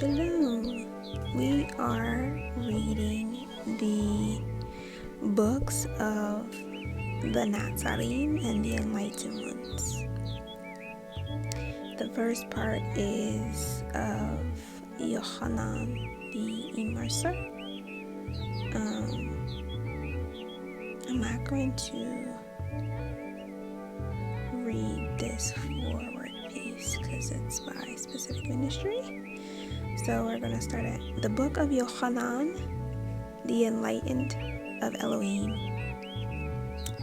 Shalom. We are reading the books of the Natsarim and the Enlightened ones. The first part is of Yohanan the Immerser. I'm not going to read this forward piece because it's by specific ministry. So we're going to start at the book of Yohanan, the Enlightened of Elohim.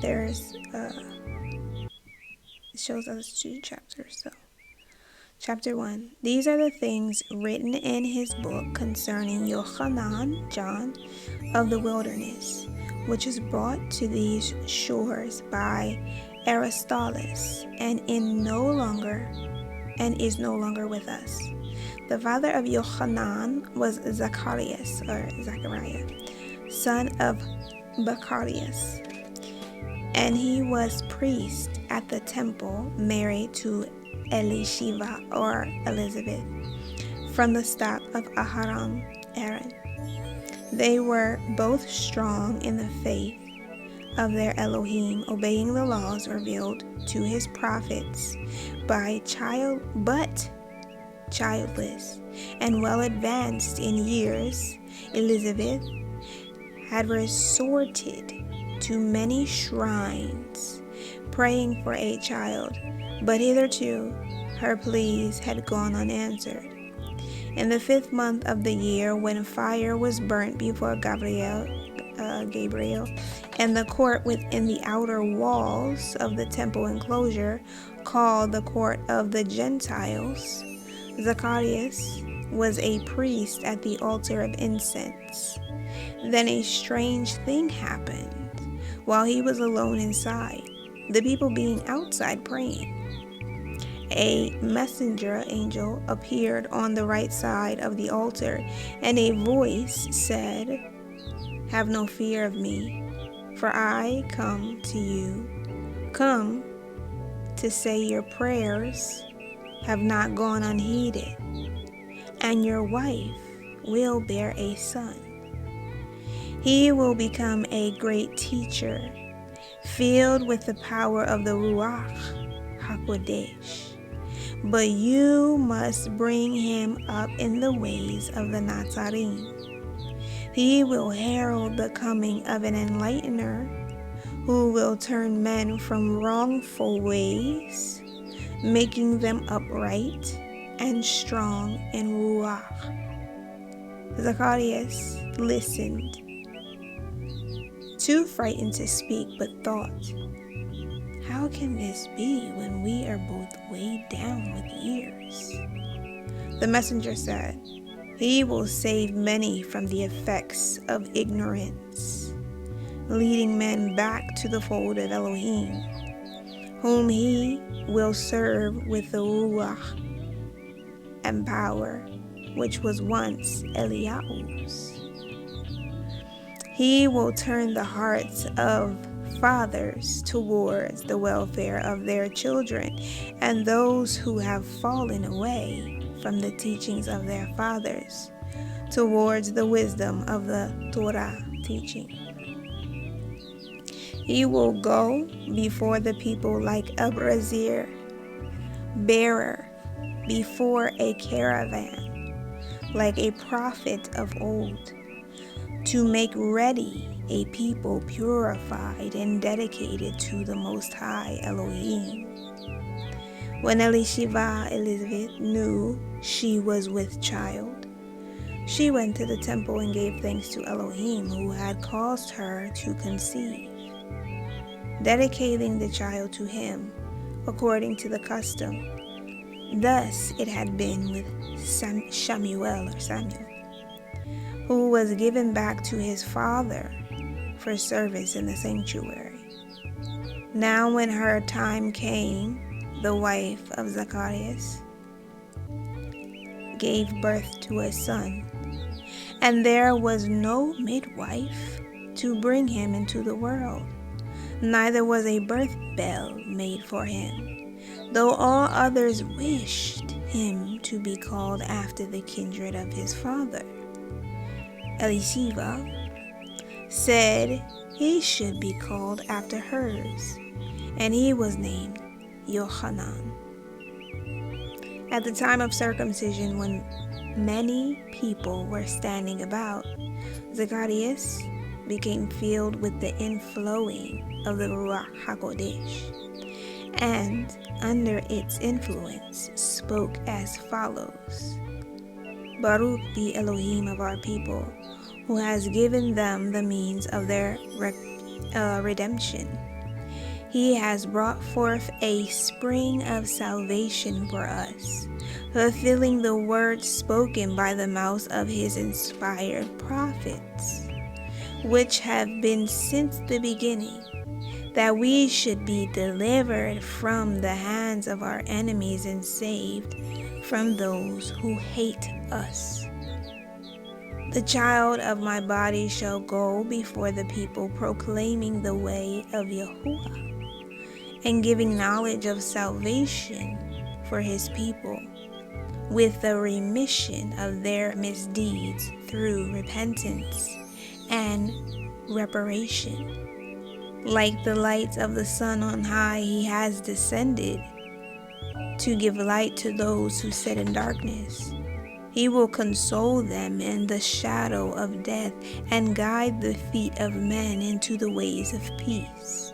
It shows us 2 chapters. So, chapter 1. These are the things written in his book concerning Yohanan, John, of the wilderness, which is brought to these shores by Aristobulus, and is no longer with us. The father of Yohanan was Zachariah, son of Bacharias, and he was priest at the temple, married to Elisheva or Elizabeth, from the stock of Aaron. They were both strong in the faith of their Elohim, obeying the laws revealed to his prophets but childless and well advanced in years. Elizabeth had resorted to many shrines, praying for a child, but hitherto her pleas had gone unanswered. In the 5th month of the year, when fire was burnt before Gabriel, and the court within the outer walls of the temple enclosure, called the court of the Gentiles, Zacharias was a priest at the altar of incense. Then a strange thing happened while he was alone inside, the people being outside praying. A messenger angel appeared on the right side of the altar, and a voice said, "Have no fear of me, for I come to say your prayers have not gone unheeded, and your wife will bear a son. He will become a great teacher, filled with the power of the Ruach HaKodesh. But you must bring him up in the ways of the Natsarim. He will herald the coming of an Enlightener who will turn men from wrongful ways, making them upright and strong in Ruach." Zacharias listened, too frightened to speak, but thought, "How can this be when we are both weighed down with years?" The messenger said, "He will save many from the effects of ignorance, leading men back to the fold of Elohim, whom he will serve with the Ruach and power, which was once Eliyahu's. He will turn the hearts of fathers towards the welfare of their children, and those who have fallen away from the teachings of their fathers towards the wisdom of the Torah teaching. He will go before the people like a brazier bearer before a caravan, like a prophet of old, to make ready a people purified and dedicated to the Most High Elohim." When Elizabeth knew she was with child, she went to the temple and gave thanks to Elohim, who had caused her to conceive, dedicating the child to him according to the custom. Thus it had been with Samuel, who was given back to his father for service in the sanctuary. Now when her time came, the wife of Zacharias gave birth to a son, and there was no midwife to bring him into the world, neither was a birth bell made for him, though all others wished him to be called after the kindred of his father. Elisheva said he should be called after hers, and he was named Yohanan. At the time of circumcision, when many people were standing about, Zacharias became filled with the inflowing of the Ruach HaKodesh, and under its influence spoke as follows: Baruch the Elohim of our people, who has given them the means of their redemption. He has brought forth a spring of salvation for us, fulfilling the words spoken by the mouths of his inspired prophets, which have been since the beginning, that we should be delivered from the hands of our enemies and saved from those who hate us. The child of my body shall go before the people, proclaiming the way of Yahuah, and giving knowledge of salvation for his people, with the remission of their misdeeds through repentance and reparation. Like the light of the sun on high, he has descended to give light to those who sit in darkness. He will console them in the shadow of death and guide the feet of men into the ways of peace.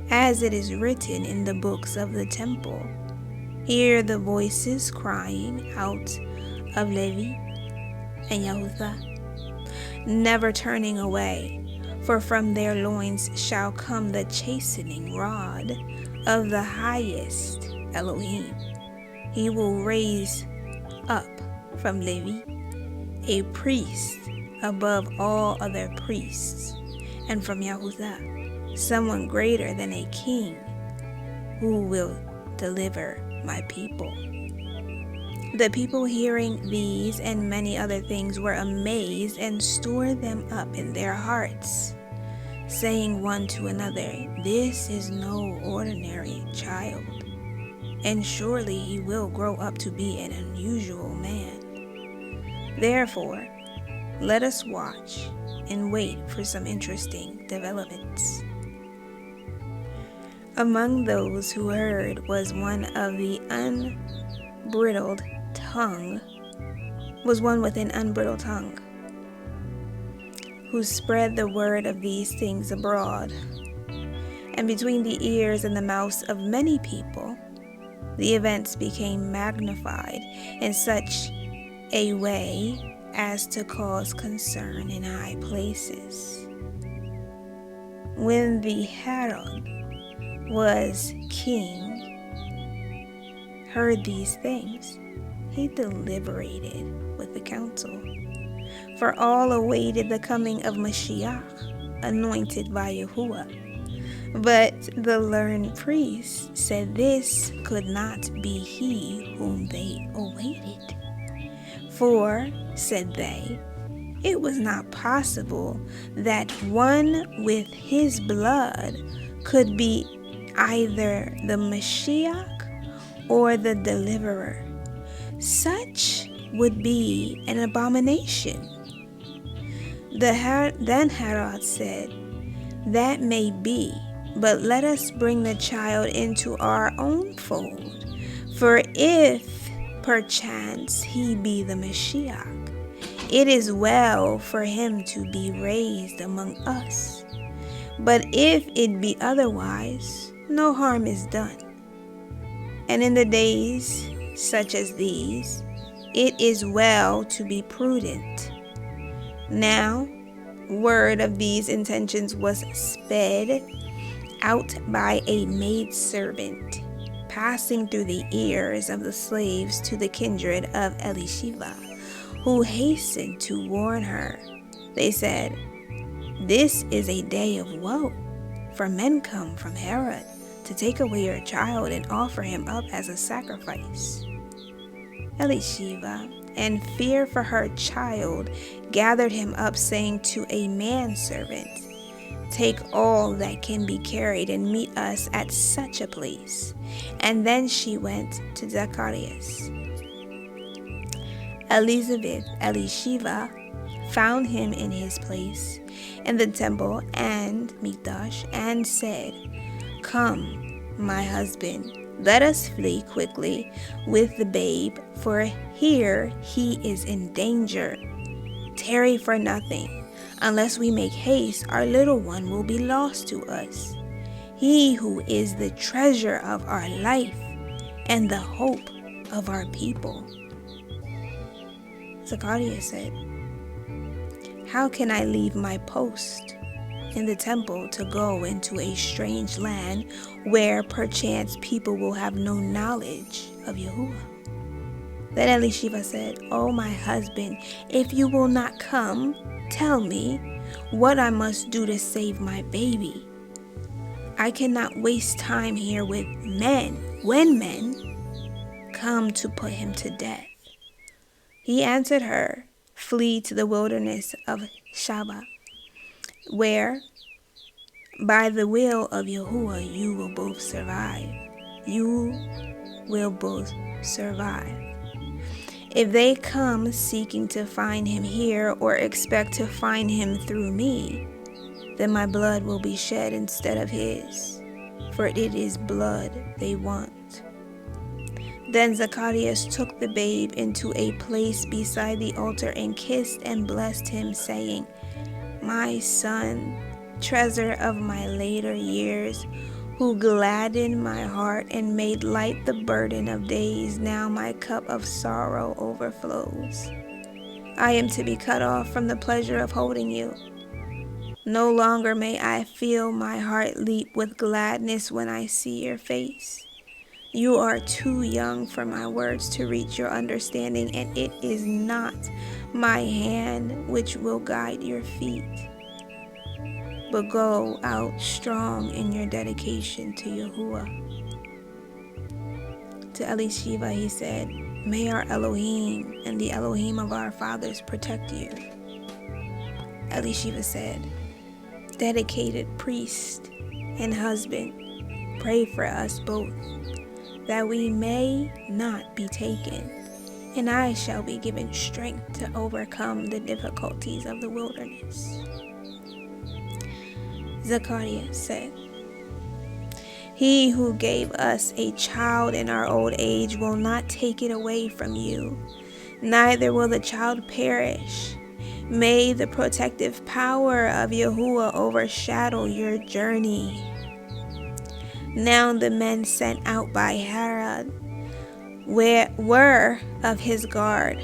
As it is written in the books of the temple, hear the voices crying out of Levi and Yahuah, never turning away. For from their loins shall come the chastening rod of the highest Elohim. He will raise up from Levi a priest above all other priests, and from Yahuah someone greater than a king, who will deliver my people. The people, hearing these and many other things, were amazed and stored them up in their hearts, saying one to another, This is no ordinary child, and surely he will grow up to be an unusual man. Therefore, let us watch and wait for some interesting developments. Among those who heard was one with an unbridled tongue, who spread the word of these things abroad. And between the ears and the mouths of many people, the events became magnified in such a way as to cause concern in high places. When the Herod was king heard these things, he deliberated with the council. For all awaited the coming of Mashiach, anointed by Yahuah. But the learned priests said this could not be he whom they awaited. For, said they, it was not possible that one with his blood could be either the Mashiach or the deliverer. Such would be an abomination. Then Herod said, That may be, but let us bring the child into our own fold. For if perchance he be the Mashiach, it is well for him to be raised among us. But if it be otherwise, no harm is done. And in the days such as these, it is well to be prudent. Now, word of these intentions was sped out by a maidservant, passing through the ears of the slaves to the kindred of Elisheva, who hastened to warn her. They said, This is a day of woe, for men come from Herod to take away your child and offer him up as a sacrifice. Elisheva, in fear for her child, gathered him up, saying to a manservant, Take all that can be carried and meet us at such a place. And then she went to Zacharias Elisheva found him in his place in the temple and Mikdash and said, "Come, my husband, let us flee quickly with the babe, for here he is in danger. Tarry for nothing. Unless we make haste, our little one will be lost to us. He who is the treasure of our life and the hope of our people." Zechariah said, "How can I leave my post in the temple to go into a strange land where perchance people will have no knowledge of Yahuah?" Then Elisheva said, "O my husband, if you will not come, tell me what I must do to save my baby. I cannot waste time here with men when men come to put him to death." He answered her, "Flee to the wilderness of Sheba, where by the will of Yahuah you will both survive. You will both survive. If they come seeking to find him here or expect to find him through me, then my blood will be shed instead of his, for it is blood they want." Then Zacharias took the babe into a place beside the altar and kissed and blessed him, saying, "My son, treasure of my later years, who gladdened my heart and made light the burden of days, now my cup of sorrow overflows. I am to be cut off from the pleasure of holding you. No longer may I feel my heart leap with gladness when I see your face. You are too young for my words to reach your understanding, and it is not my hand which will guide your feet. But go out strong in your dedication to Yahuah." To Elisheva he said, "May our Elohim and the Elohim of our fathers protect you." Elisheva said, "Dedicated priest and husband, pray for us both, that we may not be taken, and I shall be given strength to overcome the difficulties of the wilderness." Zechariah said, "He who gave us a child in our old age will not take it away from you, neither will the child perish. May the protective power of Yahuah overshadow your journey." Now the men sent out by Herod were of his guard,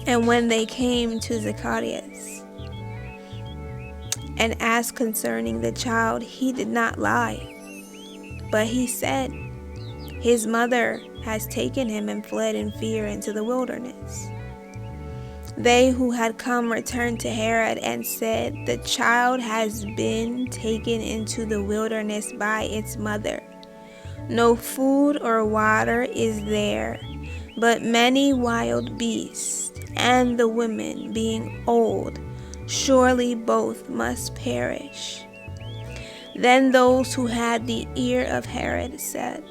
and when they came to Zacharias and asked concerning the child, he did not lie, but he said, "His mother has taken him and fled in fear into the wilderness." They who had come returned to Herod and said, "The child has been taken into the wilderness by its mother. No food or water is there, but many wild beasts, and the women, being old, surely both must perish." Then those who had the ear of Herod said,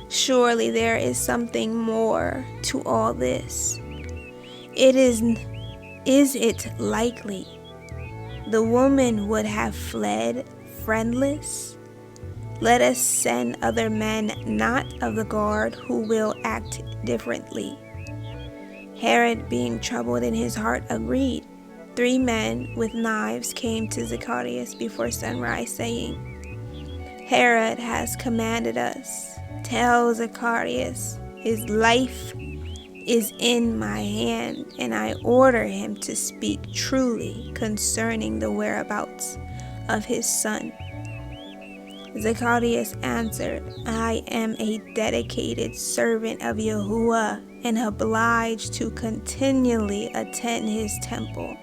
"Surely there is something more to all this. Is it likely the woman would have fled friendless? Let us send other men not of the guard who will act differently." Herod, being troubled in his heart, agreed. 3 men with knives came to Zacharias before sunrise, saying, "Herod has commanded us. Tell Zacharias, his life is in my hand, and I order him to speak truly concerning the whereabouts of his son." Zacharias answered, "I am a dedicated servant of Yahuah and obliged to continually attend his temple.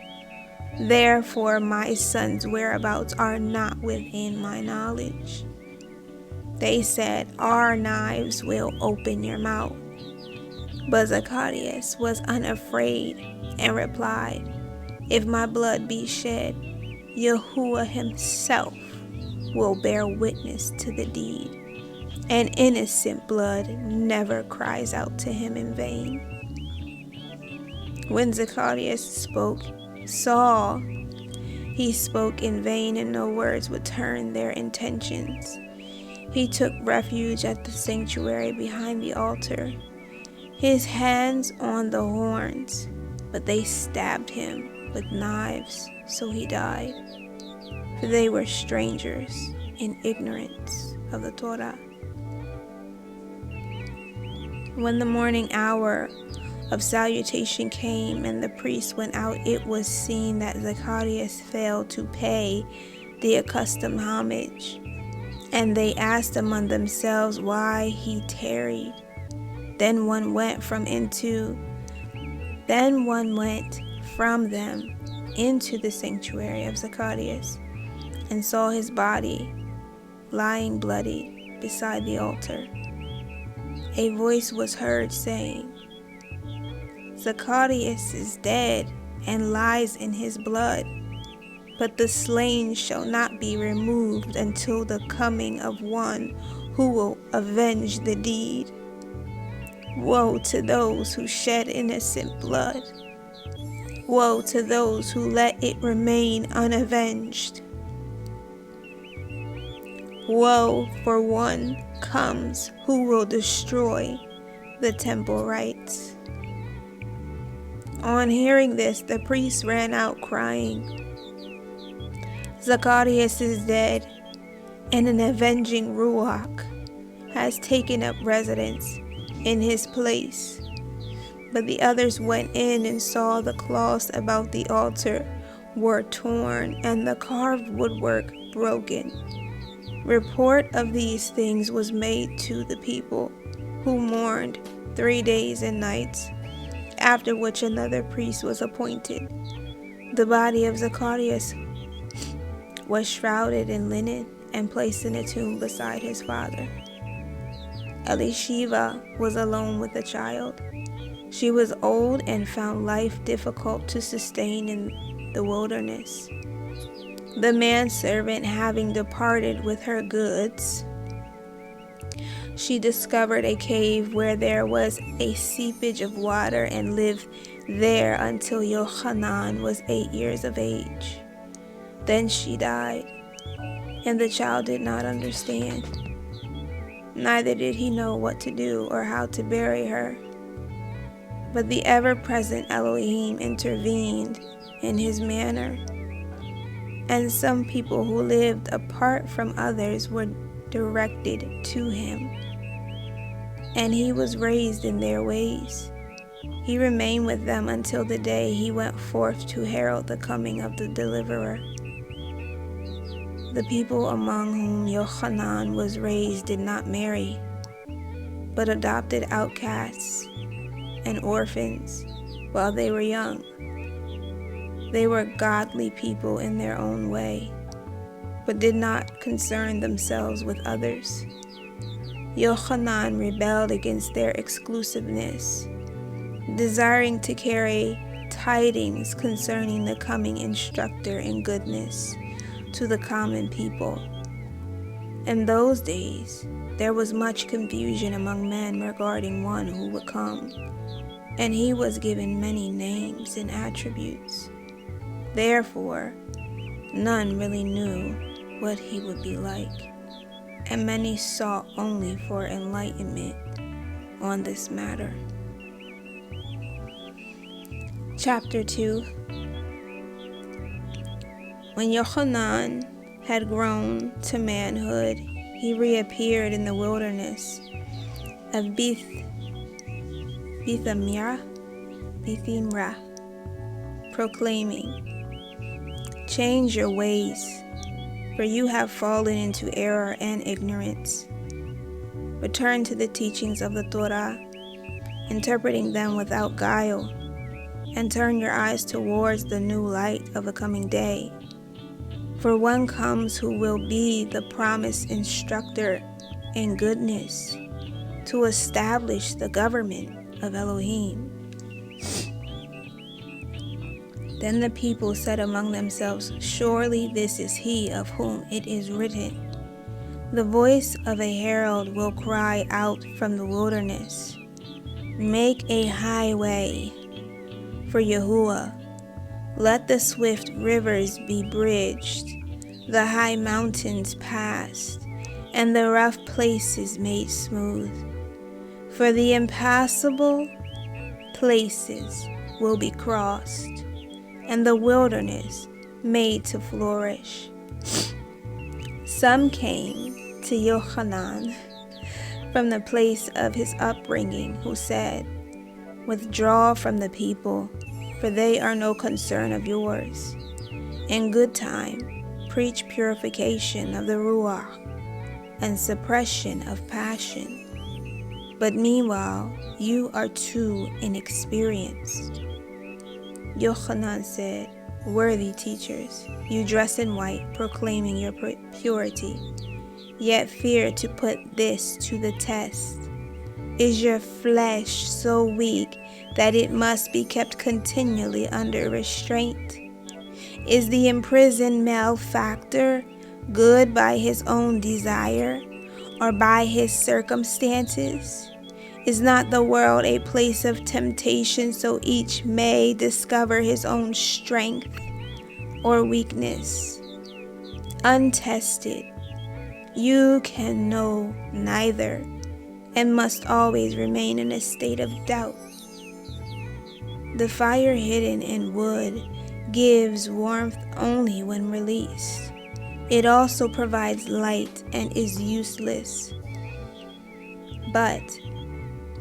Therefore my son's whereabouts are not within my knowledge." They said, "Our knives will open your mouth." But Zacharias was unafraid and replied, "If my blood be shed, Yahuah himself will bear witness to the deed, and innocent blood never cries out to him in vain." When Zacharias saw he spoke in vain, and no words would turn their intentions. He took refuge at the sanctuary behind the altar, his hands on the horns, but they stabbed him with knives, so he died. For they were strangers in ignorance of the Torah. When the morning hour of salutation came and the priest went out, it was seen that Zacharias failed to pay the accustomed homage, and they asked among themselves why he tarried. Then one went from them into the sanctuary of Zacharias, and saw his body lying bloody beside the altar. A voice was heard saying, Zacharias is dead and lies in his blood, but the slain shall not be removed until the coming of one who will avenge the deed. Woe to those who shed innocent blood. Woe to those who let it remain unavenged. Woe, for one comes who will destroy the temple rites. On hearing this, the priest ran out crying, Zacharias is dead, and an avenging Ruach has taken up residence in his place. But the others went in and saw the cloths about the altar were torn and the carved woodwork broken. Report of these things was made to the people, who mourned 3 days and nights, after which another priest was appointed. The body of Zacharias was shrouded in linen and placed in a tomb beside his father. Elisheva was alone with a child. She was old and found life difficult to sustain in the wilderness. The manservant having departed with her goods, she discovered a cave where there was a seepage of water and lived there until Yohanan was 8 years of age. Then she died, and the child did not understand. Neither did he know what to do or how to bury her. But the ever-present Elohim intervened in his manner, and some people who lived apart from others were directed to him, and he was raised in their ways. He remained with them until the day he went forth to herald the coming of the deliverer. The people among whom Yohanan was raised did not marry, but adopted outcasts and orphans while they were young. They were godly people in their own way, but did not concern themselves with others. Yohanan rebelled against their exclusiveness, desiring to carry tidings concerning the coming instructor in goodness to the common people. In those days, there was much confusion among men regarding one who would come, and he was given many names and attributes. Therefore, none really knew what he would be like, and many sought only for enlightenment on this matter. Chapter 2. When Yohanan had grown to manhood, he reappeared in the wilderness of Bethimra, proclaiming, Change your ways, for you have fallen into error and ignorance. Return to the teachings of the Torah, interpreting them without guile, and turn your eyes towards the new light of the coming day. For one comes who will be the promised instructor in goodness, to establish the government of Elohim. Then the people said among themselves, Surely this is he of whom it is written, The voice of a herald will cry out from the wilderness, Make a highway for Yahuah. Let the swift rivers be bridged, the high mountains passed, and the rough places made smooth. For the impassable places will be crossed, and the wilderness made to flourish. Some came to Yohanan from the place of his upbringing, who said, "Withdraw from the people, for they are no concern of yours. In good time, preach purification of the Ruach and suppression of passion. But meanwhile, you are too inexperienced." Yohanan said, "Worthy teachers, you dress in white, proclaiming your purity, yet fear to put this to the test. Is your flesh so weak that it must be kept continually under restraint? Is the imprisoned malefactor good by his own desire or by his circumstances? Is not the world a place of temptation so each may discover his own strength or weakness? Untested, you can know neither, and must always remain in a state of doubt. The fire hidden in wood gives warmth only when released. It also provides light and is useless. But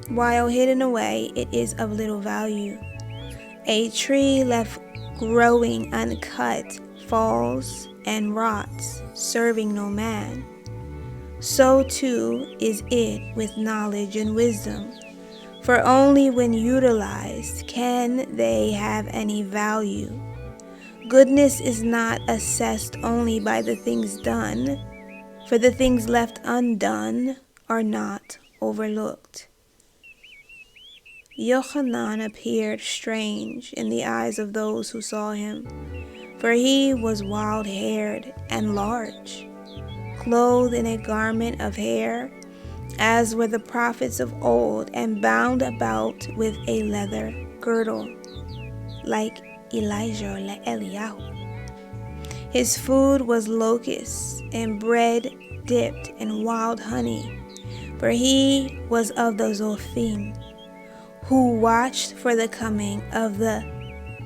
while hidden away, it is of little value. A tree left growing uncut falls and rots, serving no man. So too is it with knowledge and wisdom, for only when utilized can they have any value. Goodness is not assessed only by the things done, for the things left undone are not overlooked. Yohanan appeared strange in the eyes of those who saw him, for he was wild-haired and large, clothed in a garment of hair, as were the prophets of old, and bound about with a leather girdle, like Elijah or Eliyahu. His food was locusts and bread dipped in wild honey, for he was of the Zophim, who watched for the coming of the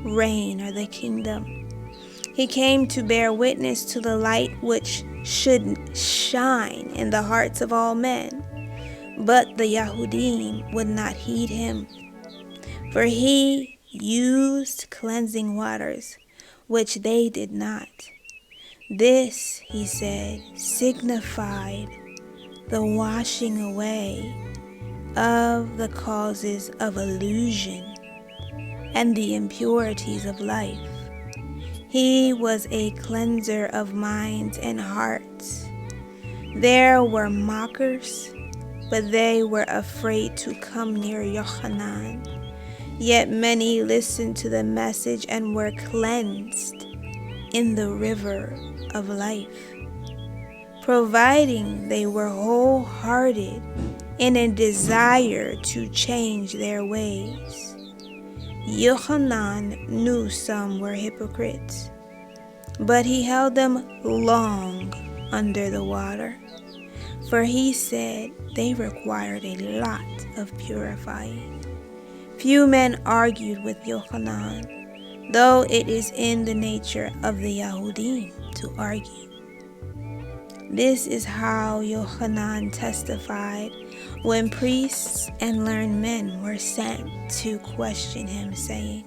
reign or the kingdom. He came to bear witness to the light which should shine in the hearts of all men. But the Yahudim would not heed him, for he used cleansing waters, which they did not. This, he said, signified the washing away of the causes of illusion and the impurities of life. He was a cleanser of minds and hearts. There were mockers, but they were afraid to come near Yohanan. Yet many listened to the message and were cleansed in the river of life, providing they were wholehearted in a desire to change their ways. Yohanan knew some were hypocrites, but he held them long under the water, for he said they required a lot of purifying. Few men argued with Yohanan, though it is in the nature of the Yahudim to argue. This is how Yohanan testified when priests and learned men were sent to question him, saying,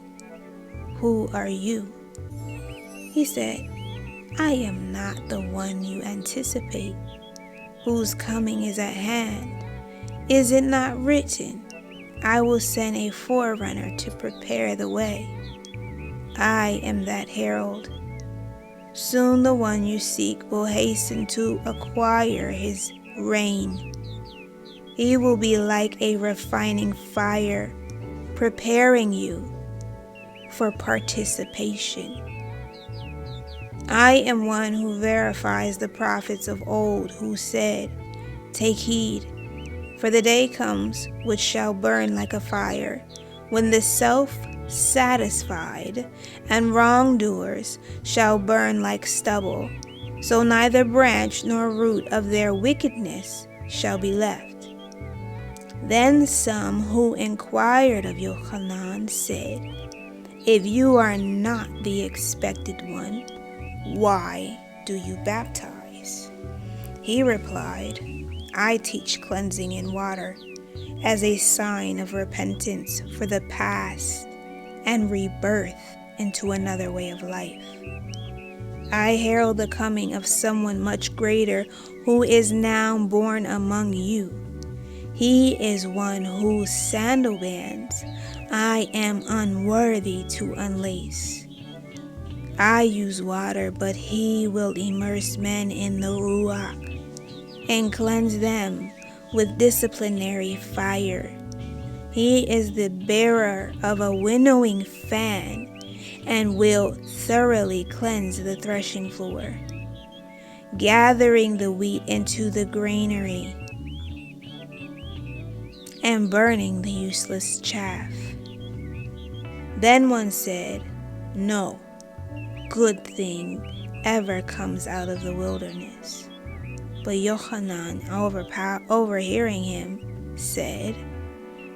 "Who are you?" He said, "I am not the one you anticipate, whose coming is at hand. Is it not written, I will send a forerunner to prepare the way? I am that herald. Soon the one you seek will hasten to acquire his reign. He will be like a refining fire, preparing you for participation. I am one who verifies the prophets of old who said, Take heed, for the day comes which shall burn like a fire, when the self satisfied, and wrongdoers shall burn like stubble. So neither branch nor root of their wickedness shall be left. Then some who inquired of Yohanan said, If you are not the expected one, why do you baptize? He replied, I teach cleansing in water as a sign of repentance for the past and rebirth into another way of life. I herald the coming of someone much greater who is now born among you. He is one whose sandal bands I am unworthy to unlace. I use water, but he will immerse men in the Ruach and cleanse them with disciplinary fire. He is the bearer of a winnowing fan and will thoroughly cleanse the threshing floor, gathering the wheat into the granary and burning the useless chaff. Then one said, No good thing ever comes out of the wilderness. But Yohanan, overhearing him, said,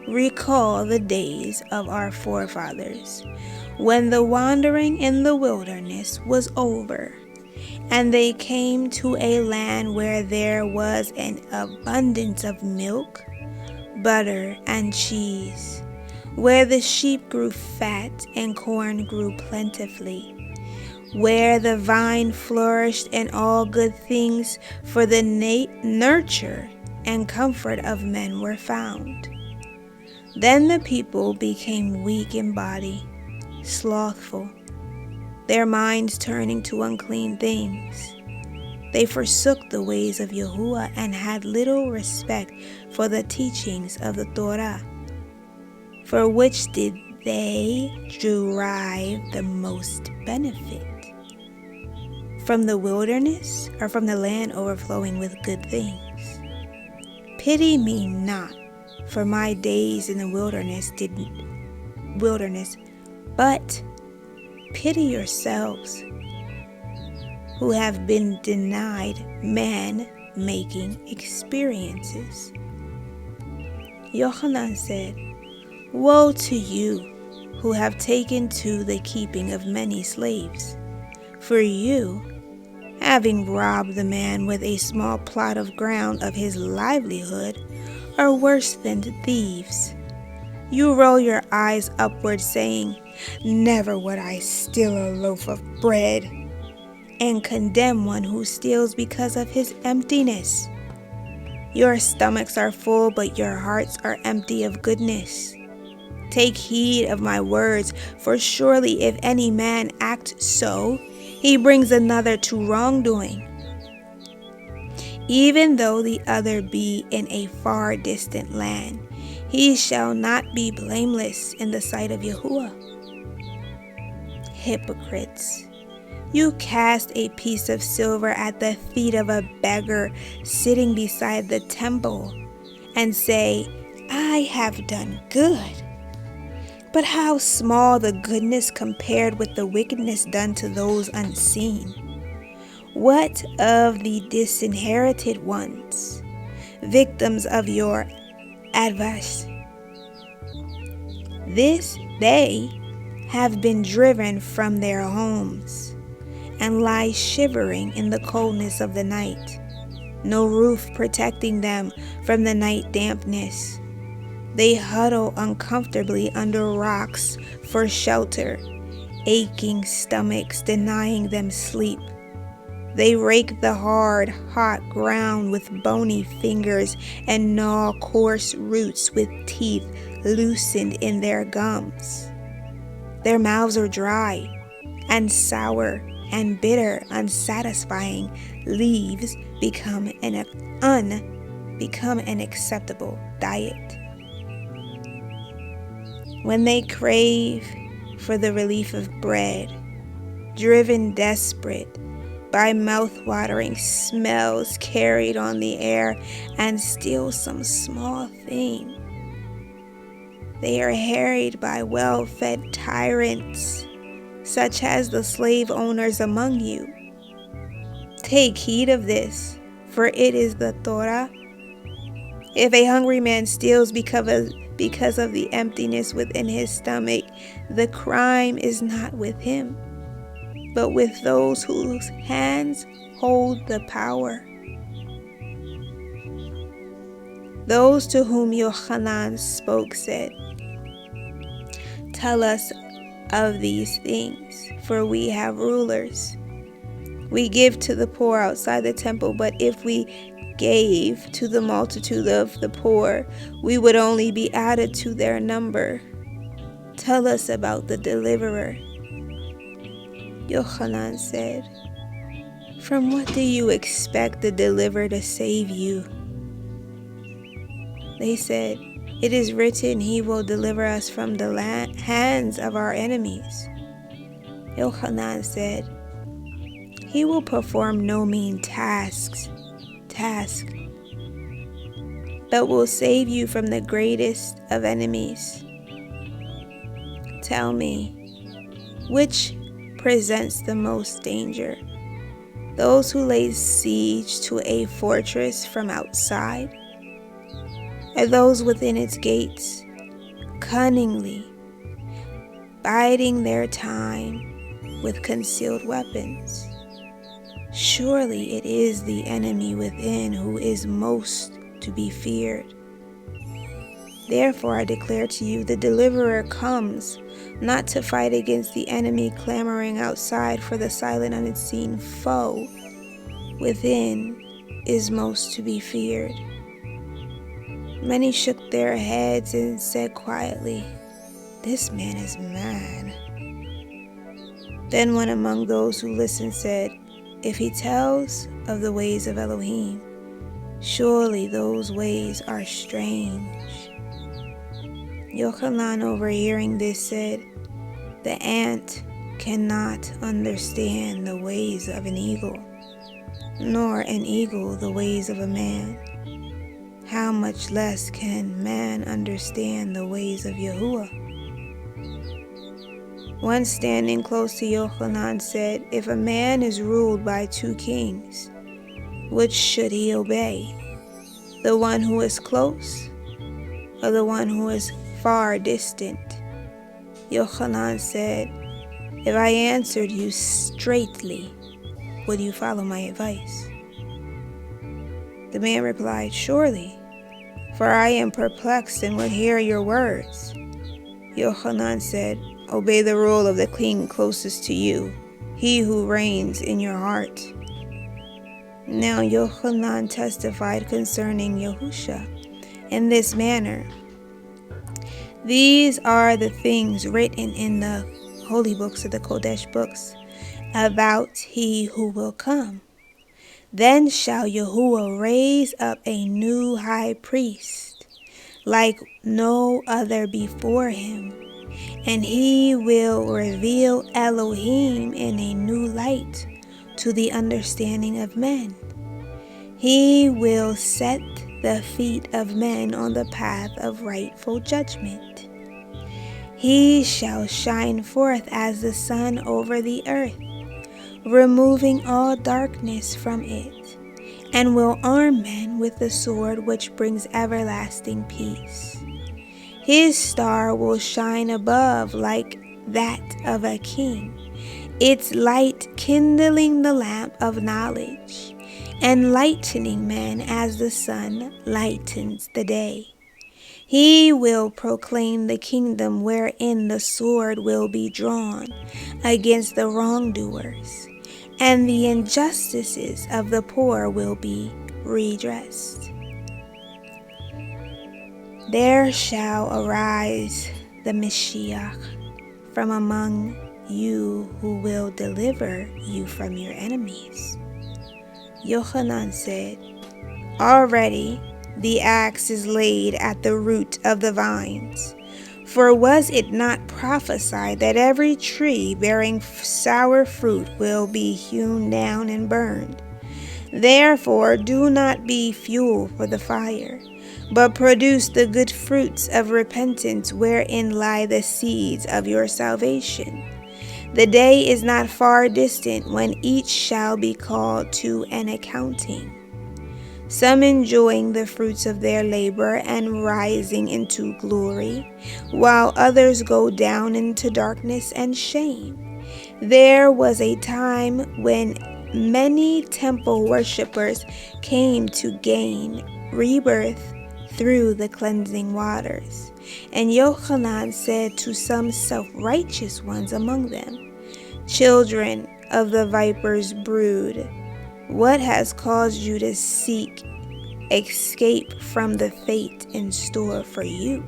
Recall the days of our forefathers, when the wandering in the wilderness was over, and they came to a land where there was an abundance of milk, butter, and cheese, where the sheep grew fat and corn grew plentifully, where the vine flourished and all good things for the nurture and comfort of men were found. Then the people became weak in body, slothful, their minds turning to unclean things. They forsook the ways of Yahuah and had little respect for the teachings of the Torah, for which did they derive the most benefit? From the wilderness or from the land overflowing with good things? Pity me not for my days in the wilderness, but pity yourselves who have been denied man-making experiences. Yohanan said, Woe to you who have taken to the keeping of many slaves, for you, having robbed the man with a small plot of ground of his livelihood, are worse than thieves. You roll your eyes upward, saying, Never would I steal a loaf of bread, and condemn one who steals because of his emptiness. Your stomachs are full, but your hearts are empty of goodness. Take heed of my words, for surely if any man act so, he brings another to wrongdoing, even though the other be in a far distant land. He shall not be blameless in the sight of Yahuah. Hypocrites, you cast a piece of silver at the feet of a beggar sitting beside the temple, and say, I have done good. But how small the goodness compared with the wickedness done to those unseen. What of the disinherited ones, victims of your advice? They have been driven from their homes and lie shivering in the coldness of the night, no roof protecting them from the night dampness. They huddle uncomfortably under rocks for shelter, aching stomachs denying them sleep. They rake the hard, hot ground with bony fingers and gnaw coarse roots with teeth loosened in their gums. Their mouths are dry and sour and bitter, unsatisfying leaves become an acceptable diet. When they crave for the relief of bread, driven desperate by mouth-watering smells carried on the air, and still some small thing, They are harried by well-fed tyrants, such as the slave owners among you. Take heed of this, for it is the Torah. If a hungry man steals because of the emptiness within his stomach, the crime is not with him, but with those whose hands hold the power. Those to whom Yohanan spoke said, "Tell us of these things, for we have rulers. We give to the poor outside the temple, but if we gave to the multitude of the poor, we would only be added to their number. Tell us about the deliverer." Yohanan said, "From what do you expect the deliverer to save you?" They said, "It is written, he will deliver us from the hands of our enemies." Yohanan said, "He will perform no mean task, but will save you from the greatest of enemies. Tell me, which presents the most danger? Those who lay siege to a fortress from outside, or those within its gates, cunningly biding their time with concealed weapons? Surely it is the enemy within who is most to be feared. Therefore I declare to you, the deliverer comes not to fight against the enemy clamoring outside, for the silent unseen foe within is most to be feared." Many shook their heads and said quietly, "This man is mad." Then one among those who listened said, "If he tells of the ways of Elohim, surely those ways are strange." Yohanan, overhearing this, said, "The ant cannot understand the ways of an eagle, nor an eagle the ways of a man. How much less can man understand the ways of Yahuah?" One standing close to Yohanan said, "If a man is ruled by two kings, which should he obey? The one who is close, or the one who is far distant?" Yohanan said, "If I answered you straightly, would you follow my advice?" The man replied, "Surely, for I am perplexed and would hear your words." Yohanan said, "Obey the rule of the king closest to you, he who reigns in your heart." Now Yohanan testified concerning Yahushua in this manner, "These are the things written in the holy books of the Kodesh books about he who will come. Then shall Yahuah raise up a new high priest, like no other before him, and he will reveal Elohim in a new light to the understanding of men. He will set the feet of men on the path of rightful judgment. He shall shine forth as the sun over the earth, removing all darkness from it, and will arm men with the sword which brings everlasting peace. His star will shine above like that of a king, its light kindling the lamp of knowledge, enlightening men as the sun lightens the day. He will proclaim the kingdom wherein the sword will be drawn against the wrongdoers, and the injustices of the poor will be redressed. There shall arise the Mashiach from among you, who will deliver you from your enemies." Yohanan said, "Already the axe is laid at the root of the vines. For was it not prophesied that every tree bearing sour fruit will be hewn down and burned? Therefore, do not be fuel for the fire, but produce the good fruits of repentance wherein lie the seeds of your salvation. The day is not far distant when each shall be called to an accounting. Some enjoying the fruits of their labor and rising into glory, while others go down into darkness and shame. There was a time when many temple worshippers came to gain rebirth through the cleansing waters. And Yohanan said to some self-righteous ones among them, "Children of the viper's brood, what has caused you to seek escape from the fate in store for you?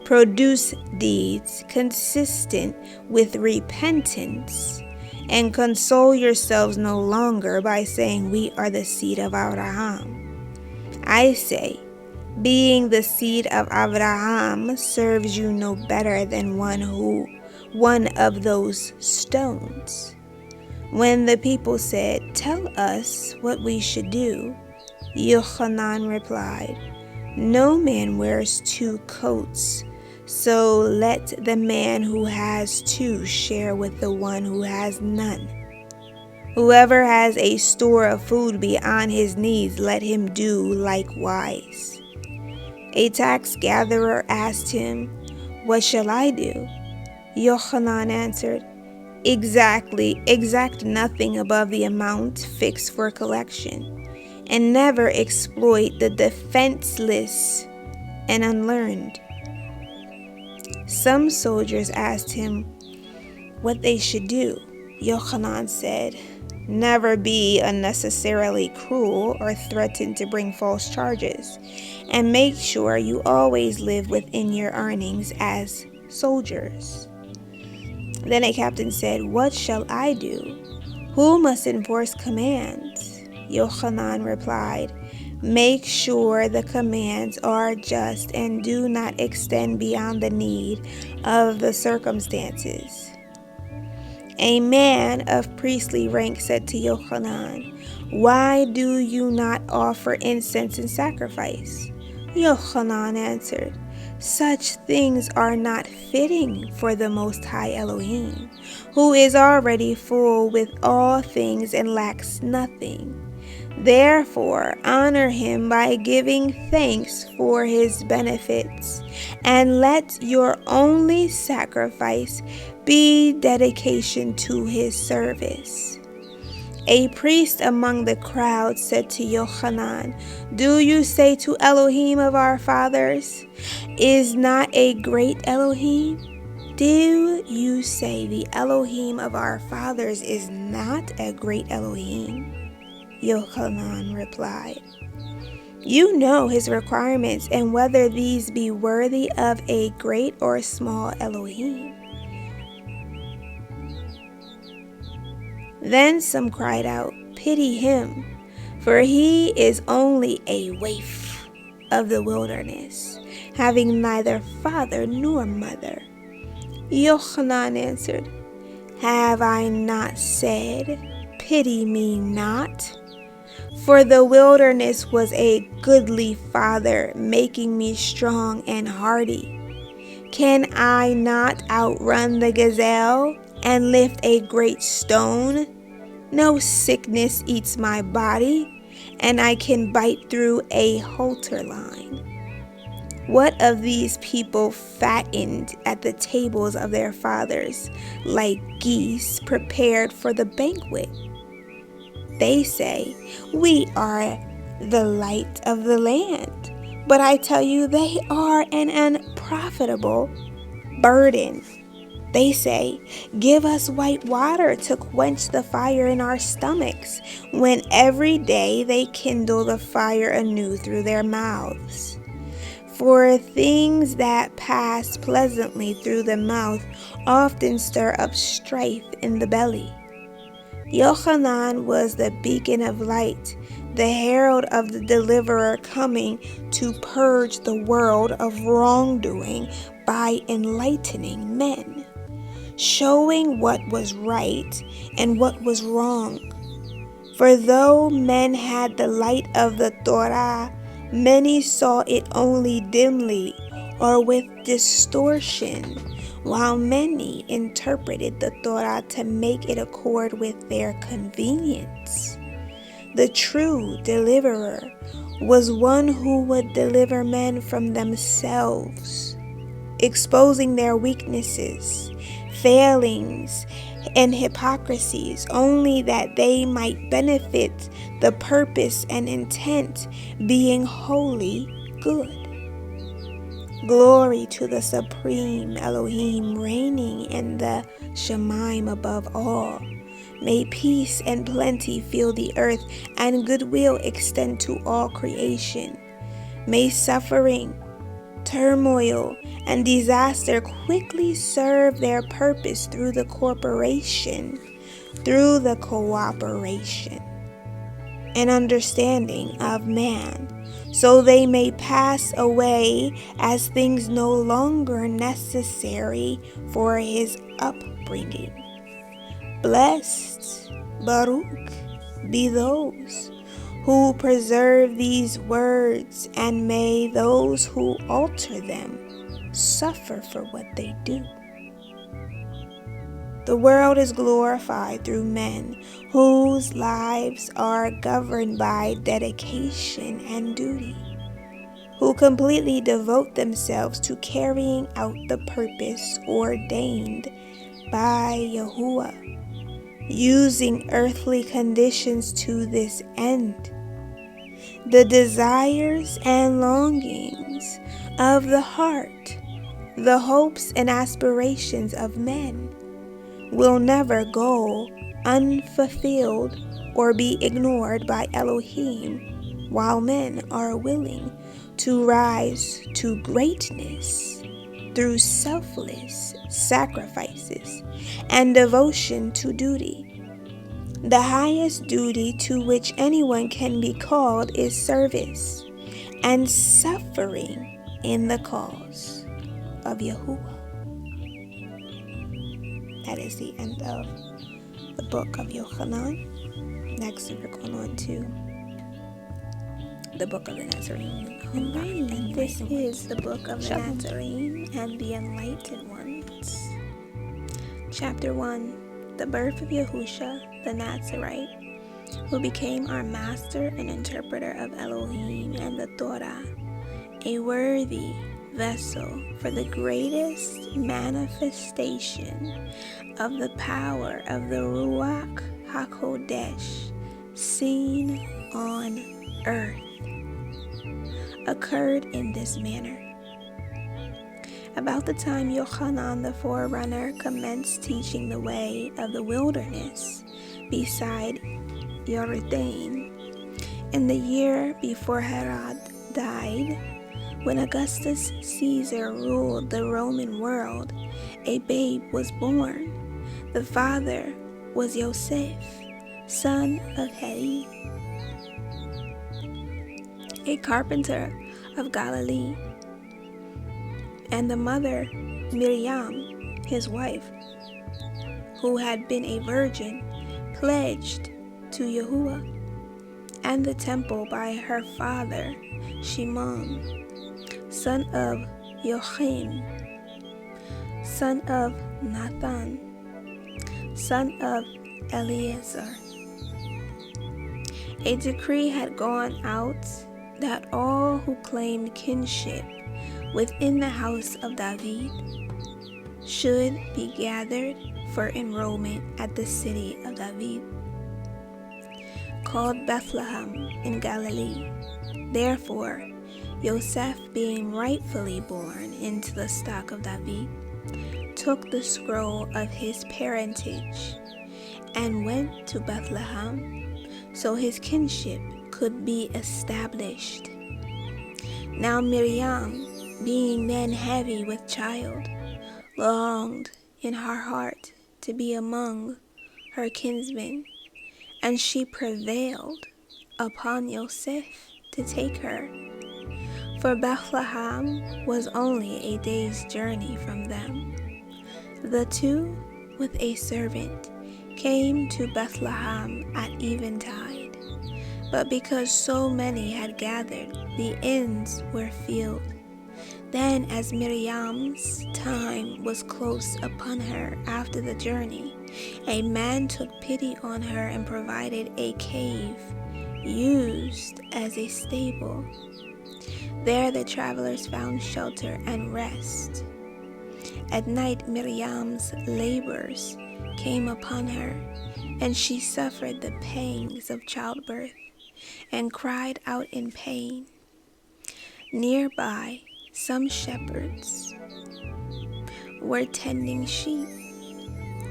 Produce deeds consistent with repentance, and console yourselves no longer by saying, 'We are the seed of Abraham.' I say, being the seed of Abraham serves you no better than one of those stones." When the people said, "Tell us what we should do," Yohanan replied, "No man wears two coats, so let the man who has two share with the one who has none. Whoever has a store of food beyond his needs, let him do likewise." A tax gatherer asked him, "What shall I do?" Yohanan answered, Exact nothing above the amount fixed for collection, and never exploit the defenseless and unlearned." Some soldiers asked him what they should do. Yohanan said, "Never be unnecessarily cruel or threaten to bring false charges, and make sure you always live within your earnings as soldiers." Then a captain said, "What shall I do? Who must enforce commands?" Yohanan replied, "Make sure the commands are just and do not extend beyond the need of the circumstances." A man of priestly rank said to Yohanan, "Why do you not offer incense and sacrifice?" Yohanan answered, "Such things are not fitting for the Most High Elohim, who is already full with all things and lacks nothing. Therefore, honor him by giving thanks for his benefits, and let your only sacrifice be dedication to his service." A priest among the crowd said to Yohanan, "Do you say to Elohim of our fathers, is not a great Elohim? Do you say the Elohim of our fathers is not a great Elohim?" Yohanan replied, "You know his requirements and whether these be worthy of a great or small Elohim." Then some cried out, "Pity him, for he is only a waif of the wilderness, having neither father nor mother." Yohanan answered, "Have I not said, pity me not? For the wilderness was a goodly father, making me strong and hardy. Can I not outrun the gazelle and lift a great stone? No sickness eats my body, and I can bite through a halter line. What of these people fattened at the tables of their fathers, like geese prepared for the banquet? They say, 'We are the light of the land.' But I tell you, they are an unprofitable burden. They say, 'Give us white water to quench the fire in our stomachs,' when every day they kindle the fire anew through their mouths. For things that pass pleasantly through the mouth often stir up strife in the belly." Yohanan was the beacon of light, the herald of the deliverer coming to purge the world of wrongdoing by enlightening men, showing what was right and what was wrong. For though men had the light of the Torah, many saw it only dimly or with distortion, while many interpreted the Torah to make it accord with their convenience. The true deliverer was one who would deliver men from themselves, exposing their weaknesses, failings, and hypocrisies, only that they might benefit the purpose and intent, being wholly good. Glory to the supreme Elohim, reigning in the Shemaim above all. May peace and plenty fill the earth, and goodwill extend to all creation. May suffering, turmoil, and disaster quickly serve their purpose through the cooperation and understanding of man, so they may pass away as things no longer necessary for his upbringing. Blessed, Baruch, be those who preserve these words, and may those who alter them suffer for what they do. The world is glorified through men whose lives are governed by dedication and duty, who completely devote themselves to carrying out the purpose ordained by Yahuah, using earthly conditions to this end. The desires and longings of the heart, the hopes and aspirations of men, will never go unfulfilled or be ignored by Elohim, while men are willing to rise to greatness through selfless sacrifices and devotion to duty. The highest duty to which anyone can be called is service and suffering in the cause of Yahuah. That is the end of the book of Yohanan. Next, we're going on to the book of the Natsarim. And this is the book of the Natsarim and the Enlightened ones. Chapter 1. The birth of Yahusha, the Nazarite, who became our master and interpreter of Elohim and the Torah, a worthy vessel for the greatest manifestation of the power of the Ruach HaKodesh seen on earth, occurred in this manner. About the time Yohanan the forerunner commenced teaching the way of the wilderness beside Yordan, in the year before Herod died, when Augustus Caesar ruled the Roman world, a babe was born. The father was Yosef, son of Heli, a carpenter of Galilee, and the mother Miriam, his wife, who had been a virgin, pledged to Yahuah and the temple by her father Shimon, son of Yochim, son of Nathan, son of Eleazar. A decree had gone out that all who claimed kinship within the house of David should be gathered for enrollment at the city of David, called Bethlehem in Galilee. Therefore, Joseph, being rightfully born into the stock of David, took the scroll of his parentage and went to Bethlehem, so his kinship could be established. Now Miriam, being then heavy with child, longed in her heart to be among her kinsmen, and she prevailed upon Joseph to take her, for Bethlehem was only a day's journey from them. The two, with a servant, came to Bethlehem at eventide. But because so many had gathered, the inns were filled. Then, as Miriam's time was close upon her after the journey, a man took pity on her and provided a cave used as a stable. There the travelers found shelter and rest. At night Miriam's labors came upon her, and she suffered the pangs of childbirth and cried out in pain. Nearby, some shepherds were tending sheep,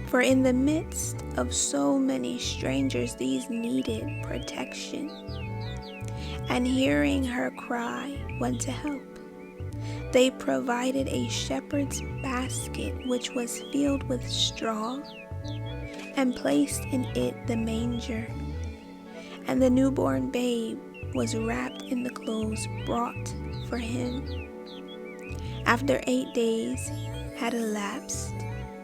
for in the midst of so many strangers these needed protection. And hearing her cry, went to help. They provided a shepherd's basket which was filled with straw, and placed in it the manger. And the newborn babe was wrapped in the clothes brought for him. After 8 days had elapsed,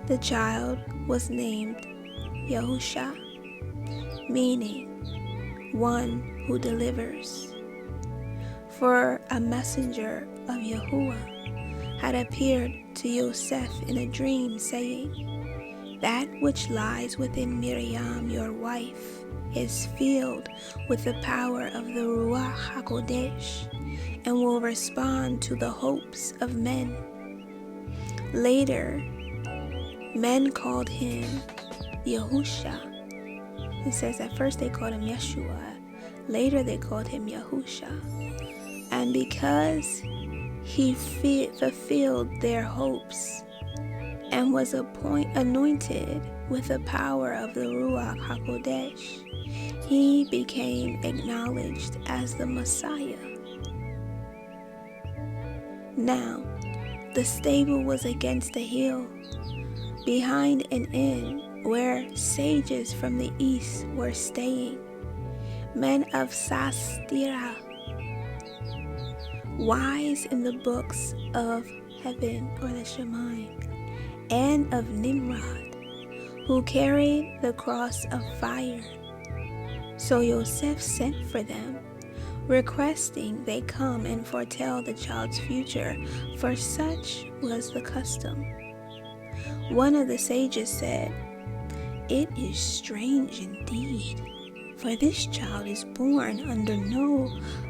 the child was named Yahushua, meaning one who delivers. For a messenger of Yahuah had appeared to Yosef in a dream, saying, "That which lies within Miriam, your wife, is filled with the power of the Ruach HaKodesh, and will respond to the hopes of men." Later, men called him Yahushua. It says at first they called him Yeshua, later they called him Yahushua. And because he fulfilled their hopes and was anointed with the power of the Ruach HaKodesh, he became acknowledged as the Messiah. Now, the stable was against a hill, behind an inn where sages from the east were staying, men of Sastira, wise in the books of heaven or the Shemaim, and of Nimrod, who carried the cross of fire. So Yosef sent for them, requesting they come and foretell the child's future, for such was the custom. One of the sages said, "It is strange indeed, for this child is born under no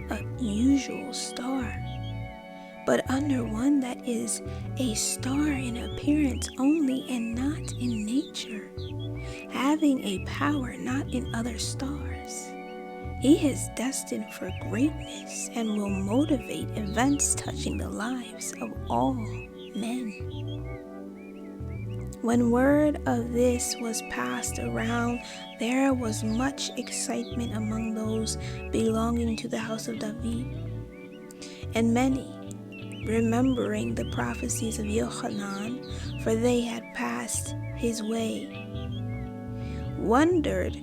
unusual star, but under one that is a star in appearance only and not in nature, having a power not in other stars. He is destined for greatness and will motivate events touching the lives of all men." When word of this was passed around, there was much excitement among those belonging to the house of David. And many, remembering the prophecies of Yohanan, for they had passed his way, wondered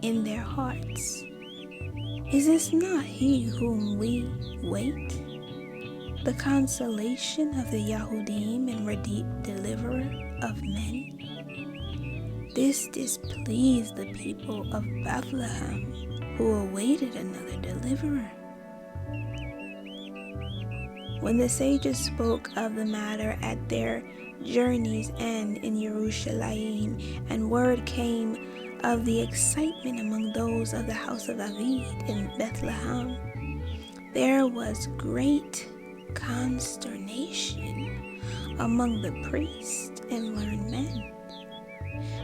in their hearts, "Is this not he whom we wait? The consolation of the Yahudim and deliverer of men?" This displeased the people of Bethlehem, who awaited another deliverer. When the sages spoke of the matter at their journey's end in Jerusalem, and word came of the excitement among those of the house of David in Bethlehem, there was great consternation among the priests and learned men.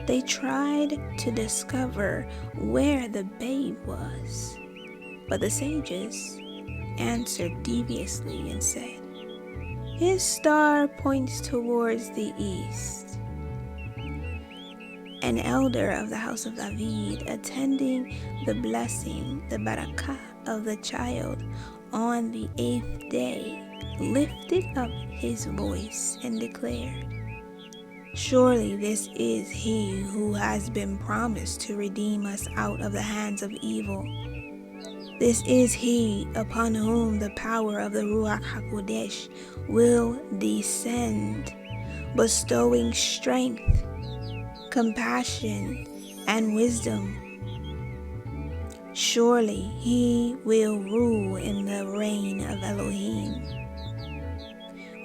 They tried to discover where the babe was, but the sages answered deviously and said, "His star points towards the east." An elder of the house of David, attending the blessing, the barakah of the child on the 8th day, lifted up his voice and declared, "Surely this is he who has been promised to redeem us out of the hands of evil. This is he upon whom the power of the Ruach HaKodesh will descend, bestowing strength, compassion, and wisdom. Surely he will rule in the reign of Elohim.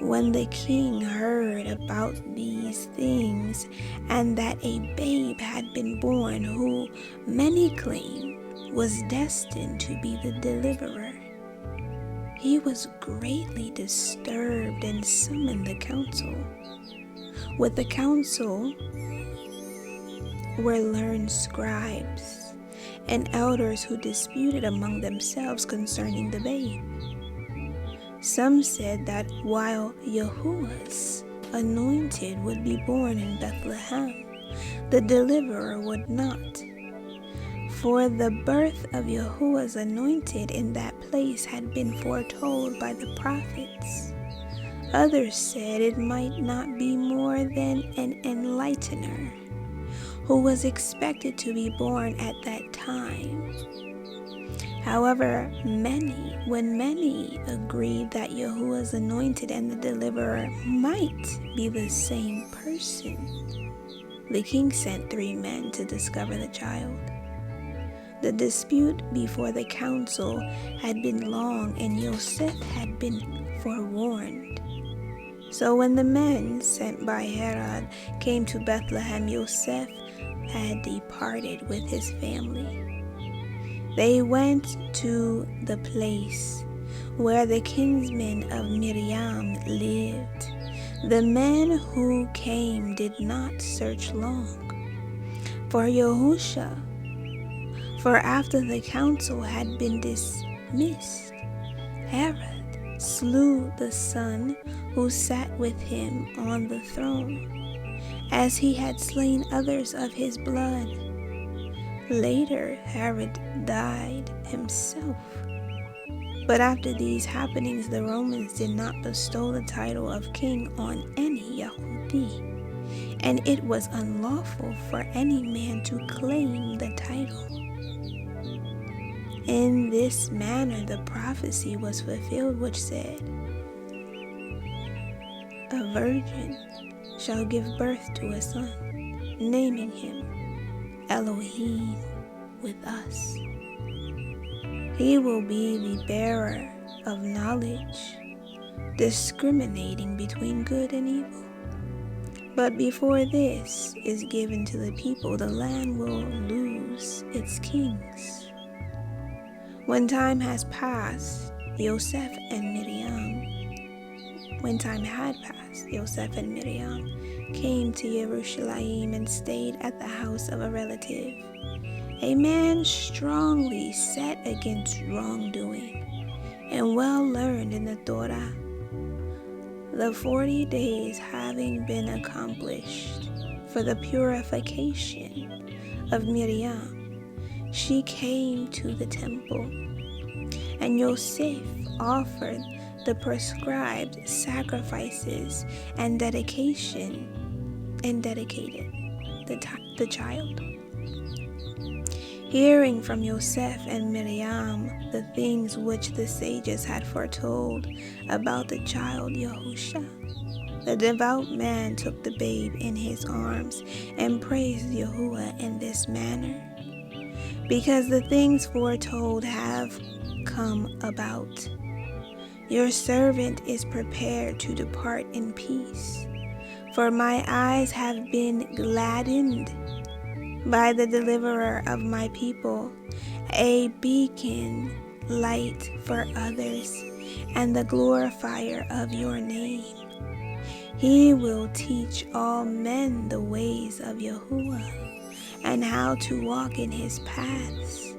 When the king heard about these things, and that a babe had been born who many claimed was destined to be the deliverer, he was greatly disturbed and summoned the council. With the council were learned scribes and elders who disputed among themselves concerning the babe. Some said that while Yahuah's anointed would be born in Bethlehem, the deliverer would not. For the birth of Yahuah's anointed in that place had been foretold by the prophets. Others said it might not be more than an Enlightener, who was expected to be born at that time. However, when many agreed that Yahuah's anointed and the deliverer might be the same person, the king sent 3 men to discover the child. The dispute before the council had been long, and Yosef had been forewarned. So when the men sent by Herod came to Bethlehem, Yosef had departed with his family. They went to the place where the kinsmen of Miriam lived. The men who came did not search long for Yahusha, for after the council had been dismissed, Herod slew the son who sat with him on the throne, as he had slain others of his blood. Later, Herod died himself. But after these happenings, the Romans did not bestow the title of king on any Yahudi, and it was unlawful for any man to claim the title. In this manner the prophecy was fulfilled which said, "A virgin shall give birth to a son, naming him Elohim with us. He will be the bearer of knowledge, discriminating between good and evil. But before this is given to the people, the land will lose its kings." When time has passed, Yosef and Miriam came to Jerusalem and stayed at the house of a relative, a man strongly set against wrongdoing and well learned in the Torah. The 40 days having been accomplished for the purification of Miriam, she came to the temple, and Yosef offered the prescribed sacrifices and dedicated the child. Hearing from Yosef and Miriam the things which the sages had foretold about the child Yahusha, the devout man took the babe in his arms and praised Yahuah in this manner, because the things foretold have come about. Your servant is prepared to depart in peace, for my eyes have been gladdened by the deliverer of my people, a beacon light for others, and the glorifier of your name. He will teach all men the ways of Yahuah, and how to walk in his paths.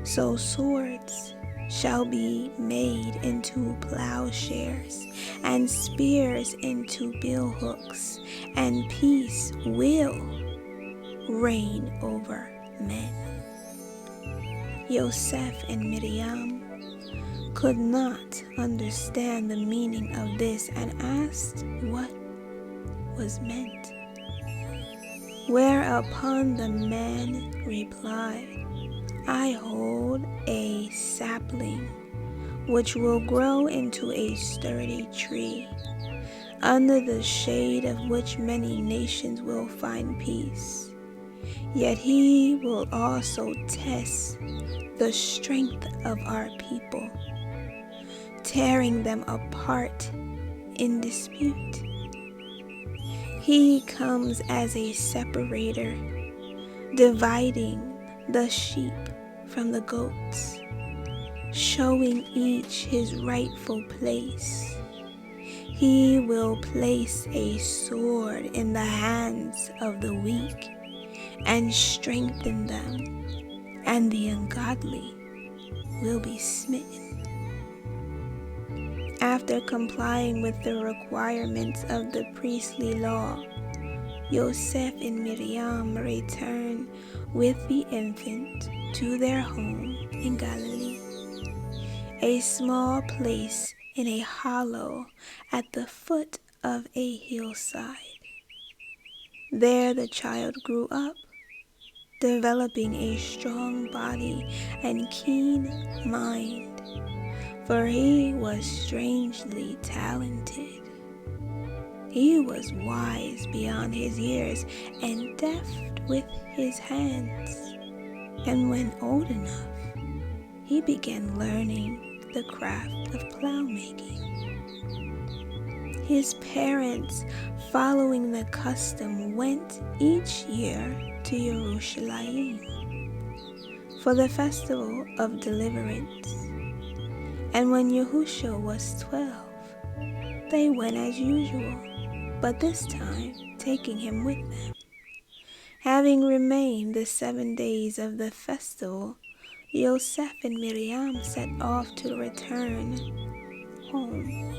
So swords shall be made into plowshares, and spears into billhooks, and peace will reign over men. Yosef and Miriam could not understand the meaning of this and asked what was meant. Whereupon the man replied, "I hold a sapling which will grow into a sturdy tree, under the shade of which many nations will find peace. Yet he will also test the strength of our people, tearing them apart in dispute. He comes as a separator, dividing the sheep from the goats, showing each his rightful place. He will place a sword in the hands of the weak and strengthen them, and the ungodly will be smitten. After complying with the requirements of the priestly law, Joseph and Miriam returned with the infant to their home in Galilee, a small place in a hollow at the foot of a hillside. There the child grew up, developing a strong body and keen mind, for he was strangely talented. He was wise beyond his years and deft with his hands. And when old enough, he began learning the craft of plowmaking. His parents, following the custom, went each year to Jerusalem for the festival of deliverance. And when Yahushua was 12, they went as usual, but this time taking him with them. Having remained the 7 days of the festival, Joseph and Miriam set off to return home,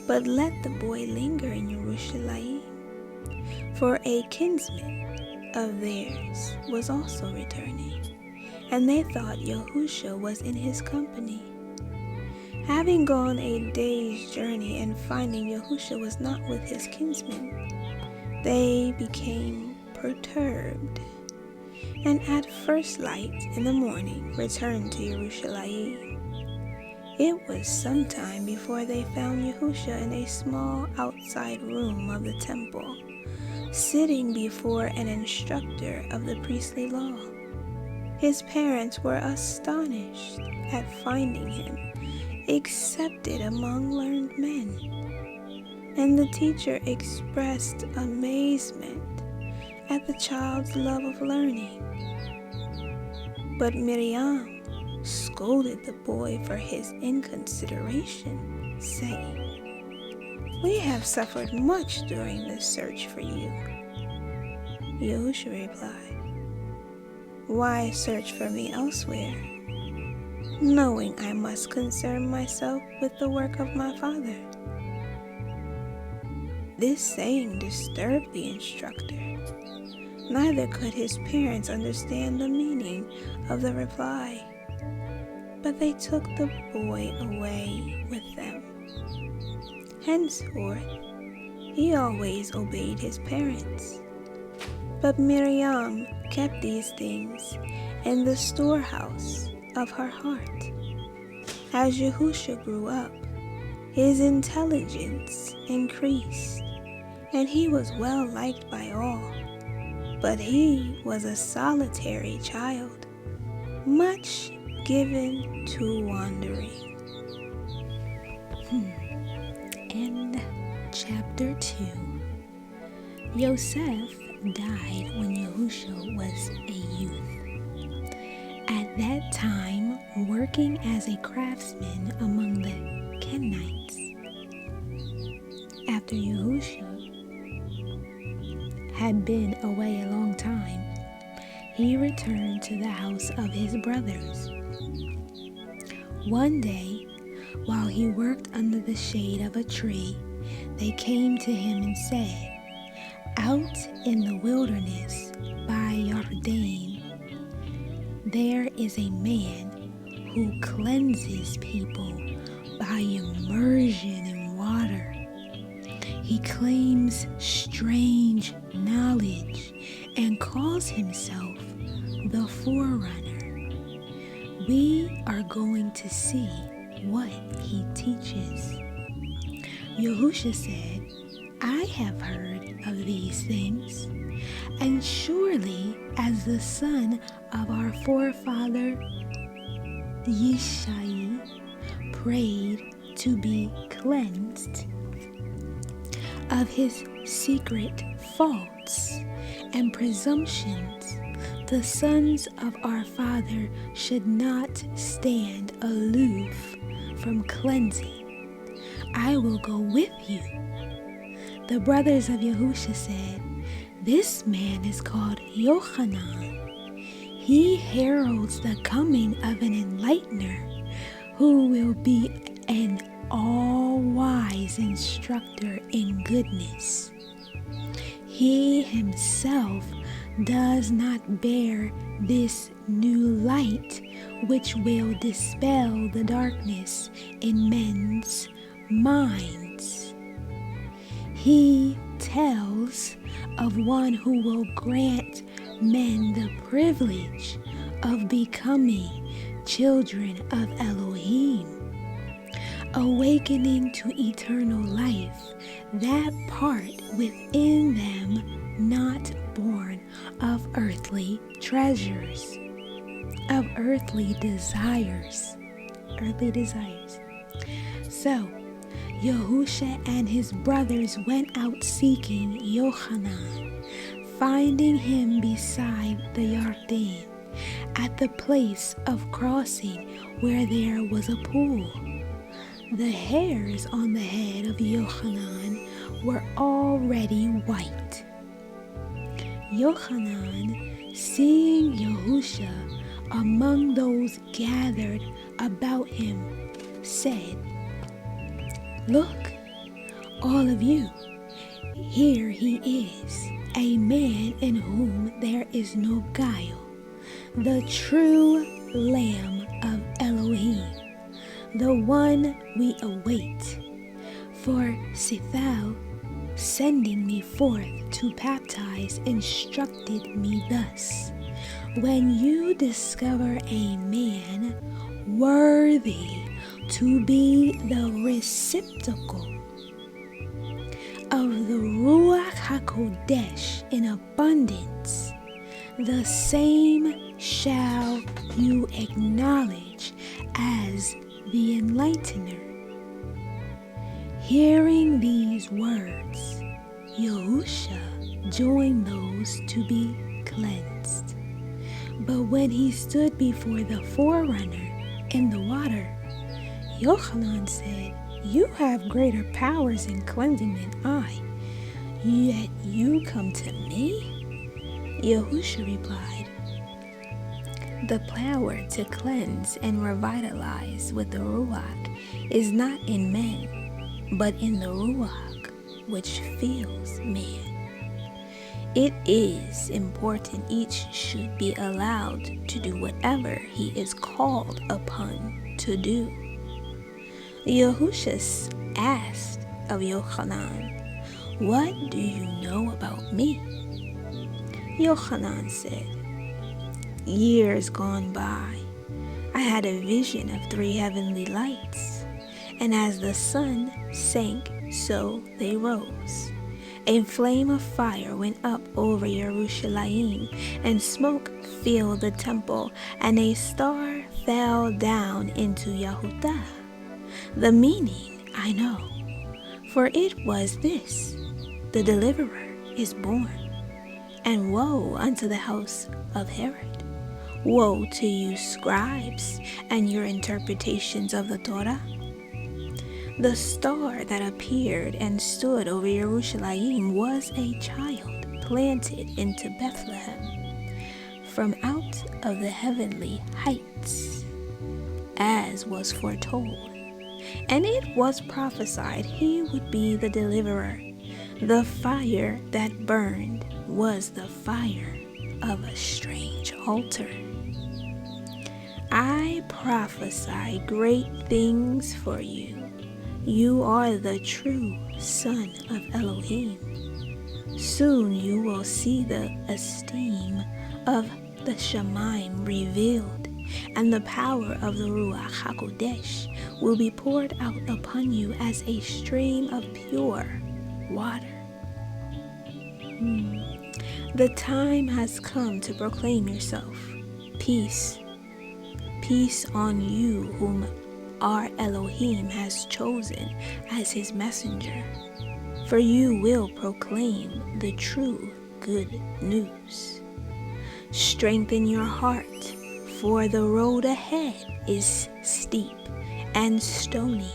but let the boy linger in Jerusalem, for a kinsman of theirs was also returning, and they thought Yahushua was in his company. Having gone a day's journey and finding Yahushua was not with his kinsman, they became perturbed, and at first light in the morning returned to Jerusalem. It was some time before they found Yahushua in a small outside room of the temple, sitting before an instructor of the priestly law. His parents were astonished at finding him accepted among learned men, and the teacher expressed amazement at the child's love of learning. But Miriam scolded the boy for his inconsideration, saying, "We have suffered much during this search for you." Yahushua replied, "Why search for me elsewhere, knowing I must concern myself with the work of my Father?" This saying disturbed the instructor. Neither could his parents understand the meaning of the reply, but they took the boy away with them. Henceforth, he always obeyed his parents. But Miriam kept these things in the storehouse of her heart. As Yahushua grew up, his intelligence increased, and he was well liked by all. But he was a solitary child, much given to wandering. End chapter 2. Joseph died when Yahushua was a youth. At that time, working as a craftsman among the Kenites. After Yahushua had been away a long time, he returned to the house of his brothers. One day, while he worked under the shade of a tree, they came to him and said, "Out in the wilderness by Jordan, there is a man who cleanses people by immersion in water. He claims strange knowledge and calls himself the Forerunner. We are going to see what he teaches." Yahushua said, "I have heard of these things. And surely as the son of our forefather Yishai prayed to be cleansed of his secret faults and presumptions, the sons of our father should not stand aloof from cleansing. I will go with you. The brothers of Yahusha said, this man is called Yohanan. He heralds the coming of an Enlightener who will be an all-wise instructor in goodness. He himself does not bear this new light which will dispel the darkness in men's minds. He tells of one who will grant men the privilege of becoming children of Elohim, awakening to eternal life, that part within them not born of earthly treasures, of earthly desires. So Yahusha and his brothers went out seeking Yohanan, finding him beside the Yarden, at the place of crossing where there was a pool. The hairs on the head of Yohanan were already white. Yohanan, seeing Yahusha among those gathered about him, said, look, all of you, here he is, a man in whom there is no guile, the true Lamb of Elohim, the one we await. For Sithal, sending me forth to baptize, instructed me thus, when you discover a man worthy to be the receptacle of the Ruach HaKodesh in abundance, the same shall you acknowledge as the Enlightener. Hearing these words, Yahusha joined those to be cleansed. But when he stood before the forerunner in the water, Yohanan said, you have greater powers in cleansing than I, yet you come to me? Yahusha replied, the power to cleanse and revitalize with the Ruach is not in men, but in the Ruach which fills man. It is important each should be allowed to do whatever he is called upon to do. Yahusha asked of Yohanan, what do you know about me? Yohanan said, years gone by, I had a vision of 3 heavenly lights, and as the sun sank, so they rose. A flame of fire went up over Yerushalayim, and smoke filled the temple, and a star fell down into Yahuah. The meaning I know, for it was this, the deliverer is born. And woe unto the house of Herod! Woe to you scribes and your interpretations of the Torah! The star that appeared and stood over Yerushalayim was a child planted into Bethlehem from out of the heavenly heights, as was foretold. And it was prophesied he would be the deliverer. The fire that burned was the fire of a strange altar. I prophesy great things for you. You are the true Son of Elohim. Soon you will see the esteem of the Shemaim revealed, and the power of the Ruach HaKodesh will be poured out upon you as a stream of pure water. The time has come to proclaim yourself. Peace. Peace on you whom our Elohim has chosen as his messenger. For you will proclaim the true good news. Strengthen your heart, for the road ahead is steep and stony.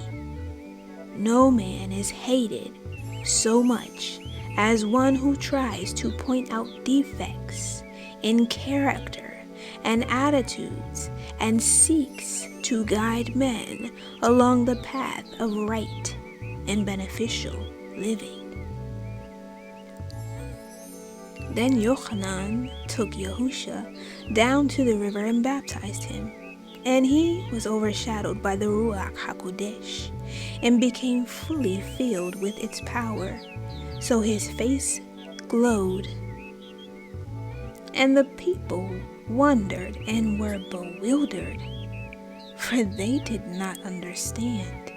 No man is hated so much as one who tries to point out defects in character and attitudes and seeks to guide men along the path of right and beneficial living. Then Yohanan took Yahushua down to the river and baptized him. And he was overshadowed by the Ruach HaKodesh and became fully filled with its power. So his face glowed. And the people wondered and were bewildered, for they did not understand.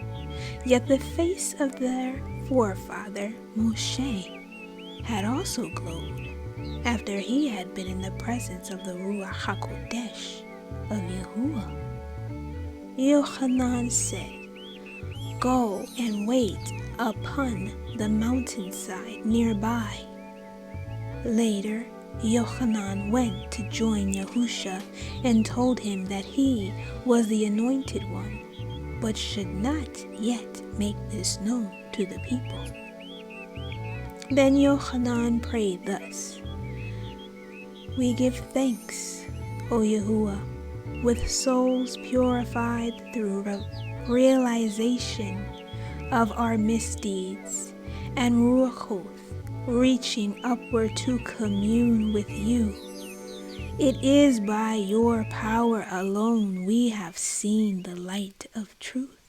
Yet the face of their forefather Moshe had also glowed, after he had been in the presence of the Ruach HaKodesh of Yahuah. Yohanan said, "Go and wait upon the mountainside nearby." Later, Yohanan went to join Yahushua and told him that he was the anointed one, but should not yet make this known to the people. Then Yohanan prayed thus: "We give thanks, O Yahuah, with souls purified through realization of our misdeeds, and ruachot reaching upward to commune with you. It is by your power alone we have seen the light of truth,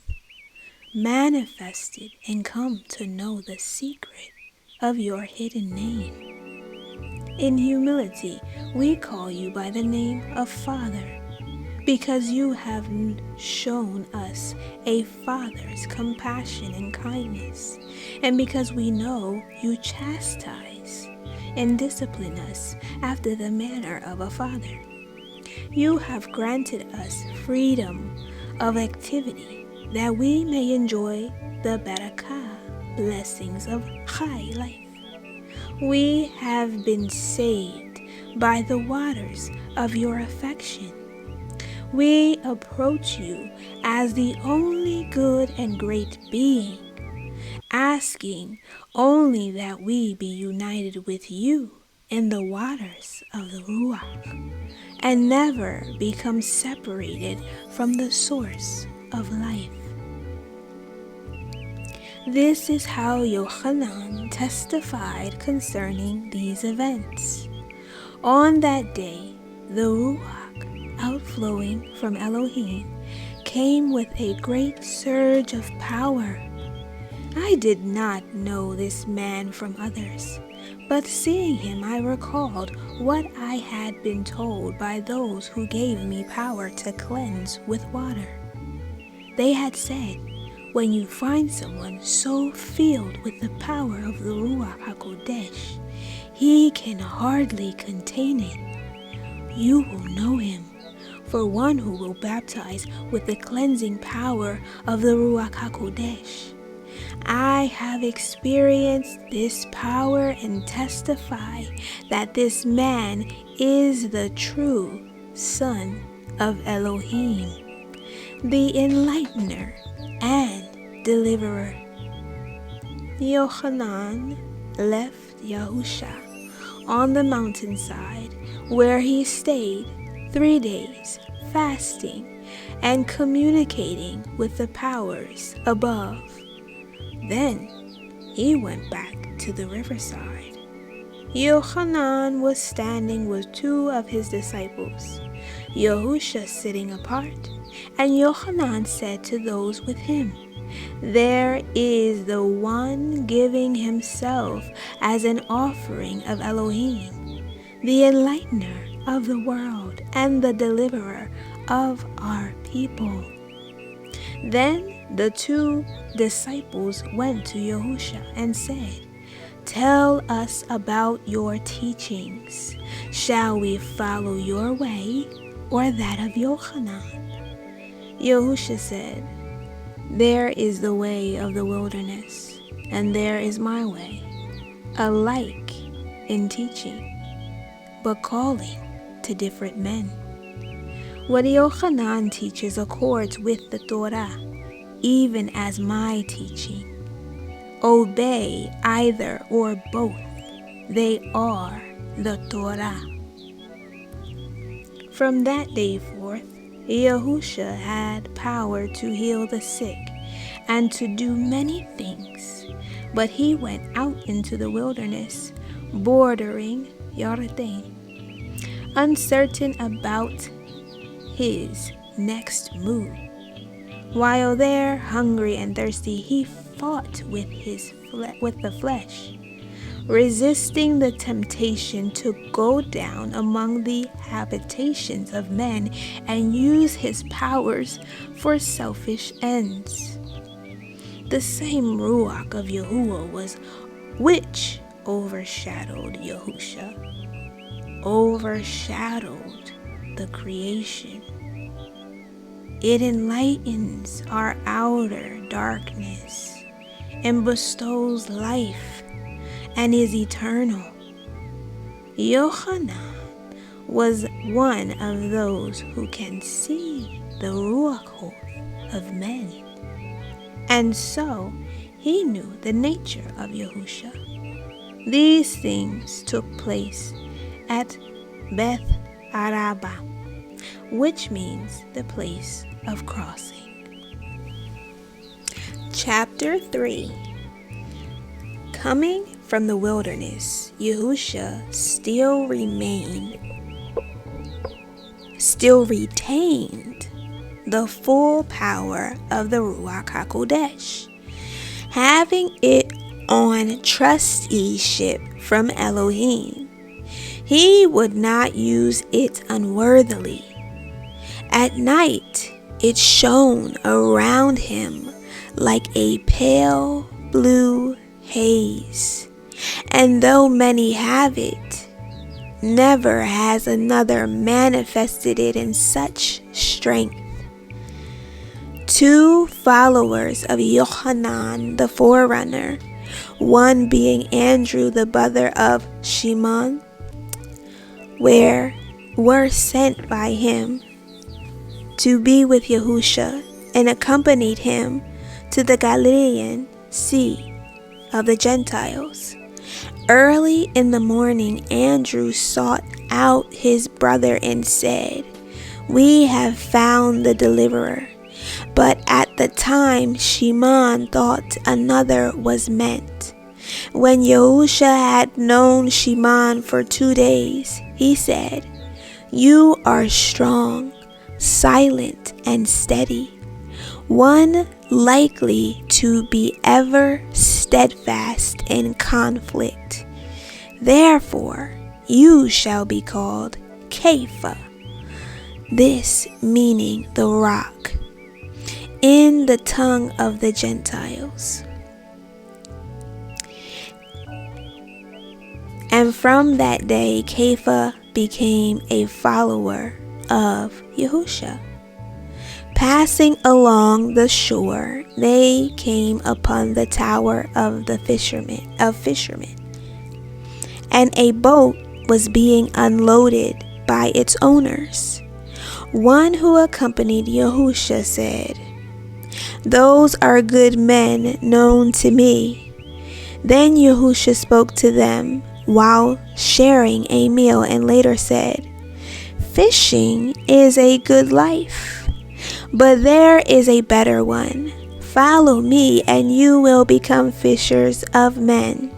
manifested and come to know the secret of your hidden name. In humility we call you by the name of Father, because you have shown us a father's compassion and kindness, and because we know you chastise and discipline us after the manner of a father. You have granted us freedom of activity, that we may enjoy the barakah, blessings of high life. We have been saved by the waters of your affection. We approach you as the only good and great being, asking only that we be united with you in the waters of the Ruach, and never become separated from the source of life." This is how Yohanan testified concerning these events. On that day, the Ruach, outflowing from Elohim, came with a great surge of power. I did not know this man from others, but seeing him I recalled what I had been told by those who gave me power to cleanse with water. They had said, "When you find someone so filled with the power of the Ruach HaKodesh, he can hardly contain it. You will know him for one who will baptize with the cleansing power of the Ruach HaKodesh. I have experienced this power and testify that this man is the true Son of Elohim, the Enlightener and Deliverer." Yohanan left Yahushua on the mountainside, where he stayed 3 days, fasting and communicating with the powers above. Then he went back to the riverside. Yohanan was standing with 2 of his disciples, Yahushua sitting apart, and Yohanan said to those with him, "There is the one giving himself as an offering of Elohim, the Enlightener of the world and the Deliverer of our people." Then the 2 disciples went to Yahushua and said, Tell us about your teachings. Shall we follow your way or that of Yohanan? Yahushua said, there is the way of the wilderness, and there is my way, alike in teaching, but calling to different men. What Yohanan teaches accords with the Torah, even as my teaching. Obey either or both. They are the Torah. From that day forth, Yahushua had power to heal the sick and to do many things. But he went out into the wilderness, bordering Jordan, uncertain about his next move. While there, hungry and thirsty, he fought with the flesh, resisting the temptation to go down among the habitations of men and use his powers for selfish ends. The same Ruach of Yahuah was which overshadowed Yahusha, overshadowed the creation. It enlightens our outer darkness and bestows life and is eternal. Yohanan was one of those who can see the Ruach of men, and so he knew the nature of Yahusha. These things took place at Beth Araba, which means the place of crossing. Chapter 3. Coming from the wilderness, Yahusha still retained the full power of the Ruach HaKodesh, having it on trusteeship from Elohim. He would not use it unworthily. At night, it shone around him like a pale blue haze, and though many have it, never has another manifested it in such strength. 2 followers of Yohanan the forerunner, one being Andrew the brother of Shimon, were sent by him to be with Yahusha and accompanied him to the Galilean Sea of the Gentiles. Early in the morning, Andrew sought out his brother and said, "We have found the deliverer." But at the time, Shimon thought another was meant. When Yahusha had known Shimon for 2 days, he said, "You are strong, silent, and steady, one likely to be ever steadfast in conflict. Therefore, you shall be called Kepha," this meaning the rock, in the tongue of the Gentiles. And from that day, Kepha became a follower of Yahusha. Passing along the shore, they came upon the tower of the fishermen, and a boat was being unloaded by its owners. One who accompanied Yahusha said, "Those are good men known to me." Then Yahusha spoke to them while sharing a meal and later said, "Fishing is a good life, but there is a better one. Follow me and you will become fishers of men."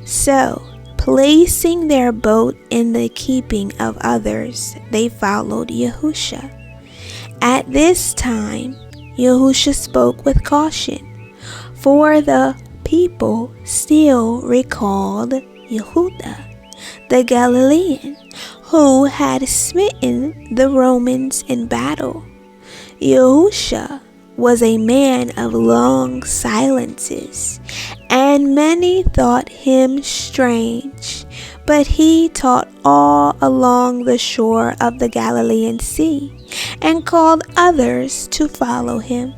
So, placing their boat in the keeping of others, they followed Yahusha. At this time, Yahusha spoke with caution, for the people still recalled Yehuda, the Galilean, who had smitten the Romans in battle. Yahusha was a man of long silences, and many thought him strange. But he taught all along the shore of the Galilean Sea, and called others to follow him.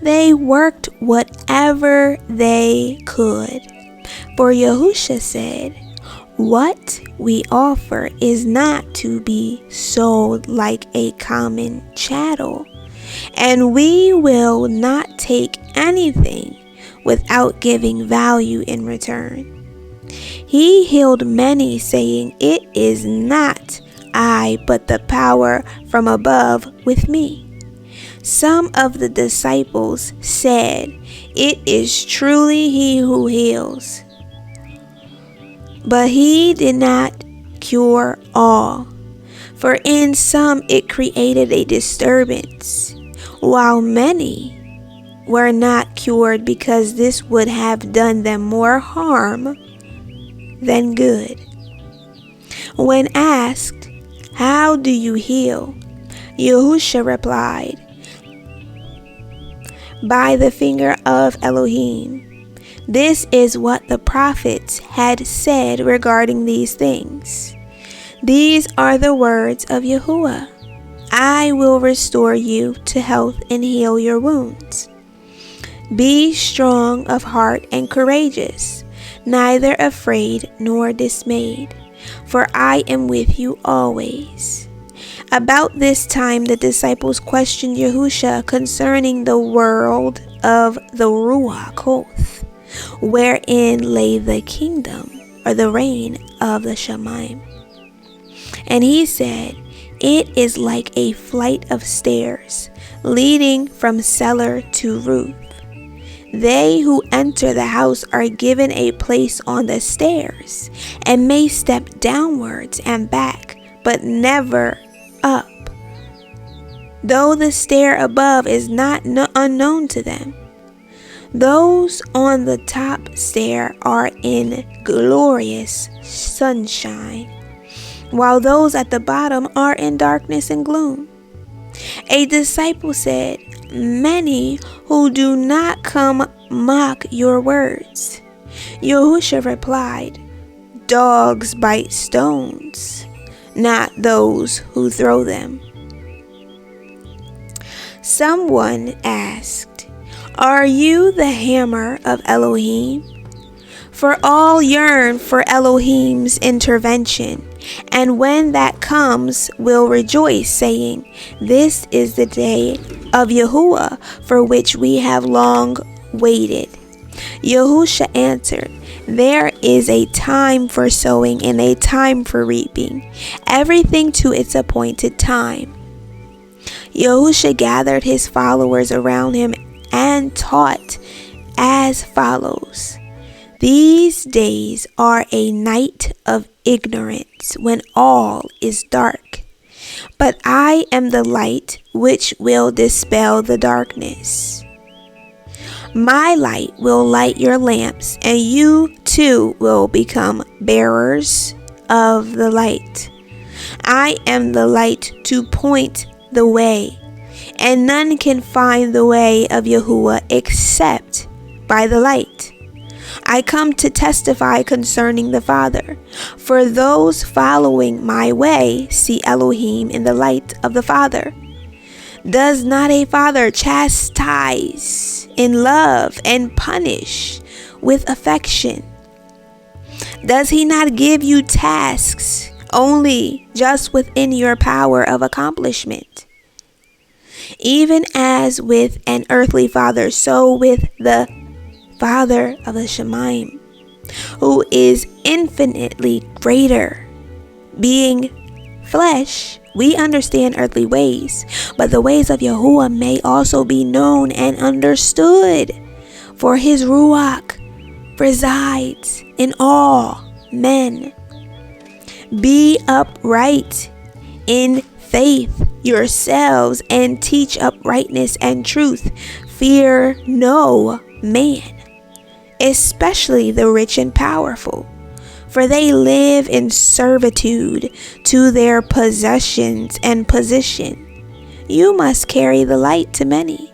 They worked whatever they could. For Yahushua said, "What we offer is not to be sold like a common chattel, and we will not take anything without giving value in return." He healed many, saying, "It is not I, but the power from above with me." Some of the disciples said, "It is truly he who heals." But he did not cure all, for in some it created a disturbance, while many were not cured because this would have done them more harm than good. When asked, "How do you heal?" Yahushua replied, "By the finger of Elohim." This is what the prophets had said regarding these things. These are the words of Yahuah. "I will restore you to health and heal your wounds. Be strong of heart and courageous, neither afraid nor dismayed, for I am with you always." About this time the disciples questioned Yahushua concerning the world of the Ruach, wherein lay the kingdom or the reign of the Shemaim. And he said, "It is like a flight of stairs leading from cellar to roof. They who enter the house are given a place on the stairs and may step downwards and back, but never up, though the stair above is not unknown to them. Those on the top stair are in glorious sunshine, while those at the bottom are in darkness and gloom." A disciple said, "Many who do not come mock your words." Yahushua replied, "Dogs bite stones, not those who throw them." Someone asked, "Are you the hammer of Elohim?" For all yearn for Elohim's intervention, and when that comes will rejoice, saying, "This is the day of Yahuah, for which we have long waited." Yahushua answered, "There is a time for sowing and a time for reaping, everything to its appointed time." Yahushua gathered his followers around him and taught as follows: "These days are a night of ignorance when all is dark. But I am the light which will dispel the darkness. My light will light your lamps, and you too will become bearers of the light. I am the light to point the way, and none can find the way of Yahuah except by the light. I come to testify concerning the Father, for those following my way see Elohim in the light of the Father. Does not a father chastise in love and punish with affection? Does he not give you tasks only just within your power of accomplishment? Even as with an earthly father, so with the Father of the Shemaim, who is infinitely greater. Being flesh, we understand earthly ways, but the ways of Yahuah may also be known and understood, for his Ruach resides in all men. Be upright in faith yourselves and teach uprightness and truth. Fear no man, especially the rich and powerful, for they live in servitude to their possessions and position. You must carry the light to many,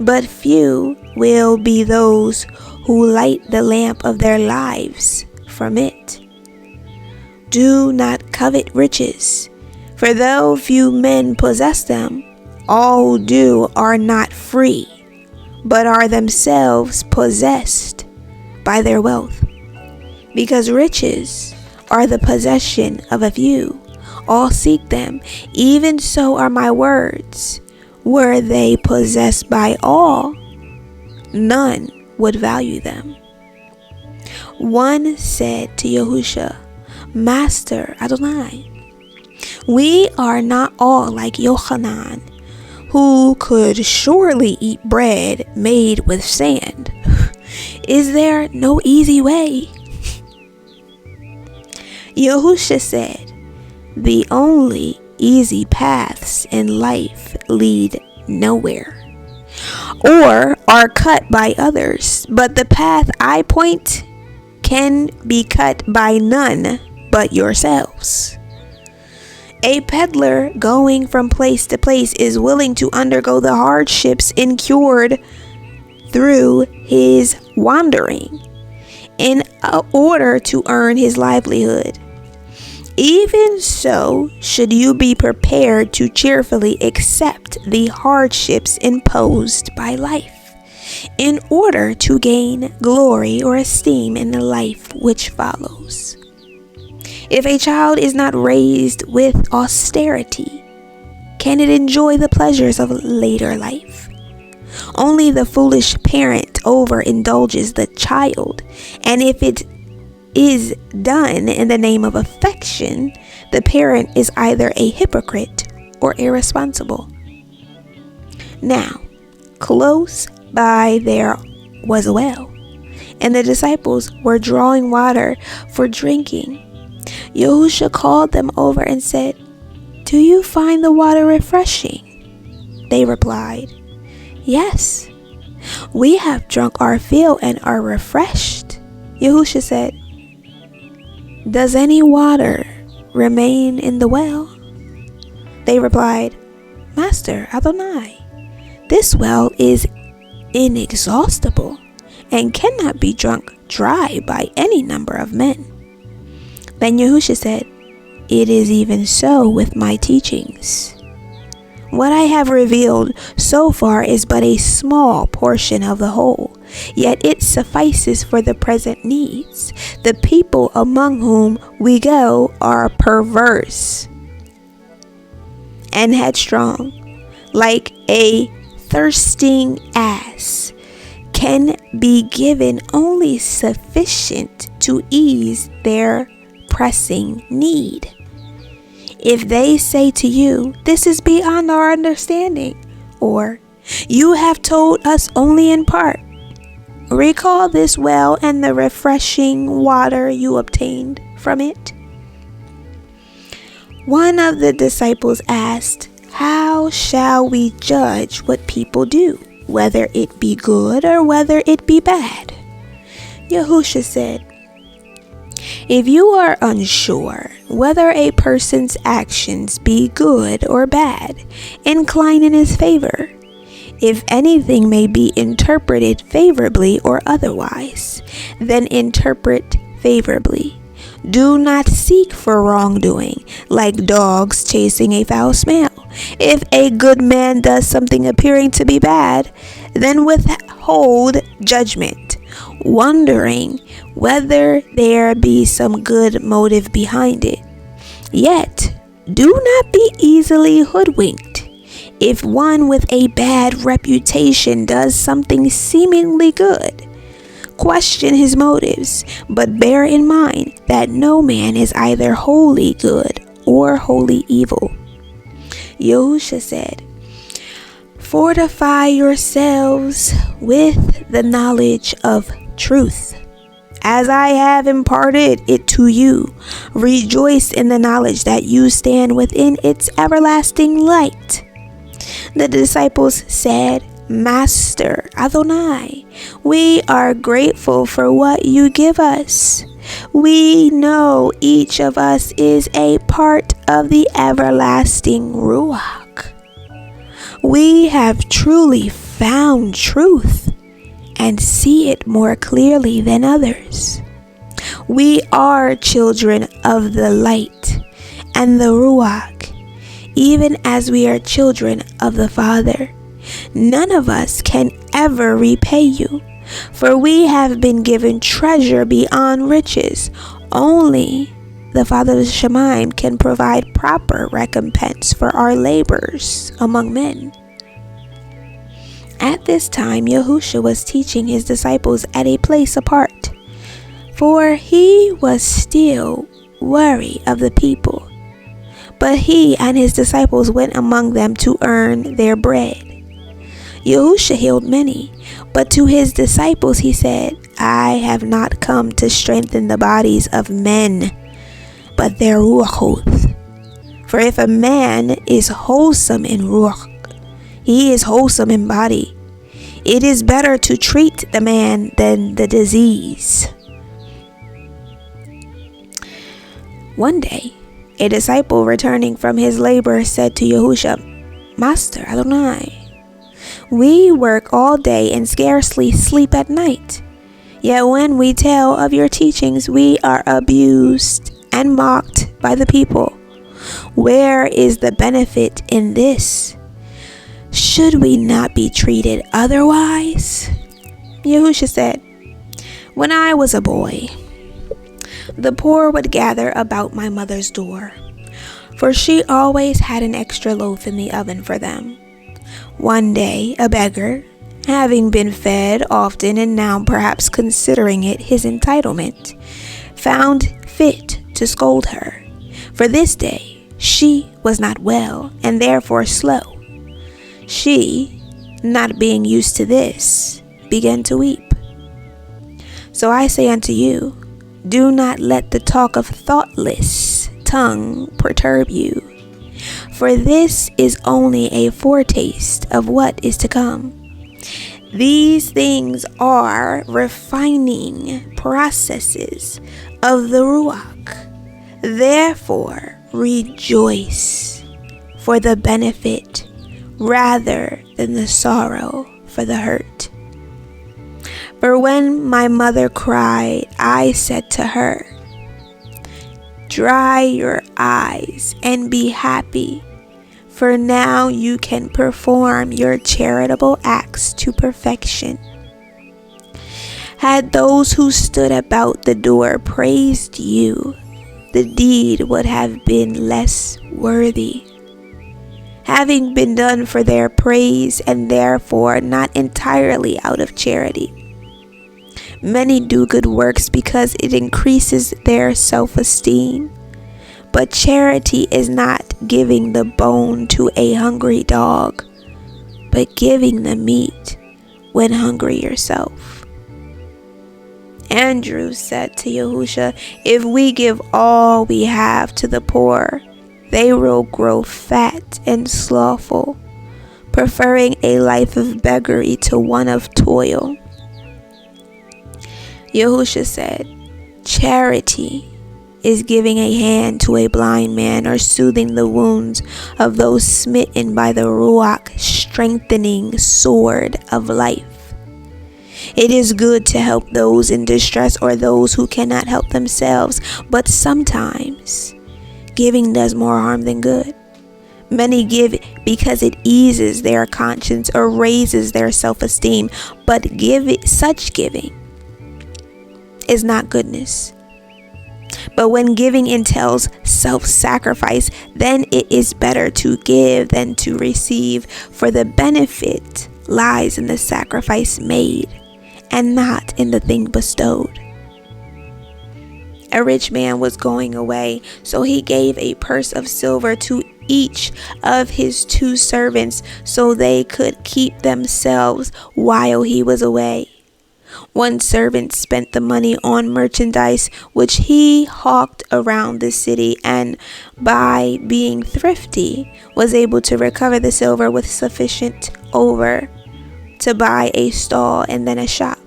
but few will be those who light the lamp of their lives from it. Do not covet riches, for though few men possess them, all who do are not free, but are themselves possessed by their wealth. Because riches are the possession of a few, all seek them, even so are my words. Were they possessed by all, none would value them. One said to Yahushua, Master Adonai, we are not all like Yohanan, who could surely eat bread made with sand. Is there no easy way? Yahushua said, the only easy paths in life lead nowhere, or are cut by others, but the path I point can be cut by none but yourselves. A peddler going from place to place is willing to undergo the hardships incurred through his wandering in order to earn his livelihood. Even so, should you be prepared to cheerfully accept the hardships imposed by life in order to gain glory or esteem in the life which follows. If a child is not raised with austerity, can it enjoy the pleasures of later life? Only the foolish parent overindulges the child, and if it is done in the name of affection, the parent is either a hypocrite or irresponsible. Now, close by there was a well, and the disciples were drawing water for drinking. Yahushua called them over and said, Do you find the water refreshing? They replied, Yes, we have drunk our fill and are refreshed. Yahushua said, Does any water remain in the well? They replied, Master Adonai, this well is inexhaustible and cannot be drunk dry by any number of men. Then Yahushua said, It is even so with my teachings. What I have revealed so far is but a small portion of the whole, yet it suffices for the present needs. The people among whom we go are perverse and headstrong, like a thirsting ass, can be given only sufficient to ease their pressing need. If they say to you, This is beyond our understanding, or You have told us only in part, recall this well and the refreshing water you obtained from it. One of the disciples asked, How shall we judge what people do, whether it be good or whether it be bad? Yahushua said, If you are unsure whether a person's actions be good or bad, incline in his favor. If anything may be interpreted favorably or otherwise, then interpret favorably. Do not seek for wrongdoing, like dogs chasing a foul smell. If a good man does something appearing to be bad, then withhold judgment, wondering whether there be some good motive behind it. Yet, do not be easily hoodwinked. If one with a bad reputation does something seemingly good, question his motives, but bear in mind that no man is either wholly good or wholly evil. Yahushua said, Fortify yourselves with the knowledge of truth. As I have imparted it to you, rejoice in the knowledge that you stand within its everlasting light. The disciples said, Master Adonai, we are grateful for what you give us. We know each of us is a part of the everlasting Ruach. We have truly found truth and see it more clearly than others. We are children of the light and the Ruach, even as we are children of the Father. None of us can ever repay you, for we have been given treasure beyond riches. Only the Father of Shemaim can provide proper recompense for our labors among men. At this time, Yahushua was teaching his disciples at a place apart, for he was still wary of the people. But he and his disciples went among them to earn their bread. Yahushua healed many, but to his disciples he said, I have not come to strengthen the bodies of men, but their ruachot. For if a man is wholesome in ruach, he is wholesome in body. It is better to treat the man than the disease. One day, a disciple returning from his labor said to Yahushua, Master Adonai, we work all day and scarcely sleep at night. Yet when we tell of your teachings, we are abused and mocked by the people. Where is the benefit in this? Should we not be treated otherwise? Yahushua said, When I was a boy, the poor would gather about my mother's door, for she always had an extra loaf in the oven for them. One day, a beggar, having been fed often and now perhaps considering it his entitlement, found fit to scold her. For this day she was not well and therefore slow. She, not being used to this, began to weep. So I say unto you, do not let the talk of thoughtless tongue perturb you, for this is only a foretaste of what is to come. These things are refining processes of the Ruach. Therefore, rejoice for the benefit rather than the sorrow for the hurt. For when my mother cried, I said to her, dry your eyes and be happy, for now you can perform your charitable acts to perfection. Had those who stood about the door praised you, the deed would have been less worthy, having been done for their praise and therefore not entirely out of charity. Many do good works because it increases their self-esteem, but charity is not giving the bone to a hungry dog, but giving the meat when hungry yourself. Andrew said to Yahushua, if we give all we have to the poor, they will grow fat and slothful, preferring a life of beggary to one of toil. Yahushua said, charity is giving a hand to a blind man or soothing the wounds of those smitten by the Ruach strengthening sword of life. It is good to help those in distress or those who cannot help themselves, but sometimes giving does more harm than good. Many give because it eases their conscience or raises their self-esteem, but such giving is not goodness. But when giving entails self-sacrifice, then it is better to give than to receive, for the benefit lies in the sacrifice made and not in the thing bestowed. A rich man was going away, so he gave a purse of silver to each of his 2 servants so they could keep themselves while he was away. One servant spent the money on merchandise which he hawked around the city, and by being thrifty was able to recover the silver with sufficient over to buy a stall and then a shop.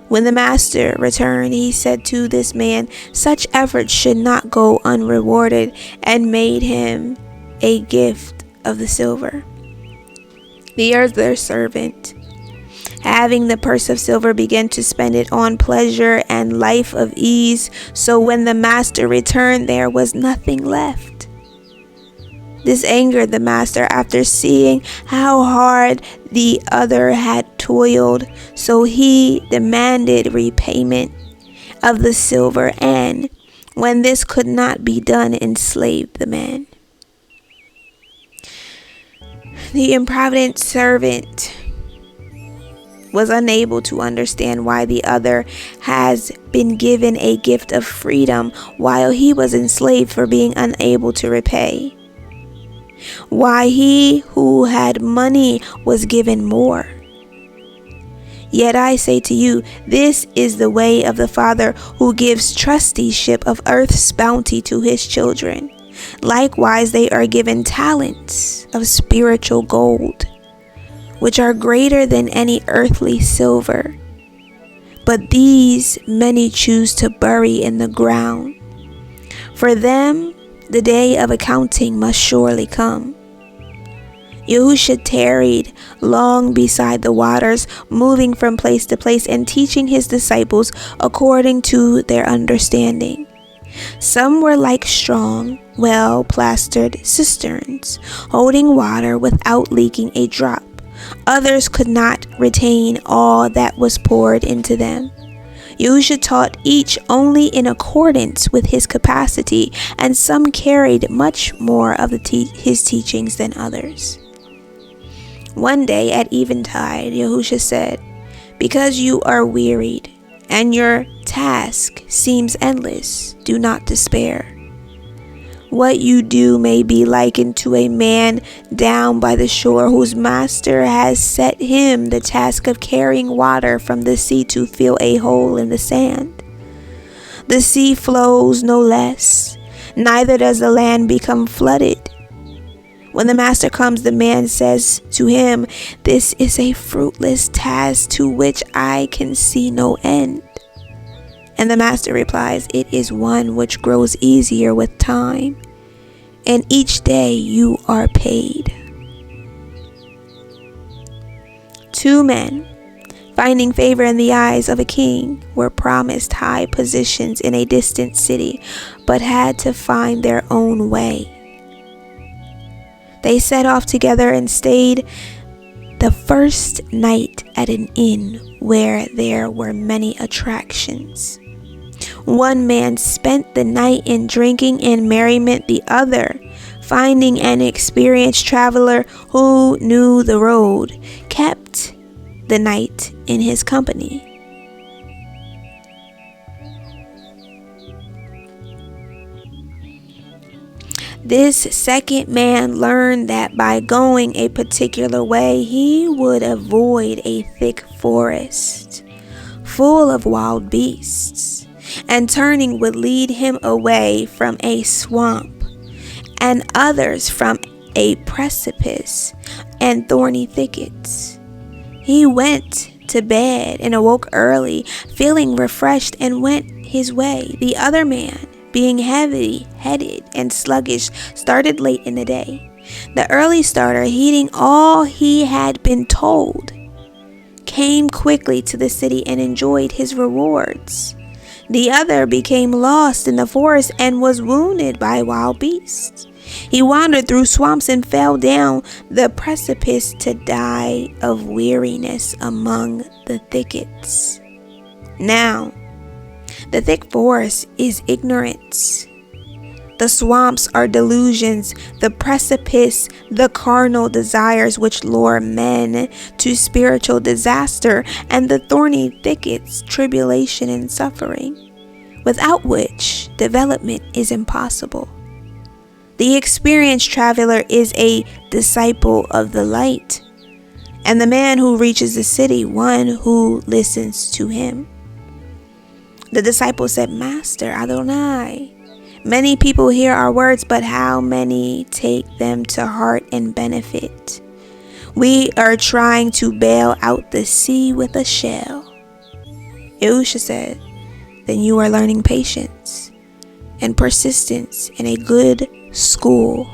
When the master returned, he said to this man, such efforts should not go unrewarded, and made him a gift of the silver. The other servant, having the purse of silver, began to spend it on pleasure and life of ease. So when the master returned, there was nothing left. This angered the master after seeing how hard the other had toiled. So he demanded repayment of the silver, and when this could not be done, enslaved the man. The improvident servant was unable to understand why the other has been given a gift of freedom while he was enslaved for being unable to repay. Why he who had money was given more. Yet I say to you, this is the way of the Father who gives trusteeship of earth's bounty to his children. Likewise, they are given talents of spiritual gold, which are greater than any earthly silver. But these many choose to bury in the ground. For them, the day of accounting must surely come. Yahuah tarried long beside the waters, moving from place to place and teaching his disciples according to their understanding. Some were like strong, well-plastered cisterns, holding water without leaking a drop. Others could not retain all that was poured into them. Yahuah taught each only in accordance with his capacity, and some carried much more of his teachings than others. One day at eventide, Yahuah said, "Because you are wearied, and your task seems endless, do not despair. What you do may be likened to a man down by the shore whose master has set him the task of carrying water from the sea to fill a hole in the sand. The sea flows no less, neither does the land become flooded. When the master comes, the man says to him, 'This is a fruitless task to which I can see no end.' And the master replies, 'It is one which grows easier with time, and each day you are paid.'" 2 men, finding favor in the eyes of a king, were promised high positions in a distant city, but had to find their own way. They set off together and stayed the first night at an inn where there were many attractions. One man spent the night in drinking and merriment. The other, finding an experienced traveler who knew the road, kept the night in his company. This second man learned that by going a particular way, he would avoid a thick forest full of wild beasts, and turning would lead him away from a swamp, and others from a precipice and thorny thickets. He went to bed and awoke early, feeling refreshed, and went his way. The other man, being heavy-headed and sluggish, started late in the day. The early starter, heeding all he had been told, came quickly to the city and enjoyed his rewards. The other became lost in the forest and was wounded by wild beasts. He wandered through swamps and fell down the precipice to die of weariness among the thickets. Now, the thick forest is ignorance. The swamps are delusions, the precipice, the carnal desires which lure men to spiritual disaster, and the thorny thickets, tribulation and suffering, without which development is impossible. The experienced traveler is a disciple of the light, and the man who reaches the city, one who listens to him. The disciple said, "Master Adonai, many people hear our words, but how many take them to heart and benefit? We are trying to bail out the sea with a shell." Yahuah said, "Then you are learning patience and persistence in a good school.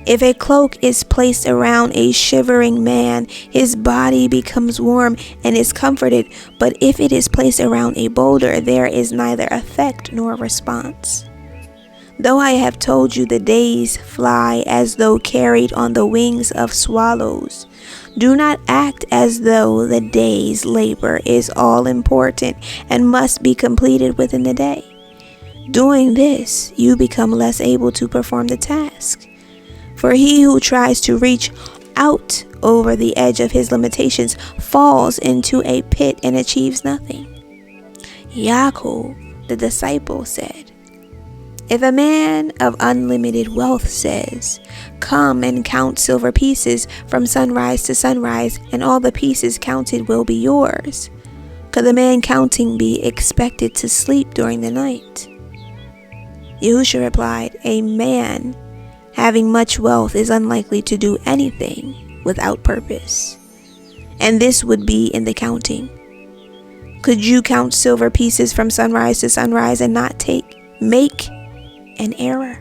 If a cloak is placed around a shivering man, his body becomes warm and is comforted. But if it is placed around a boulder, there is neither effect nor response. Though I have told you the days fly as though carried on the wings of swallows, do not act as though the day's labor is all important and must be completed within the day. Doing this, you become less able to perform the task. For he who tries to reach out over the edge of his limitations falls into a pit and achieves nothing. Yahuah, the disciple, said, if a man of unlimited wealth says, come and count silver pieces from sunrise to sunrise, and all the pieces counted will be yours, could the man counting be expected to sleep during the night? Yahushua replied, a man having much wealth is unlikely to do anything without purpose, and this would be in the counting. Could you count silver pieces from sunrise to sunrise and not make an error?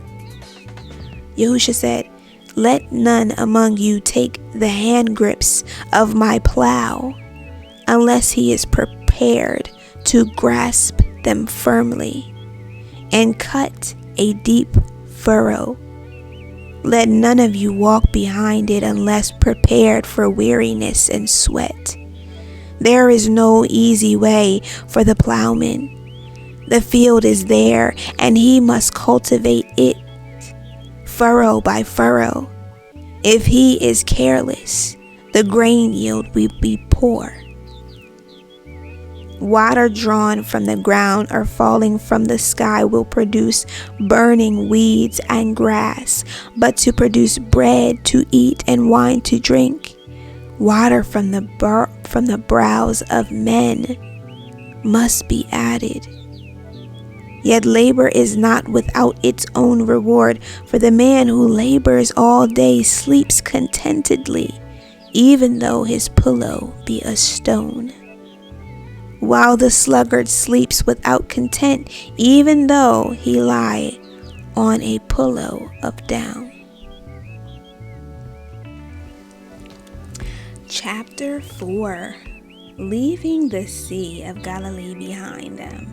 Yahushua said, let none among you take the hand grips of my plow unless he is prepared to grasp them firmly and cut a deep furrow. Let none of you walk behind it unless prepared for weariness and sweat. There is no easy way for the plowman. The field is there, and he must cultivate it furrow by furrow. If he is careless, the grain yield will be poor. Water drawn from the ground or falling from the sky will produce burning weeds and grass, but to produce bread to eat and wine to drink, water from the brows of men must be added. Yet labor is not without its own reward, for the man who labors all day sleeps contentedly, even though his pillow be a stone, while the sluggard sleeps without content, even though he lie on a pillow of down. Chapter 4. Leaving the Sea of Galilee behind them,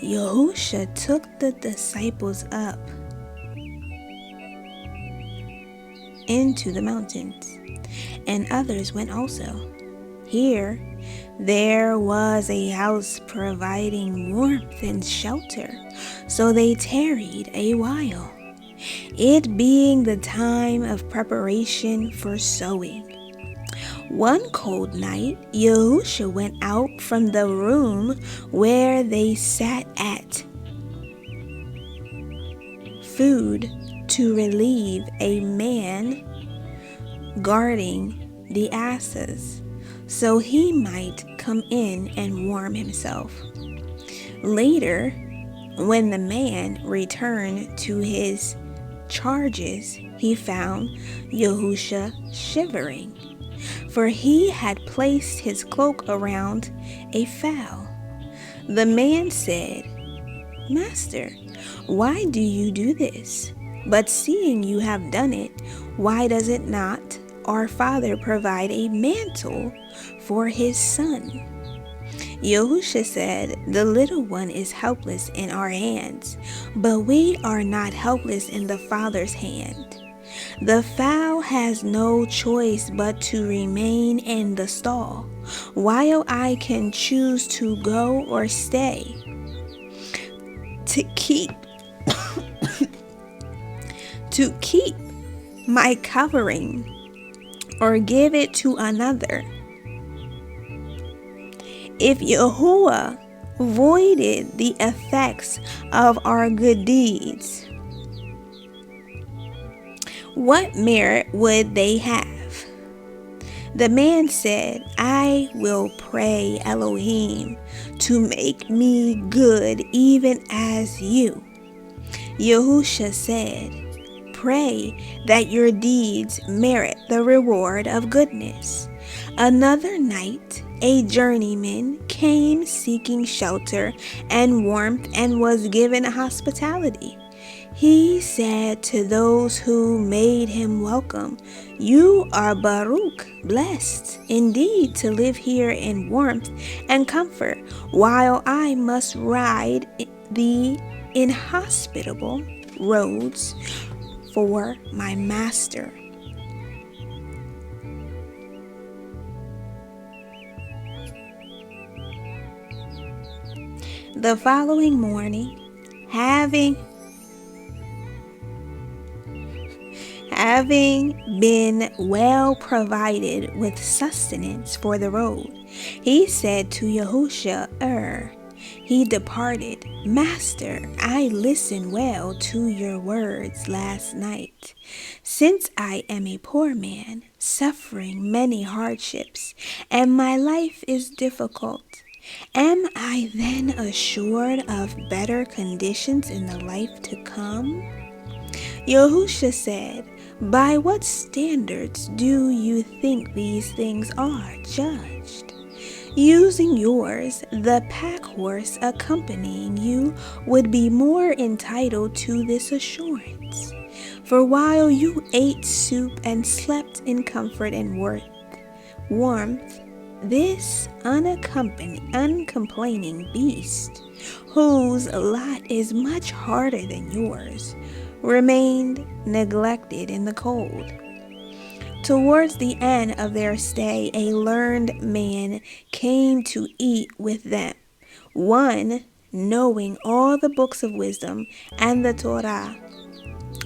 Yahushua took the disciples up into the mountains, and others went also. Here there was a house providing warmth and shelter, so they tarried a while, it being the time of preparation for sowing. One cold night, Yahushua went out from the room where they sat at food to relieve a man guarding the asses, so he might come in and warm himself. Later, when the man returned to his charges, he found Yahushua shivering, for he had placed his cloak around a fowl. The man said, Master, why do you do this? But seeing you have done it, why does it not our father provide a mantle for his son? Yahushua said, the little one is helpless in our hands, but we are not helpless in the Father's hand. The fowl has no choice but to remain in the stall, while I can choose to go or stay. To keep my covering or give it to another. If Yahuah voided the effects of our good deeds, what merit would they have? The man said, I will pray Elohim to make me good even as you. Yahushua said, pray that your deeds merit the reward of goodness. Another night, a journeyman came seeking shelter and warmth and was given hospitality. He said to those who made him welcome, "You are Baruch, blessed indeed to live here in warmth and comfort, while I must ride the inhospitable roads for my master." The following morning, having been well provided with sustenance for the road, he said to Yahushua ere he departed, "Master, I listened well to your words last night. Since I am a poor man, suffering many hardships, and my life is difficult, am I then assured of better conditions in the life to come?" Yahushua said, "By what standards do you think these things are judged? Using yours, the pack horse accompanying you would be more entitled to this assurance. For while you ate soup and slept in comfort and warmth, this uncomplaining beast, whose lot is much harder than yours, remained neglected in the cold." Towards the end of their stay, a learned man came to eat with them, one knowing all the books of wisdom and the Torah.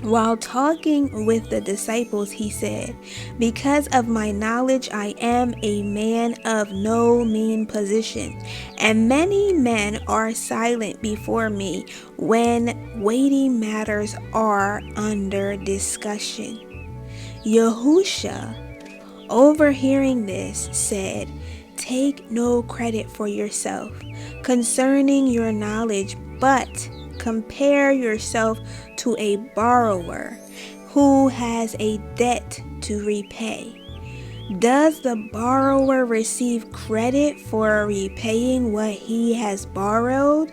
While talking with the disciples, he said, "Because of my knowledge, I am a man of no mean position, and many men are silent before me when weighty matters are under discussion." Yahushua, overhearing this, said, "Take no credit for yourself concerning your knowledge, but compare yourself to a borrower who has a debt to repay. Does the borrower receive credit for repaying what he has borrowed?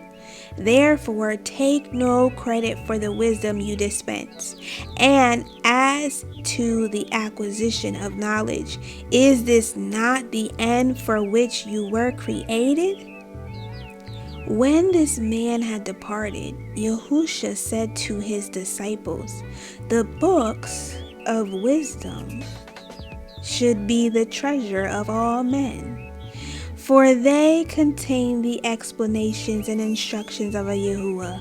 Therefore, take no credit for the wisdom you dispense. And as to the acquisition of knowledge, is this not the end for which you were created?" When this man had departed, Yahushua said to his disciples, "The books of wisdom should be the treasure of all men, for they contain the explanations and instructions of a Yahuah.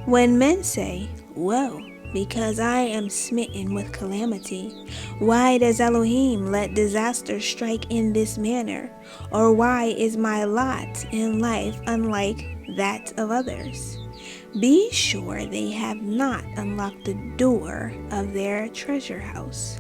When men say, 'Woe, because I am smitten with calamity, why does Elohim let disaster strike in this manner? Or why is my lot in life unlike that of others?' Be sure they have not unlocked the door of their treasure house.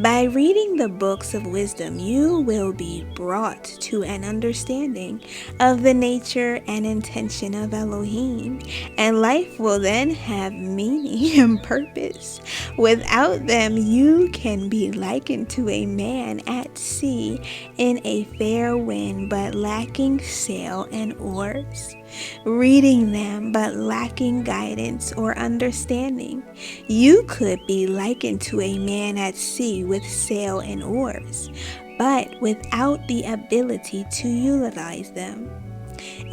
By reading the books of wisdom, you will be brought to an understanding of the nature and intention of Elohim, and life will then have meaning and purpose. Without them, you can be likened to a man at sea in a fair wind, but lacking sail and oars. Reading them, but lacking guidance or understanding. You could be likened to a man at sea with sail and oars, but without the ability to utilize them."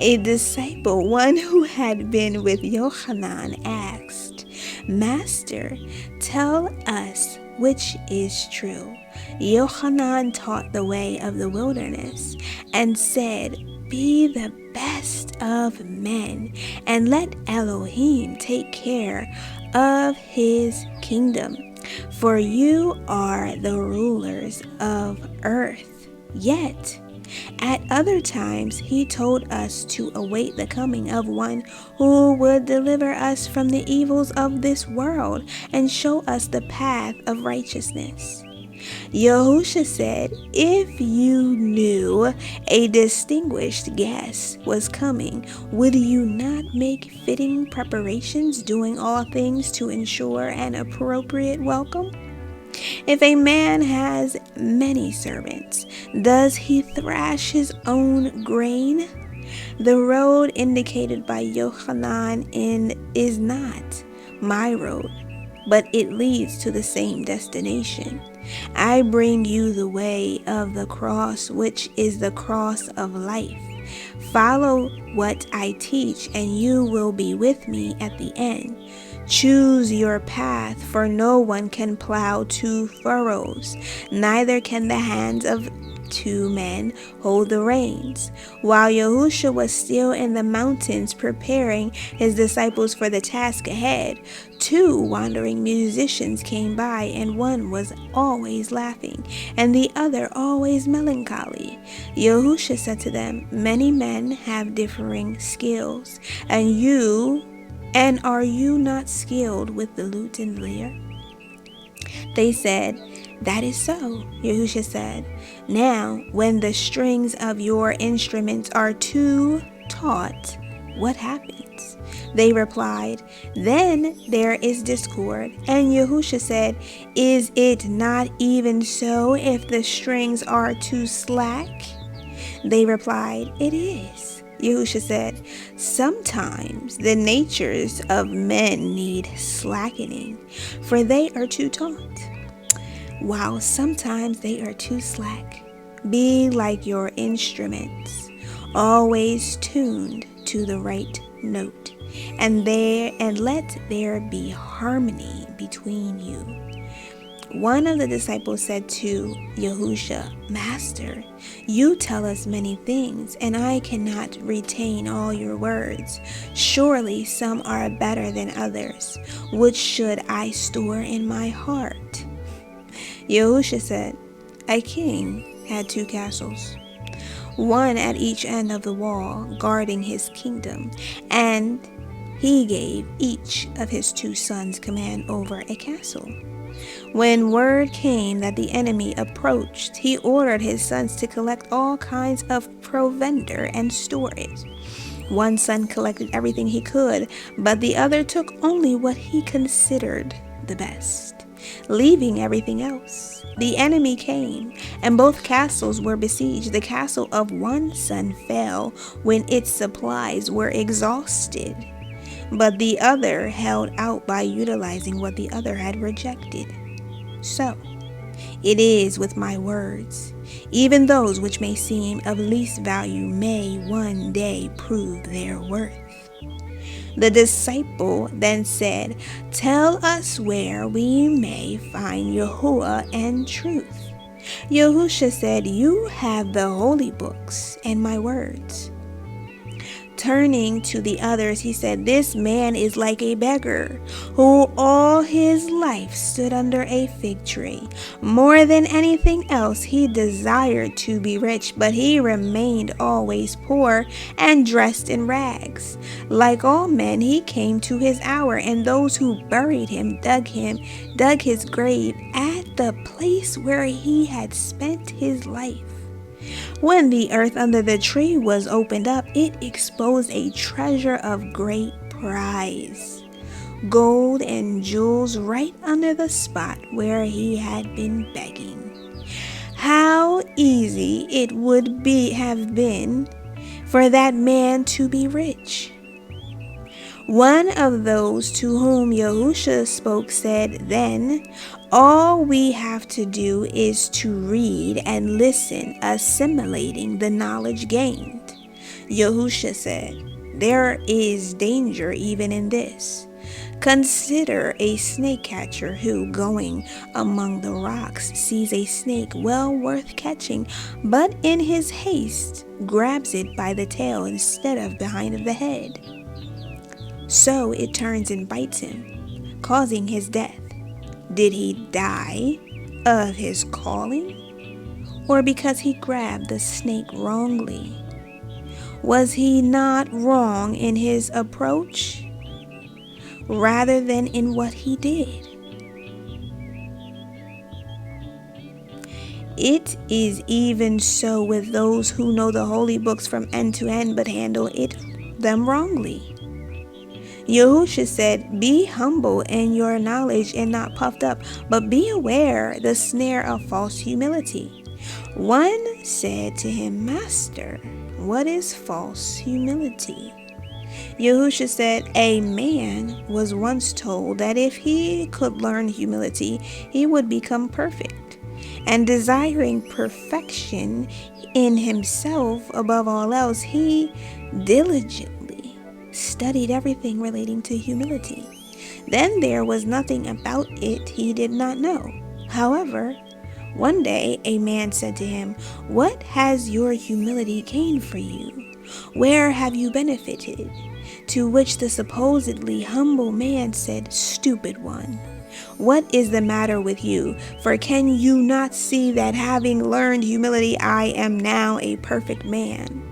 A disciple, one who had been with Yohanan, asked, "Master, tell us which is true." Yohanan taught the way of the wilderness and said, "Be the best of men, and let Elohim take care of his kingdom, for you are the rulers of earth." Yet, at other times, he told us to await the coming of one who would deliver us from the evils of this world and show us the path of righteousness. Yahushua said, "If you knew a distinguished guest was coming, would you not make fitting preparations, doing all things to ensure an appropriate welcome? If a man has many servants, does he thrash his own grain? The road indicated by Yohanan is not my road, but it leads to the same destination. I bring you the way of the cross, which is the cross of life. Follow what I teach, and you will be with me at the end. Choose your path, for no one can plow 2 furrows, neither can the hands of 2 men hold the reins. While Yahushua was still in the mountains preparing his disciples for the task ahead, 2 wandering musicians came by, and one was always laughing, and the other always melancholy. Yahushua said to them, "Many men have differing skills, and are you not skilled with the lute and lyre?" They said, "That is so." Yahushua said, "Now, when the strings of your instruments are too taut, what happens?" They replied, "Then there is discord." And Yahushua said, "Is it not even so if the strings are too slack?" They replied, "It is." Yahushua said, "Sometimes the natures of men need slackening, for they are too taut, while sometimes they are too slack. Be like your instruments, always tuned to the right note, and let there be harmony between you." One of the disciples said to Yahushua, "Master, you tell us many things, and I cannot retain all your words. Surely some are better than others. Which should I store in my heart?" Yahushua said, "A king had 2 castles, one at each end of the wall, guarding his kingdom, and he gave each of his 2 sons command over a castle. When word came that the enemy approached, he ordered his sons to collect all kinds of provender and store it. One son collected everything he could, but the other took only what he considered the best, leaving everything else. The enemy came, and both castles were besieged. The castle of one son fell when its supplies were exhausted, but the other held out by utilizing what the other had rejected. So it is with my words. Even those which may seem of least value may one day prove their worth." The disciple then said, "Tell us where we may find Yahuah and truth." Yahushua said, "You have the holy books and my words." Turning to the others, he said, "This man is like a beggar who all his life stood under a fig tree. More than anything else, he desired to be rich, but he remained always poor and dressed in rags. Like all men, he came to his hour, and those who buried him dug his grave at the place where he had spent his life. When the earth under the tree was opened up, it exposed a treasure of great price, gold and jewels, right under the spot where he had been begging. How easy it would have been for that man to be rich." One of those to whom Yahushua spoke said, "Then all we have to do is to read and listen, assimilating the knowledge gained." Yahushua said, "There is danger even in this. Consider a snake catcher who, going among the rocks, sees a snake well worth catching, but in his haste grabs it by the tail instead of behind the head. So it turns and bites him, causing his death. Did he die of his calling, or because he grabbed the snake wrongly? Was he not wrong in his approach, rather than in what he did? It is even so with those who know the holy books from end to end, but handle them wrongly. Yahushua said, "Be humble in your knowledge and not puffed up, but be aware the snare of false humility." One said to him, "Master, what is false humility? Yahushua said, a man was once told that if he could learn humility, he would become perfect. And desiring perfection in himself above all else, he diligently studied everything relating to humility. Then there was nothing about it he did not know. However, one day a man said to him, what has your humility gained for you? Where have you benefited? To which the supposedly humble man said, stupid one, what is the matter with you? For can you not see that having learned humility, I am now a perfect man?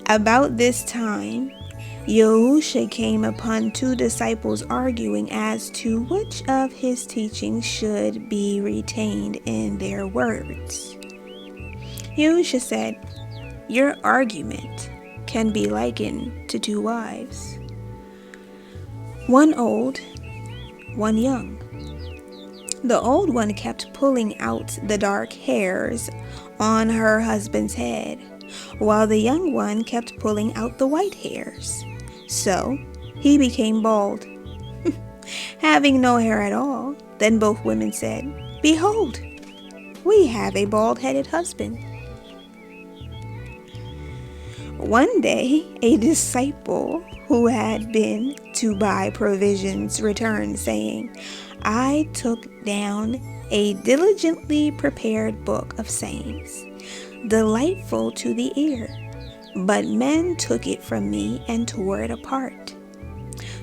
About this time, Yahushua came upon two disciples arguing as to which of his teachings should be retained in their words. Yahushua said, your argument can be likened to two wives, one old, one young. The old one kept pulling out the dark hairs on her husband's head, while the young one kept pulling out the white hairs. So he became bald, having no hair at all. Then both women said, behold, we have a bald-headed husband. One day, a disciple who had been to buy provisions returned, saying, I took down a diligently prepared book of sayings, delightful to the ear, but men took it from me and tore it apart.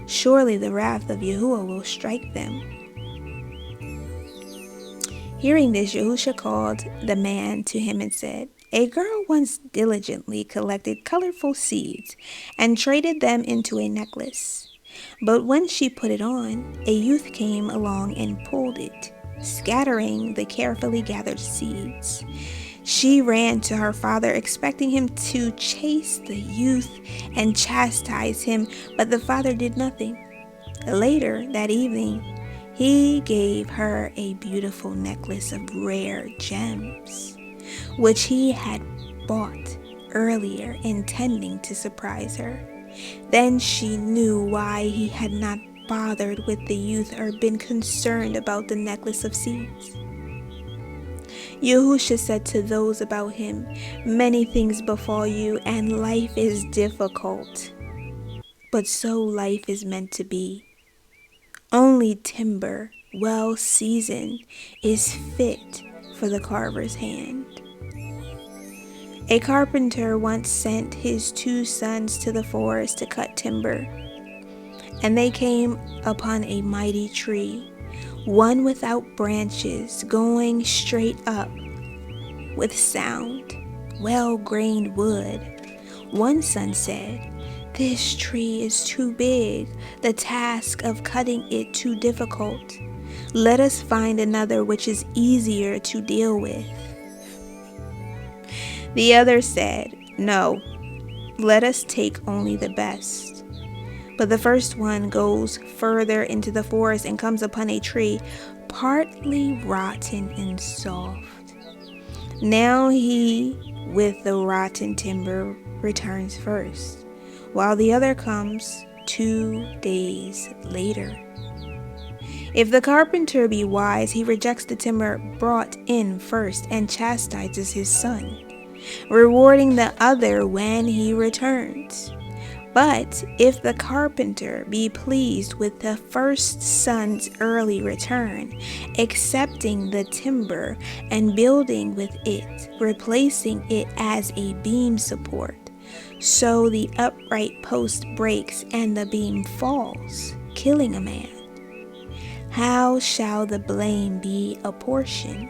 Surely the wrath of Yahuah will strike them. Hearing this, Yahushua called the man to him and said, a girl once diligently collected colorful seeds and traded them into a necklace. But when she put it on, a youth came along and pulled it, scattering the carefully gathered seeds. She ran to her father, expecting him to chase the youth and chastise him, but the father did nothing. Later that evening, he gave her a beautiful necklace of rare gems, which he had bought earlier, intending to surprise her. Then she knew why he had not bothered with the youth or been concerned about the necklace of seeds. Yahushua said to those about him, many things befall you, and life is difficult, but so life is meant to be. Only timber, well seasoned, is fit for the carver's hand. A carpenter once sent his 2 sons to the forest to cut timber, and they came upon a mighty tree, one without branches, going straight up, with sound, well-grained wood. One son said, this tree is too big, the task of cutting it too difficult. Let us find another which is easier to deal with. The other said, no, let us take only the best. But the first one goes further into the forest and comes upon a tree, partly rotten and soft. Now he, with the rotten timber, returns first, while the other comes 2 days later. If the carpenter be wise, he rejects the timber brought in first and chastises his son, rewarding the other when he returns. But if the carpenter be pleased with the first son's early return, accepting the timber and building with it, replacing it as a beam support, so the upright post breaks and the beam falls, killing a man, how shall the blame be apportioned?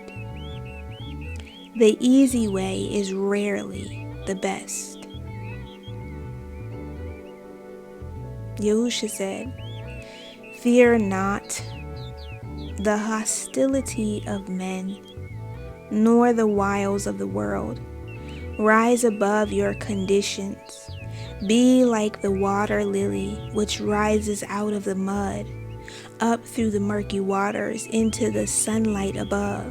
The easy way is rarely the best. Yahushua said, fear not the hostility of men, nor the wiles of the world. Rise above your conditions. Be like the water lily which rises out of the mud, up through the murky waters into the sunlight above.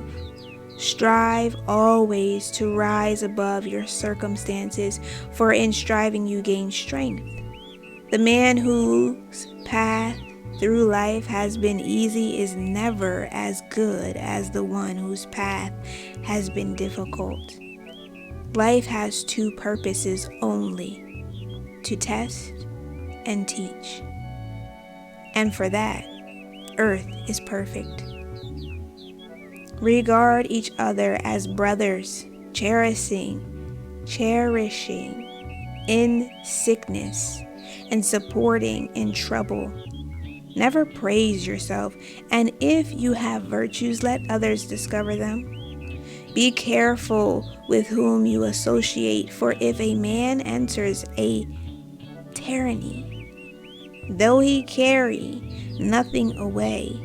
Strive always to rise above your circumstances, for in striving you gain strength. The man whose path through life has been easy is never as good as the one whose path has been difficult. Life has two purposes only: to test and teach. And for that, earth is perfect. Regard each other as brothers, cherishing in sickness and supporting in trouble. Never praise yourself, and if you have virtues, let others discover them. Be careful with whom you associate, for if a man enters a tannery, though he carry nothing away,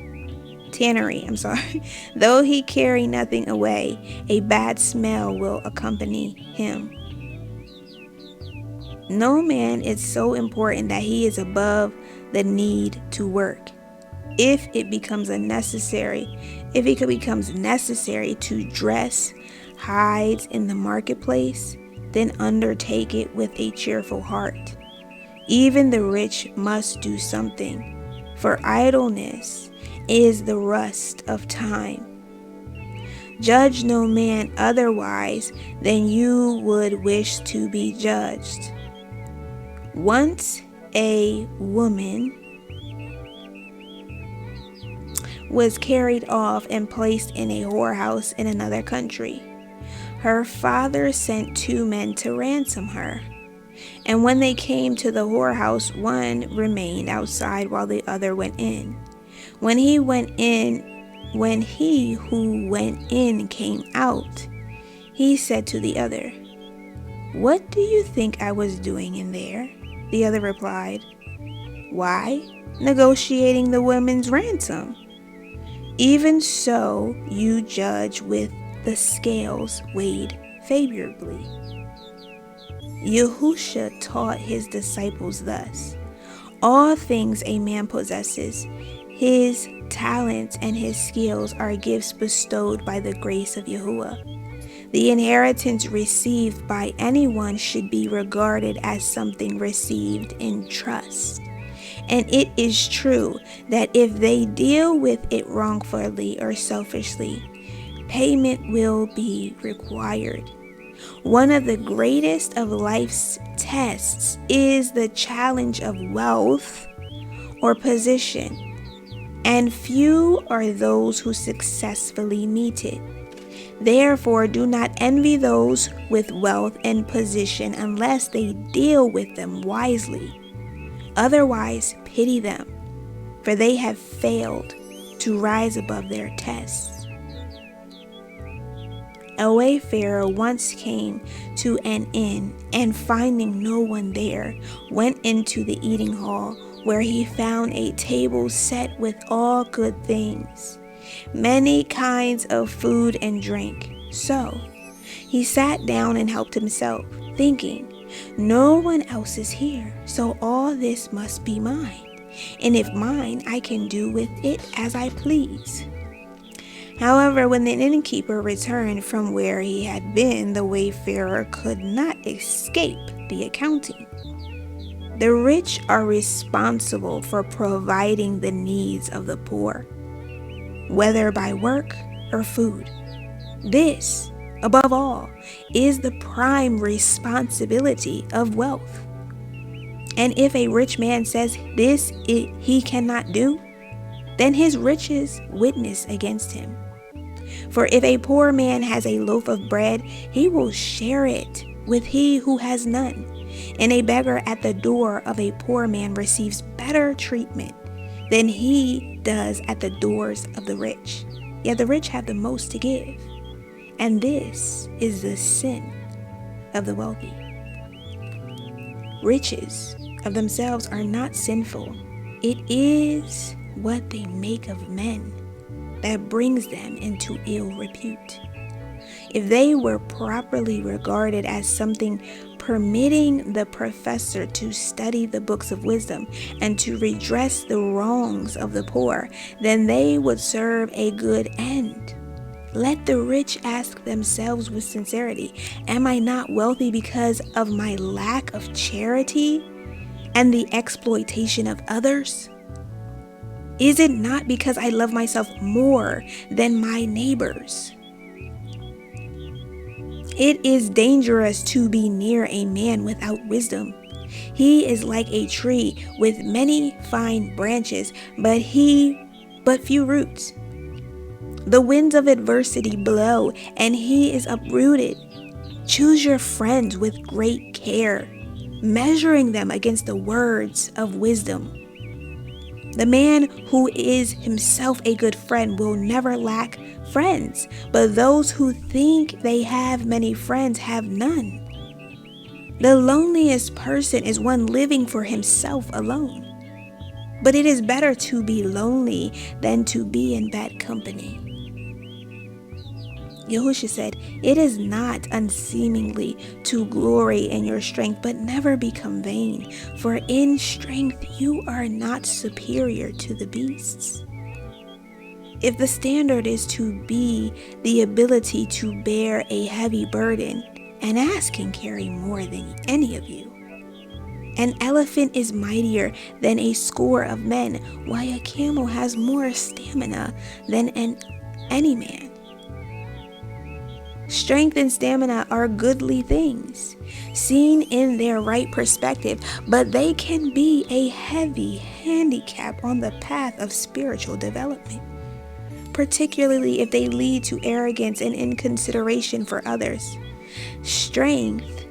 though he carry nothing away, a bad smell will accompany him. No man is so important that he is above the need to work. If it becomes necessary to dress hides in the marketplace, then undertake it with a cheerful heart. Even the rich must do something, for idleness is the rust of time. Judge no man otherwise than you would wish to be judged. Once a woman was carried off and placed in a whorehouse in another country. Her father sent 2 men to ransom her. And when they came to the whorehouse, one remained outside while the other went in. When he who went in came out, he said to the other, "What do you think I was doing in there?" The other replied, "Why, negotiating the women's ransom." Even so, you judge with the scales weighed favorably. Yahuah taught his disciples thus: all things a man possesses, his talents and his skills are gifts bestowed by the grace of Yahuah. The inheritance received by anyone should be regarded as something received in trust. And it is true that if they deal with it wrongfully or selfishly, payment will be required. One of the greatest of life's tests is the challenge of wealth or position, and few are those who successfully meet it. Therefore, do not envy those with wealth and position unless they deal with them wisely. Otherwise, pity them, for they have failed to rise above their tests. A wayfarer once came to an inn, and finding no one there, went into the eating hall, where he found a table set with all good things, many kinds of food and drink. So he sat down and helped himself, thinking, "No one else is here, so all this must be mine. And if mine, I can do with it as I please." However, when the innkeeper returned from where he had been, the wayfarer could not escape the accounting. The rich are responsible for providing the needs of the poor, whether by work or food. This, above all, is the prime responsibility of wealth. And if a rich man says this he cannot do, then his riches witness against him. For if a poor man has a loaf of bread, he will share it with he who has none. And a beggar at the door of a poor man receives better treatment than he does at the doors of the rich. Yet the rich have the most to give. And this is the sin of the wealthy. Riches of themselves are not sinful. It is what they make of men that brings them into ill repute. If they were properly regarded as something permitting the professor to study the books of wisdom and to redress the wrongs of the poor, then they would serve a good end. Let the rich ask themselves with sincerity, am I not wealthy because of my lack of charity and the exploitation of others? Is it not because I love myself more than my neighbors? It is dangerous to be near a man without wisdom. He is like a tree with many fine branches, but few roots. The winds of adversity blow, and he is uprooted. Choose your friends with great care, measuring them against the words of wisdom. The man who is himself a good friend will never lack friends, but those who think they have many friends have none. The loneliest person is one living for himself alone. But it is better to be lonely than to be in bad company. Yahushua said, it is not unseemly to glory in your strength, but never become vain, for in strength you are not superior to the beasts. If the standard is to be the ability to bear a heavy burden, an ass can carry more than any of you. An elephant is mightier than a score of men, while a camel has more stamina than any man. Strength and stamina are goodly things, seen in their right perspective, but they can be a heavy handicap on the path of spiritual development, particularly if they lead to arrogance and inconsideration for others. Strength,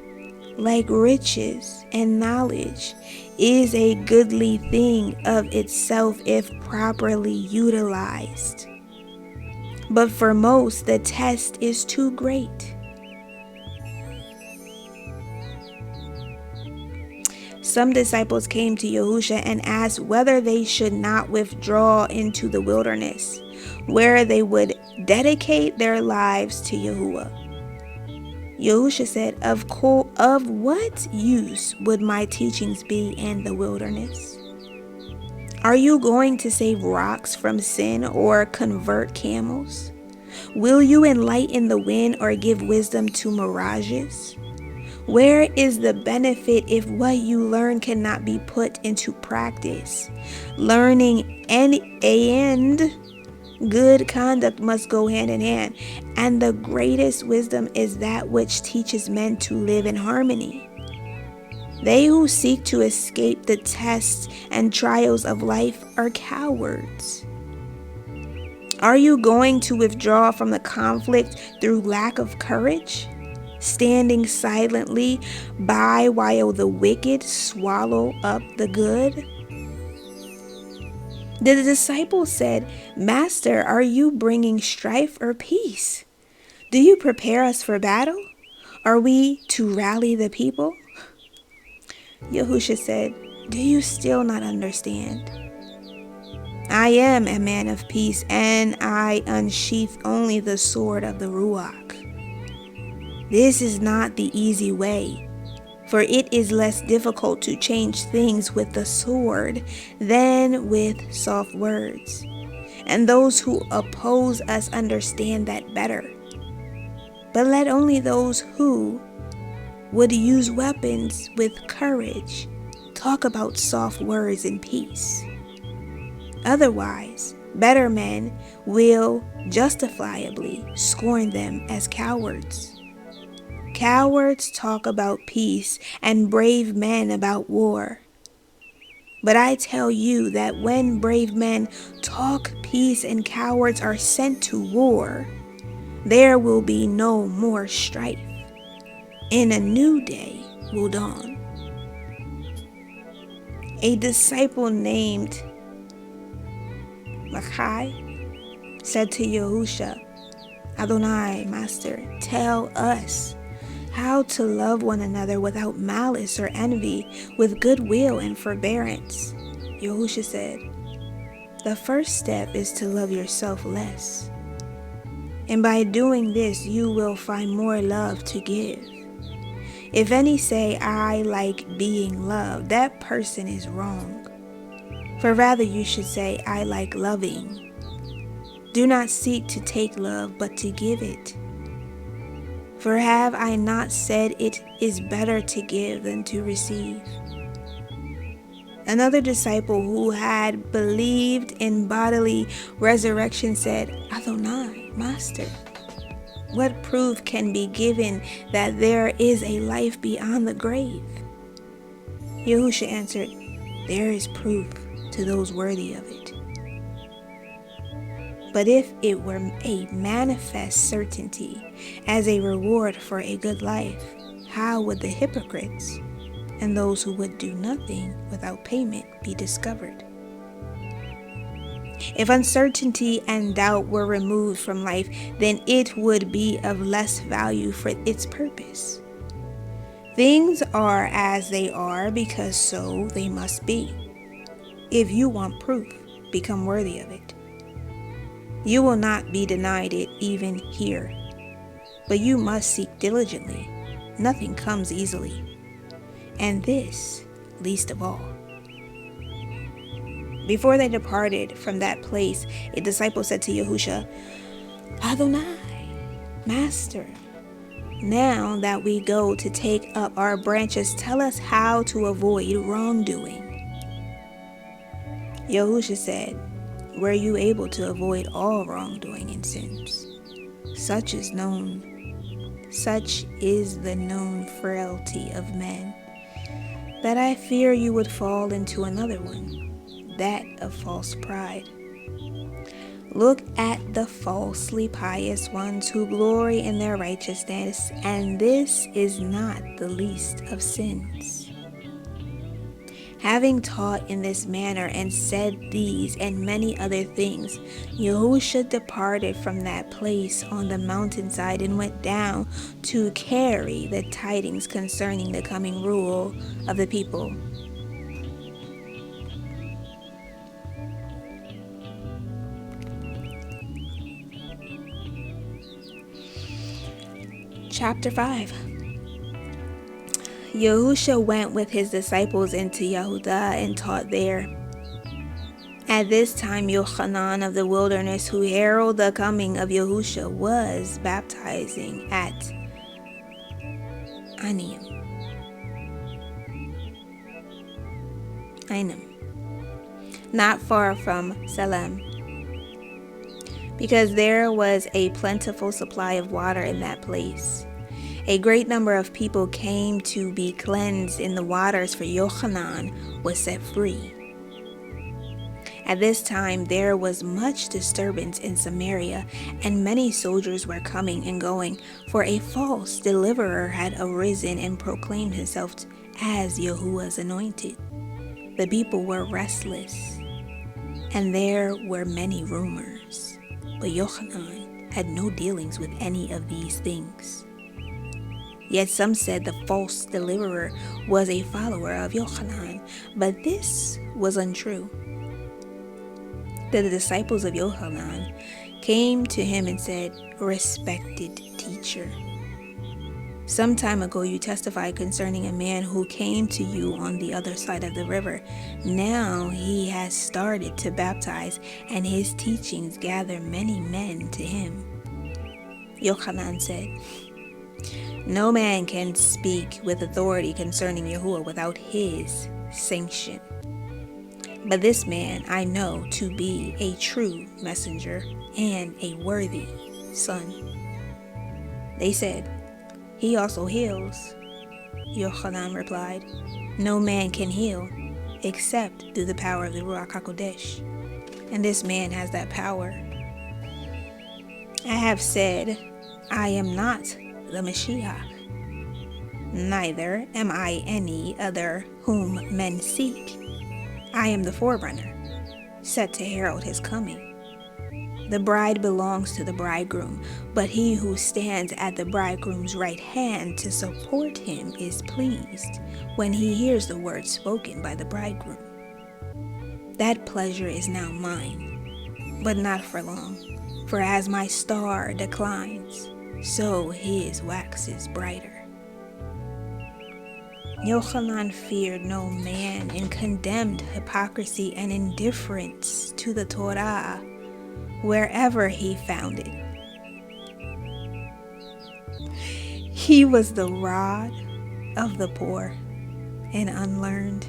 like riches and knowledge, is a goodly thing of itself if properly utilized. But for most, the test is too great. Some disciples came to Yahushua and asked whether they should not withdraw into the wilderness, where they would dedicate their lives to Yahuah. Yahushua said, of what use would my teachings be in the wilderness? Are you going to save rocks from sin or convert camels? Will you enlighten the wind or give wisdom to mirages? Where is the benefit if what you learn cannot be put into practice? Learning and good conduct must go hand in hand, and the greatest wisdom is that which teaches men to live in harmony. They who seek to escape the tests and trials of life are cowards. Are you going to withdraw from the conflict through lack of courage, standing silently by while the wicked swallow up the good? The disciples said, Master, are you bringing strife or peace? Do you prepare us for battle? Are we to rally the people? Yahushua said, do you still not understand? I am a man of peace, and I unsheath only the sword of the Ruach. This is not the easy way, for it is less difficult to change things with the sword than with soft words. And those who oppose us understand that better. But let only those who would use weapons with courage talk about soft words and peace. Otherwise, better men will justifiably scorn them as cowards. Cowards talk about peace and brave men about war. But I tell you that when brave men talk peace and cowards are sent to war, there will be no more strife, and a new day will dawn. A disciple named Machai said to Yahushua, Adonai, Master, tell us how to love one another without malice or envy, with goodwill and forbearance. Yahushua said, the first step is to love yourself less. And by doing this, you will find more love to give. If any say, I like being loved, that person is wrong. For rather you should say, I like loving. Do not seek to take love, but to give it. For have I not said it is better to give than to receive? Another disciple who had believed in bodily resurrection said, Adonai, Master, what proof can be given that there is a life beyond the grave? Yahushua answered, there is proof to those worthy of it. But if it were a manifest certainty as a reward for a good life, how would the hypocrites and those who would do nothing without payment be discovered? If uncertainty and doubt were removed from life, then it would be of less value for its purpose. Things are as they are because so they must be. If you want proof, become worthy of it. You will not be denied it even here, but you must seek diligently. Nothing comes easily, and this least of all. Before they departed from that place, a disciple said to Yahushua, Adonai, Master, now that we go to take up our branches, tell us how to avoid wrongdoing. Yahushua said, were you able to avoid all wrongdoing and sins? Such is the known frailty of men, that I fear you would fall into another one, that of false pride. Look at the falsely pious ones who glory in their righteousness, and this is not the least of sins. Having taught in this manner and said these and many other things, Yahushua departed from that place on the mountainside and went down to carry the tidings concerning the coming rule of the people. Chapter 5. Yahushua went with his disciples into Yehudah and taught there. At this time, Yohanan of the wilderness, who heralded the coming of Yahushua, was baptizing at Anim, not far from Salem, because there was a plentiful supply of water in that place. A great number of people came to be cleansed in the waters, for Yohanan was set free. At this time there was much disturbance in Samaria, and many soldiers were coming and going, for a false deliverer had arisen and proclaimed himself as Yahuah's anointed. The people were restless, and there were many rumors, but Yohanan had no dealings with any of these things. Yet some said the false deliverer was a follower of Yohanan, but this was untrue. The disciples of Yohanan came to him and said, Respected teacher, some time ago you testified concerning a man who came to you on the other side of the river. Now he has started to baptize, and his teachings gather many men to him. Yohanan said, no man can speak with authority concerning Yahuah without his sanction. But this man I know to be a true messenger and a worthy son. They said, he also heals. Yohanan replied, no man can heal except through the power of the Ruach HaKodesh, and this man has that power. I have said, I am not the Mashiach, neither am I any other whom men seek. I am the forerunner, set to herald his coming. The bride belongs to the bridegroom, but he who stands at the bridegroom's right hand to support him is pleased when he hears the words spoken by the bridegroom. That pleasure is now mine, but not for long, for as my star declines, so his waxes brighter. Yohanan feared no man and condemned hypocrisy and indifference to the Torah. wherever he found it. He was the rod of the poor and unlearned,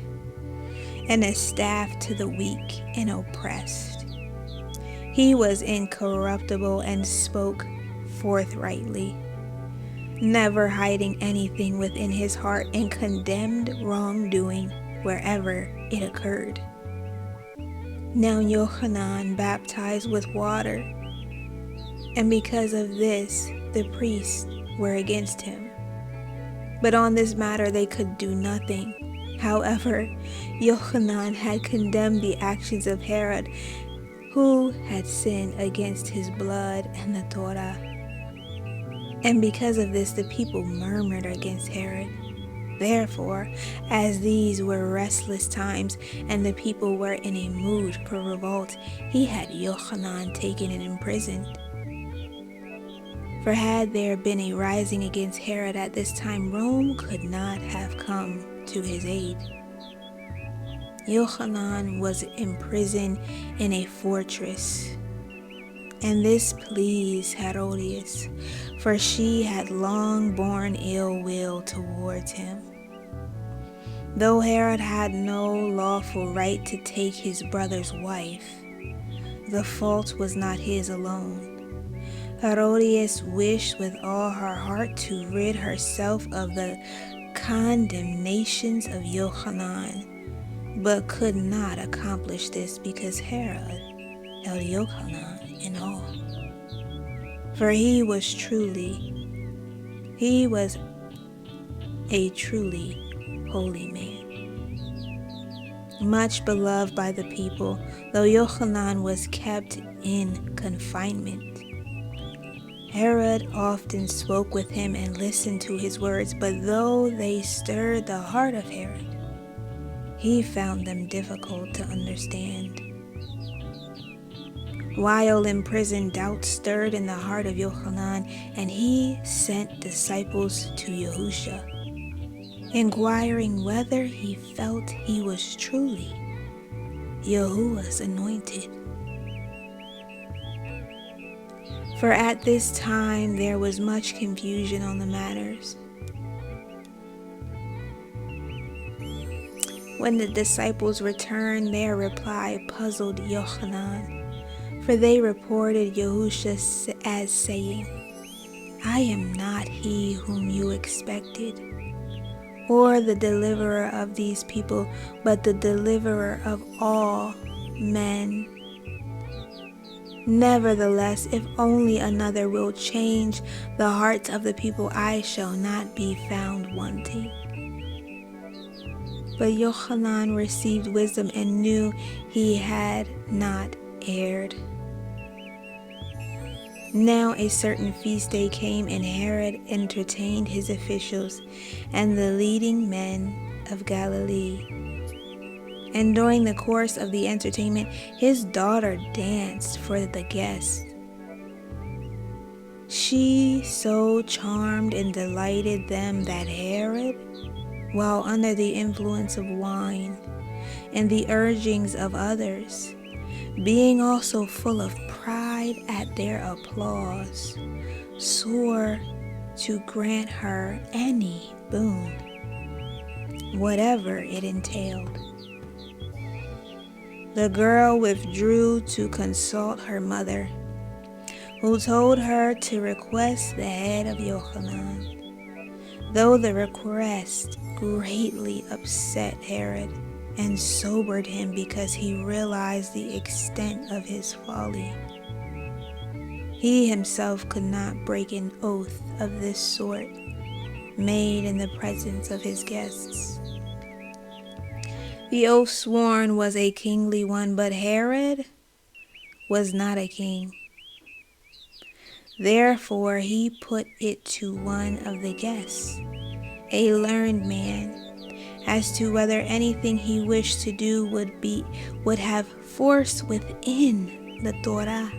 and a staff to the weak and oppressed. He was incorruptible and spoke forthrightly, never hiding anything within his heart, and condemned wrongdoing wherever it occurred. Now Yohanan baptized with water, and because of this the priests were against him. But on this matter they could do nothing. However, Yohanan had condemned the actions of Herod, who had sinned against his blood and the Torah. And because of this the people murmured against Herod. Therefore, as these were restless times and the people were in a mood for revolt, he had Yohanan taken and imprisoned. For had there been a rising against Herod at this time, Rome could not have come to his aid. Yohanan was imprisoned in a fortress, and this pleased Herodias, for she had long borne ill will towards him. Though Herod had no lawful right to take his brother's wife, the fault was not his alone. Herodias wished with all her heart to rid herself of the condemnations of Yohanan, but could not accomplish this because Herod held Yohanan in awe. For he was a truly holy man, much beloved by the people, though Yohanan was kept in confinement. Herod often spoke with him and listened to his words, but though they stirred the heart of Herod, he found them difficult to understand. While in prison, doubt stirred in the heart of Yohanan, and he sent disciples to Yahuah, inquiring whether he felt he was truly Yahuah's anointed. For at this time there was much confusion on the matters. When the disciples returned, their reply puzzled Yohanan, for they reported Yahuah as saying, "I am not he whom you expected, or the deliverer of these people, but the deliverer of all men. Nevertheless, if only another will change the hearts of the people, I shall not be found wanting." But Yohanan received wisdom and knew he had not erred. Now a certain feast day came, and Herod entertained his officials and the leading men of Galilee. And during the course of the entertainment, his daughter danced for the guests. She so charmed and delighted them that Herod, while under the influence of wine and the urgings of others, being also full of pride at their applause, swore to grant her any boon, whatever it entailed. The girl withdrew to consult her mother, who told her to request the head of Yohanan, though the request greatly upset Herod and sobered him because he realized the extent of his folly. He himself could not break an oath of this sort made in the presence of his guests. The oath sworn was a kingly one, but Herod was not a king. Therefore he put it to one of the guests, a learned man, as to whether anything he wished to do would have force within the Torah,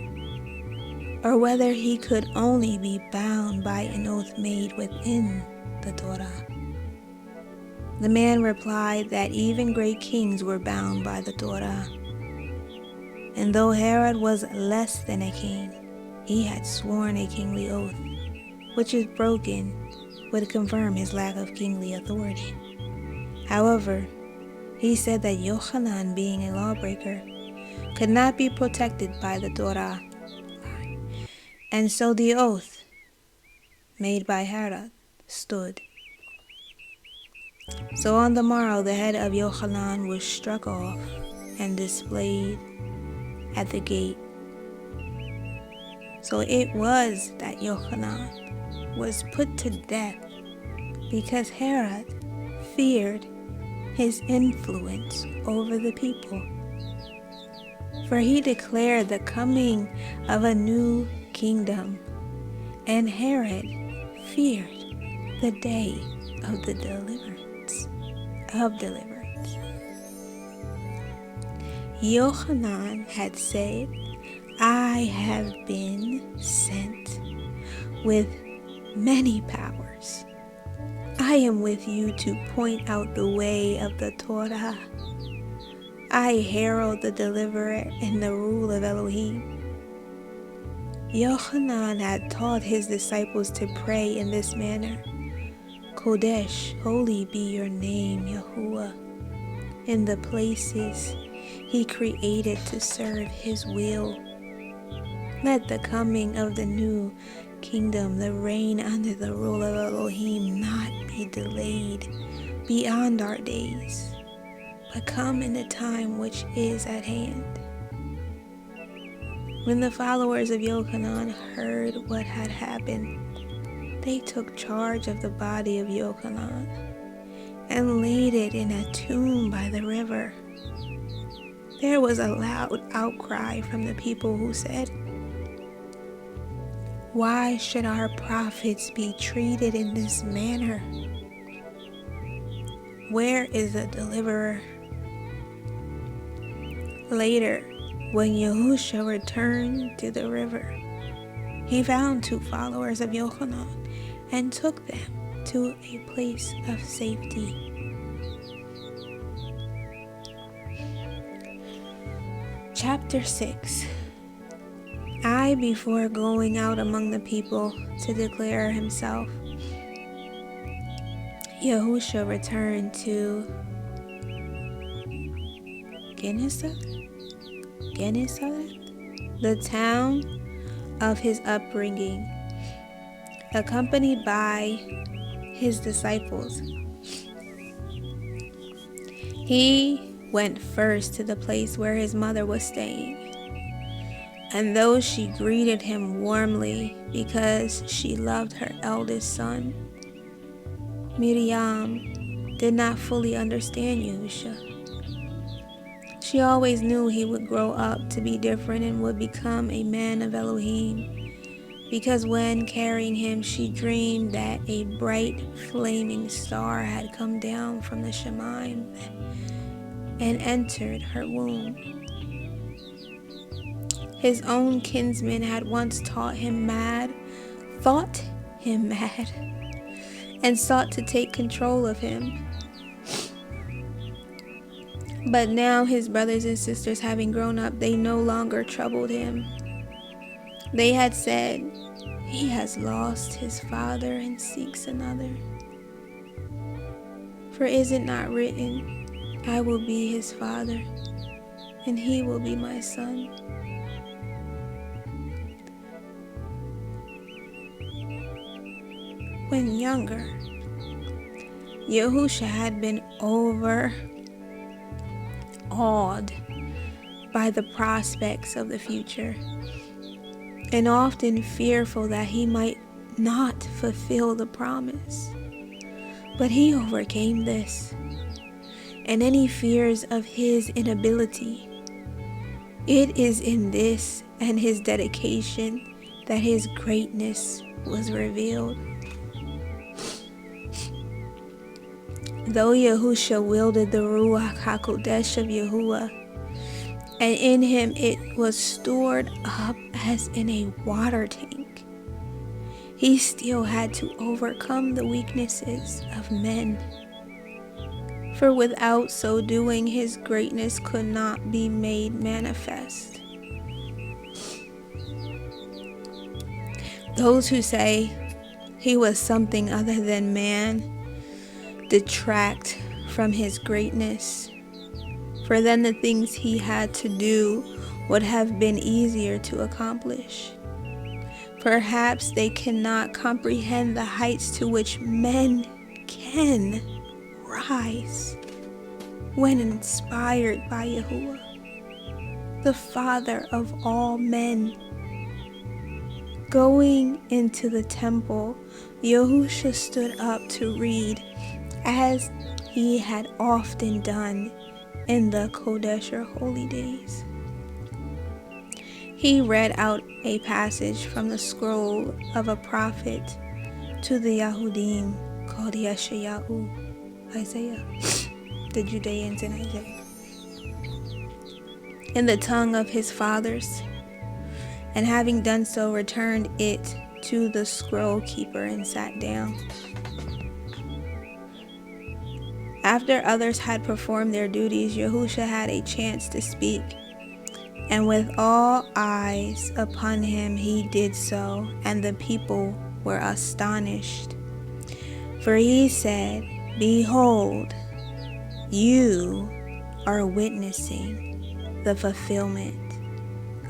or whether he could only be bound by an oath made within the Torah. The man replied that even great kings were bound by the Torah. And though Herod was less than a king, he had sworn a kingly oath, which if broken would confirm his lack of kingly authority. However, he said that Yohanan, being a lawbreaker, could not be protected by the Torah. And so the oath made by Herod stood. So on the morrow the head of Yohanan was struck off and displayed at the gate. So it was that Yohanan was put to death because Herod feared his influence over the people. For he declared the coming of a new kingdom, and Herod feared the day of the deliverance. Yohanan had said, I have been sent with many powers. I am with you to point out the way of the Torah. I herald the deliverer and the rule of Elohim. Yohanan had taught his disciples to pray in this manner. Kodesh, holy be your name, Yahuah, in the places he created to serve his will. Let the coming of the new kingdom, the reign under the rule of Elohim, not be delayed beyond our days, but come in the time which is at hand. When the followers of Yohanan heard what had happened, they took charge of the body of Yohanan and laid it in a tomb by the river. There was a loud outcry from the people who said, why should our prophets be treated in this manner? Where is the deliverer? Later, when Yahushua returned to the river, he found 2 followers of Yohanan and took them to a place of safety. Chapter 6. I, before going out among the people to declare himself, Yahushua returned to Gennesaret, the town of his upbringing, accompanied by his disciples. He went first to the place where his mother was staying. And though she greeted him warmly because she loved her eldest son, Miriam did not fully understand Yahushua. She always knew he would grow up to be different and would become a man of Elohim, because when carrying him, she dreamed that a bright flaming star had come down from the Shemaim and entered her womb. His own kinsmen had once thought him mad, and sought to take control of him. But now his brothers and sisters having grown up, they no longer troubled him. They had said, he has lost his father and seeks another. For is it not written, I will be his father, and he will be my son? When younger, Yahushua had been overawed by the prospects of the future, and often fearful that he might not fulfill the promise. But he overcame this and any fears of his inability. It is in this and his dedication that his greatness was revealed. Though Yahushua wielded the Ruach HaKodesh of Yahuah, and in him it was stored up as in a water tank, he still had to overcome the weaknesses of men. For without so doing, his greatness could not be made manifest. Those who say he was something other than man detract from his greatness, for then the things he had to do would have been easier to accomplish. Perhaps they cannot comprehend the heights to which men can rise when inspired by Yahuah, the Father of all men. Going into the temple, Yahusha stood up to read, as he had often done in the Kodesh or holy days. He read out a passage from the scroll of a prophet to the Yahudim called Yeshayahu, Isaiah, the Judeans in Isaiah, in the tongue of his fathers, and having done so, returned it to the scroll keeper and sat down. After others had performed their duties, Yahusha had a chance to speak, and with all eyes upon him he did so, and the people were astonished. For he said, "Behold, you are witnessing the fulfillment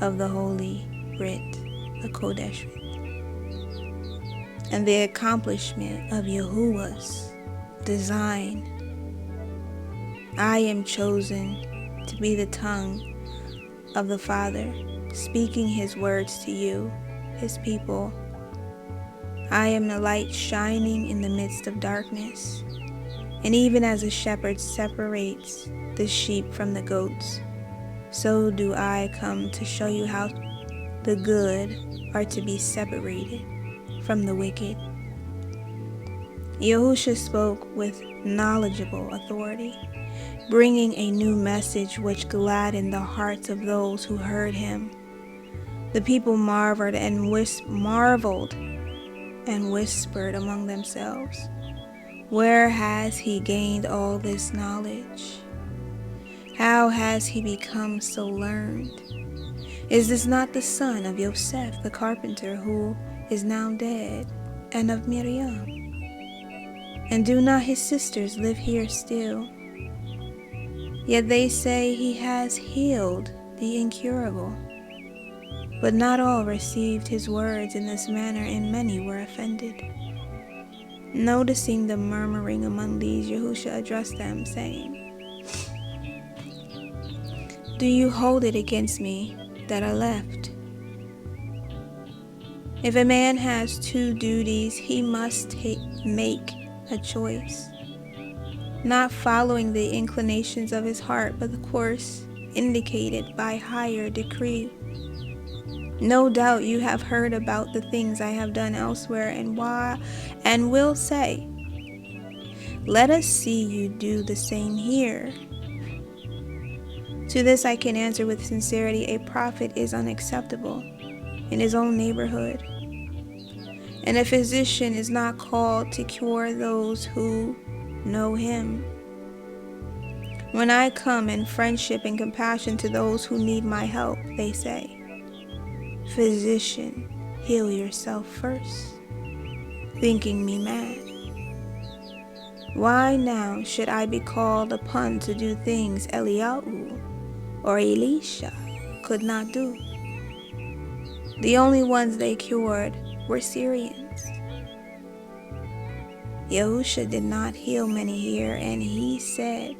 of the Holy Writ, the Kodesh Writ, and the accomplishment of Yahuwah's design. I am chosen to be the tongue of the Father, speaking his words to you, his people. I am the light shining in the midst of darkness, and even as a shepherd separates the sheep from the goats, so do I come to show you how the good are to be separated from the wicked." Yahusha spoke with knowledgeable authority, bringing a new message which gladdened the hearts of those who heard him. The people marveled and whispered among themselves, "Where has he gained all this knowledge? How has he become so learned? Is this not the son of Yosef the carpenter, who is now dead, and of Miriam? And do not his sisters live here still? Yet they say he has healed the incurable." But not all received his words in this manner, and many were offended. Noticing the murmuring among these, Yahusha addressed them, saying, "Do you hold it against me that I left? If a man has two duties, he must make a choice, not following the inclinations of his heart, but the course indicated by higher decree. No doubt you have heard about the things I have done elsewhere, and will say, 'Let us see you do the same here.' To this I can answer with sincerity, a prophet is unacceptable in his own neighborhood, and a physician is not called to cure those who know him. When I come in friendship and compassion to those who need my help, they say, 'Physician, heal yourself first,' thinking me mad. Why now should I be called upon to do things Eliyahu or Elisha could not do? The only ones they cured were Syrians. Yahusha did not heal many here, and he said,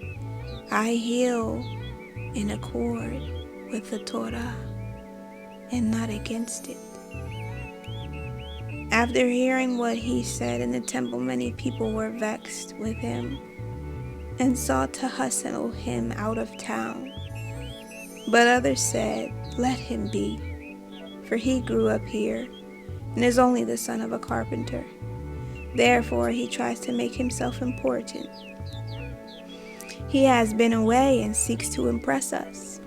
'I heal in accord with the Torah and not against it.'" After hearing what he said in the temple, many people were vexed with him and sought to hustle him out of town. But others said, "Let him be, for he grew up here and is only the son of a carpenter. Therefore he tries to make himself important. He has been away and seeks to impress us."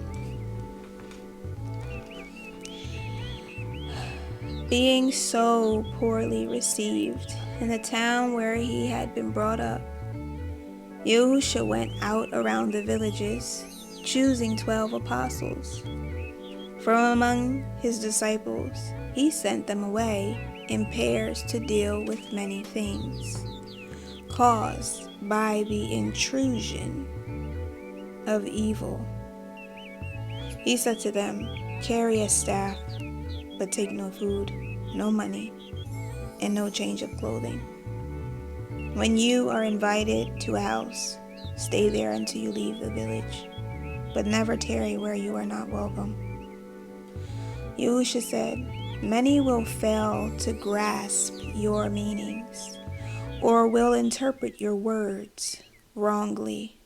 Being so poorly received in the town where he had been brought up, Yahusha went out around the villages, choosing 12 apostles, From among his disciples, he sent them away in pairs to deal with many things caused by the intrusion of evil. He said to them, "Carry a staff, but take no food, no money, and no change of clothing. When you are invited to a house, stay there until you leave the village, but never tarry where you are not welcome." Yahuah said, "Many will fail to grasp your meanings, or will interpret your words wrongly.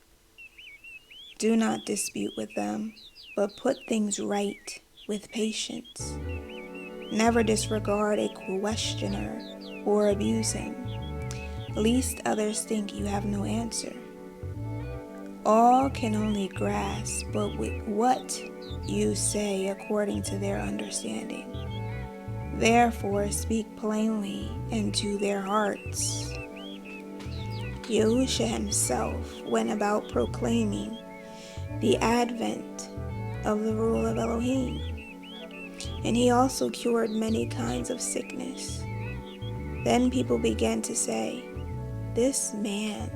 Do not dispute with them, but put things right with patience. Never disregard a questioner or abuse him, lest others think you have no answer. All can only grasp but with what you say according to their understanding. Therefore speak plainly into their hearts." Yahuah himself went about proclaiming the advent of the rule of Elohim, and he also cured many kinds of sickness. Then people began to say, "This man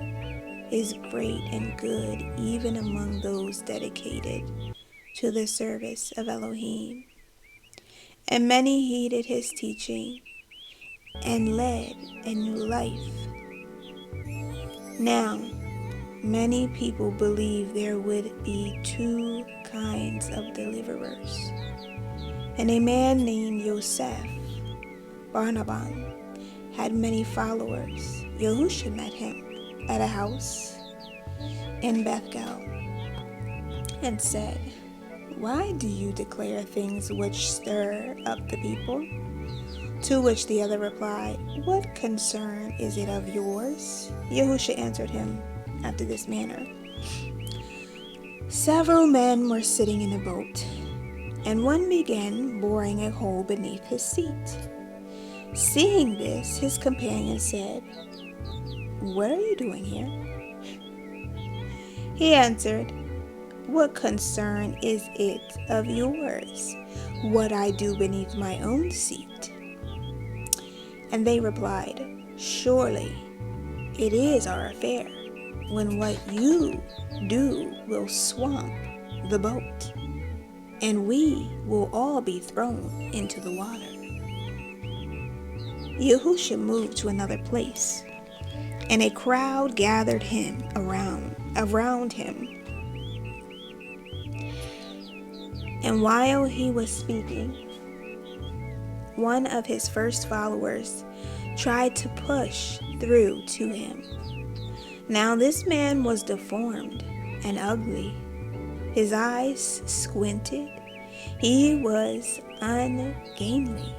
is great and good even among those dedicated to the service of Elohim." And many heeded his teaching and led a new life. Now, many people believed there would be two kinds of deliverers. And a man named Yosef Barnabas had many followers. Yahuah met him at a house in Bethel and said, "Why do you declare things which stir up the people?" To which the other replied, "What concern is it of yours?" Yahuah answered him after this manner: "Several men were sitting in a boat, and one began boring a hole beneath his seat. Seeing this, his companion said, 'What are you doing here?' He answered, 'What concern is it of yours what I do beneath my own seat?' And they replied, 'Surely it is our affair, when what you do will swamp the boat, and we will all be thrown into the water.' Yahuah moved to another place, and a crowd gathered him around him. And while he was speaking, one of his first followers tried to push through to him. Now this man was deformed and ugly. His eyes squinted. He was ungainly,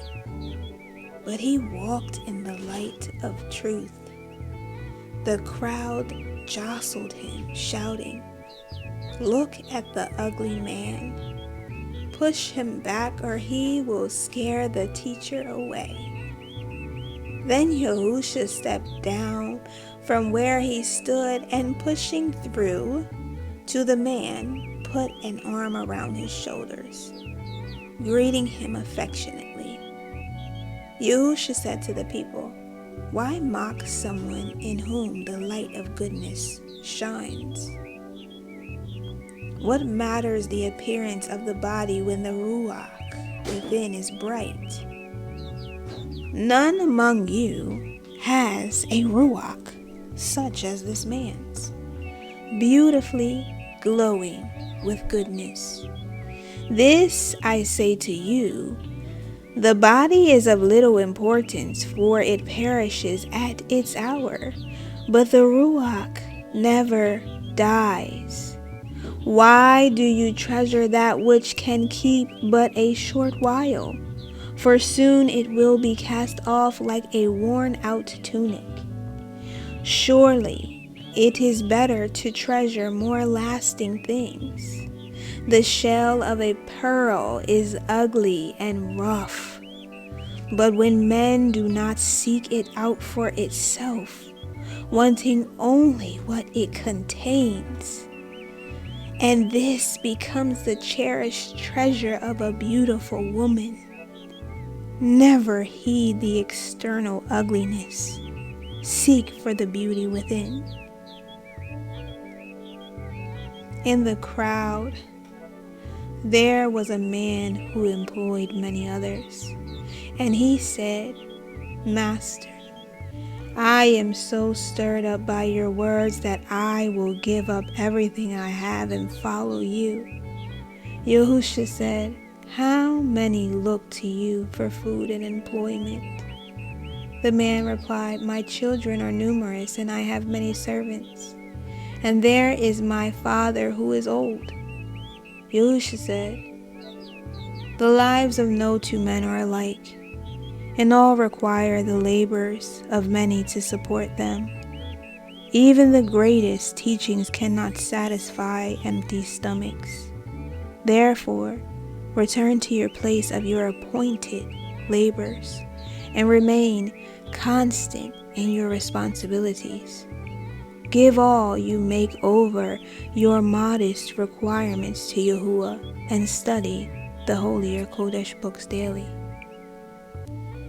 but he walked in the light of truth. The crowd jostled him, shouting, 'Look at the ugly man. Push him back, or he will scare the teacher away.' Then Yahuah stepped down from where he stood, and pushing through to the man, put an arm around his shoulders, greeting him affectionately. Yahuah said to the people, 'Why mock someone in whom the light of goodness shines? What matters the appearance of the body when the Ruach within is bright? None among you has a Ruach such as this man's, beautifully glowing with goodness. This I say to you, the body is of little importance, for it perishes at its hour, but the Ruach never dies. Why do you treasure that which can keep but a short while? For soon it will be cast off like a worn-out tunic. Surely it is better to treasure more lasting things. The shell of a pearl is ugly and rough, but when men do not seek it out for itself, wanting only what it contains, and this becomes the cherished treasure of a beautiful woman. Never heed the external ugliness. Seek for the beauty within. In the crowd, there was a man who employed many others, and he said, "Master, I am so stirred up by your words that I will give up everything I have and follow you." Yahuah said, "How many look to you for food and employment?" The man replied, "My children are numerous, and I have many servants, and there is my father who is old." Yahuah said, "The lives of no two men are alike, and all require the labors of many to support them. Even the greatest teachings cannot satisfy empty stomachs. Therefore, return to your place of your appointed labors and remain constant in your responsibilities. Give all you make over your modest requirements to Yahuah and study the holier Kodesh books daily."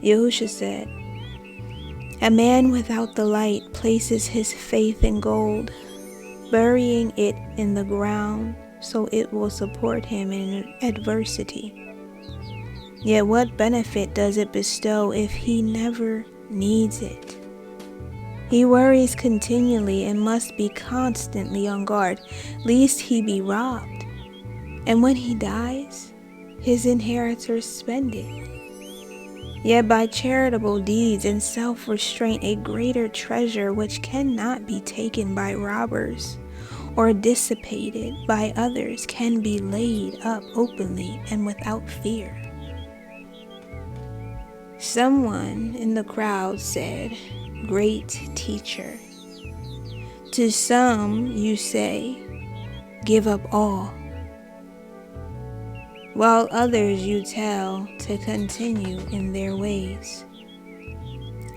Yahuah said, "A man without the light places his faith in gold, burying it in the ground so it will support him in adversity. Yet what benefit does it bestow if he never needs it? He worries continually and must be constantly on guard, lest he be robbed. And when he dies, his inheritors spend it. Yet by charitable deeds and self-restraint, a greater treasure which cannot be taken by robbers or dissipated by others can be laid up openly and without fear." Someone in the crowd said, "Great teacher, to some you say, 'Give up all,' while others you tell to continue in their ways.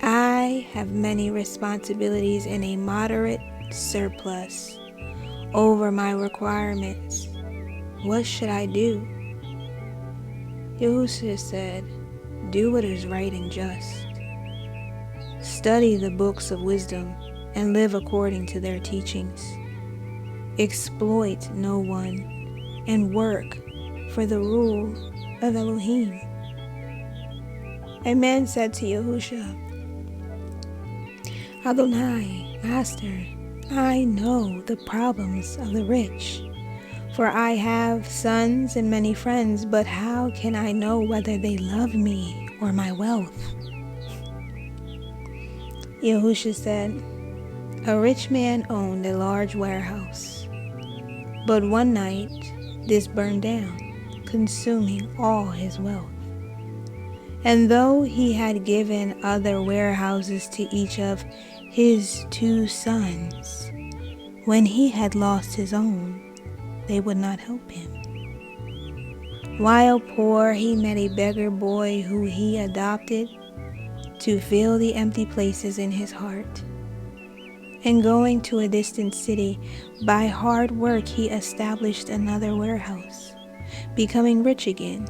I have many responsibilities and a moderate surplus over my requirements. What should I do?" Yahuah said, "Do what is right and just. Study the books of wisdom and live according to their teachings. Exploit no one and work for the rule of Elohim." A man said to Yahuah, "Adonai, Master, I know the problems of the rich, for I have sons and many friends, but how can I know whether they love me or my wealth?" Yahuah said, "A rich man owned a large warehouse, but one night this burned down, consuming all his wealth. And though he had given other warehouses to each of his 2 sons, when he had lost his own, they would not help him. While poor, he met a beggar boy who he adopted to fill the empty places in his heart. And going to a distant city, by hard work he established another warehouse, becoming rich again.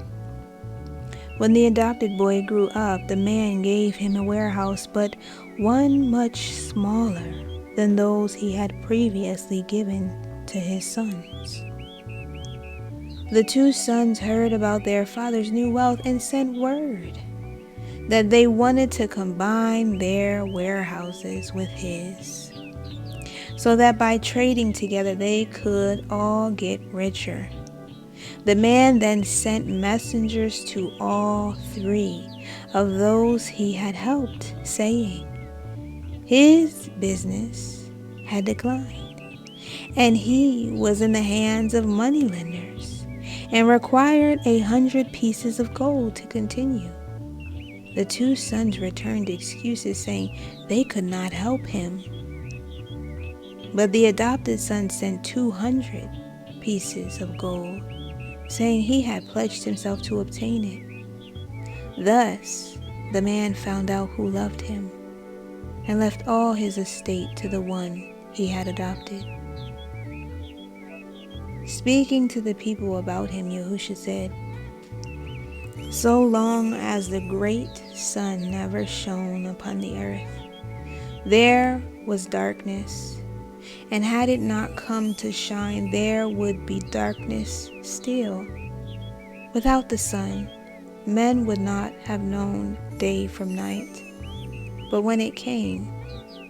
When the adopted boy grew up, the man gave him a warehouse, but one much smaller than those he had previously given to his sons. The 2 sons heard about their father's new wealth and sent word that they wanted to combine their warehouses with his, so that by trading together they could all get richer. The man then sent messengers to all 3 of those he had helped, saying his business had declined, and he was in the hands of moneylenders, and required 100 pieces of gold to continue. The 2 sons returned excuses, saying they could not help him. But the adopted son sent 200 pieces of gold, saying he had pledged himself to obtain it. Thus the man found out who loved him, and left all his estate to the one he had adopted. Speaking to the people about him, Yahushua said, "So long as the great sun never shone upon the earth, there was darkness, and had it not come to shine, there would be darkness still. Without the sun, men would not have known day from night. But when it came,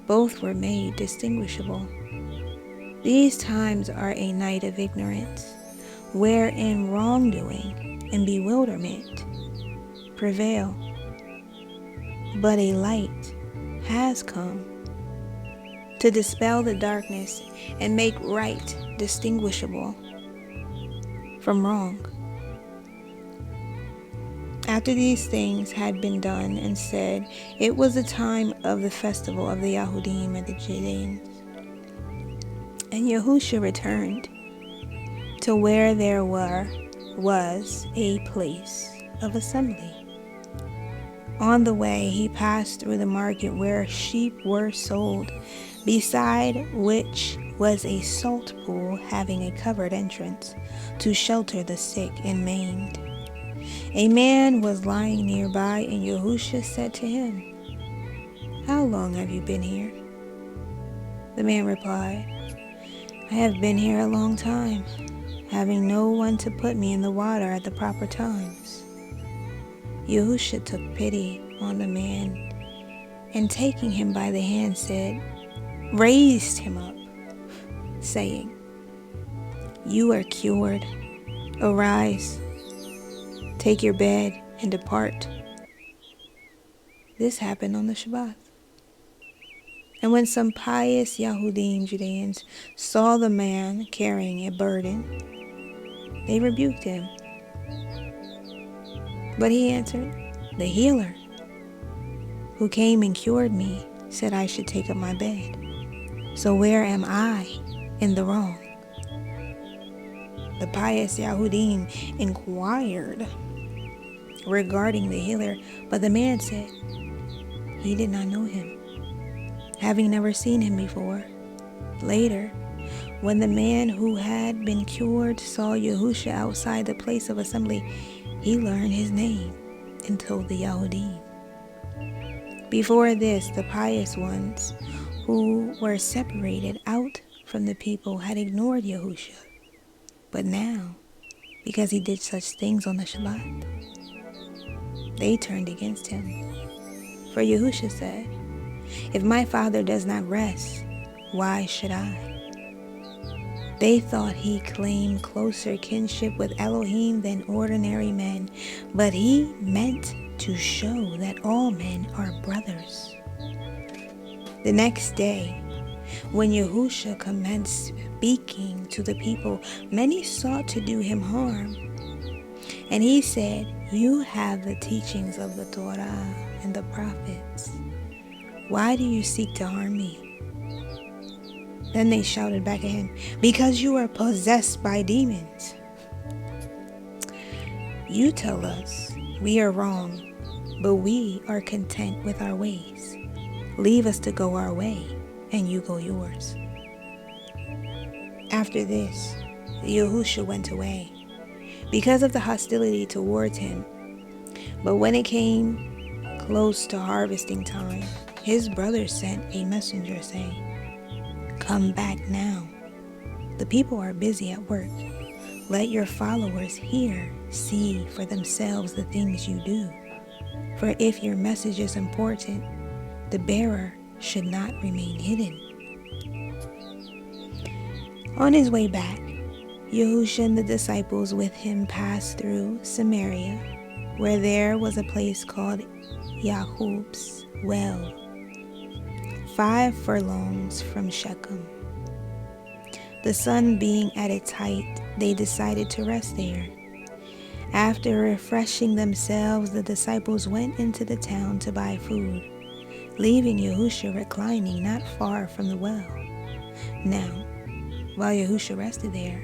both were made distinguishable. These times are a night of ignorance, wherein wrongdoing and bewilderment prevail. But a light has come to dispel the darkness and make right distinguishable from wrong." After these things had been done and said, it was the time of the festival of the Yahudim and the Judeans. And Yahushua returned to where there was a place of assembly. On the way he passed through the market where sheep were sold, beside which was a salt pool having a covered entrance to shelter the sick and maimed. A man was lying nearby, and Yahushua said to him, "How long have you been here?" The man replied, "I have been here a long time, having no one to put me in the water at the proper times." Yahushua took pity on the man, and taking him by the hand raised him up, saying, "You are cured. Arise, take your bed, and depart." This happened on the Shabbat. And when some pious Yahudim Judeans saw the man carrying a burden, they rebuked him. But he answered, "The healer who came and cured me said I should take up my bed. So where am I in the wrong?" The pious Yahudim inquired regarding the healer, but the man said he did not know him, having never seen him before. Later, when the man who had been cured saw Yahushua outside the place of assembly, he learned his name and told the Yahudim. Before this, the pious ones who were separated out from the people had ignored Yahushua. But now, because he did such things on the Shabbat, they turned against him. For Yahushua said, "If my Father does not rest, why should I?" They thought he claimed closer kinship with Elohim than ordinary men, but he meant to show that all men are brothers. The next day, when Yahushua commenced speaking to the people, many sought to do him harm. And he said, "You have the teachings of the Torah and the prophets. Why do you seek to harm me?" Then they shouted back at him, "Because you are possessed by demons. You tell us we are wrong, but we are content with our ways. Leave us to go our way, and you go yours." After this, Yahushua went away because of the hostility towards him. But when it came close to harvesting time, his brothers sent a messenger saying, "Come back now. The people are busy at work. Let your followers here see for themselves the things you do. For if your message is important, the bearer should not remain hidden." On his way back, Yahushua and the disciples with him passed through Samaria, where there was a place called Yahuah's well, 5 furlongs from Shechem. The sun being at its height, they decided to rest there. After refreshing themselves, the disciples went into the town to buy food, leaving Yahushua reclining not far from the well. Now, while Yahushua rested there,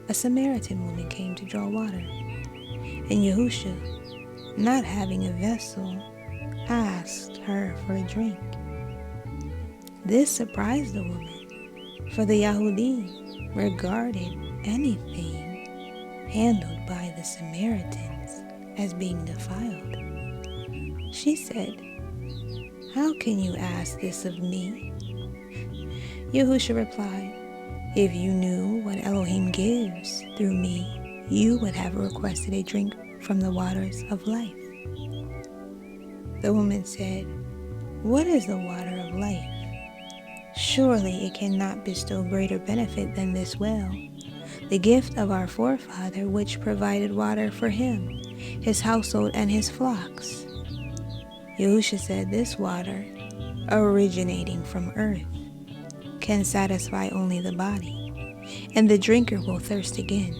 a Samaritan woman came to draw water. And Yahushua, not having a vessel, asked her for a drink. This surprised the woman, for the Yahudim regarded anything handled by the Samaritans as being defiled. She said, "How can you ask this of me?" Yahushua replied, "If you knew what Elohim gives through me, you would have requested a drink from the waters of life." The woman said, "What is the water of life? Surely it cannot bestow greater benefit than this well, the gift of our forefather, which provided water for him, his household, and his flocks." Yahushua said, "This water, originating from earth, can satisfy only the body, and the drinker will thirst again.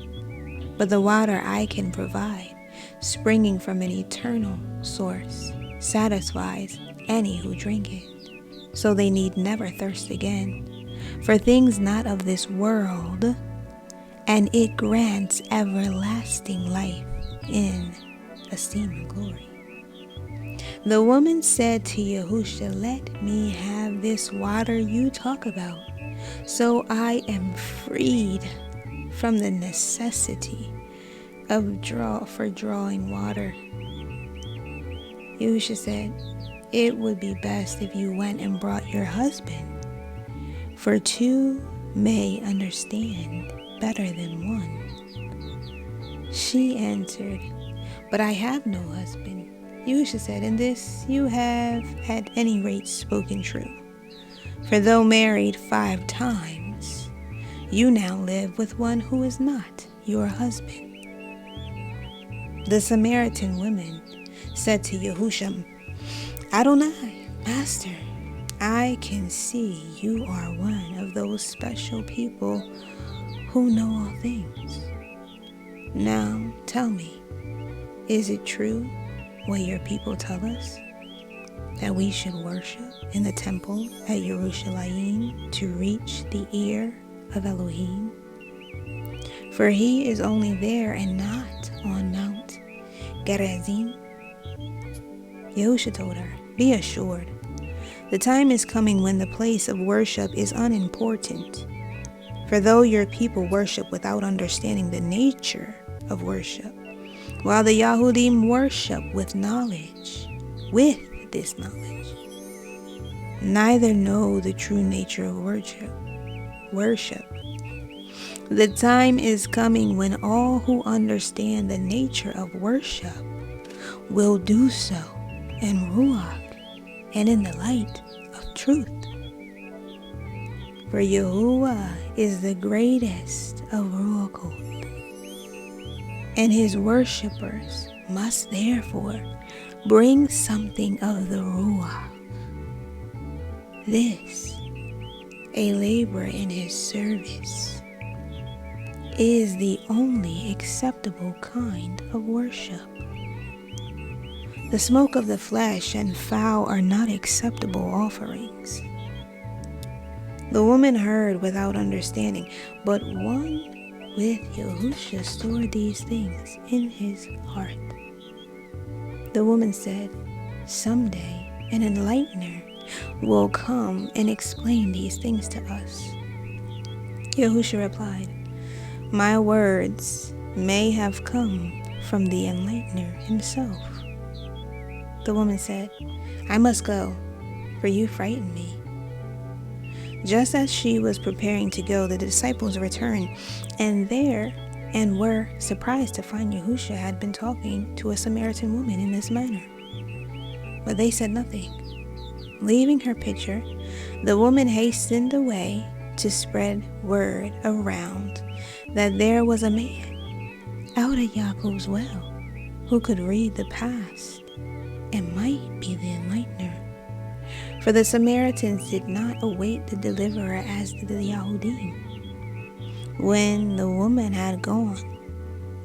But the water I can provide, springing from an eternal source, satisfies any who drink it, so they need never thirst again for things not of this world, and it grants everlasting life in esteem and glory." The woman said to Yahushua, "Let me have this water you talk about, so I am freed from the necessity of drawing water." Yahushua said, "It would be best if you went and brought your husband, for two may understand better than one." She answered, "But I have no husband." Yahushua said, "In this you have at any rate spoken true. For though married 5 times, you now live with one who is not your husband." The Samaritan women said to Yahushua, "Adonai, Master, I can see you are one of those special people who know all things. Now tell me, is it true what your people tell us, that we should worship in the temple at Yerushalayim to reach the ear of Elohim? For he is only there and not on Mount Gerizim." Yahushua told her, "Be assured, the time is coming when the place of worship is unimportant. For though your people worship without understanding the nature of worship, while the Yahudim worship with this knowledge, neither know the true nature of worship. The time is coming when all who understand the nature of worship will do so in Ruach and in the light of truth. For Yahuah is the greatest of Ruach, and his worshippers must therefore bring something of the Ruach. This, a labor in his service, is the only acceptable kind of worship. The smoke of the flesh and fowl are not acceptable offerings." The woman heard without understanding, but one with Yahushua stored these things in his heart. The woman said, "Someday an Enlightener will come and explain these things to us." Yahushua replied, "My words may have come from the Enlightener himself." The woman said, "I must go, for you frightened me." Just as she was preparing to go, the disciples returned, and were surprised to find Yahushua had been talking to a Samaritan woman in this manner. But they said nothing. Leaving her pitcher, the woman hastened away to spread word around that there was a man out at Yaakov's well who could read the past and might be the Enlightener. For the Samaritans did not await the deliverer as did the Yahudim. When the woman had gone,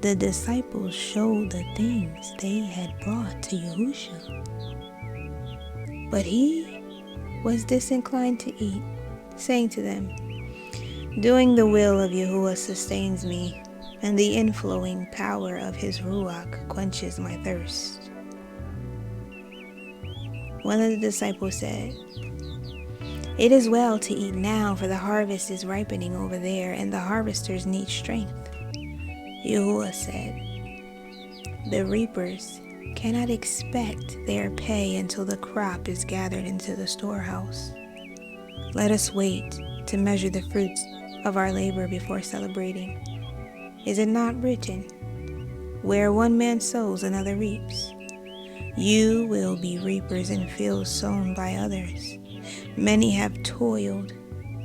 the disciples showed the things they had brought to Yahushua. But he was disinclined to eat, saying to them, "Doing the will of Yahuah sustains me, and the inflowing power of his Ruach quenches my thirst." One of the disciples said, It is well to eat now, for the harvest is ripening over there, and the harvesters need strength. Yahuah said, the reapers cannot expect their pay until the crop is gathered into the storehouse. Let us wait to measure the fruits of our labor before celebrating. Is it not written, where one man sows, another reaps? You will be reapers in fields sown by others. Many have toiled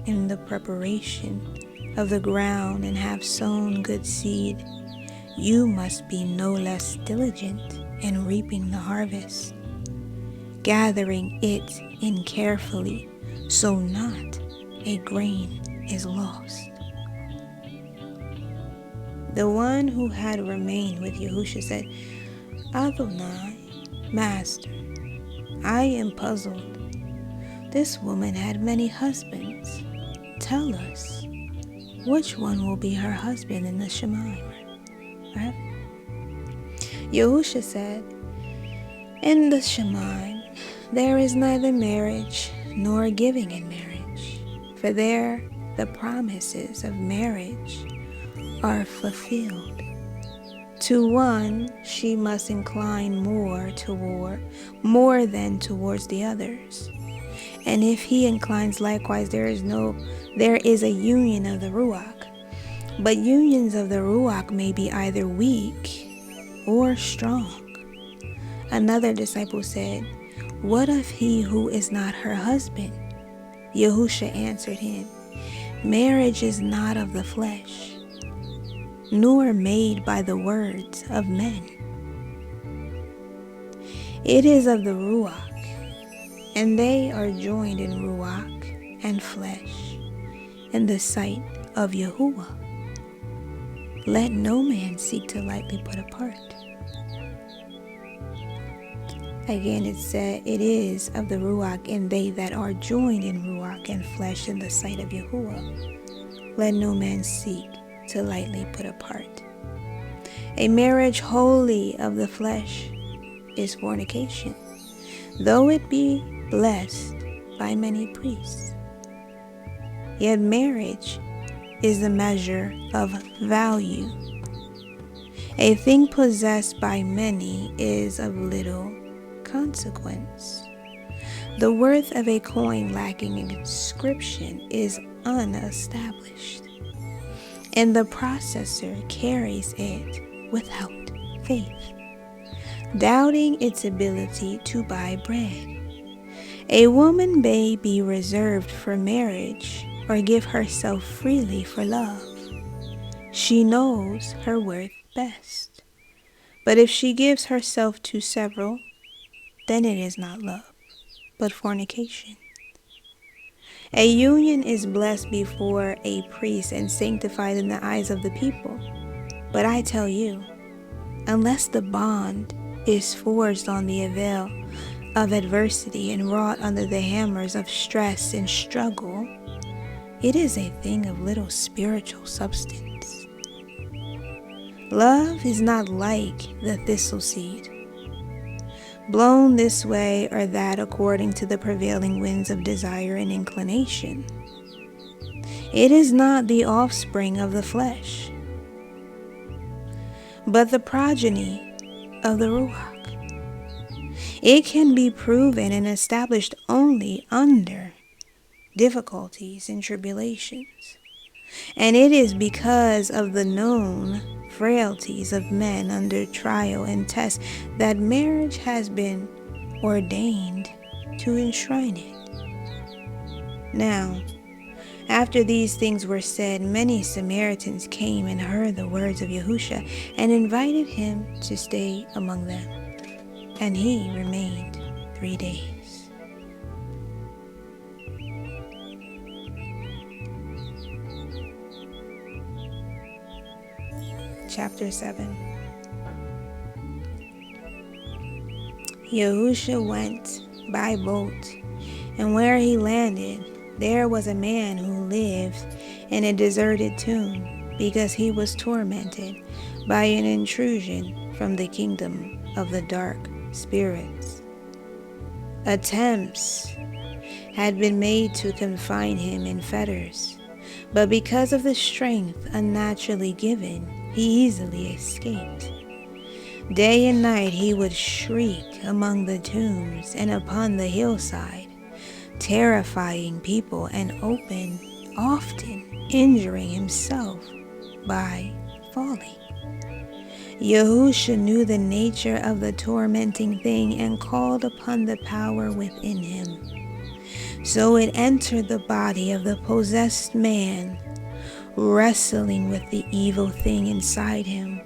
in the preparation of the ground and have sown good seed. You must be no less diligent in reaping the harvest, gathering it in carefully, so not a grain is lost. The one who had remained with Yahushua said, Adonai, Master, I am puzzled. This woman had many husbands. Tell us, which one will be her husband in the Shemaim? Right? Yahushua said, in the Shemaim, there is neither marriage nor giving in marriage, for there the promises of marriage are fulfilled. To one she must incline more than towards the others. And if he inclines likewise, there is a union of the Ruach. But unions of the Ruach may be either weak or strong. Another disciple said, what of he who is not her husband? Yahushua answered him, marriage is not of the flesh, nor made by the words of men. It is of the Ruach, and they are joined in Ruach and flesh in the sight of Yahuah. Let no man seek to lightly put apart. Again, it said, it is of the Ruach, and they that are joined in Ruach and flesh in the sight of Yahuah. Let no man seek to lightly put apart. A marriage wholly of the flesh is fornication, though it be blessed by many priests. Yet marriage is the measure of value. A thing possessed by many is of little consequence. The worth of a coin lacking inscription is unestablished, and the processor carries it without faith, doubting its ability to buy bread. A woman may be reserved for marriage or give herself freely for love. She knows her worth best. But if she gives herself to several, then it is not love, but fornication. A union is blessed before a priest and sanctified in the eyes of the people. But I tell you, unless the bond is forged on the avail of adversity and wrought under the hammers of stress and struggle, it is a thing of little spiritual substance. Love is not like the thistle seed, blown this way or that according to the prevailing winds of desire and inclination. It is not the offspring of the flesh, but the progeny of the Ruach. It can be proven and established only under difficulties and tribulations. And it is because of the known frailties of men under trial and test that marriage has been ordained to enshrine it. Now, after these things were said, many Samaritans came and heard the words of Yahushua and invited him to stay among them. And he remained 3 days. Chapter 7. Yahushua went by boat, and where he landed, there was a man who lived in a deserted tomb, because he was tormented by an intrusion from the kingdom of the dark spirits. Attempts had been made to confine him in fetters, but because of the strength unnaturally given, he easily escaped. Day and night he would shriek among the tombs and upon the hillside, terrifying people and often injuring himself by falling. Yahushua knew the nature of the tormenting thing and called upon the power within him. So it entered the body of the possessed man, wrestling with the evil thing inside him.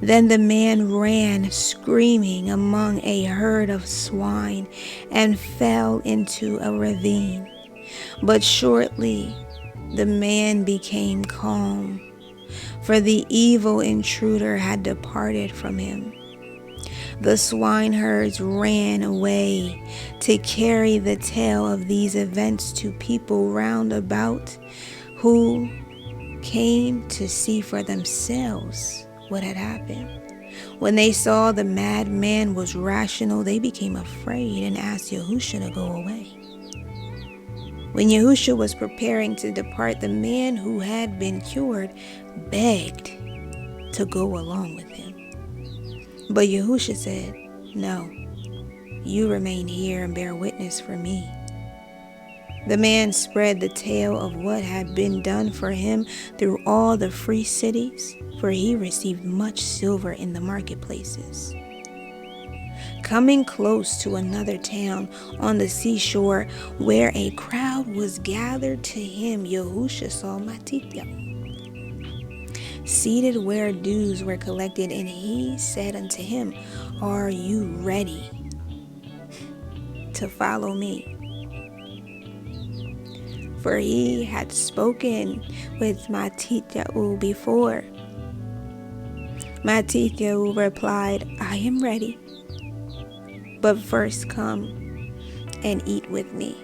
Then the man ran screaming among a herd of swine and fell into a ravine. But shortly the man became calm, for the evil intruder had departed from him. The swineherds ran away to carry the tale of these events to people round about, who came to see for themselves what had happened. When they saw the madman was rational, they became afraid and asked Yahushua to go away. When Yahushua was preparing to depart, the man who had been cured begged to go along with him. But Yahushua said, "No, you remain here and bear witness for me." The man spread the tale of what had been done for him through all the free cities, for he received much silver in the marketplaces. Coming close to another town on the seashore where a crowd was gathered to him, Yahushua saw Matithya seated where dues were collected, and he said unto him, "Are you ready to follow me?" For he had spoken with Matithya before. Matithya replied, "I am ready, but first come and eat with me."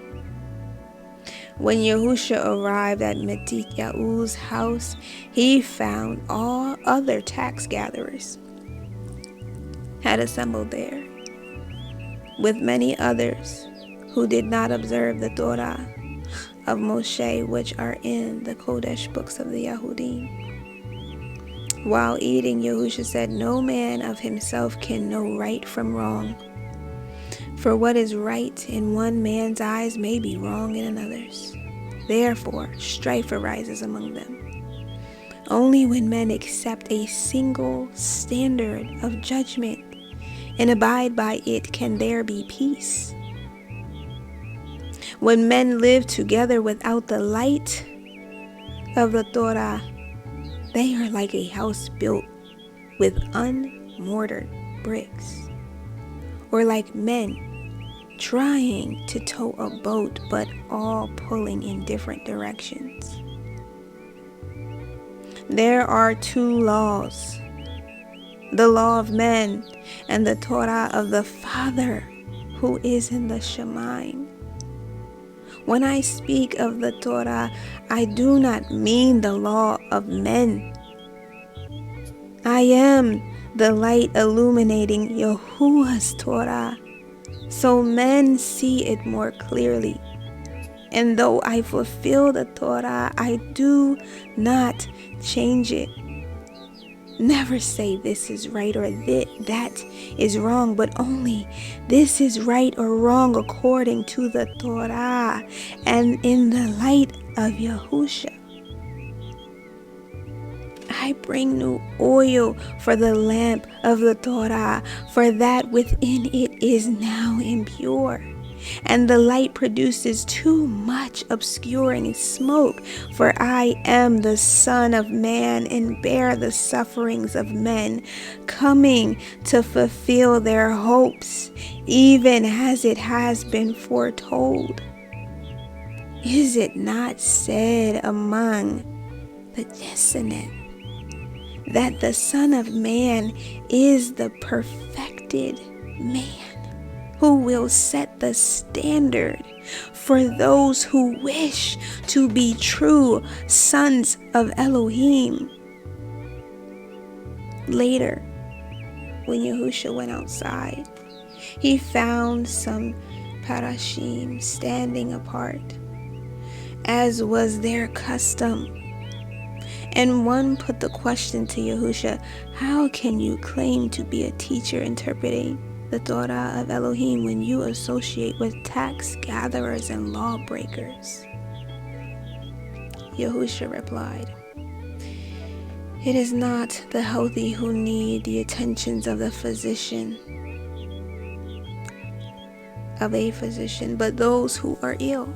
When Yahushua arrived at Matithya's house, he found all other tax gatherers had assembled there, with many others who did not observe the Torah of Moshe, which are in the Kodesh books of the Yahudim. While eating, Yahushua said, "No man of himself can know right from wrong. For what is right in one man's eyes may be wrong in another's. Therefore, strife arises among them. Only when men accept a single standard of judgment and abide by it can there be peace. When men live together without the light of the Torah, they are like a house built with unmortared bricks, or like men trying to tow a boat but all pulling in different directions. There are two laws, the law of men and the Torah of the Father who is in the Shemaim. When I speak of the Torah, I do not mean the law of men. I am the light illuminating Yahuah's Torah, so men see it more clearly. And though I fulfill the Torah, I do not change it. Never say this is right or that is wrong, but only this is right or wrong according to the Torah and in the light of Yahushua. I bring new oil for the lamp of the Torah, for that within it is now impure. And the light produces too much obscuring smoke. For I am the Son of Man and bear the sufferings of men, coming to fulfill their hopes, even as it has been foretold. Is it not said among the dissonant that the Son of Man is the perfected man, who will set the standard for those who wish to be true sons of Elohim? Later, when Yahushua went outside, he found some parashim, standing apart, as was their custom. And one put the question to Yahusha, how can you claim to be a teacher interpreting the Torah of Elohim when you associate with tax gatherers and lawbreakers? Yahusha replied, it is not the healthy who need the attentions of a physician, but those who are ill.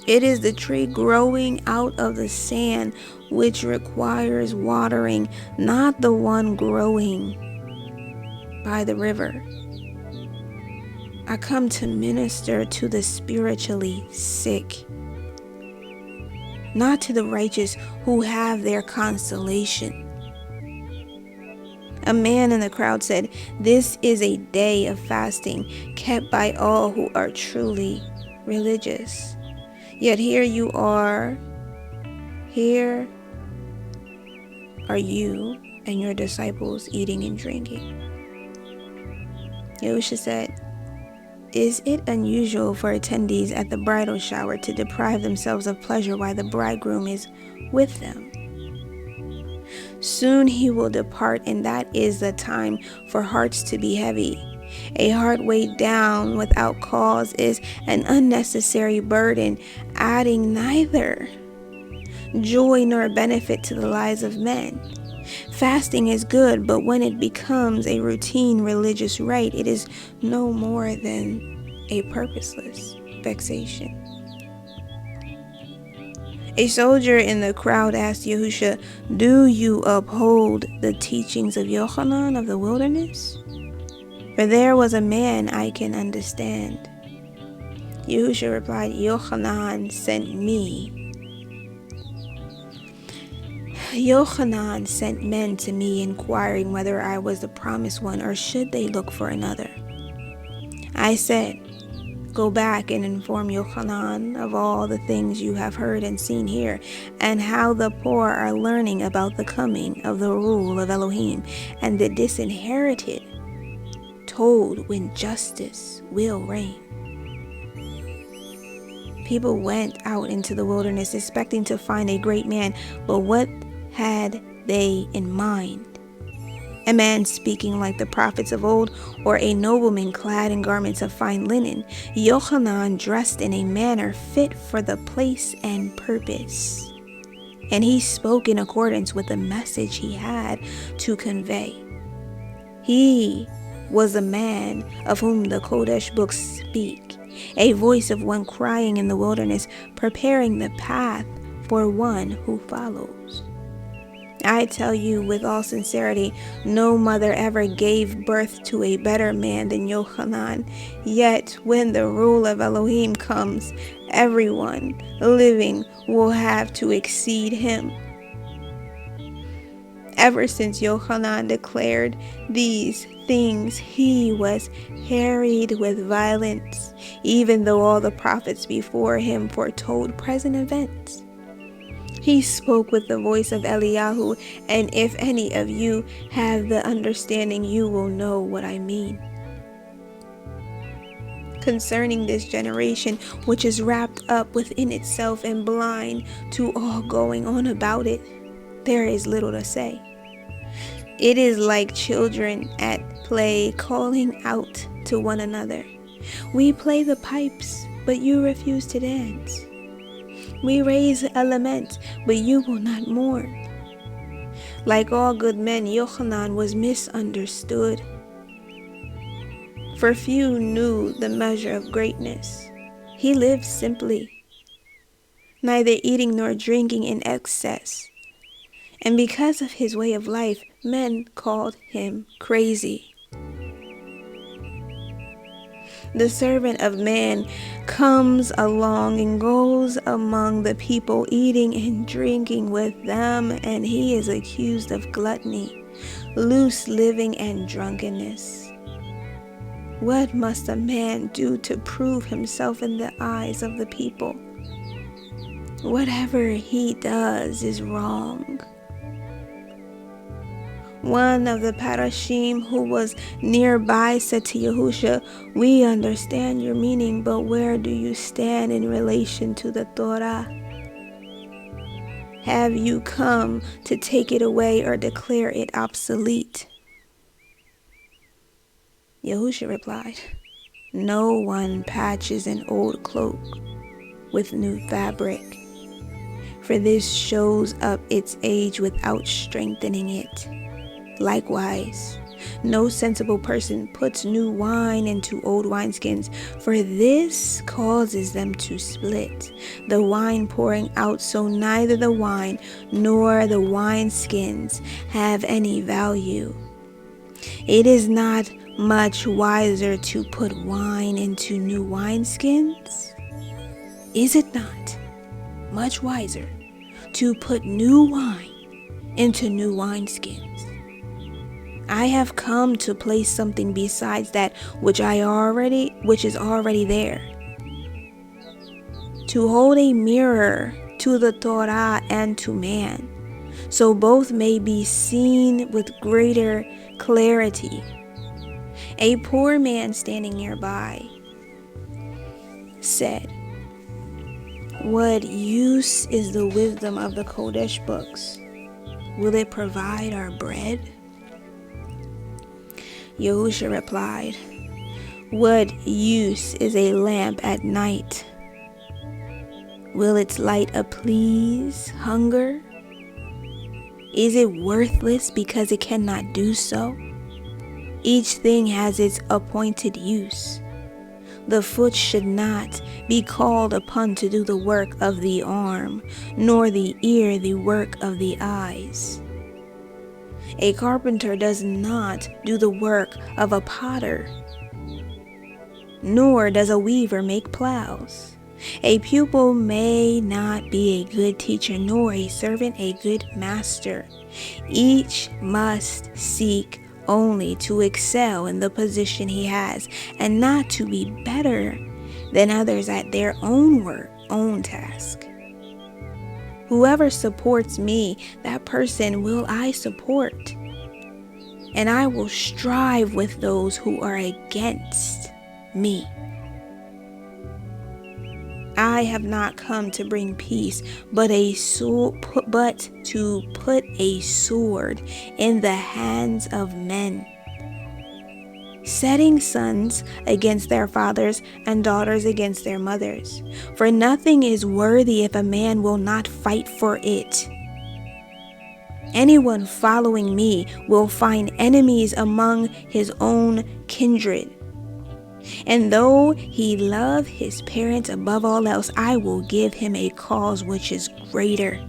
It is the tree growing out of the sand which requires watering, not the one growing by the river. I come to minister to the spiritually sick, not to the righteous who have their consolation. A man in the crowd said, this is a day of fasting kept by all who are truly religious. Yet here are you and your disciples eating and drinking. Yahushua said, is it unusual for attendees at the bridal shower to deprive themselves of pleasure while the bridegroom is with them? Soon he will depart, and that is the time for hearts to be heavy. A heart weighed down without cause is an unnecessary burden, adding neither joy nor benefit to the lives of men. Fasting is good, but when it becomes a routine religious rite, it is no more than a purposeless vexation. A soldier in the crowd asked Yahusha, do you uphold the teachings of Yohanan of the wilderness? For there was a man I can understand. Yahusha replied, Yohanan sent me. Yohanan sent men to me inquiring whether I was the promised one or should they look for another. I said, go back and inform Yohanan of all the things you have heard and seen here, and how the poor are learning about the coming of the rule of Elohim, and the disinherited told when justice will reign. People went out into the wilderness expecting to find a great man, but what had they in mind? A man speaking like the prophets of old, or a nobleman clad in garments of fine linen? Yohanan dressed in a manner fit for the place and purpose, and he spoke in accordance with the message he had to convey. He was a man of whom the Kodesh books speak, a voice of one crying in the wilderness, preparing the path for one who follows. I tell you with all sincerity, no mother ever gave birth to a better man than Yohanan. Yet when the rule of Elohim comes, everyone living will have to exceed him. Ever since Yohanan declared these things, he was harried with violence, even though all the prophets before him foretold present events. He spoke with the voice of Eliyahu, and if any of you have the understanding, you will know what I mean. Concerning this generation, which is wrapped up within itself and blind to all going on about it, there is little to say. It is like children at play calling out to one another, we play the pipes, but you refuse to dance. We raise a lament, but you will not mourn. Like all good men, Yohanan was misunderstood. For few knew the measure of greatness. He lived simply, neither eating nor drinking in excess. And because of his way of life, men called him crazy. The servant of man comes along and goes among the people, eating and drinking with them, and he is accused of gluttony, loose living, and drunkenness. What must a man do to prove himself in the eyes of the people? Whatever he does is wrong. One of the Parashim who was nearby said to Yahushua, "We understand your meaning, but where do you stand in relation to the Torah? Have you come to take it away or declare it obsolete?" Yahushua replied, "No one patches an old cloak with new fabric, for this shows up its age without strengthening it. Likewise, no sensible person puts new wine into old wineskins, for this causes them to split, the wine pouring out, so neither the wine nor the wineskins have any value. It is not much wiser to put wine into new wineskins? Is it not much wiser to put new wine into new wineskins? I have come to place something besides that which is already there, to hold a mirror to the Torah and to man, so both may be seen with greater clarity." A poor man standing nearby said, "What use is the wisdom of the Kodesh books? Will it provide our bread?" Yahushua replied, "What use is a lamp at night? Will its light appease hunger? Is it worthless because it cannot do so? Each thing has its appointed use. The foot should not be called upon to do the work of the arm, nor the ear the work of the eyes. A carpenter does not do the work of a potter, nor does a weaver make plows. A pupil may not be a good teacher, nor a servant a good master. Each must seek only to excel in the position he has, and not to be better than others at their own work, own task. Whoever supports me, that person will I support, and I will strive with those who are against me. I have not come to bring peace, but to put a sword in the hands of men, setting sons against their fathers and daughters against their mothers. For nothing is worthy if a man will not fight for it. Anyone following me will find enemies among his own kindred. And though he love his parents above all else, I will give him a cause which is greater.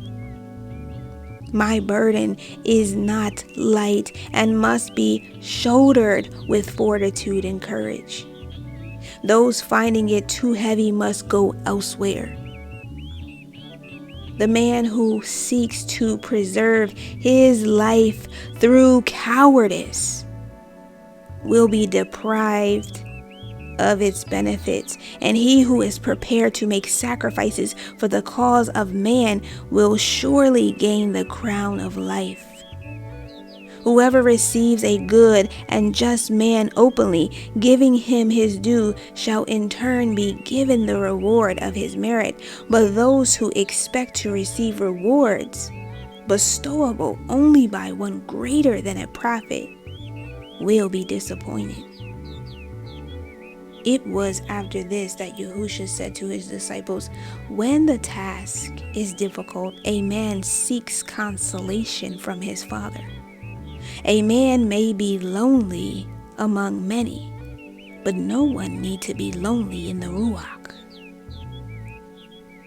My burden is not light and must be shouldered with fortitude and courage. Those finding it too heavy must go elsewhere. The man who seeks to preserve his life through cowardice will be deprived of its benefits, and he who is prepared to make sacrifices for the cause of man will surely gain the crown of life. Whoever receives a good and just man openly, giving him his due, shall in turn be given the reward of his merit. But those who expect to receive rewards bestowable only by one greater than a prophet will be disappointed." It was after this that Yahushua said to his disciples, "When the task is difficult, a man seeks consolation from his Father. A man may be lonely among many, but no one need to be lonely in the Ruach.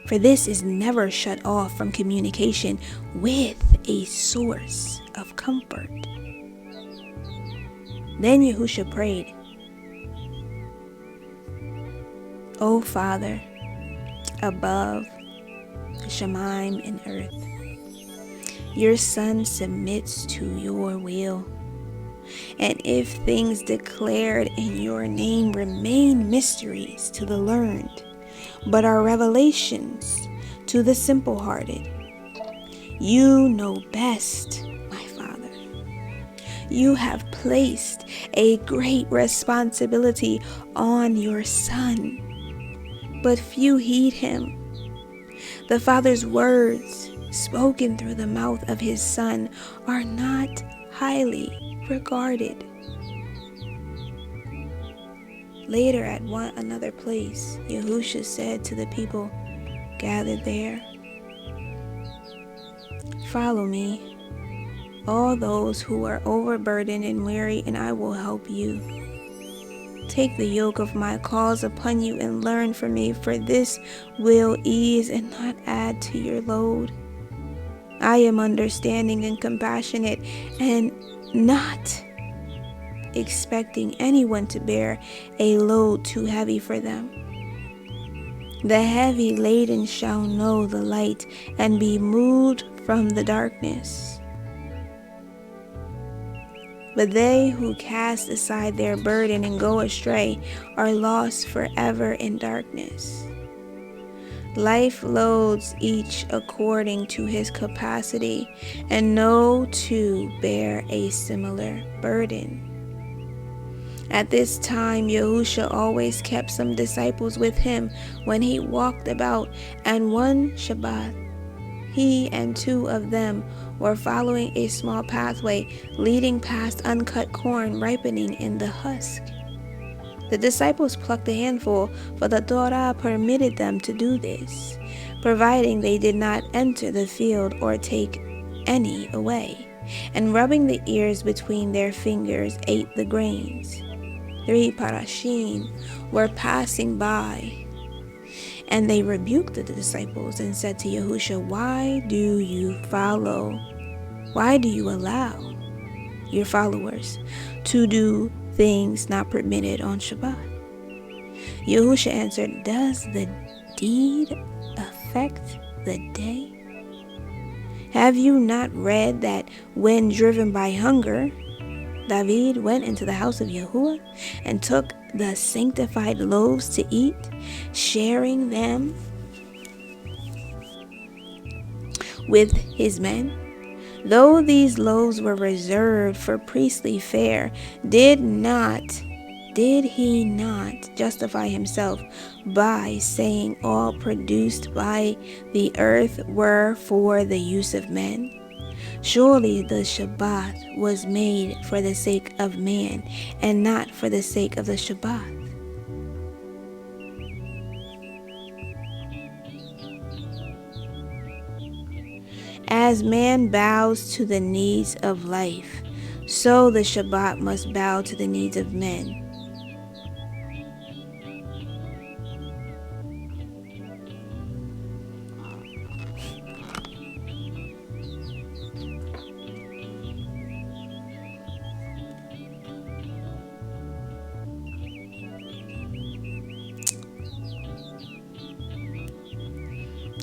For this is never shut off from communication with a source of comfort." Then Yahushua prayed, "O Father, above the Shemaim and earth, your Son submits to your will. And if things declared in your name remain mysteries to the learned, but are revelations to the simple-hearted, you know best, my Father. You have placed a great responsibility on your son, but few heed him. The Father's words, spoken through the mouth of his Son, are not highly regarded. Later at another place, Yahushua said to the people gathered there, "Follow me, all those who are overburdened and weary, and I will help you. Take the yoke of my cause upon you and learn from me, for this will ease and not add to your load. I am understanding and compassionate, and not expecting anyone to bear a load too heavy for them. The heavy laden shall know the light and be moved from the darkness. But they who cast aside their burden and go astray are lost forever in darkness. Life loads each according to his capacity, and no two bear a similar burden." At this time, Yahushua always kept some disciples with him when he walked about, and one Shabbat, he and two of them were following a small pathway leading past uncut corn ripening in the husk. The disciples plucked a handful, for the Torah permitted them to do this, providing they did not enter the field or take any away, and rubbing the ears between their fingers ate the grains. 3 parashim were passing by, and they rebuked the disciples and said to Yahushua, "Why do you allow your followers to do things not permitted on Shabbat?" Yahushua answered, "Does the deed affect the day? Have you not read that when driven by hunger, David went into the house of Yahuah and took the sanctified loaves to eat, sharing them with his men? Though these loaves were reserved for priestly fare, did he not justify himself by saying all produced by the earth were for the use of men? Surely the Shabbat was made for the sake of man, and not for the sake of the Shabbat." As man bows to the needs of life, so the Shabbat must bow to the needs of men.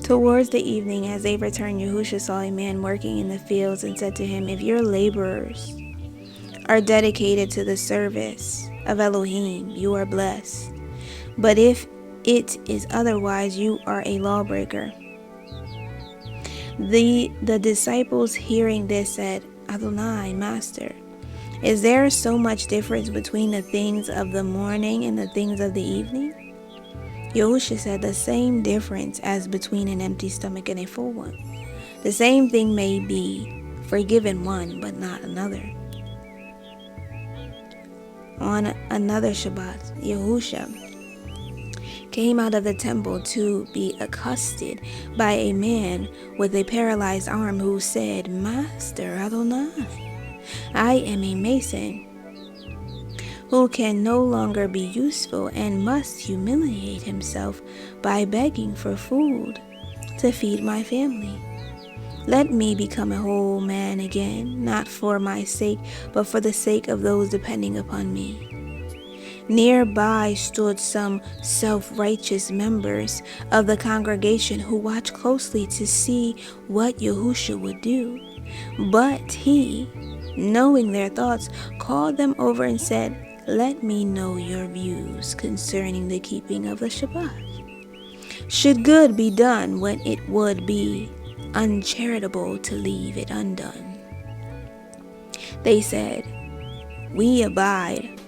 Towards the evening, as they returned, Yahushua saw a man working in the fields and said to him, "If your laborers are dedicated to the service of Elohim, you are blessed. But if it is otherwise, you are a lawbreaker." The disciples, hearing this, said, "Adonai, Master, is there so much difference between the things of the morning and the things of the evening?" Yahushua said, "The same difference as between an empty stomach and a full one. The same thing may be forgiven one, but not another." On another Shabbat, Yahushua came out of the temple to be accosted by a man with a paralyzed arm who said, "Master Adonai, I am a mason who can no longer be useful and must humiliate himself by begging for food to feed my family. Let me become a whole man again, not for my sake, but for the sake of those depending upon me." Nearby stood some self-righteous members of the congregation who watched closely to see what Yahushua would do. But he, knowing their thoughts, called them over and said, "Let me know your views concerning the keeping of the Shabbat. Should good be done when it would be uncharitable to leave it undone?" They said, We abide.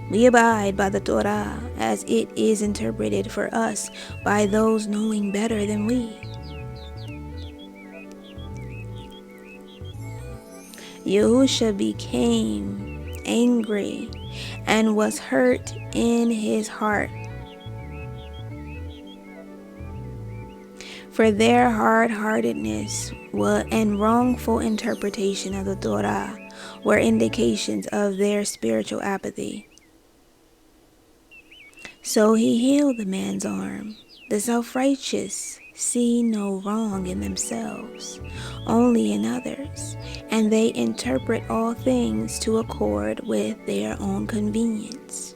We abide by the Torah as it is interpreted for us by those knowing better than we. Yahusha became angry and was hurt in his heart for their hard-heartedness and wrongful interpretation of the Torah were indications of their spiritual apathy. So he healed the man's arm. The self-righteous see no wrong in themselves, only in others, and they interpret all things to accord with their own convenience.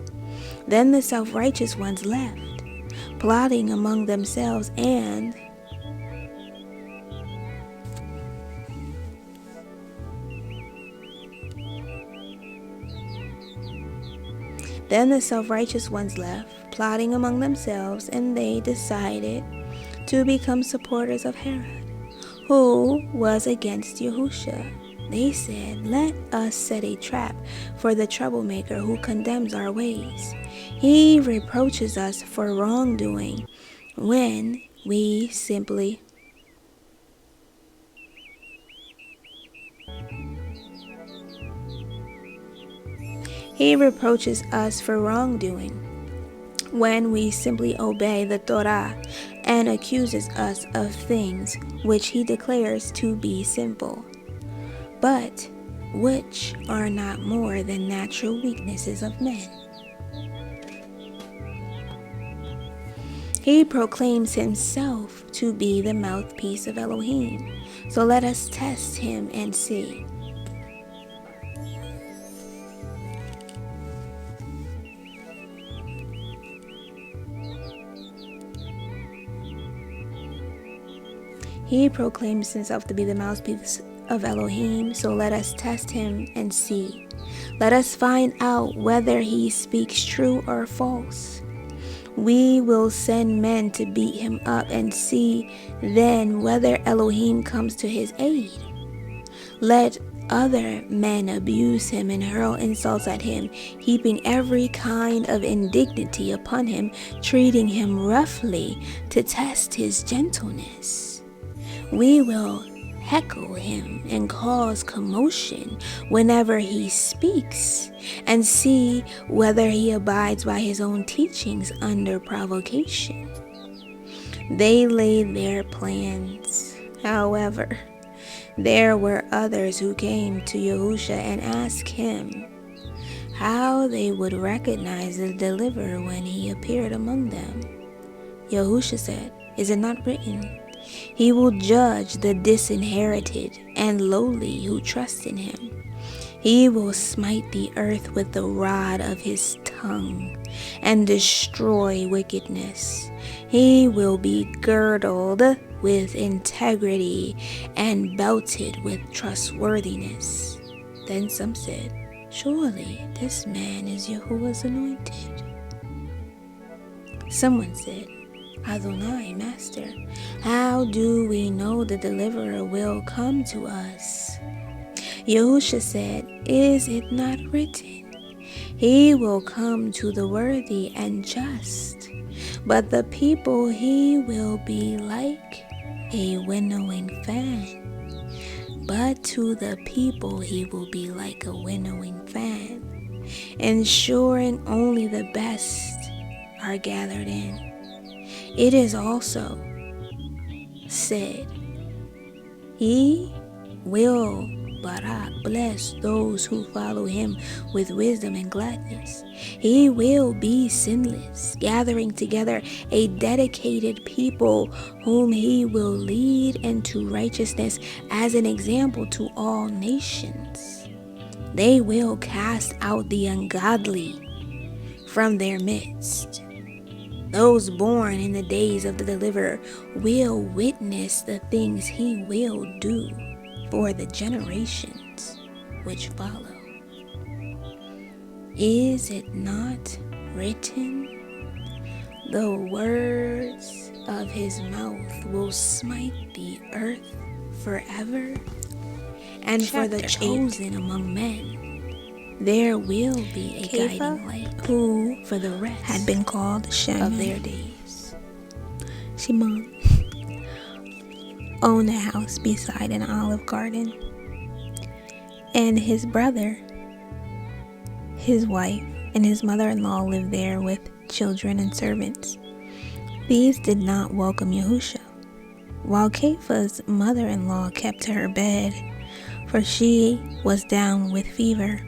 Then the self-righteous ones left, plotting among themselves, and they decided to become supporters of Herod, who was against Yahusha. They said, "Let us set a trap for the troublemaker who condemns our ways. He reproaches us for wrongdoing when we simply obey the Torah, and accuses us of things which he declares to be simple, but which are not more than natural weaknesses of men." He proclaims himself to be the mouthpiece of Elohim. So let us test him and see. He proclaims himself to be the mouthpiece of Elohim, so let us test him and see. Let us find out whether he speaks true or false. We will send men to beat him up and see then whether Elohim comes to his aid. Let other men abuse him and hurl insults at him, heaping every kind of indignity upon him, treating him roughly to test his gentleness. We will heckle him and cause commotion whenever he speaks, and see whether he abides by his own teachings under provocation. They laid their plans. However, there were others who came to Yahusha and asked him how they would recognize the deliverer when he appeared among them. Yahusha said, "Is it not written? He will judge the disinherited and lowly who trust in him. He will smite the earth with the rod of his tongue and destroy wickedness. He will be girdled with integrity and belted with trustworthiness." Then some said, "Surely this man is Yahuwah's anointed." Someone said, "Adonai, Master, how do we know the deliverer will come to us?" Yahusha said, "Is it not written? He will come to the worthy and just, but the people he will be like a winnowing fan. But to the people he will be like a winnowing fan, ensuring only the best are gathered in." It is also said, "He will bless those who follow him with wisdom and gladness. He will be sinless, gathering together a dedicated people whom he will lead into righteousness as an example to all nations. They will cast out the ungodly from their midst. Those born in the days of the deliverer will witness the things he will do for the generations which follow. Is it not written? The words of his mouth will smite the earth forever, And for the chosen among men, there will be a guiding light, who for the rest had been called Shem of their days. Shimon owned a house beside an olive garden, and his brother, his wife, and his mother-in-law lived there with children and servants. These did not welcome Yahushua, while Kephas' mother-in-law kept to her bed, for she was down with fever.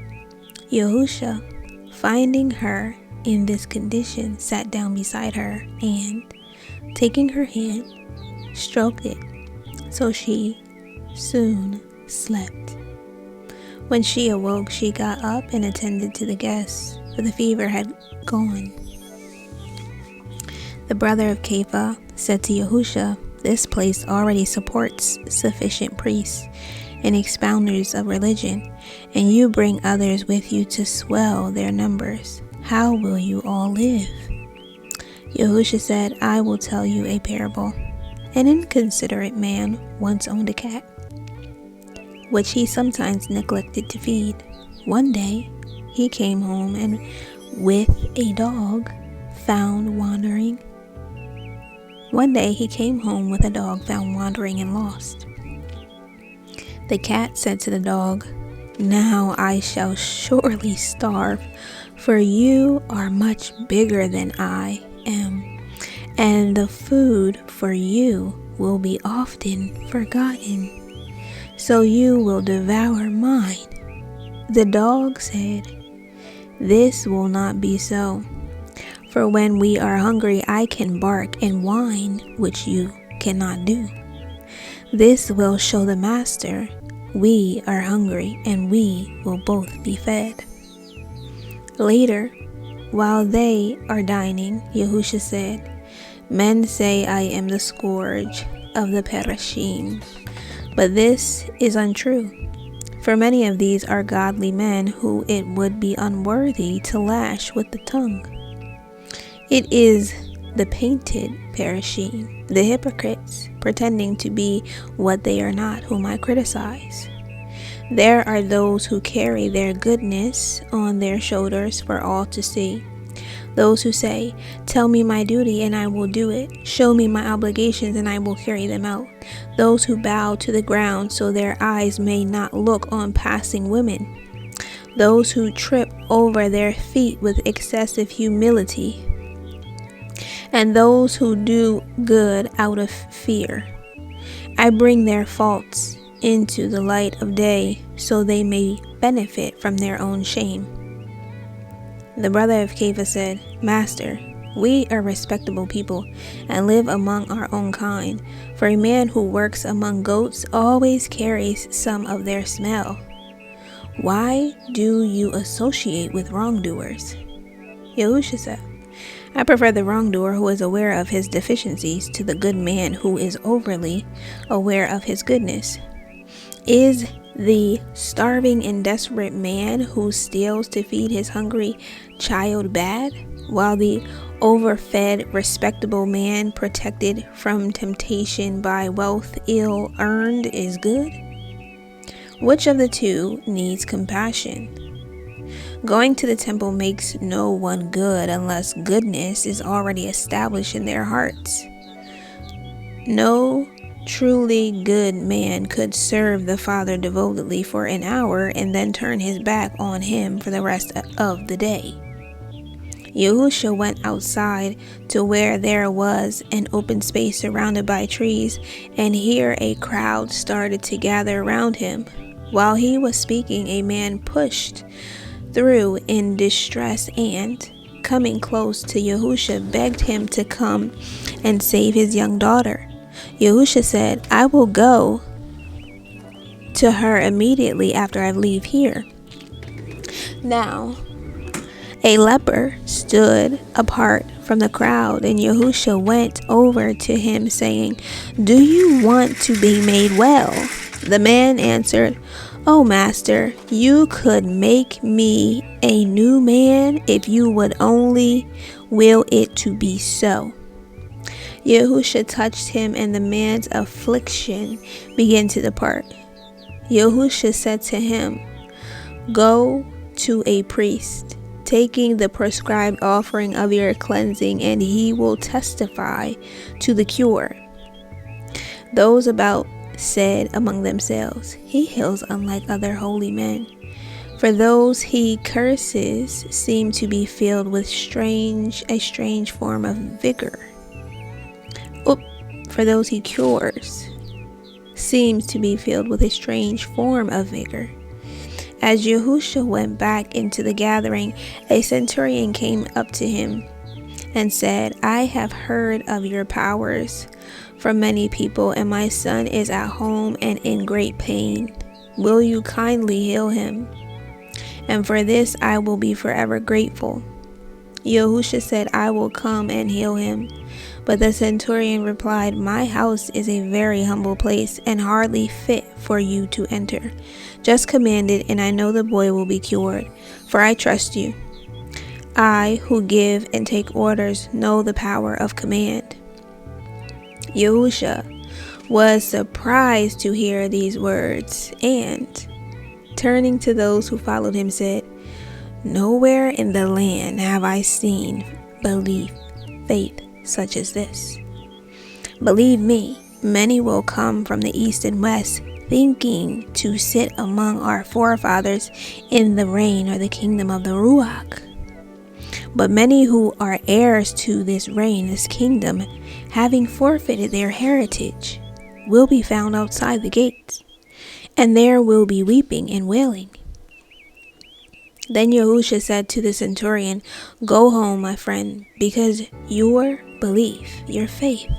Yahushua, finding her in this condition, sat down beside her and, taking her hand, stroked it, so she soon slept. When she awoke, she got up and attended to the guests, for the fever had gone. The brother of Kepha said to Yahushua, "This place already supports sufficient priests and expounders of religion, and you bring others with you to swell their numbers. How will you all live?" Yahushua said, "I will tell you a parable. An inconsiderate man once owned a cat, which he sometimes neglected to feed. One day he came home and with a dog found wandering and lost. The cat said to the dog, "Now I shall surely starve, for you are much bigger than I am, and the food for you will be often forgotten, so you will devour mine." The dog said, "This will not be so, for when we are hungry I can bark and whine, which you cannot do. This will show the master we are hungry, and we will both be fed." Later, while they are dining, Yahushua said, "Men say I am the scourge of the Perishim, but this is untrue. For many of these are godly men who it would be unworthy to lash with the tongue. It is the painted Perishim, the hypocrites, pretending to be what they are not, whom I criticize. There are those who carry their goodness on their shoulders for all to see. Those who say, 'Tell me my duty and I will do it. Show me my obligations and I will carry them out.' Those who bow to the ground so their eyes may not look on passing women. Those who trip over their feet with excessive humility. And those who do good out of fear. I bring their faults into the light of day so they may benefit from their own shame." The brother of Kepha said, "Master, we are respectable people and live among our own kind, for a man who works among goats always carries some of their smell. Why do you associate with wrongdoers?" Yahushua said, "I prefer the wrongdoer who is aware of his deficiencies to the good man who is overly aware of his goodness. Is the starving and desperate man who steals to feed his hungry child bad, while the overfed respectable man protected from temptation by wealth ill earned is good? Which of the two needs compassion? Going to the temple makes no one good unless goodness is already established in their hearts. No truly good man could serve the Father devotedly for an hour and then turn his back on him for the rest of the day." Yahushua went outside to where there was an open space surrounded by trees, and here a crowd started to gather around him. While he was speaking, a man pushed through in distress and, coming close to Yahushua, begged him to come and save his young daughter. Yahushua said, "I will go to her immediately after I leave here." Now, a leper stood apart from the crowd, and Yahushua went over to him, saying, "Do you want to be made well?" The man answered, "Oh, Master, you could make me a new man if you would only will it to be so." Yahushua touched him, and the man's affliction began to depart. Yahushua said to him, "Go to a priest, taking the prescribed offering of your cleansing, and he will testify to the cure." Those about said among themselves, "He heals unlike other holy men. For those he curses seem to be filled with a strange form of vigor. For those he cures seems to be filled with a strange form of vigor." As Yahushua went back into the gathering, a centurion came up to him and said, "I have heard of your powers from many people, and my son is at home and in great pain. Will you kindly heal him? And for this I will be forever grateful." Yahushua said, "I will come and heal him." But the centurion replied, "My house is a very humble place and hardly fit for you to enter. Just command it, and I know the boy will be cured, for I trust you. I, who give and take orders, know the power of command." Yahushua was surprised to hear these words, and, turning to those who followed him, said, "Nowhere in the land have I seen faith such as this. Believe me, many will come from the east and west, thinking to sit among our forefathers in the reign or the kingdom of the Ruach. But many who are heirs to this reign, this kingdom, having forfeited their heritage, will be found outside the gates, and there will be weeping and wailing." Then Yahushua said to the centurion, "Go home, my friend, because your belief, your faith,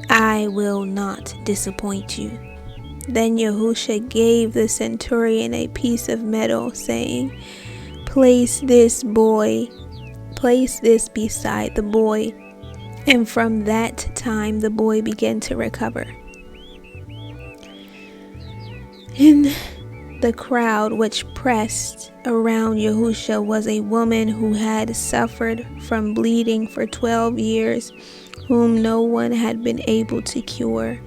I will not disappoint you." Then Yahushua gave the centurion a piece of metal, saying, Place this beside the boy." And from that time the boy began to recover. In the crowd which pressed around Yahushua was a woman who had suffered from bleeding for 12 years, whom no one had been able to cure.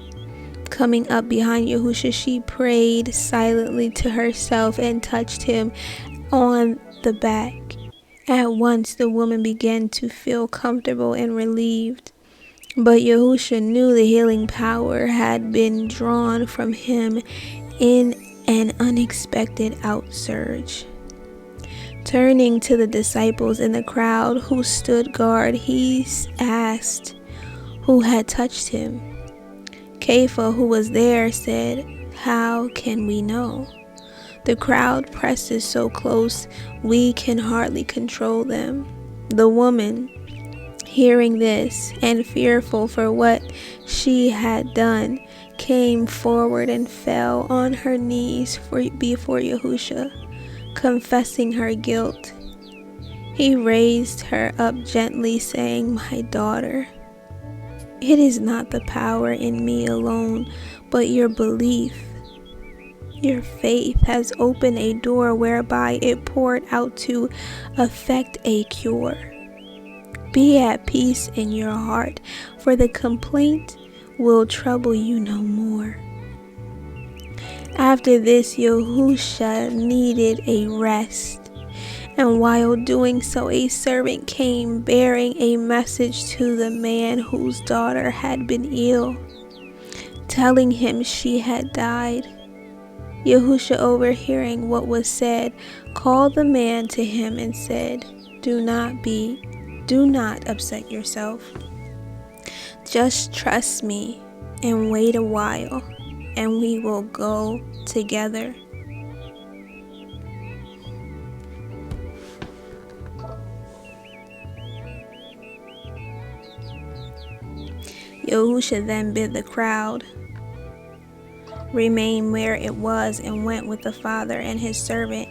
Coming up behind Yahushua, she prayed silently to herself and touched him on the back. At once the woman began to feel comfortable and relieved. But Yahushua knew the healing power had been drawn from him in an unexpected outsurge. Turning to the disciples in the crowd who stood guard, he asked who had touched him. Kepha, who was there, said, "How can we know? The crowd presses so close, we can hardly control them." The woman, hearing this and fearful for what she had done, came forward and fell on her knees before Yahushua, confessing her guilt. He raised her up gently, saying, "My daughter, it is not the power in me alone, but your belief. Your faith has opened a door whereby it poured out to effect a cure. Be at peace in your heart, for the complaint will trouble you no more." After this, Yahushua needed a rest, and while doing so, a servant came bearing a message to the man whose daughter had been ill, telling him she had died. Yahushua, overhearing what was said, called the man to him and said, Do not upset yourself. Just trust me and wait a while, and we will go together." Yahushua then bid the crowd remain where it was and went with the father and his servant,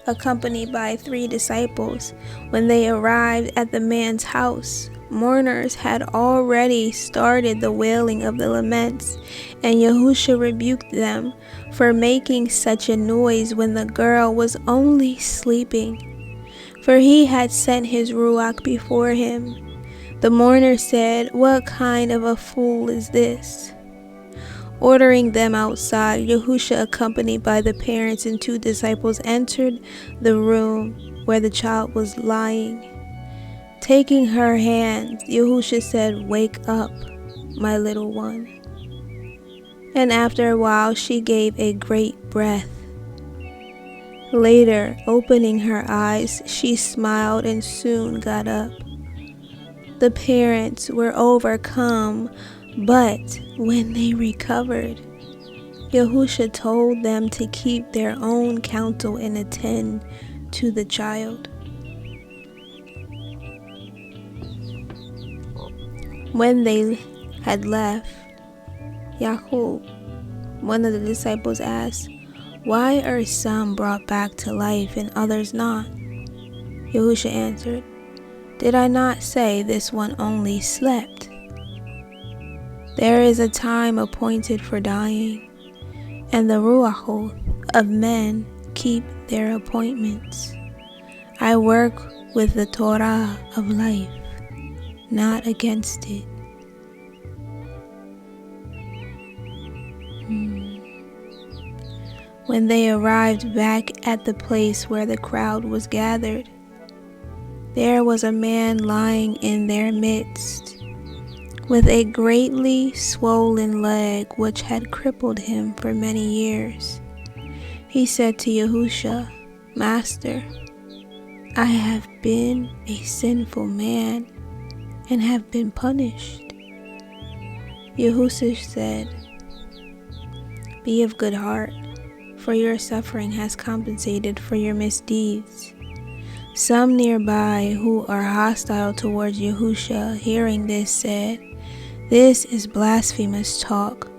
accompanied by 3 disciples. When they arrived at the man's house, mourners had already started the wailing of the laments, and Yahushua rebuked them for making such a noise when the girl was only sleeping, for he had sent his Ruach before him. The mourners said, "What kind of a fool is this? Ordering them outside, Yahushua, accompanied by the parents and 2 disciples, entered the room where the child was lying. Taking her hand, Yahushua said, "Wake up, my little one." And after a while, she gave a great breath. Later, opening her eyes, she smiled and soon got up. The parents were overcome, but when they recovered, Yahushua told them to keep their own counsel and attend to the child. When they had left, Yahuah, one of the disciples, asked, "Why are some brought back to life and others not?" Yahushua answered, "Did I not say this one only slept? There is a time appointed for dying, and the Ruach of men keep their appointments. I work with the Torah of life, not against it." When they arrived back at the place where the crowd was gathered, there was a man lying in their midst, with a greatly swollen leg which had crippled him for many years. He said to Yahushua, "Master, I have been a sinful man and have been punished." Yahushua said, "Be of good heart, for your suffering has compensated for your misdeeds." Some nearby who are hostile towards Yahushua, hearing this, said, "This is blasphemous talk."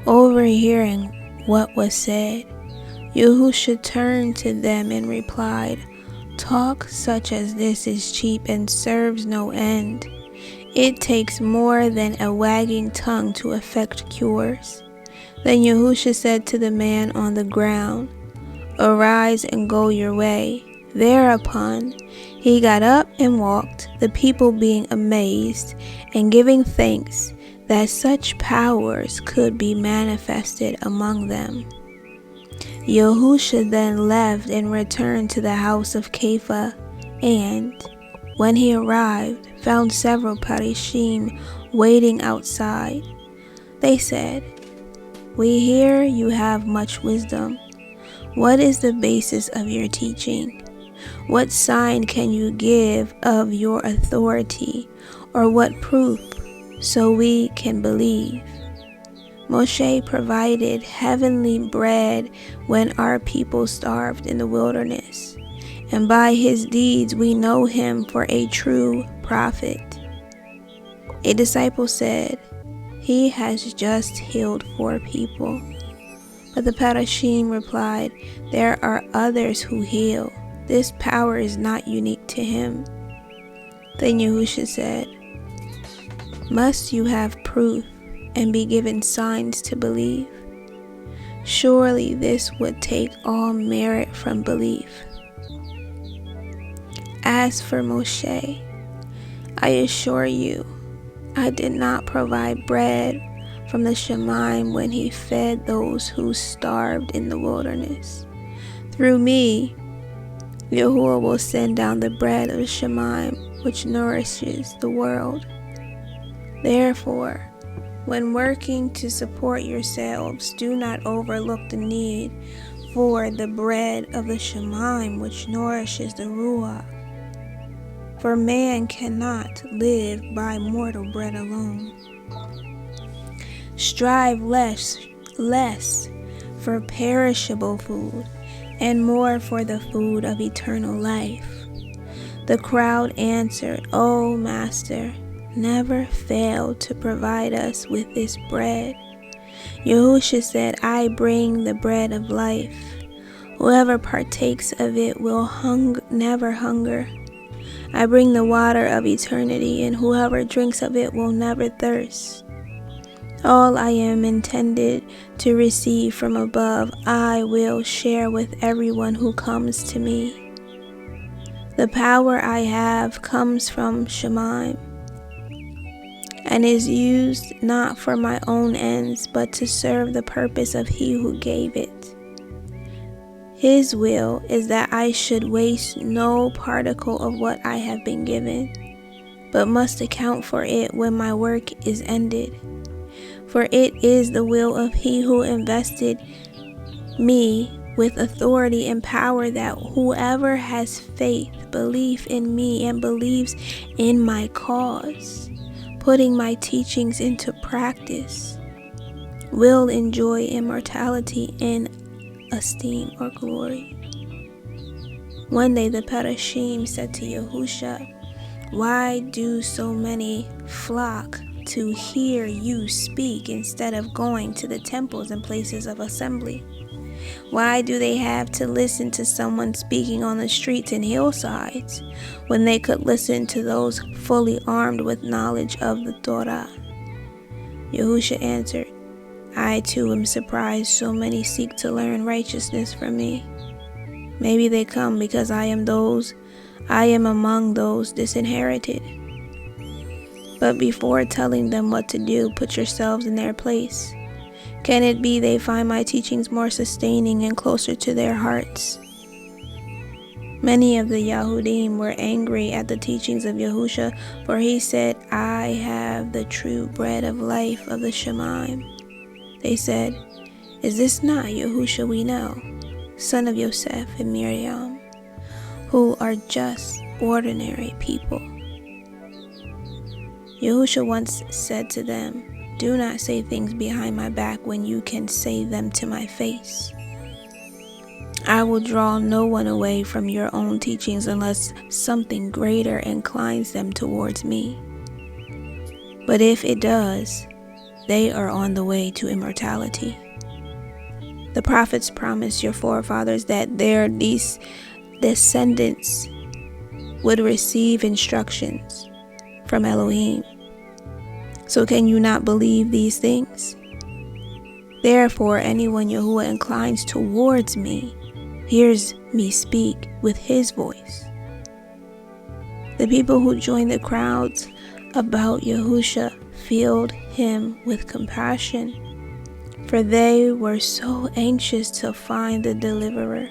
Overhearing what was said, Yahushua turned to them and replied, "Talk such as this is cheap and serves no end. It takes more than a wagging tongue to effect cures." Then Yahushua said to the man on the ground, "Arise and go your way." Thereupon he got up and walked, the people being amazed and giving thanks that such powers could be manifested among them. Yahushua then left and returned to the house of Kepha, and, when he arrived, found several Parishim waiting outside. They said, "We hear you have much wisdom. What is the basis of your teaching? What sign can you give of your authority, or what proof, so we can believe? Moshe provided heavenly bread when our people starved in the wilderness, and by his deeds we know him for a true prophet." A disciple said, "He has just healed 4 people. But the Parashim replied, "There are others who heal. This power is not unique to him." Then Yahushua said, "Must you have proof and be given signs to believe? Surely this would take all merit from belief. As for Moshe, I assure you, I did not provide bread from the Shemaim when he fed those who starved in the wilderness. Through me, Yahuah will send down the bread of Shemaim, which nourishes the world. Therefore, when working to support yourselves, do not overlook the need for the bread of the Shemaim, which nourishes the Ruach. For man cannot live by mortal bread alone. Strive less for perishable food, and more for the food of eternal life." The crowd answered, "O Master, never fail to provide us with this bread." Yahushua said, "I bring the bread of life. Whoever partakes of it will never hunger. I bring the water of eternity, and whoever drinks of it will never thirst. All I am intended to receive from above, I will share with everyone who comes to me. The power I have comes from Shemaim, and is used not for my own ends, but to serve the purpose of He who gave it. His will is that I should waste no particle of what I have been given, but must account for it when my work is ended. For it is the will of He who invested me with authority and power that whoever has faith, belief in me, and believes in my cause, putting my teachings into practice, will enjoy immortality and esteem or glory. One day the Parashim said to Yahusha, "Why do so many flock to hear you speak instead of going to the temples and places of assembly? Why do they have to listen to someone speaking on the streets and hillsides when they could listen to those fully armed with knowledge of the Torah?" Yahusha answered, "I too am surprised so many seek to learn righteousness from me. Maybe they come because I am among those disinherited. But before telling them what to do, put yourselves in their place. Can it be they find my teachings more sustaining and closer to their hearts?" Many of the Yahudim were angry at the teachings of Yahusha, for he said, "I have the true bread of life of the Shemaim." They said, "Is this not Yahusha we know, son of Yosef and Miriam, who are just ordinary people?" Yahusha once said to them, "Do not say things behind my back when you can say them to my face. I will draw no one away from your own teachings unless something greater inclines them towards me. But if it does, they are on the way to immortality. The prophets promised your forefathers that their descendants would receive instructions from Elohim. So can you not believe these things? Therefore, anyone Yahuah inclines towards me hears me speak with his voice." The people who joined the crowds about Yahusha filled him with compassion, for they were so anxious to find the deliverer.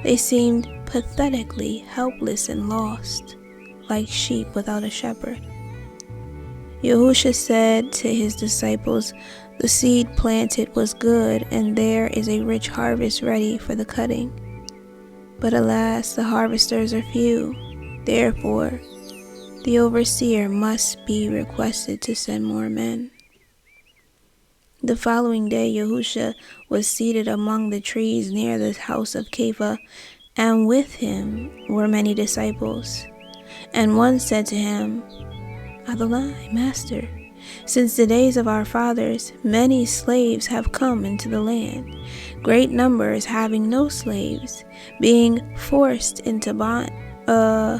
They seemed pathetically helpless and lost, like sheep without a shepherd. Yahusha said to his disciples, "The seed planted was good, and there is a rich harvest ready for the cutting. But alas, the harvesters are few. Therefore, the overseer must be requested to send more men." The following day, Yahusha was seated among the trees near the house of Kepha, and with him were many disciples. And one said to him, "Adonai, Master, since the days of our fathers, many slaves have come into the land, great numbers having no slaves, being forced into bondage. I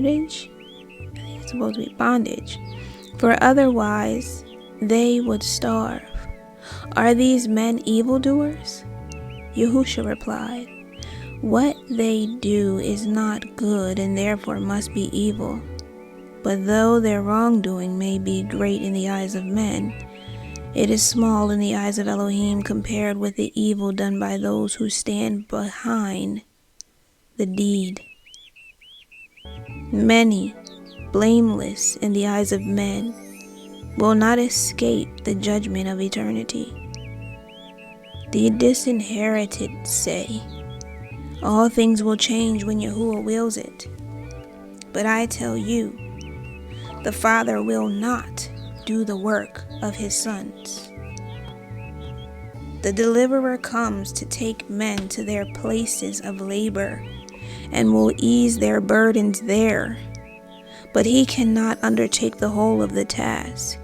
think it's supposed to be bondage, for otherwise they would starve. Are these men evildoers?" Yahusha replied, "What they do is not good and therefore must be evil. But though their wrongdoing may be great in the eyes of men, it is small in the eyes of Elohim compared with the evil done by those who stand behind the deed. Many, blameless in the eyes of men, will not escape the judgment of eternity. The disinherited say, all things will change when Yahuah wills it. But I tell you, the Father will not do the work of his sons. The deliverer comes to take men to their places of labor and will ease their burdens there. But he cannot undertake the whole of the task.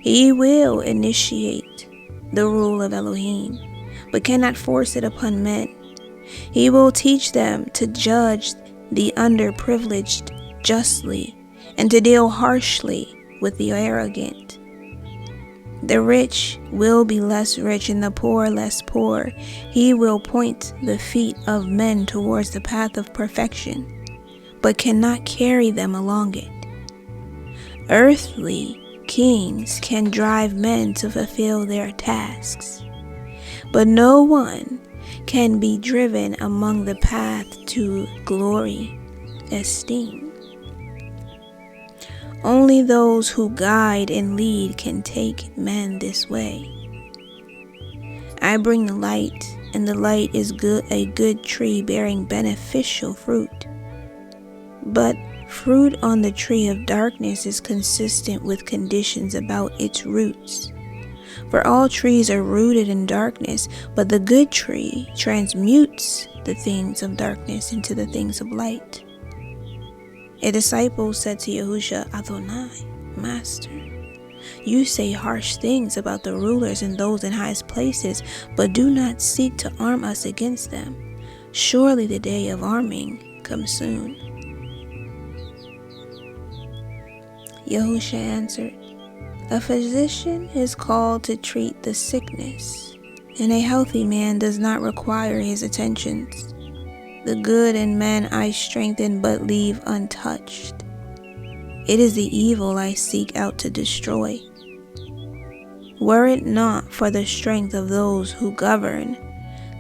He will initiate the rule of Elohim, but cannot force it upon men. He will teach them to judge the underprivileged justly and to deal harshly with the arrogant. The rich will be less rich and the poor less poor. He will point the feet of men towards the path of perfection, but cannot carry them along it. Earthly kings can drive men to fulfill their tasks, but no one can be driven among the path to glory, esteem. Only those who guide and lead can take men this way. I bring the light, and the light is a good tree bearing beneficial fruit. But fruit on the tree of darkness is consistent with conditions about its roots. For all trees are rooted in darkness, but the good tree transmutes the things of darkness into the things of light. A disciple said to Yahushua, Adonai, Master, you say harsh things about the rulers and those in highest places, but do not seek to arm us against them. Surely the day of arming comes soon. Yahushua answered, a physician is called to treat the sickness, and a healthy man does not require his attentions. The good in men I strengthen but leave untouched. It is the evil I seek out to destroy. Were it not for the strength of those who govern,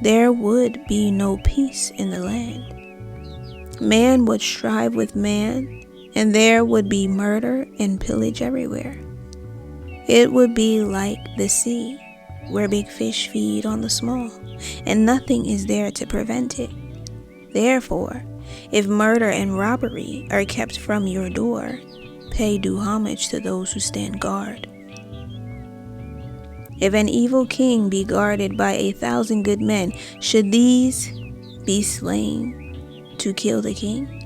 there would be no peace in the land. Man would strive with man, and there would be murder and pillage everywhere. It would be like the sea, where big fish feed on the small, and nothing is there to prevent it. Therefore, if murder and robbery are kept from your door, pay due homage to those who stand guard. If an evil king be guarded by 1,000 good men, should these be slain to kill the king?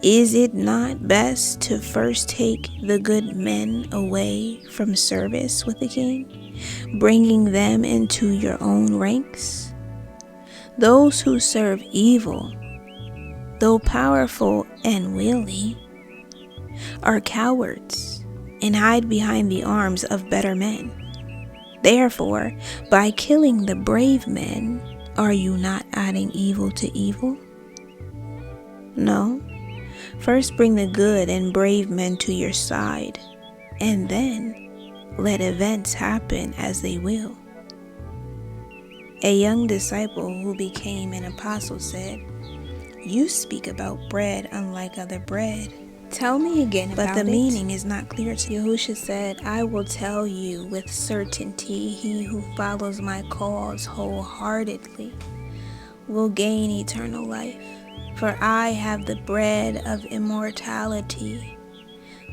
Is it not best to first take the good men away from service with the king, bringing them into your own ranks? Those who serve evil, though powerful and wily, are cowards and hide behind the arms of better men. Therefore, by killing the brave men, are you not adding evil to evil? No. First bring the good and brave men to your side, and then let events happen as they will. A young disciple who became an apostle said, you speak about bread unlike other bread. Tell me again about it. But the meaning is not clear to you. Yahushua said, I will tell you with certainty, he who follows my cause wholeheartedly will gain eternal life. For I have the bread of immortality.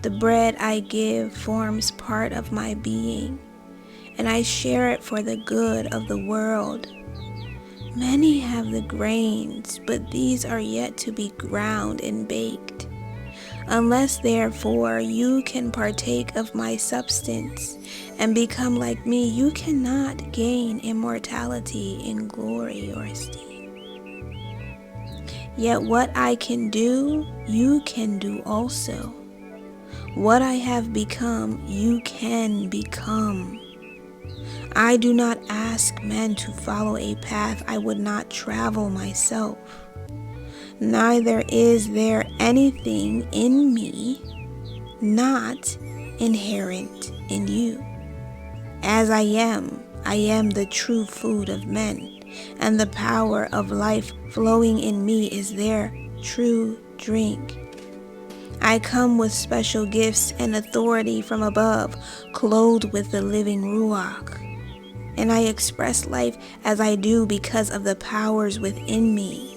The bread I give forms part of my being, and I share it for the good of the world. Many have the grains, but these are yet to be ground and baked. Unless therefore you can partake of my substance and become like me, you cannot gain immortality in glory or esteem. Yet what I can do, you can do also. What I have become, you can become. I do not ask men to follow a path I would not travel myself. Neither is there anything in me not inherent in you. As I am the true food of men, and the power of life flowing in me is their true drink. I come with special gifts and authority from above, clothed with the living Ruach. And I express life as I do because of the powers within me.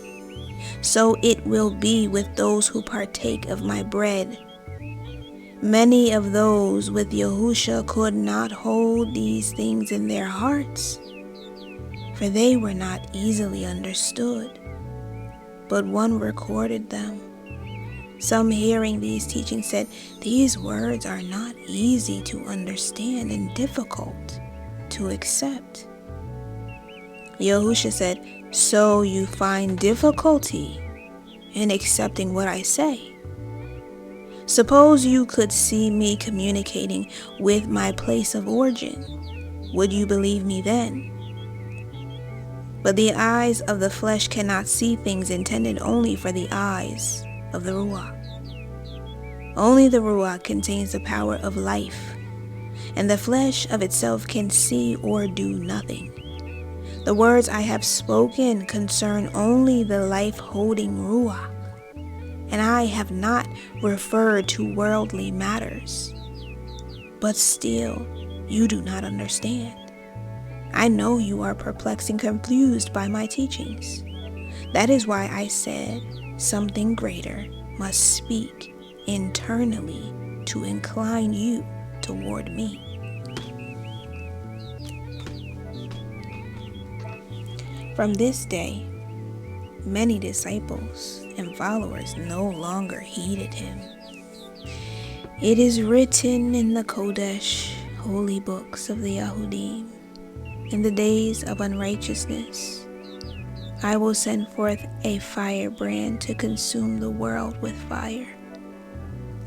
So it will be with those who partake of my bread. Many of those with Yahushua could not hold these things in their hearts, for they were not easily understood, but one recorded them. Some hearing these teachings said, these words are not easy to understand and difficult to accept. Yahushua said, so you find difficulty in accepting what I say? Suppose you could see me communicating with my place of origin. Would you believe me then? But the eyes of the flesh cannot see things intended only for the eyes of the Ruach. Only the Ruach contains the power of life, and the flesh of itself can see or do nothing. The words I have spoken concern only the life-holding Ruach, and I have not referred to worldly matters. But still, you do not understand. I know you are perplexed and confused by my teachings. That is why I said something greater must speak internally to incline you toward me. From this day, many disciples and followers no longer heeded him. It is written in the Kodesh, holy books of the Yahudim, in the days of unrighteousness, I will send forth a firebrand to consume the world with fire.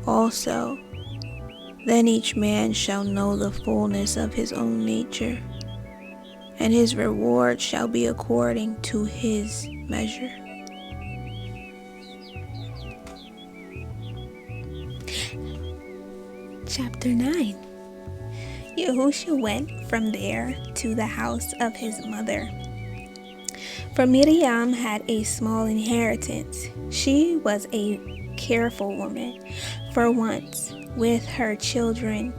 Also, then each man shall know the fullness of his own nature, and his reward shall be according to his measure. Chapter 9. Yahushua went from there to the house of his mother. For Miriam had a small inheritance. She was a careful woman. For once, with her children,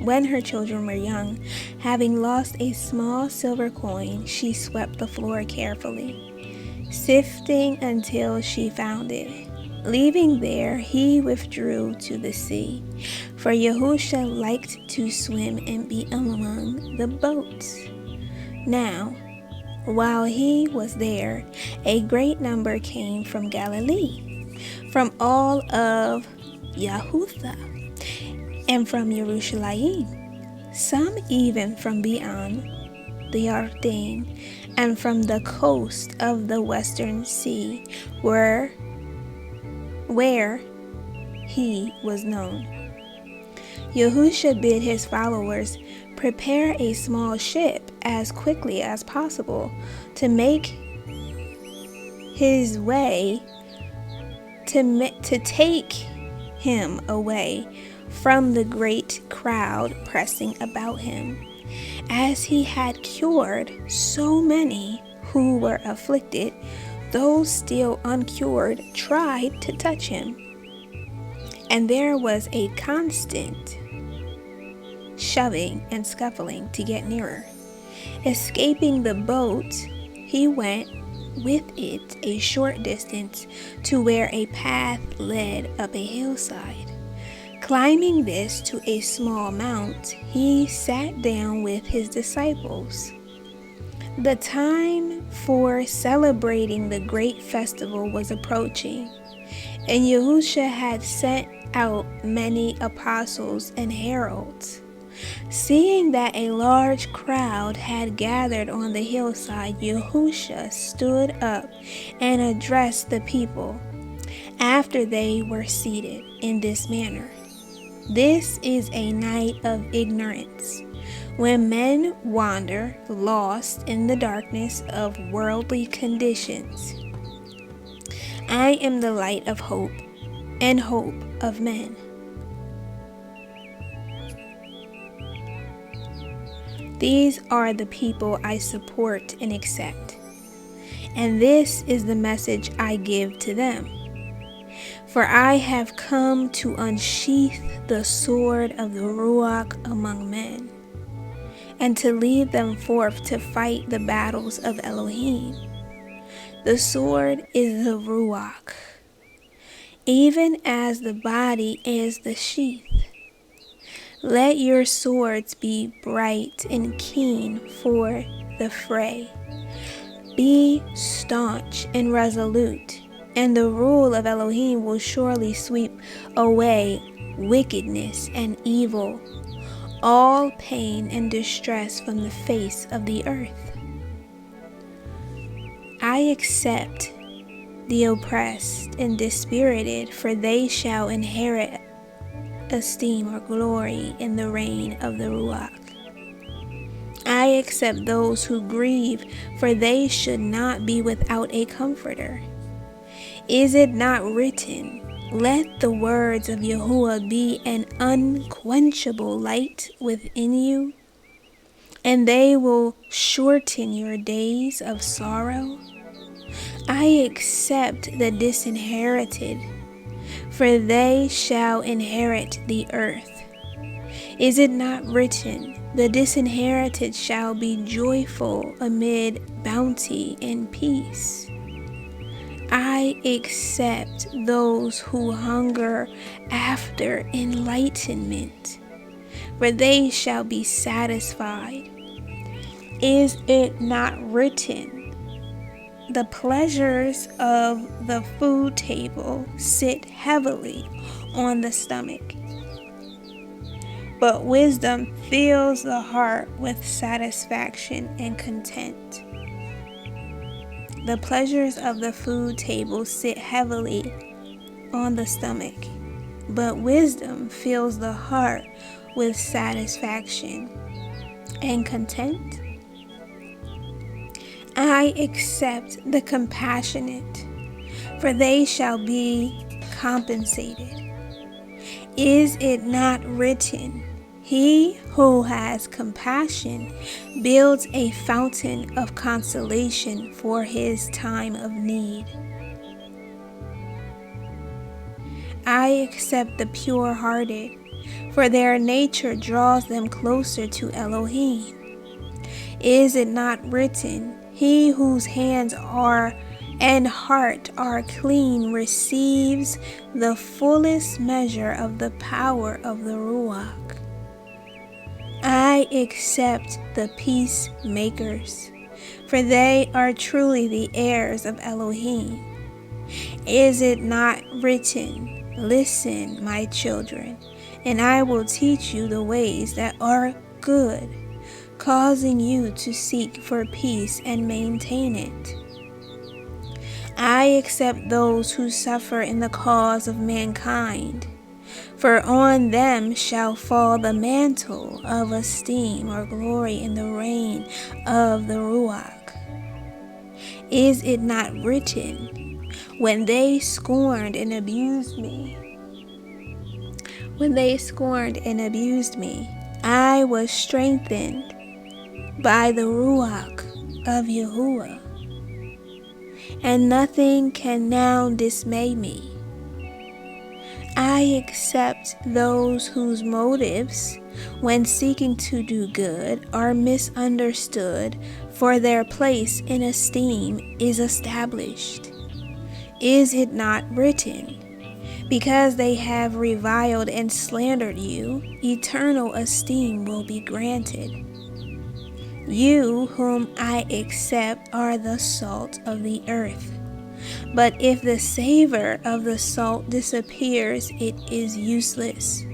when her children were young, having lost a small silver coin, she swept the floor carefully, sifting until she found it. Leaving there, he withdrew to the sea, for Yahushua liked to swim and be among the boats. Now, while he was there, a great number came from Galilee, from all of Yahuah, and from Jerusalem, some even from beyond the Jordan, and from the coast of the western sea, where he was known. Yahushua bid his followers prepare a small ship as quickly as possible to make his way, to take him away from the great crowd pressing about him, as he had cured so many who were afflicted. Those still uncured tried to touch him, and there was a constant shoving and scuffling to get nearer. Escaping the boat, he went with it a short distance to where a path led up a hillside. Climbing this to a small mount, he sat down with his disciples. The time for celebrating the great festival was approaching, and Yahushua had sent out many apostles and heralds. Seeing that a large crowd had gathered on the hillside, Yahushua stood up and addressed the people after they were seated in this manner. This is a night of ignorance, when men wander lost in the darkness of worldly conditions. I am the light of hope and hope of men. These are the people I support and accept, and this is the message I give to them. For I have come to unsheath the sword of the Ruach among men, and to lead them forth to fight the battles of Elohim. The sword is the Ruach, even as the body is the sheath. Let your swords be bright and keen for the fray. Be staunch and resolute, and the rule of Elohim will surely sweep away wickedness and evil, all pain and distress from the face of the earth. I accept the oppressed and dispirited, for they shall inherit esteem or glory in the reign of the Ruach. I accept those who grieve, for they should not be without a comforter. Is it not written, Let the words of Yahuah be an unquenchable light within you, and they will shorten your days of sorrow. I accept the disinherited, for they shall inherit the earth. Is it not written, the disinherited shall be joyful amid bounty and peace? I accept those who hunger after enlightenment, for they shall be satisfied. Is it not written, the pleasures of the food table sit heavily on the stomach, but wisdom fills the heart with satisfaction and content? The pleasures of the food table sit heavily on the stomach, but wisdom fills the heart with satisfaction and content. I accept the compassionate, for they shall be compensated. Is it not written, he who has compassion builds a fountain of consolation for his time of need? I accept the pure-hearted, for their nature draws them closer to Elohim. Is it not written, he whose hands are and heart are clean receives the fullest measure of the power of the Ruach? I accept the peacemakers, for they are truly the heirs of Elohim. Is it not written, listen, my children, and I will teach you the ways that are good, causing you to seek for peace and maintain it? I accept those who suffer in the cause of mankind, for on them shall fall the mantle of esteem or glory in the reign of the Ruach. Is it not written, when they scorned and abused me, I was strengthened by the Ruach of Yahuah, and nothing can now dismay me. I accept those whose motives, when seeking to do good, are misunderstood, for their place in esteem is established. Is it not written, because they have reviled and slandered you, eternal esteem will be granted? You whom I accept are the salt of the earth. But if the savor of the salt disappears, it is useless.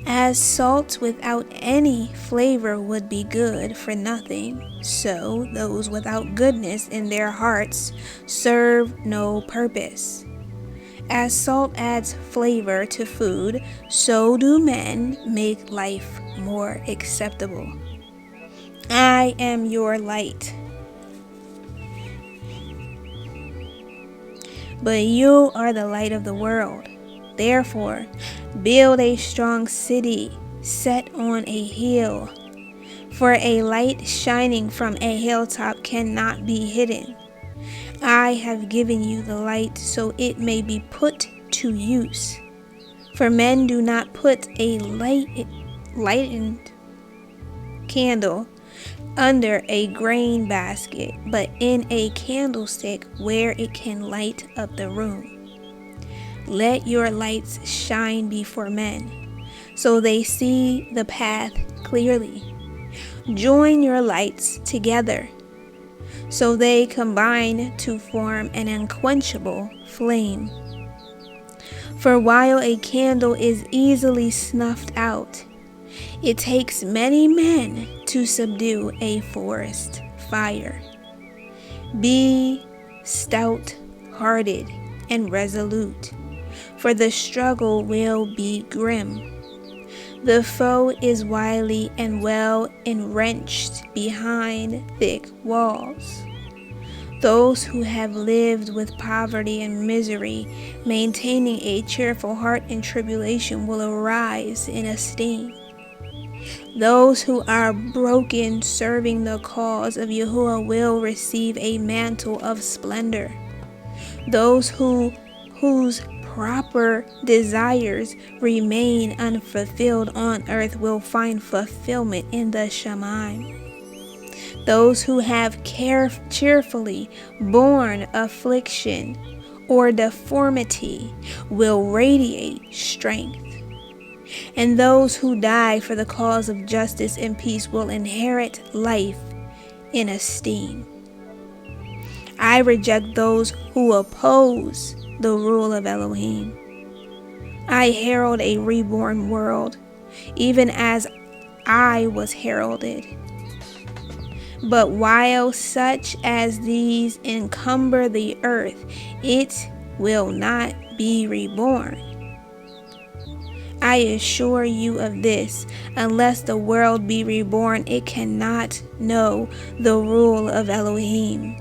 As salt without any flavor would be good for nothing, so those without goodness in their hearts serve no purpose. As salt adds flavor to food, so do men make life more acceptable. I am your light, but you are the light of the world. Therefore, build a strong city set on a hill, for a light shining from a hilltop cannot be hidden. I have given you the light so it may be put to use. For men do not put a lightened candle under a grain basket, but in a candlestick where it can light up the room. Let your lights shine before men, so they see the path clearly. Join your lights together, so they combine to form an unquenchable flame. For while a candle is easily snuffed out, it takes many men to subdue a forest fire. Be stout-hearted and resolute, for the struggle will be grim. The foe is wily and well enwrenched behind thick walls. Those who have lived with poverty and misery, maintaining a cheerful heart in tribulation, will arise in esteem. Those who are broken serving the cause of Yahuah will receive a mantle of splendor. Those whose proper desires remain unfulfilled on earth will find fulfillment in the Shamayim. Those who have cheerfully borne affliction or deformity will radiate strength. And those who die for the cause of justice and peace will inherit life in esteem. I reject those who oppose the rule of Elohim. I herald a reborn world, even as I was heralded. But while such as these encumber the earth, it will not be reborn. I assure you of this, unless the world be reborn, it cannot know the rule of Elohim.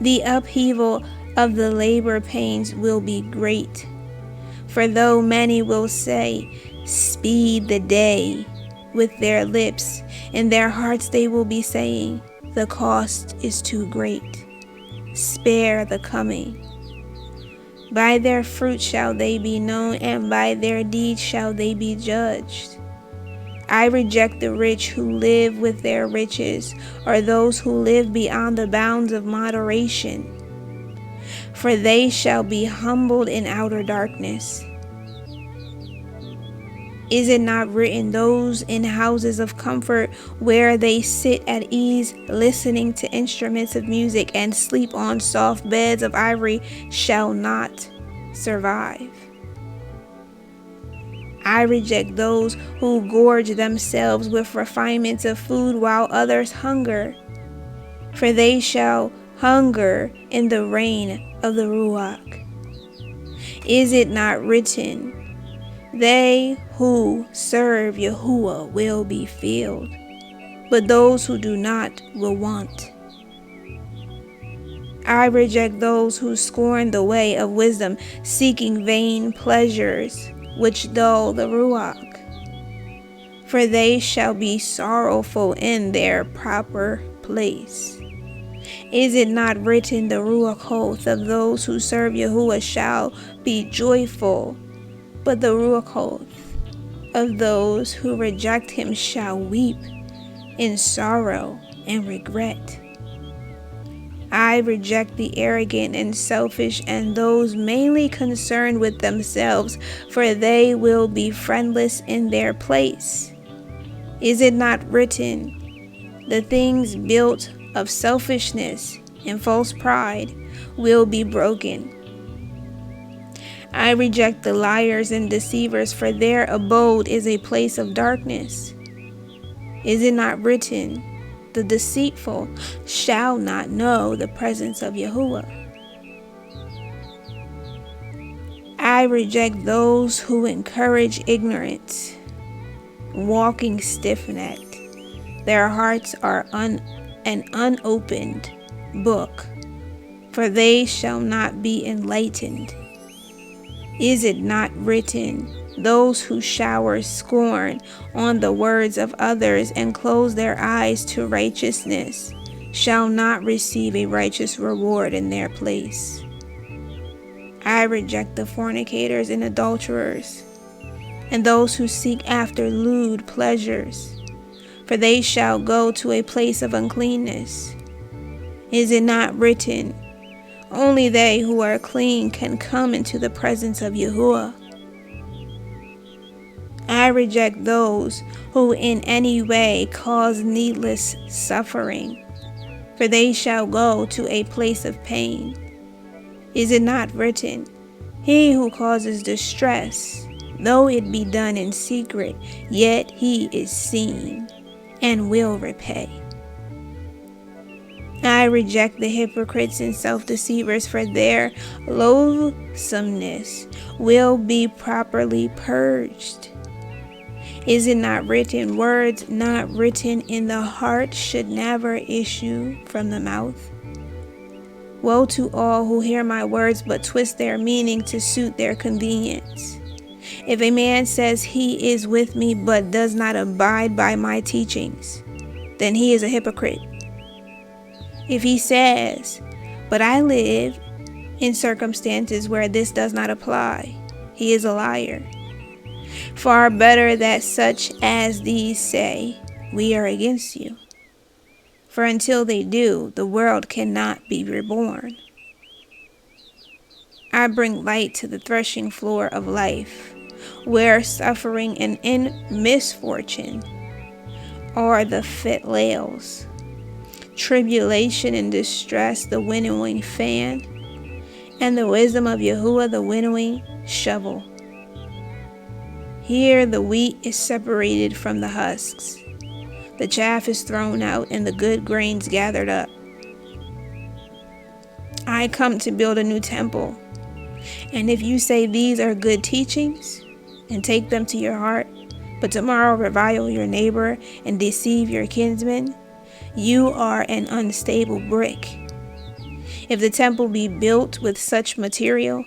The upheaval of the labor pains will be great. For though many will say, "Speed the day," with their lips, in their hearts they will be saying, "The cost is too great. Spare the coming." By their fruit shall they be known, and by their deeds shall they be judged. I reject the rich who live with their riches, or those who live beyond the bounds of moderation, for they shall be humbled in outer darkness. Is it not written, "Those in houses of comfort, where they sit at ease, listening to instruments of music, and sleep on soft beds of ivory, shall not survive"? I reject those who gorge themselves with refinements of food while others hunger, for they shall hunger in the reign of the Ruach. Is it not written, "They who serve Yahuah will be filled, but those who do not will want"? I reject those who scorn the way of wisdom, seeking vain pleasures which dull the Ruach, for they shall be sorrowful in their proper place. Is it not written, "The Ruach of those who serve Yahuah shall be joyful, but the Ruach of those who reject him shall weep in sorrow and regret"? I reject the arrogant and selfish and those mainly concerned with themselves, for they will be friendless in their place. Is it not written, "The things built of selfishness and false pride will be broken"? I reject the liars and deceivers, for their abode is a place of darkness. Is it not written, "The deceitful shall not know the presence of Yahuah"? I reject those who encourage ignorance, walking stiff-necked. Their hearts are an unopened book, for they shall not be enlightened. Is it not written, "Those who shower scorn on the words of others and close their eyes to righteousness shall not receive a righteous reward in their place"? I reject the fornicators and adulterers, and those who seek after lewd pleasures, for they shall go to a place of uncleanness. Is it not written, "Only they who are clean can come into the presence of Yahuah"? I reject those who in any way cause needless suffering, for they shall go to a place of pain. Is it not written, "He who causes distress, though it be done in secret, yet he is seen and will repay"? I reject the hypocrites and self-deceivers, for their loathsomeness will be properly purged. Is it not written, words not written in the heart should never issue from the mouth? Woe to all who hear my words but twist their meaning to suit their convenience. If a man says he is with me but does not abide by my teachings, then he is a hypocrite. If he says, but I live in circumstances where this does not apply, he is a liar. Far better that such as these say, we are against you. For until they do, the world cannot be reborn. I bring light to the threshing floor of life, where suffering and in misfortune are the fit lails, tribulation and distress the winnowing fan, and the wisdom of Yahuah the winnowing shovel. Here the wheat is separated from the husks. The chaff is thrown out and the good grains gathered up. I come to build a new temple. And if you say these are good teachings and take them to your heart, but tomorrow revile your neighbor and deceive your kinsman, you are an unstable brick. If the temple be built with such material,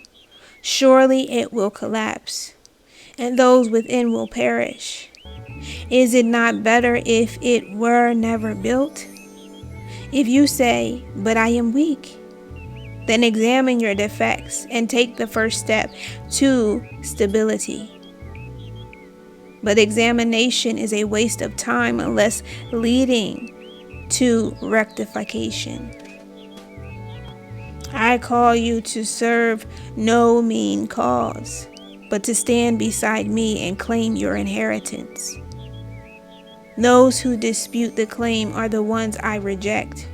surely it will collapse, and those within will perish. Is it not better if it were never built? If you say, but I am weak, then examine your defects and take the first step to stability. But examination is a waste of time unless leading to rectification. I call you to serve no mean cause, but to stand beside me and claim your inheritance. Those who dispute the claim are the ones I reject,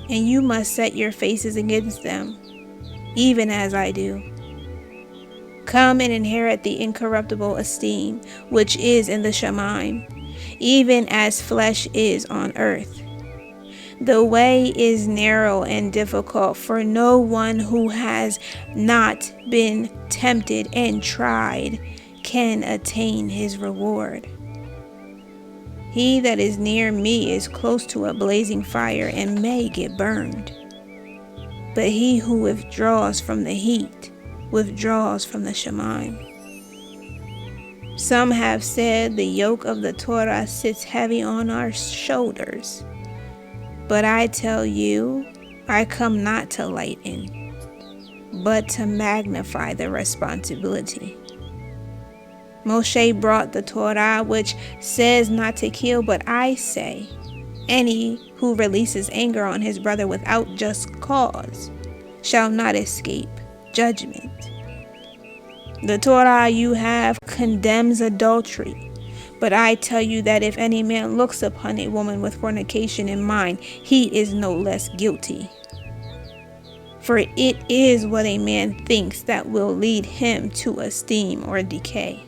and you must set your faces against them, even as I do. Come and inherit the incorruptible esteem which is in the Shemaim, even as flesh is on earth. The way is narrow and difficult for no one who has not been tempted and tried can attain his reward. He that is near me is close to a blazing fire and may get burned. But he who withdraws from the heat withdraws from the Shemaim. Some have said the yoke of the Torah sits heavy on our shoulders. But I tell you, I come not to lighten, but to magnify the responsibility. Moshe brought the Torah, which says not to kill, but I say, any who releases anger on his brother without just cause shall not escape judgment. The Torah you have condemns adultery, but I tell you that if any man looks upon a woman with fornication in mind, he is no less guilty. For it is what a man thinks that will lead him to esteem or decay.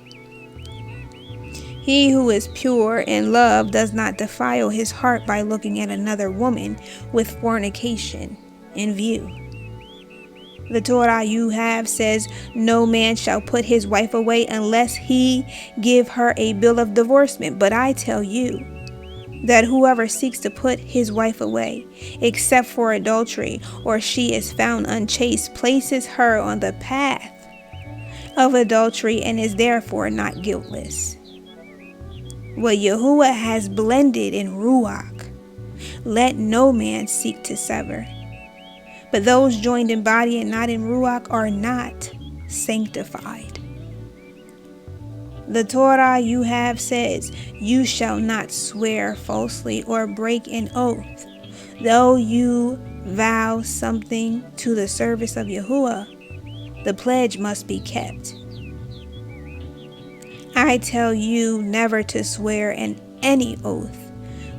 He who is pure in love does not defile his heart by looking at another woman with fornication in view. The Torah you have says, no man shall put his wife away unless he give her a bill of divorcement. But I tell you that whoever seeks to put his wife away, except for adultery, or she is found unchaste, places her on the path of adultery and is therefore not guiltless. What Yahuah has blended in Ruach, let no man seek to sever. But those joined in body and not in Ruach are not sanctified. The Torah you have says, you shall not swear falsely or break an oath. Though you vow something to the service of Yahuah, the pledge must be kept. I tell you never to swear in any oath,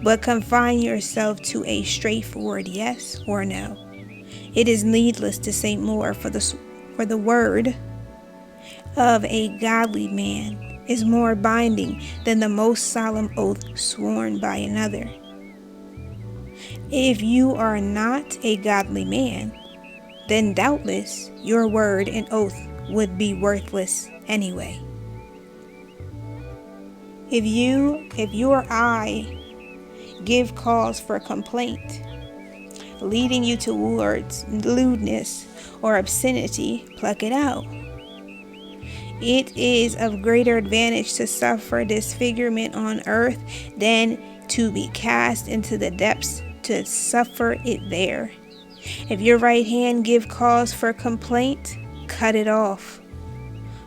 but confine yourself to a straightforward yes or no. It is needless to say more, for the word of a godly man is more binding than the most solemn oath sworn by another. If you are not a godly man, then doubtless your word and oath would be worthless anyway. If your eye give cause for complaint, leading you towards lewdness or obscenity, pluck it out. It is of greater advantage to suffer disfigurement on earth than to be cast into the depths to suffer it there. If your right hand give cause for complaint, cut it off.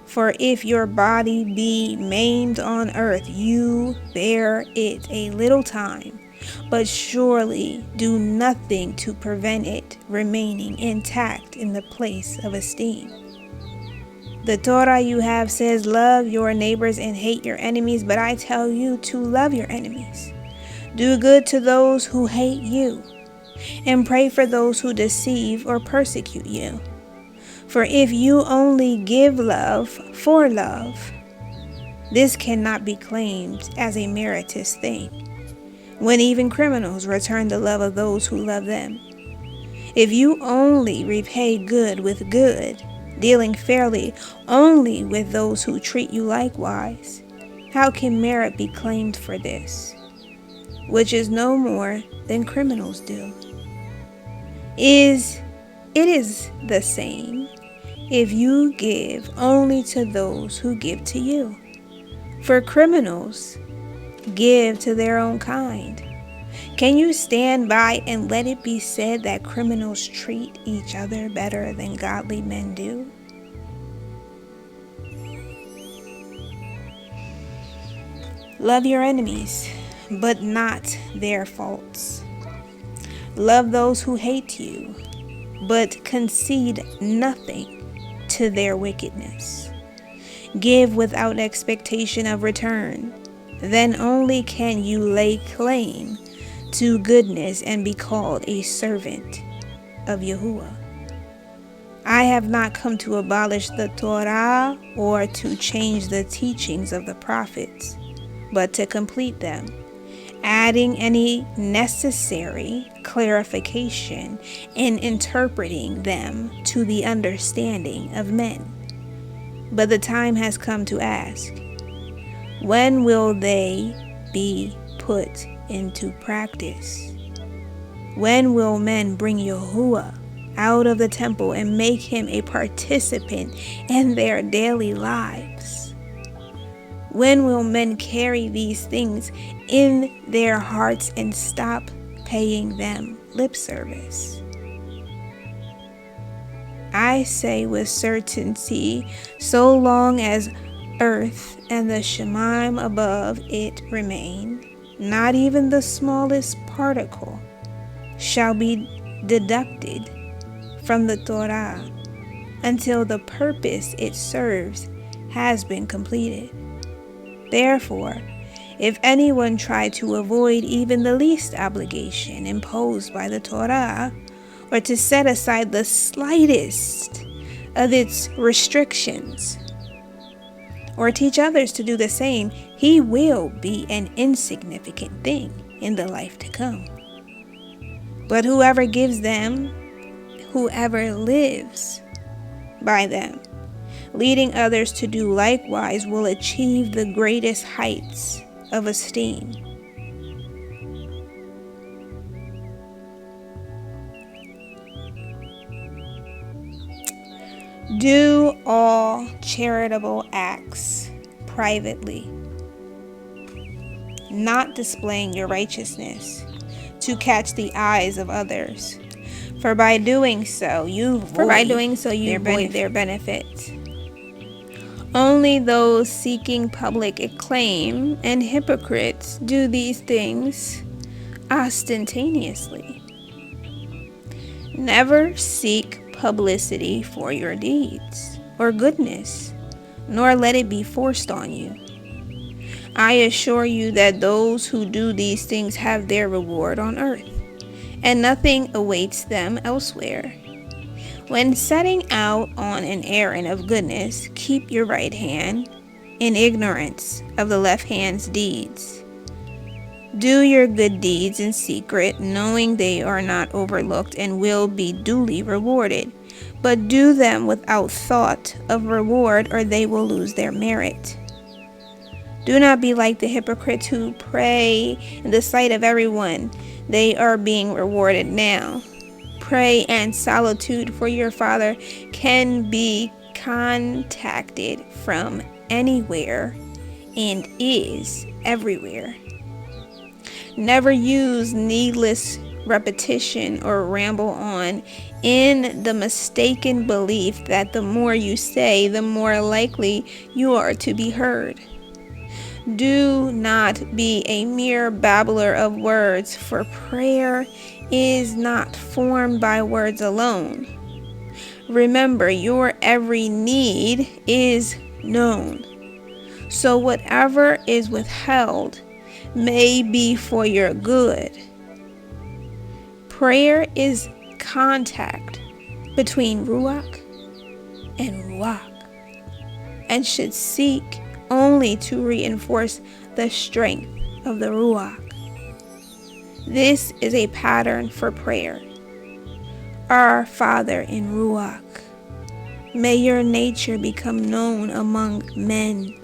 For if your body be maimed on earth, you bear it a little time, but surely do nothing to prevent it remaining intact in the place of esteem. The Torah you have says, love your neighbors and hate your enemies, but I tell you to love your enemies. Do good to those who hate you, and pray for those who deceive or persecute you. For if you only give love for love, this cannot be claimed as a meritorious thing, when even criminals return the love of those who love them. If you only repay good with good, dealing fairly only with those who treat you likewise, how can merit be claimed for this, which is no more than criminals do? It is the same if you give only to those who give to you. For criminals give to their own kind. Can you stand by and let it be said that criminals treat each other better than godly men do? Love your enemies, but not their faults. Love those who hate you, but concede nothing to their wickedness. Give without expectation of return. Then only can you lay claim to goodness and be called a servant of Yahuah. I have not come to abolish the Torah or to change the teachings of the prophets, but to complete them, adding any necessary clarification and interpreting them to the understanding of men. But the time has come to ask, when will they be put into practice? When will men bring Yahuah out of the temple and make him a participant in their daily lives? When will men carry these things in their hearts and stop paying them lip service? I say with certainty, so long as earth and the Shemaim above it remain, not even the smallest particle shall be deducted from the Torah until the purpose it serves has been completed. Therefore, if anyone try to avoid even the least obligation imposed by the Torah, or to set aside the slightest of its restrictions, or teach others to do the same, he will be an insignificant thing in the life to come. But whoever gives them, whoever lives by them, leading others to do likewise, will achieve the greatest heights of esteem. Do all charitable acts privately, not displaying your righteousness to catch the eyes of others, for by doing so you void their benefit. Only those seeking public acclaim and hypocrites do these things ostentatiously. Never seek publicity for your deeds or goodness, nor let it be forced on you. I assure you that those who do these things have their reward on earth, and nothing awaits them elsewhere. When setting out on an errand of goodness, keep your right hand in ignorance of the left hand's deeds. Do your good deeds in secret, knowing they are not overlooked and will be duly rewarded. But do them without thought of reward, or they will lose their merit. Do not be like the hypocrites who pray in the sight of everyone. They are being rewarded now. Pray and solitude, for your Father can be contacted from anywhere and is everywhere. Never use needless repetition or ramble on in the mistaken belief that the more you say, the more likely you are to be heard. Do not be a mere babbler of words, for prayer is not formed by words alone. Remember, your every need is known. So whatever is withheld may be for your good. Prayer is contact between Ruach and Ruach, and should seek only to reinforce the strength of the Ruach. This is a pattern for prayer. Our Father in Ruach, may your nature become known among men,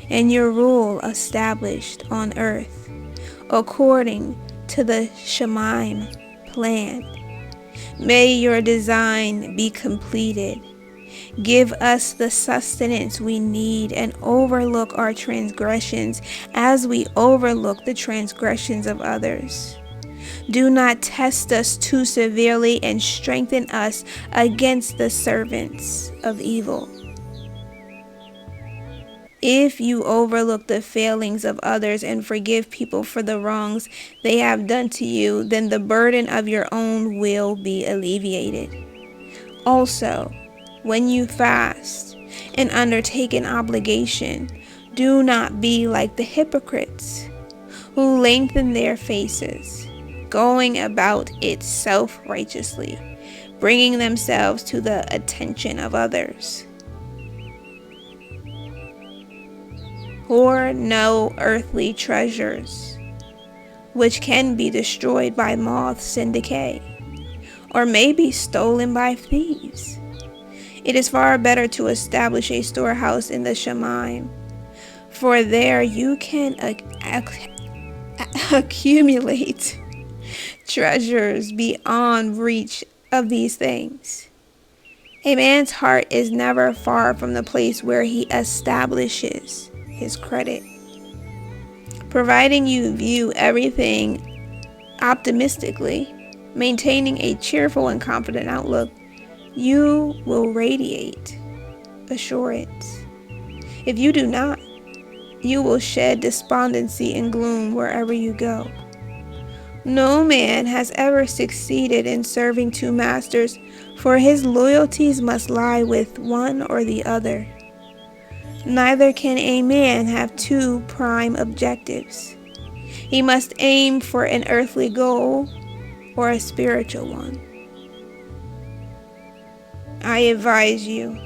and your rule established on earth, according to the Shemaim plan. May your design be completed. Give us the sustenance we need, and overlook our transgressions as we overlook the transgressions of others. Do not test us too severely, and strengthen us against the servants of evil. If you overlook the failings of others and forgive people for the wrongs they have done to you, then the burden of your own will be alleviated. Also, when you fast and undertake an obligation, do not be like the hypocrites, who lengthen their faces, going about it self-righteously, bringing themselves to the attention of others. Hoard no earthly treasures, which can be destroyed by moths and decay, or may be stolen by thieves. It is far better to establish a storehouse in the Shemaim, for there you can accumulate treasures beyond reach of these things. A man's heart is never far from the place where he establishes his credit. Providing you view everything optimistically, maintaining a cheerful and confident outlook, you will radiate assurance. If you do not, you will shed despondency and gloom wherever you go. No man has ever succeeded in serving two masters, for his loyalties must lie with one or the other. Neither can a man have two prime objectives. He must aim for an earthly goal or a spiritual one. I advise you,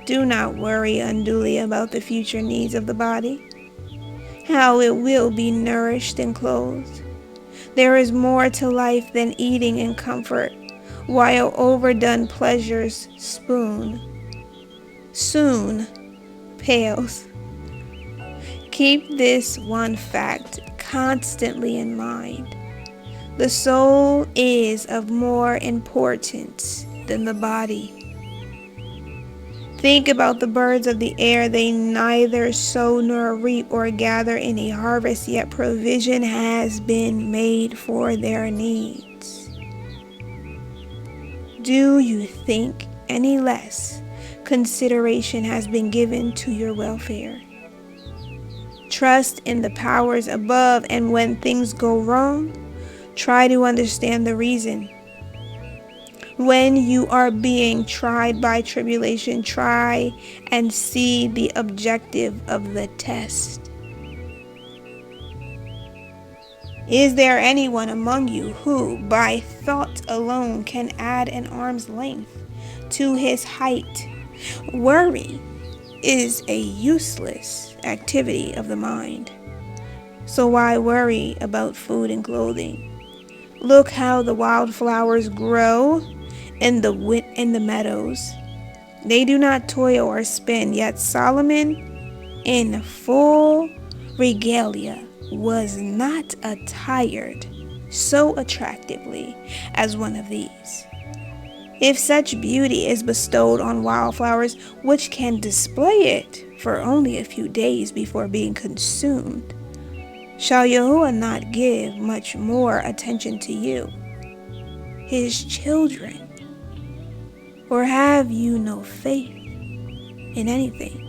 do not worry unduly about the future needs of the body, how it will be nourished and clothed. There is more to life than eating and comfort, while overdone pleasures soon pales. Keep this one fact constantly in mind. The soul is of more importance than the body. Think about the birds of the air. They neither sow nor reap or gather in a harvest, yet provision has been made for their needs. Do you think any less consideration has been given to your welfare? Trust in the powers above, and when things go wrong, try to understand the reason. When you are being tried by tribulation, try and see the objective of the test. Is there anyone among you who, by thought alone, can add an arm's length to his height? Worry is a useless activity of the mind. So why worry about food and clothing? Look how the wildflowers grow in the meadows. They do not toil or spin, yet Solomon in full regalia was not attired so attractively as one of these. If such beauty is bestowed on wildflowers, which can display it for only a few days before being consumed, shall Yahuah not give much more attention to you, his children? Or have you no faith in anything?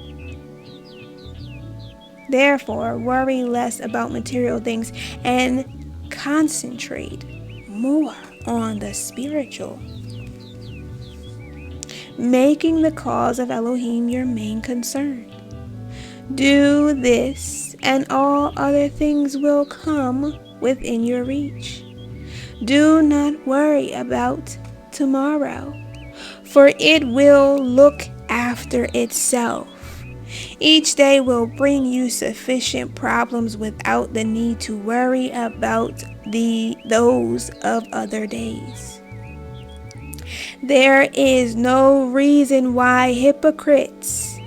Therefore, worry less about material things and concentrate more on the spiritual, making the cause of Elohim your main concern. Do this, and all other things will come within your reach. Do not worry about tomorrow, for it will look after itself. Each day will bring you sufficient problems without the need to worry about those of other days. There is no reason why hypocrisy,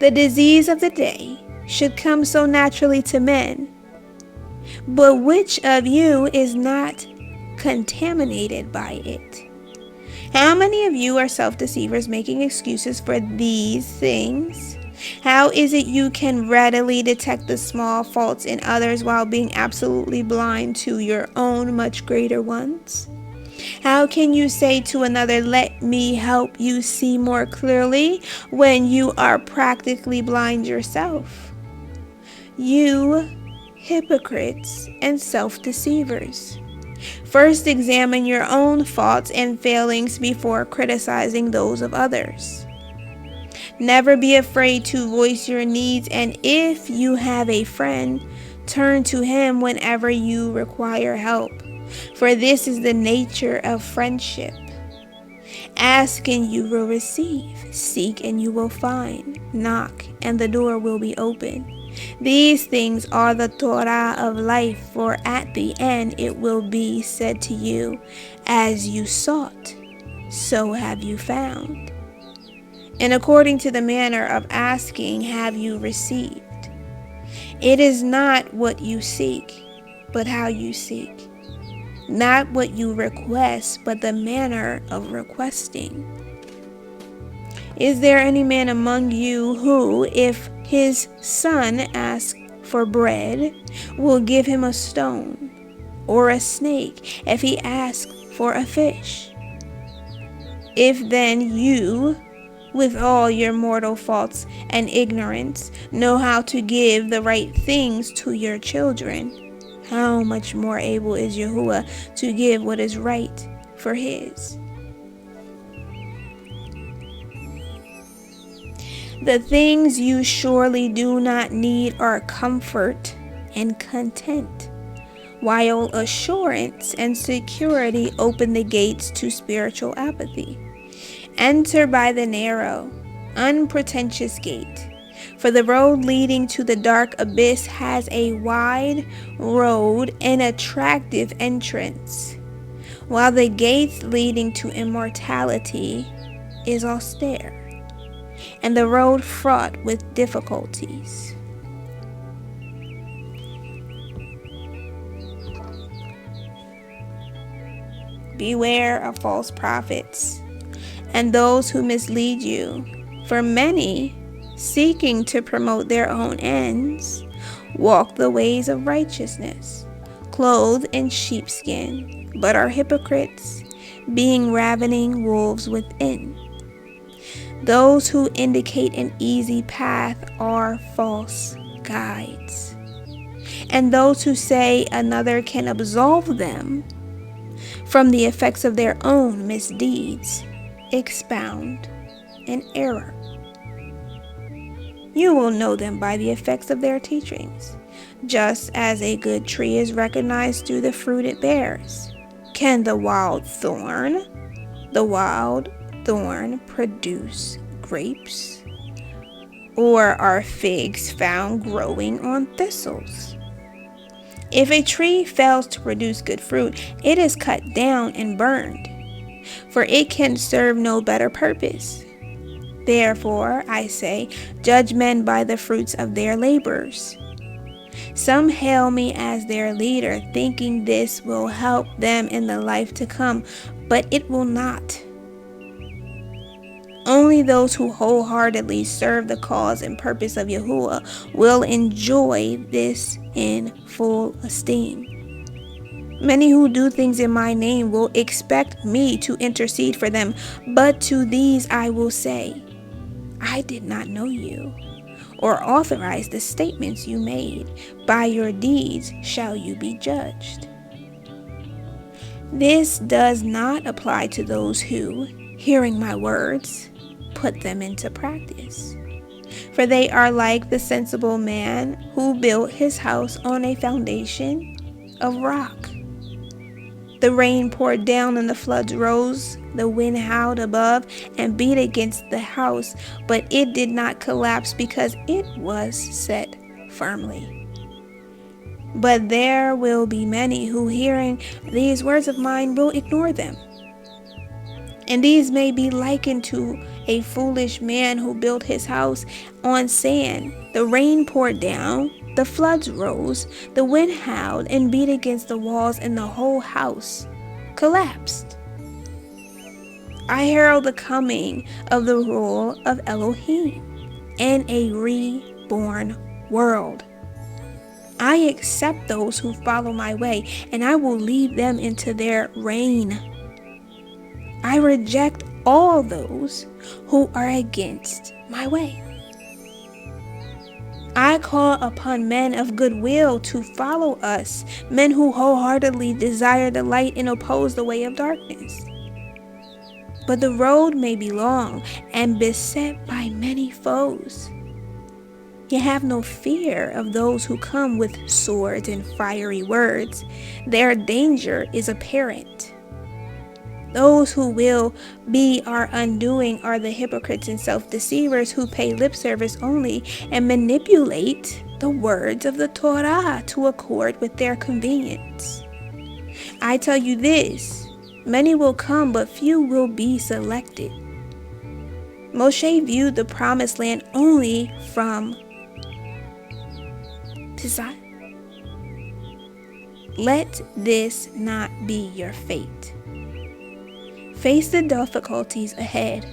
the disease of the day, should come so naturally to men. But which of you is not contaminated by it? How many of you are self-deceivers, making excuses for these things? How is it you can readily detect the small faults in others while being absolutely blind to your own much greater ones? How can you say to another, "Let me help you see more clearly," when you are practically blind yourself? You hypocrites and self-deceivers. First examine your own faults and failings before criticizing those of others. Never be afraid to voice your needs, and if you have a friend, turn to him whenever you require help, for this is the nature of friendship. Ask and you will receive, seek and you will find, knock and the door will be open. These things are the Torah of life, for at the end it will be said to you, as you sought, so have you found. And according to the manner of asking have you received. It is not what you seek, but how you seek. Not what you request, but the manner of requesting. Is there any man among you who, if his son asks for bread, will give him a stone, or a snake if he asks for a fish? If then you, with all your mortal faults and ignorance, know how to give the right things to your children, how much more able is Yahuah to give what is right for his? The things you surely do not need are comfort and content, while assurance and security open the gates to spiritual apathy. Enter by the narrow, unpretentious gate, for the road leading to the dark abyss has a wide road and attractive entrance, while the gate leading to immortality is austere, and the road fraught with difficulties. Beware of false prophets and those who mislead you, for many, seeking to promote their own ends, walk the ways of righteousness, clothed in sheepskin, but are hypocrites, being ravening wolves within. Those who indicate an easy path are false guides, and those who say another can absolve them from the effects of their own misdeeds expound an error. You will know them by the effects of their teachings, just as a good tree is recognized through the fruit it bears. Can the wild thorn produce grapes? Or are figs found growing on thistles? If a tree fails to produce good fruit, it is cut down and burned, for it can serve no better purpose. Therefore, I say, judge men by the fruits of their labors. Some hail me as their leader, thinking this will help them in the life to come, but it will not. Only those who wholeheartedly serve the cause and purpose of Yahuah will enjoy this in full esteem. Many who do things in my name will expect me to intercede for them, but to these I will say, I did not know you, or authorize the statements you made. By your deeds shall you be judged. This does not apply to those who, hearing my words, put them into practice. For they are like the sensible man who built his house on a foundation of rock. The rain poured down and the floods rose. The wind howled above and beat against the house, but it did not collapse because it was set firmly. But there will be many who, hearing these words of mine, will ignore them. And these may be likened to a foolish man who built his house on sand. The rain poured down, the floods rose, the wind howled and beat against the walls, and the whole house collapsed. I herald the coming of the rule of Elohim and a reborn world. I accept those who follow my way, and I will lead them into their reign. I reject all those who are against my way. I call upon men of goodwill to follow us, men who wholeheartedly desire the light and oppose the way of darkness. But the road may be long and beset by many foes. You have no fear of those who come with swords and fiery words. Their danger is apparent. Those who will be our undoing are the hypocrites and self-deceivers who pay lip service only and manipulate the words of the Torah to accord with their convenience. I tell you this, many will come, but few will be selected. Moshe viewed the promised land only from Pizat. Let this not be your fate. Face the difficulties ahead.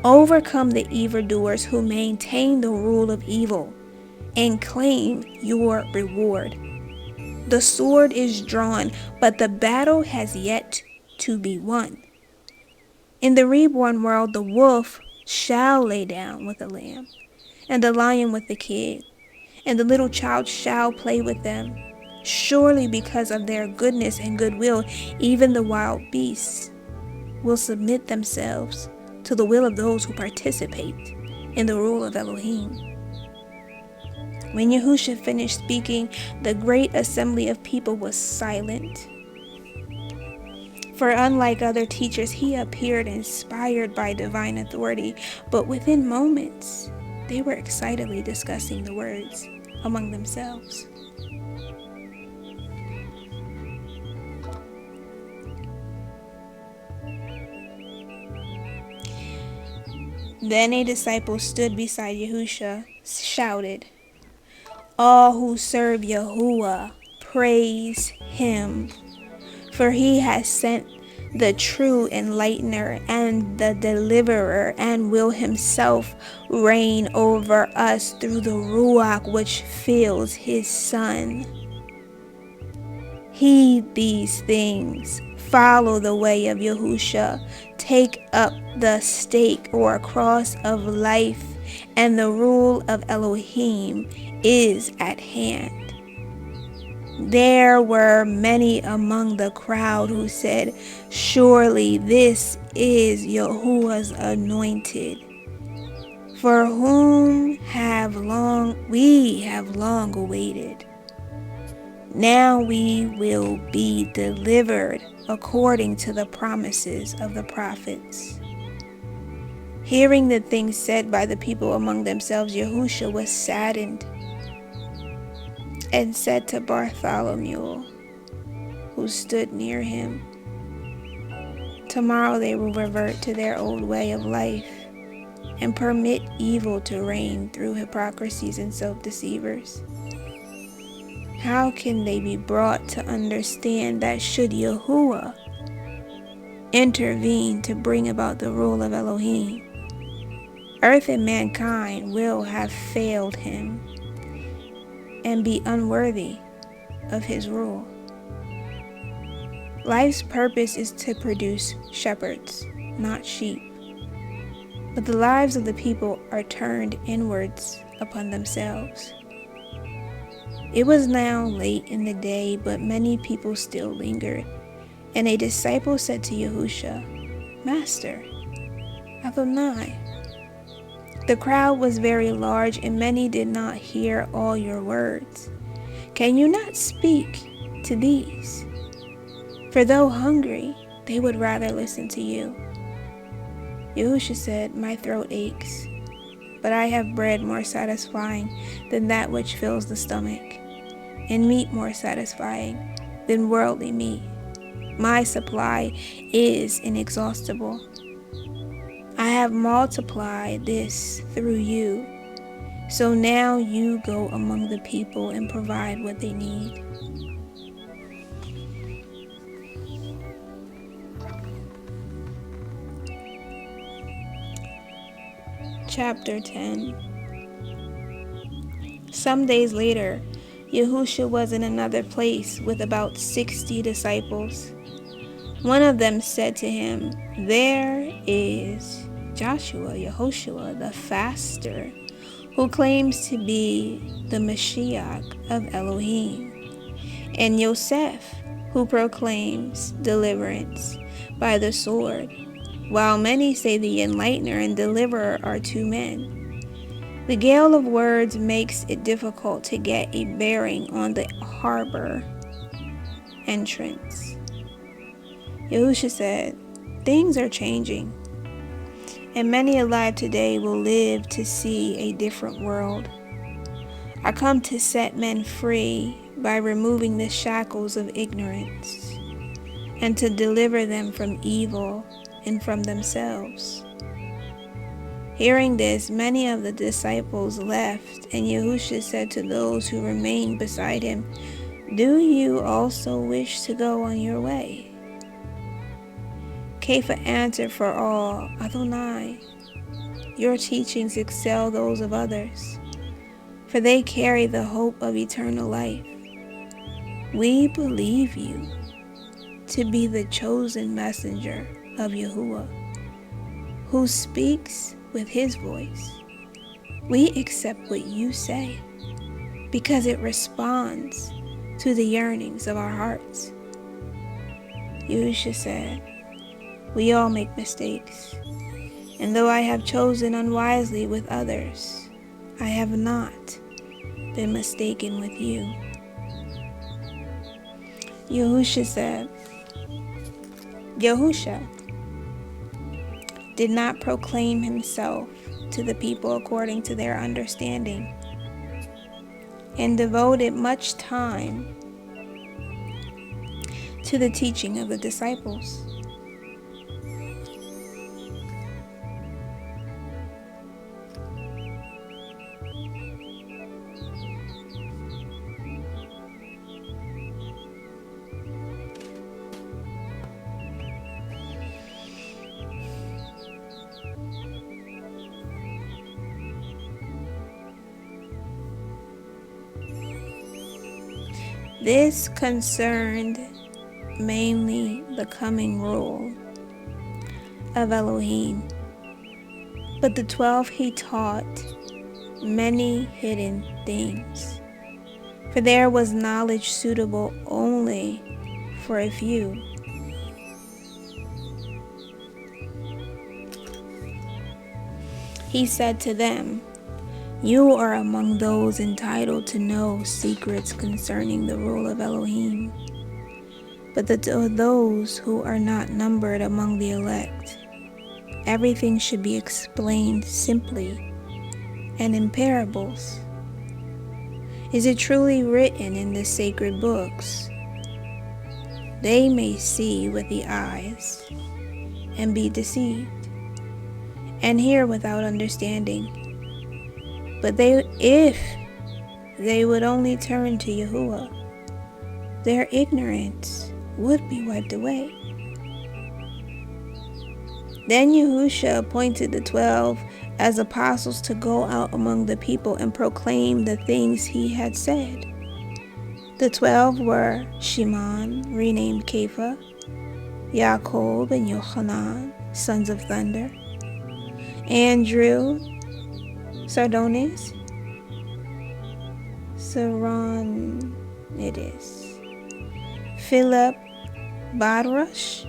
Overcome the evildoers who maintain the rule of evil and claim your reward. The sword is drawn, but the battle has yet to be won. In the reborn world, the wolf shall lay down with the lamb, and the lion with the kid, and the little child shall play with them. Surely because of their goodness and goodwill, even the wild beasts will submit themselves to the will of those who participate in the rule of Elohim. When Yahushua finished speaking, the great assembly of people was silent. For unlike other teachers, he appeared inspired by divine authority, but within moments, they were excitedly discussing the words among themselves. Then a disciple stood beside Yahushua, shouted, all who serve Yahuah, praise him, for he has sent the true Enlightener and the Deliverer, and will himself reign over us through the Ruach which fills his Son. Heed these things, follow the way of Yahushua, take up the stake or cross of life, and the rule of Elohim is at hand. There were many among the crowd who said, surely this is Yahuwah's anointed, for whom we have long awaited. Now we will be delivered according to the promises of the prophets. Hearing the things said by the people among themselves, Yahushua was saddened and said to Bartholomew, who stood near him, tomorrow they will revert to their old way of life. and permit evil to reign through hypocrisies and self-deceivers? How can they be brought to understand that should Yahuah intervene to bring about the rule of Elohim, earth and mankind will have failed him and be unworthy of his rule? Life's purpose is to produce shepherds, not sheep. But the lives of the people are turned inwards upon themselves. It was now late in the day, but many people still lingered. And a disciple said to Yahushua, Master, Adonai, the crowd was very large, and many did not hear all your words. Can you not speak to these? For though hungry, they would rather listen to you. Yahushua said, My throat aches, but I have bread more satisfying than that which fills the stomach, and meat more satisfying than worldly meat. My supply is inexhaustible. I have multiplied this through you, so now you go among the people and provide what they need. Chapter 10. Some days later, Yahushua was in another place with about 60 disciples. One of them said to him, There is Yahushua the faster, who claims to be the Mashiach of Elohim, and Yosef, who proclaims deliverance by the sword, while many say the Enlightener and Deliverer are two men. The gale of words makes it difficult to get a bearing on the harbor entrance. Yahushua said, Things are changing, and many alive today will live to see a different world. I come to set men free by removing the shackles of ignorance, and to deliver them from evil and from themselves. Hearing this, many of the disciples left, and Yahushua said to those who remained beside him, Do you also wish to go on your way? Kepha answered for all, Adonai, your teachings excel those of others, for they carry the hope of eternal life. We believe you to be the chosen messenger of Yahuah, who speaks with his voice. We accept what you say because it responds to the yearnings of our hearts. Yahushua said, We all make mistakes, and though I have chosen unwisely with others, I have not been mistaken with you. Yahushua said, Yahushua did not proclaim himself to the people according to their understanding, and devoted much time to the teaching of the disciples. This concerned mainly the coming rule of Elohim, but the 12 he taught many hidden things, for there was knowledge suitable only for a few. He said to them, You are among those entitled to know secrets concerning the rule of Elohim, but to those who are not numbered among the elect, everything should be explained simply and in parables. Is it truly written in the sacred books? They may see with the eyes and be deceived, and hear without understanding. But if they would only turn to Yahuah, their ignorance would be wiped away. Then Yahushua appointed the 12 as apostles to go out among the people and proclaim the things he had said. The 12 were Shimon, renamed Kepha, Yaakov and Yohanan, sons of thunder, Andrew, Sardonis, Saronides, Philip, Badrush,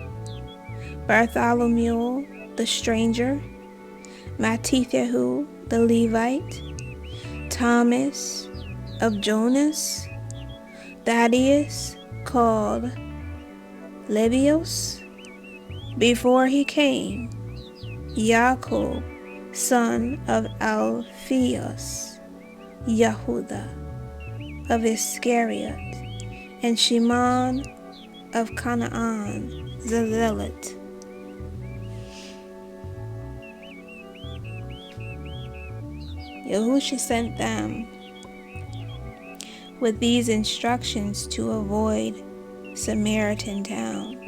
Bartholomew the stranger, Matthew the Levite, Thomas of Jonas, Thaddeus called Lebbeus before he came, Jacob son of Alphaeus, Yehudah of Iscariot, and Shimon of Canaan the Zealot. Yahushua sent them with these instructions to avoid Samaritan towns.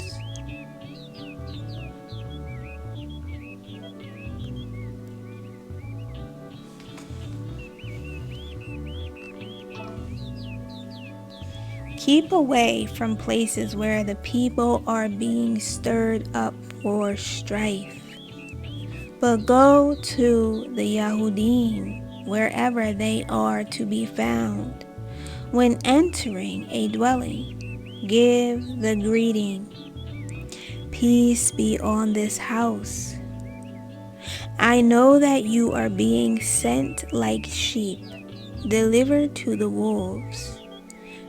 Keep away from places where the people are being stirred up for strife, but go to the Yahudim wherever they are to be found. When entering a dwelling, give the greeting, "Peace be on this house." I know that you are being sent like sheep, delivered to the wolves.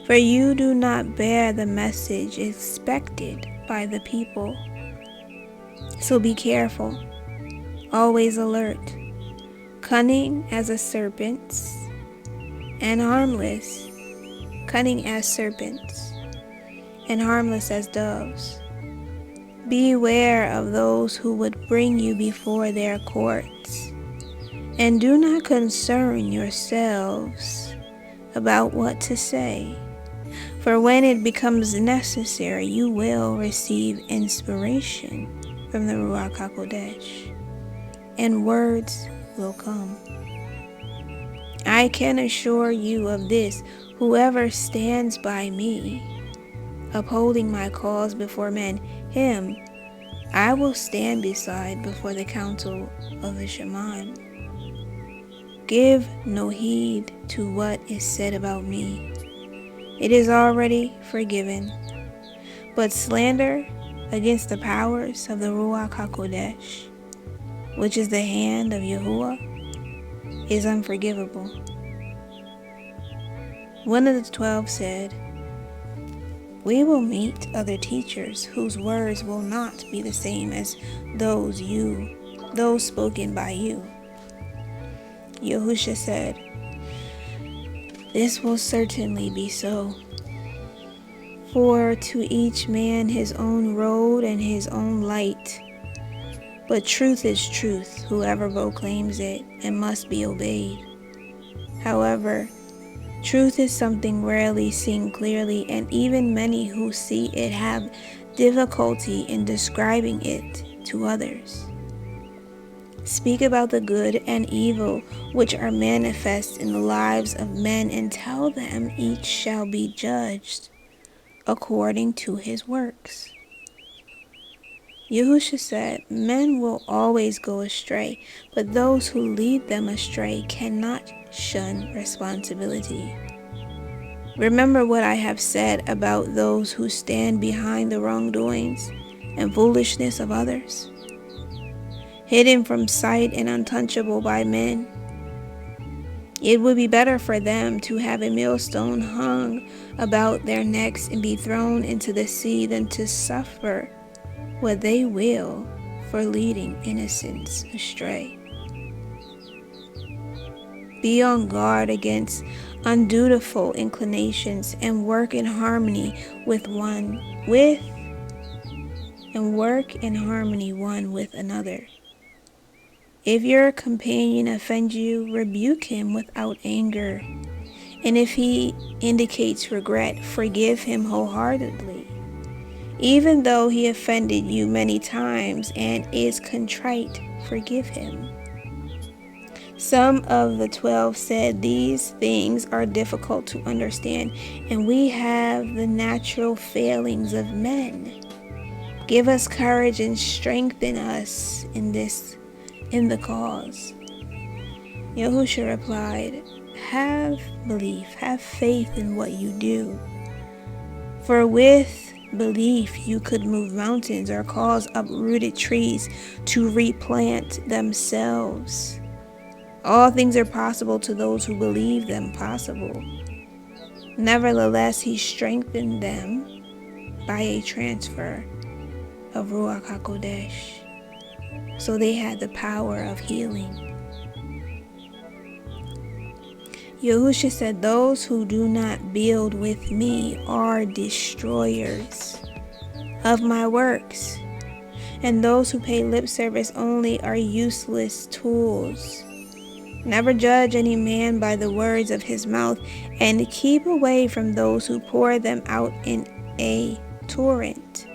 For you do not bear the message expected by the people. So be careful, always alert, cunning as a serpent, and harmless, cunning as serpents, and harmless as doves. Beware of those who would bring you before their courts, and do not concern yourselves about what to say. For when it becomes necessary, you will receive inspiration from the Ruach HaKodesh, and words will come. I can assure you of this: whoever stands by me, upholding my cause before men, him I will stand beside before the council of the Shemim. Give no heed to what is said about me. It is already forgiven. But slander against the powers of the Ruach HaKodesh, which is the hand of Yahuah, is unforgivable. One of the 12 said, "We will meet other teachers whose words will not be the same as those spoken by you." Yahushua said, "This will certainly be so. For to each man his own road and his own light. But truth is truth, whoever proclaims it, and must be obeyed. However, truth is something rarely seen clearly, and even many who see it have difficulty in describing it to others. Speak about the good and evil which are manifest in the lives of men, and tell them each shall be judged according to his works." Yahushua said, "Men will always go astray, but those who lead them astray cannot shun responsibility. Remember what I have said about those who stand behind the wrongdoings and foolishness of others, hidden from sight and untouchable by men. It would be better for them to have a millstone hung about their necks and be thrown into the sea than to suffer what they will for leading innocents astray. Be on guard against undutiful inclinations, and work in harmony one with another. If your companion offends you, rebuke him without anger. And if he indicates regret, forgive him wholeheartedly. Even though he offended you many times and is contrite, forgive him. Some of the 12 said, these things are difficult to understand, and we have the natural failings of men. Give us courage and strengthen us in the cause. Yahushua replied, have belief, have faith in what you do. For with belief you could move mountains or cause uprooted trees to replant themselves. All things are possible to those who believe them possible. Nevertheless, he strengthened them by a transfer of Ruach HaKodesh, so they had the power of healing. Yahushua said, those who do not build with me are destroyers of my works, and those who pay lip service only are useless tools. Never judge any man by the words of his mouth, and keep away from those who pour them out in a torrent.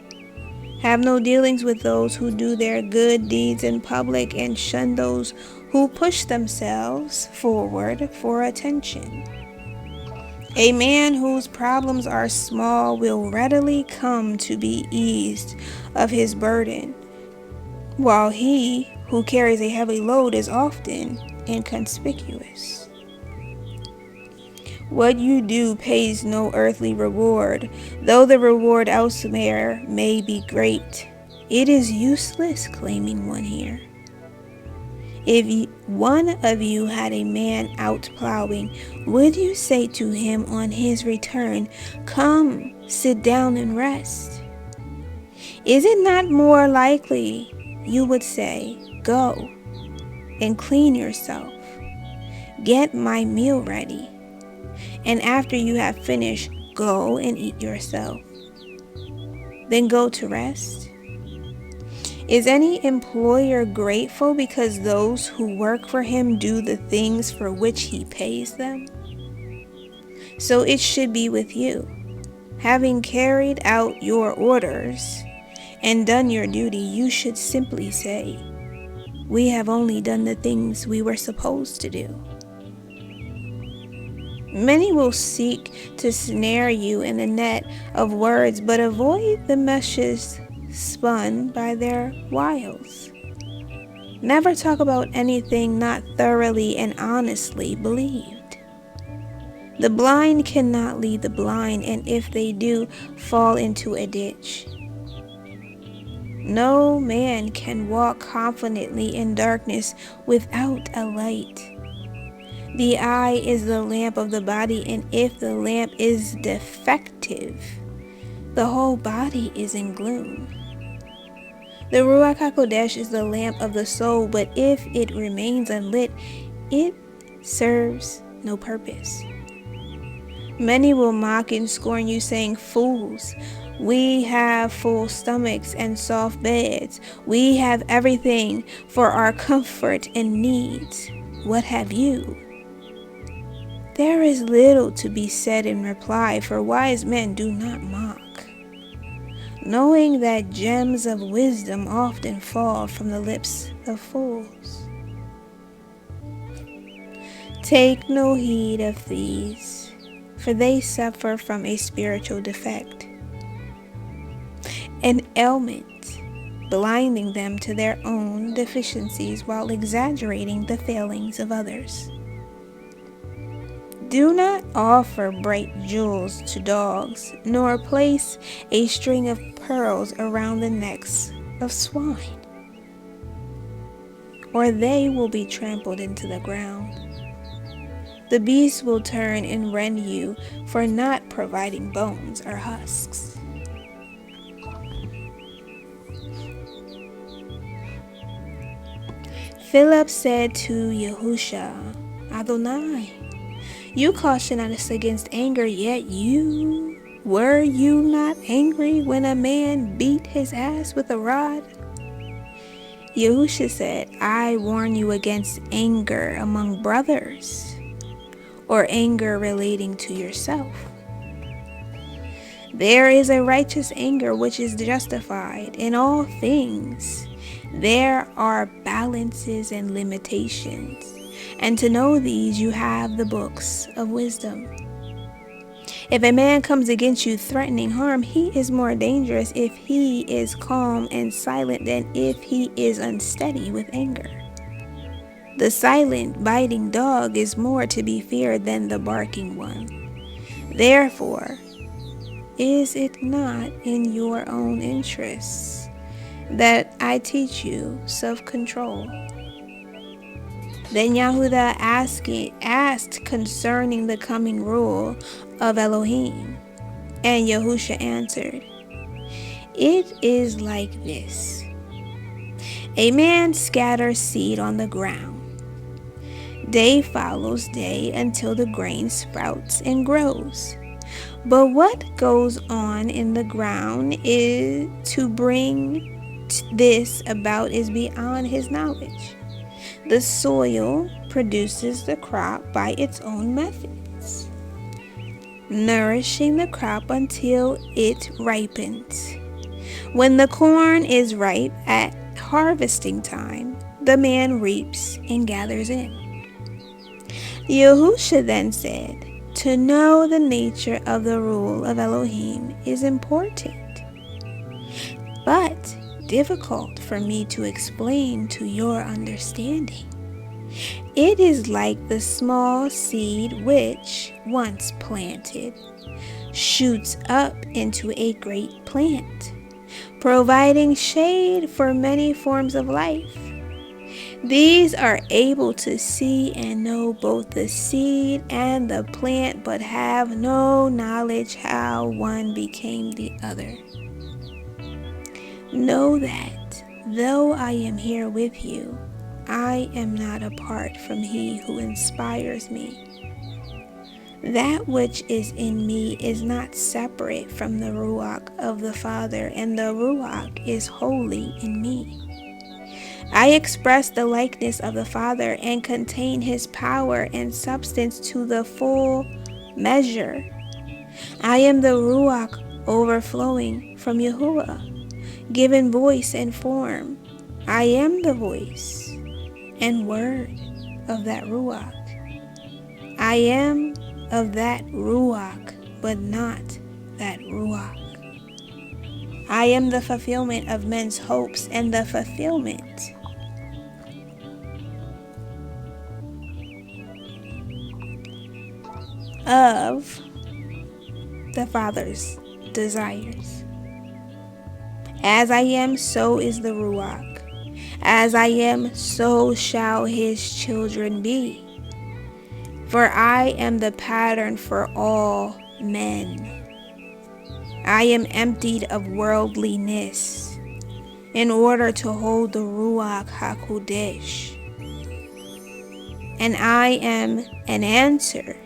Have no dealings with those who do their good deeds in public, and shun those who push themselves forward for attention. A man whose problems are small will readily come to be eased of his burden, while he who carries a heavy load is often inconspicuous. What you do pays no earthly reward, though the reward elsewhere may be great. It is useless claiming one here. If one of you had a man out plowing, would you say to him on his return, come, sit down and rest? Is it not more likely you would say, go and clean yourself, get my meal ready, and after you have finished, go and eat yourself, then go to rest? Is any employer grateful because those who work for him do the things for which he pays them? So it should be with you. Having carried out your orders and done your duty, you should simply say, we have only done the things we were supposed to do. Many will seek to snare you in the net of words, but avoid the meshes spun by their wiles. Never talk about anything not thoroughly and honestly believed. The blind cannot lead the blind, and if they do, fall into a ditch. No man can walk confidently in darkness without a light. The eye is the lamp of the body, and if the lamp is defective, the whole body is in gloom. The Ruach HaKodesh is the lamp of the soul, but if it remains unlit, it serves no purpose. Many will mock and scorn you, saying, fools, we have full stomachs and soft beds. We have everything for our comfort and needs. What have you? There is little to be said in reply, for wise men do not mock, knowing that gems of wisdom often fall from the lips of fools. Take no heed of these, for they suffer from a spiritual defect, an ailment, blinding them to their own deficiencies while exaggerating the failings of others. Do not offer bright jewels to dogs, nor place a string of pearls around the necks of swine, or they will be trampled into the ground. The beast will turn and rend you for not providing bones or husks. Philip said to Yahushua, Adonai, you caution us against anger, yet were you not angry when a man beat his ass with a rod? Yahushua said, I warn you against anger among brothers, or anger relating to yourself. There is a righteous anger which is justified in all things. There are balances and limitations, and to know these you have the books of wisdom. If a man comes against you threatening harm, he is more dangerous if he is calm and silent than if he is unsteady with anger. The silent, biting dog is more to be feared than the barking one. Therefore, is it not in your own interests that I teach you self-control? Then Yahuah asked concerning the coming rule of Elohim, and Yahushua answered, it is like this. A man scatters seed on the ground. Day follows day until the grain sprouts and grows. But what goes on in the ground is to bring this about is beyond his knowledge. The soil produces the crop by its own methods, nourishing the crop until it ripens. When the corn is ripe at harvesting time, the man reaps and gathers in. Yahushua then said, to know the nature of the rule of Elohim is important, but difficult for me to explain to your understanding. It is like the small seed which, once planted, shoots up into a great plant, providing shade for many forms of life. These are able to see and know both the seed and the plant, but have no knowledge how one became the other. Know that, though I am here with you, I am not apart from He who inspires me. That which is in me is not separate from the Ruach of the Father, and the Ruach is wholly in me. I express the likeness of the Father and contain His power and substance to the full measure. I am the Ruach overflowing from Yahuah, given voice and form. I am the voice and word of that Ruach. I am of that Ruach, but not that Ruach. I am the fulfillment of men's hopes and the fulfillment of the Father's desires. As I am, so is the Ruach. As I am, so shall His children be. For I am the pattern for all men. I am emptied of worldliness in order to hold the Ruach HaKodesh. And I am an answer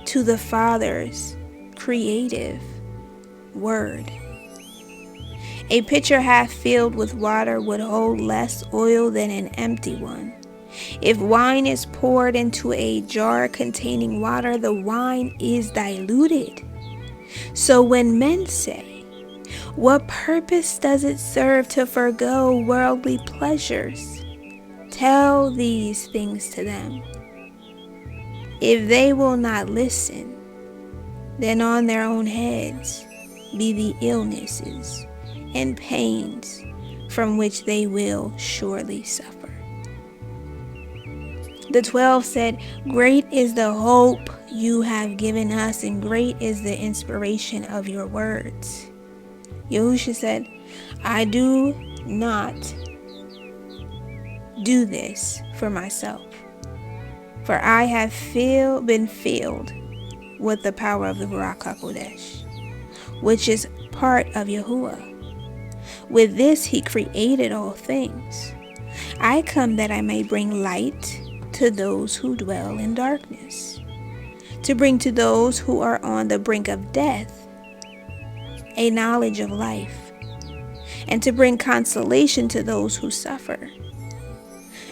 to the Father's creative word. A pitcher half filled with water would hold less oil than an empty one. If wine is poured into a jar containing water, the wine is diluted. So when men say, what purpose does it serve to forego worldly pleasures? Tell these things to them. If they will not listen, then on their own heads be the illnesses and pains from which they will surely suffer. The 12 said, great is the hope you have given us, and great is the inspiration of your words. Yahushua said, I do not do this for myself, for I have been filled with the power of the Ruach HaKodesh, which is part of Yahuah. With this He created all things. I come that I may bring light to those who dwell in darkness, to bring to those who are on the brink of death a knowledge of life, and to bring consolation to those who suffer.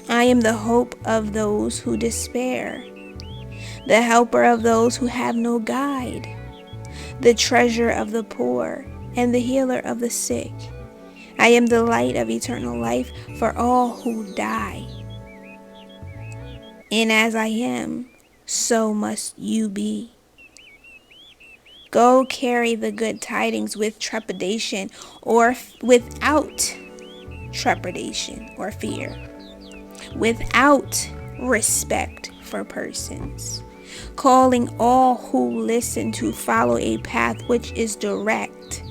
I am the hope of those who despair, the helper of those who have no guide, the treasure of the poor, and the healer of the sick. I am the light of eternal life for all who die. And as I am, so must you be. Go carry the good tidings with trepidation or without trepidation or fear, without respect for persons, calling all who listen to follow a path which is direct,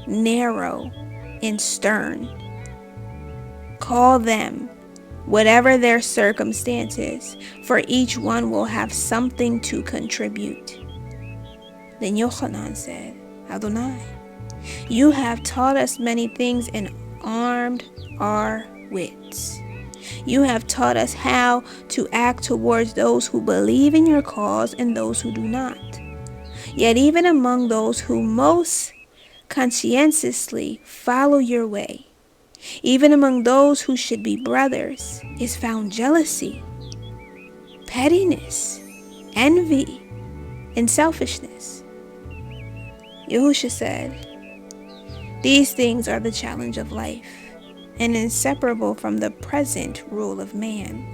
narrow, and stern. Call them, whatever their circumstances, for each one will have something to contribute. Then Yohanan said, Adonai, you have taught us many things and armed our wits. You have taught us how to act towards those who believe in your cause and those who do not. Yet even among those who most conscientiously follow your way, even among those who should be brothers, is found jealousy, pettiness, envy, and selfishness. Yahushua said, these things are the challenge of life, and inseparable from the present rule of man.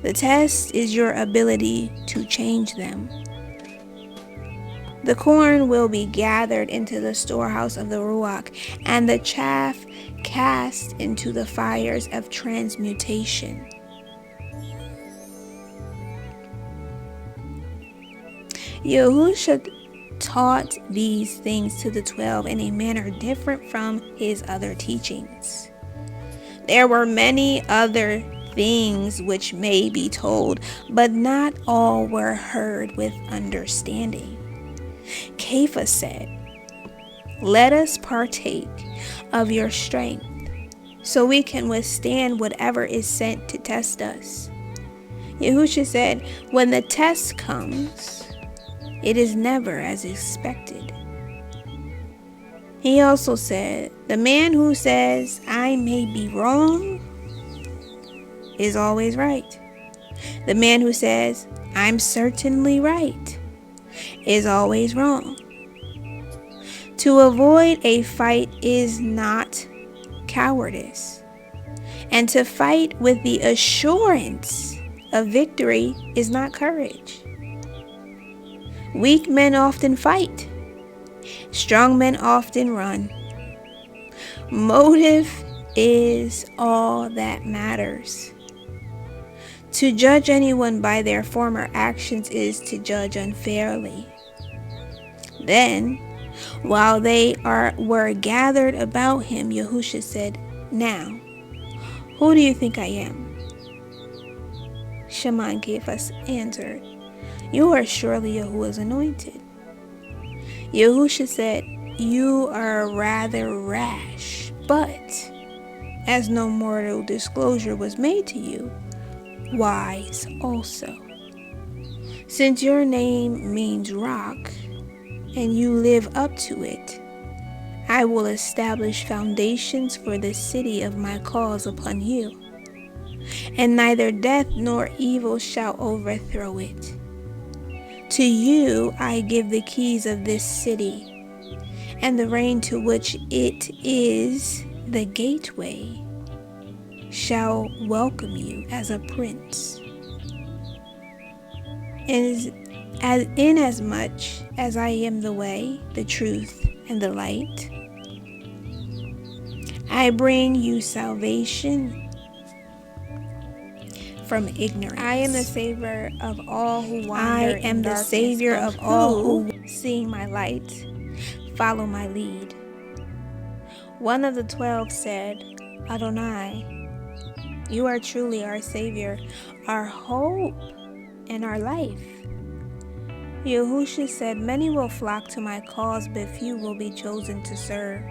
The test is your ability to change them. The corn will be gathered into the storehouse of the Ruach, and the chaff cast into the fires of transmutation. Yahushua taught these things to the 12 in a manner different from his other teachings. There were many other things which may be told, but not all were heard with understanding. Kepha said, let us partake of your strength, so we can withstand whatever is sent to test us. Yahushua said, when the test comes, it is never as expected. He also said, the man who says, I may be wrong, is always right. The man who says, I'm certainly right, is always wrong. To avoid a fight is not cowardice, and to fight with the assurance of victory is not courage. Weak men often fight. Strong men often run. Motive is all that matters. To judge anyone by their former actions is to judge unfairly. Then, while they were gathered about him, Yahushua said, now, who do you think I am? Shaman gave us answered, you are surely Yahuwah's anointed. Yahushua said, you are rather rash, but as no mortal disclosure was made to you, wise also. Since your name means rock, and you live up to it, I will establish foundations for the city of my cause upon you, and neither death nor evil shall overthrow it. To you I give the keys of this city, and the reign to which it is the gateway shall welcome you as a prince. Inasmuch as I am the way, the truth, and the light, I bring you salvation from ignorance. I am the Savior of all who wander in darkness. I am the Savior of all who, seeing my light, follow my lead. One of the 12 said, Adonai, you are truly our Savior, our hope, and our life. Yahushua said, many will flock to my cause, but few will be chosen to serve.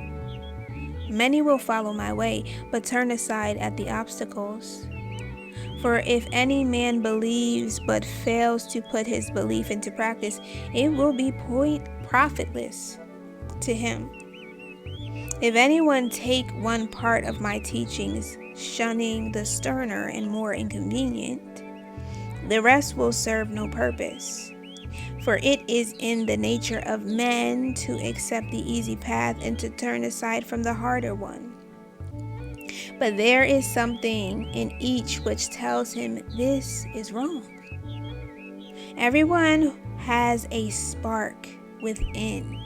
Many will follow my way, but turn aside at the obstacles. For if any man believes but fails to put his belief into practice, it will be profitless to him. If anyone take one part of my teachings, shunning the sterner and more inconvenient, the rest will serve no purpose. For it is in the nature of man to accept the easy path and to turn aside from the harder one. But there is something in each which tells him this is wrong. Everyone has a spark within,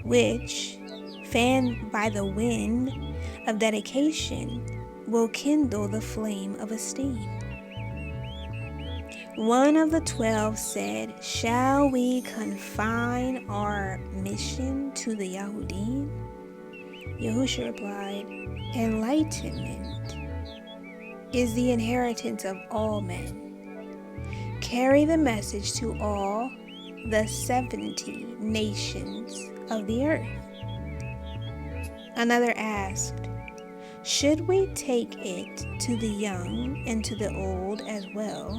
which, fanned by the wind of dedication, will kindle the flame of esteem. One of the 12 said, "Shall we confine our mission to the Yahudim?" Yahushua replied, "Enlightenment is the inheritance of all men. Carry the message to all the 70 nations of the earth." Another asked, "Should we take it to the young and to the old as well?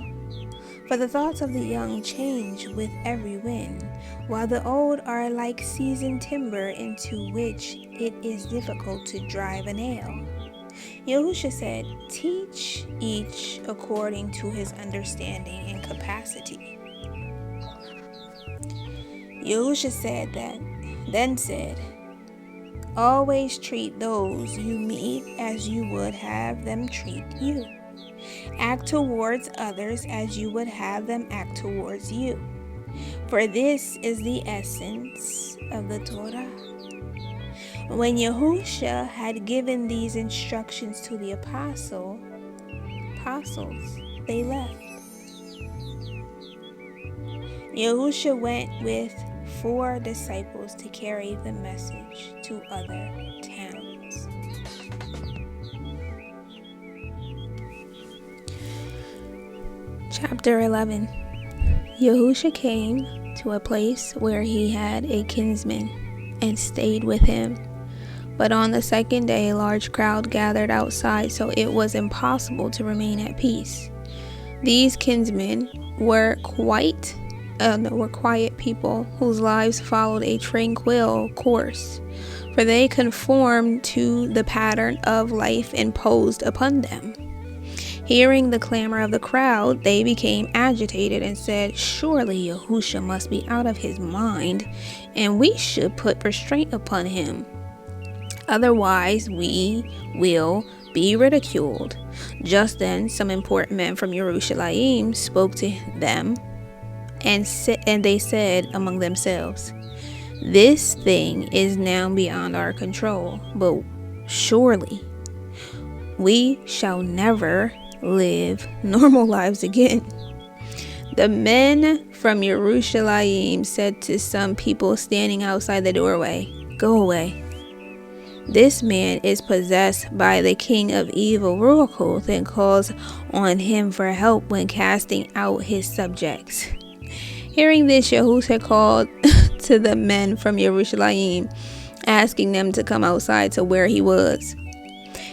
For the thoughts of the young change with every wind, while the old are like seasoned timber into which it is difficult to drive a nail." Yahushua said, "Teach each according to his understanding and capacity." Yahushua then said, "Always treat those you meet as you would have them treat you. Act towards others as you would have them act towards you. For this is the essence of the Torah." When Yahushua had given these instructions to the apostles, they left. Yahushua went with 4 disciples to carry the message to other towns. Chapter 11. Yahushua came to a place where he had a kinsman and stayed with him. But on the second day, a large crowd gathered outside, so it was impossible to remain at peace. These kinsmen were quiet people whose lives followed a tranquil course, for they conformed to the pattern of life imposed upon them. Hearing the clamor of the crowd, they became agitated and said, "Surely Yahushua must be out of his mind, and we should put restraint upon him. Otherwise, we will be ridiculed." Just then, some important men from Yerushalayim spoke to them, and they said among themselves, "This thing is now beyond our control, but surely we shall never live normal lives again." The men from Yerushalayim said to some people standing outside the doorway, "Go away. This man is possessed by the king of evil Ruach and calls on him for help when casting out his subjects." Hearing this, Yahushua called to the men from Yerushalayim, asking them to come outside to where he was.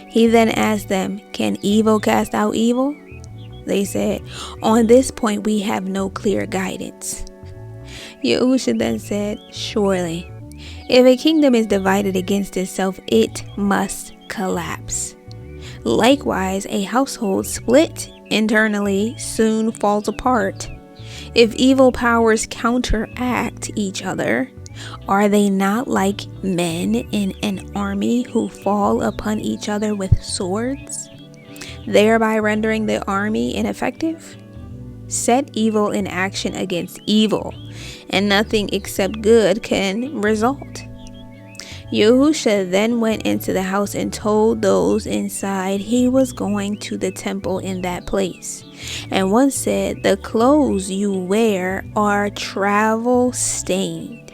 He then asked them, "Can evil cast out evil?" They said, "On this point we have no clear guidance." Yahushua then said, "Surely, if a kingdom is divided against itself, it must collapse. Likewise, a household split internally soon falls apart. If evil powers counteract each other, are they not like men in an army who fall upon each other with swords, thereby rendering the army ineffective? Set evil in action against evil, and nothing except good can result." Yahushua then went into the house and told those inside he was going to the temple in that place. And one said, "The clothes you wear are travel stained.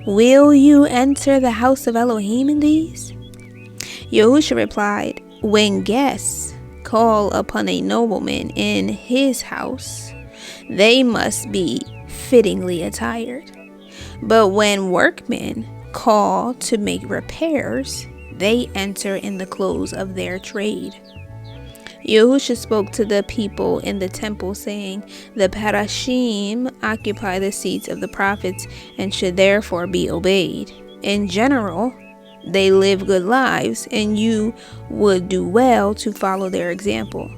Will you enter the house of Elohim in these?" Yahushua replied, "When guests call upon a nobleman in his house, they must be fittingly attired. But when workmen call to make repairs, they enter in the clothes of their trade." Yahushua spoke to the people in the temple, saying, "The parashim occupy the seats of the prophets and should therefore be obeyed. In general, they live good lives, and you would do well to follow their example.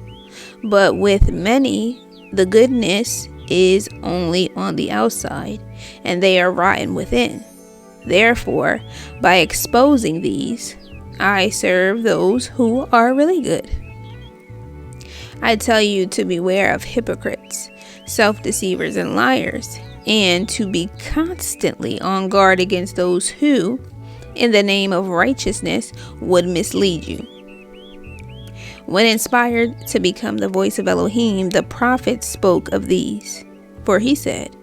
But with many, the goodness is only on the outside, and they are rotten within. Therefore, by exposing these, I serve those who are really good. I tell you to beware of hypocrites, self-deceivers, and liars, and to be constantly on guard against those who, in the name of righteousness, would mislead you. When inspired to become the voice of Elohim, the prophet spoke of these. For he said,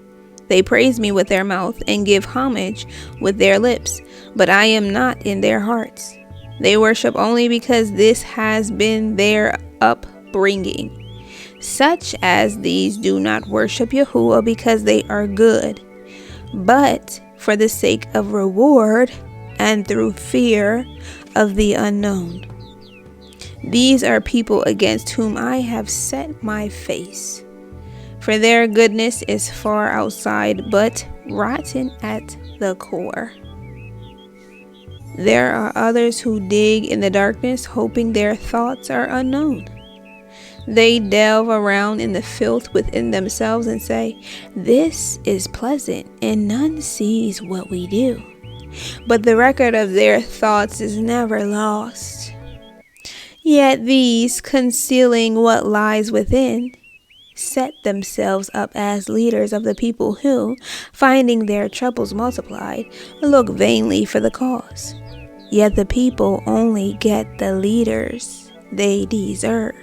"They praise me with their mouth and give homage with their lips, but I am not in their hearts. They worship only because this has been their upbringing. Such as these do not worship Yahuah because they are good, but for the sake of reward and through fear of the unknown. These are people against whom I have set my face. For their goodness is far outside, but rotten at the core. There are others who dig in the darkness, hoping their thoughts are unknown. They delve around in the filth within themselves and say, 'This is pleasant, and none sees what we do.' But the record of their thoughts is never lost. Yet these, concealing what lies within, set themselves up as leaders of the people who, finding their troubles multiplied, look vainly for the cause. Yet the people only get the leaders they deserve.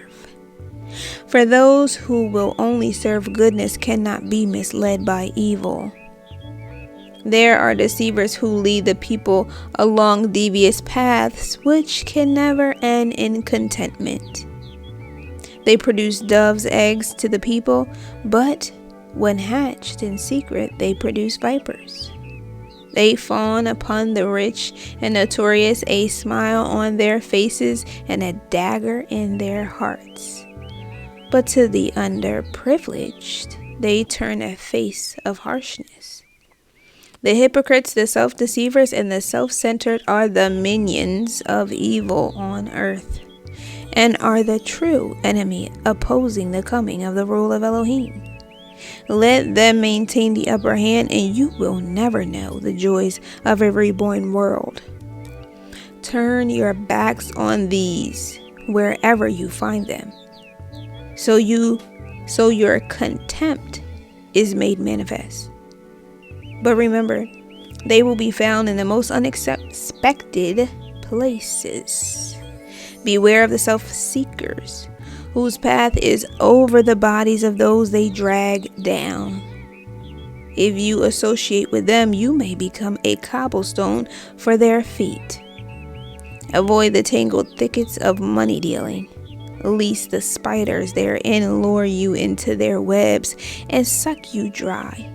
For those who will only serve goodness cannot be misled by evil. There are deceivers who lead the people along devious paths which can never end in contentment. They produce doves' eggs to the people, but when hatched in secret, they produce vipers. They fawn upon the rich and notorious, a smile on their faces and a dagger in their hearts. But to the underprivileged, they turn a face of harshness. The hypocrites, the self-deceivers, and the self-centered are the minions of evil on earth, and are the true enemy opposing the coming of the rule of Elohim. Let them maintain the upper hand, and you will never know the joys of a reborn world. Turn your backs on these wherever you find them, so your contempt is made manifest. But remember, they will be found in the most unexpected places. Beware of the self-seekers, whose path is over the bodies of those they drag down. If you associate with them, you may become a cobblestone for their feet. Avoid the tangled thickets of money dealing, lest the spiders therein lure you into their webs and suck you dry.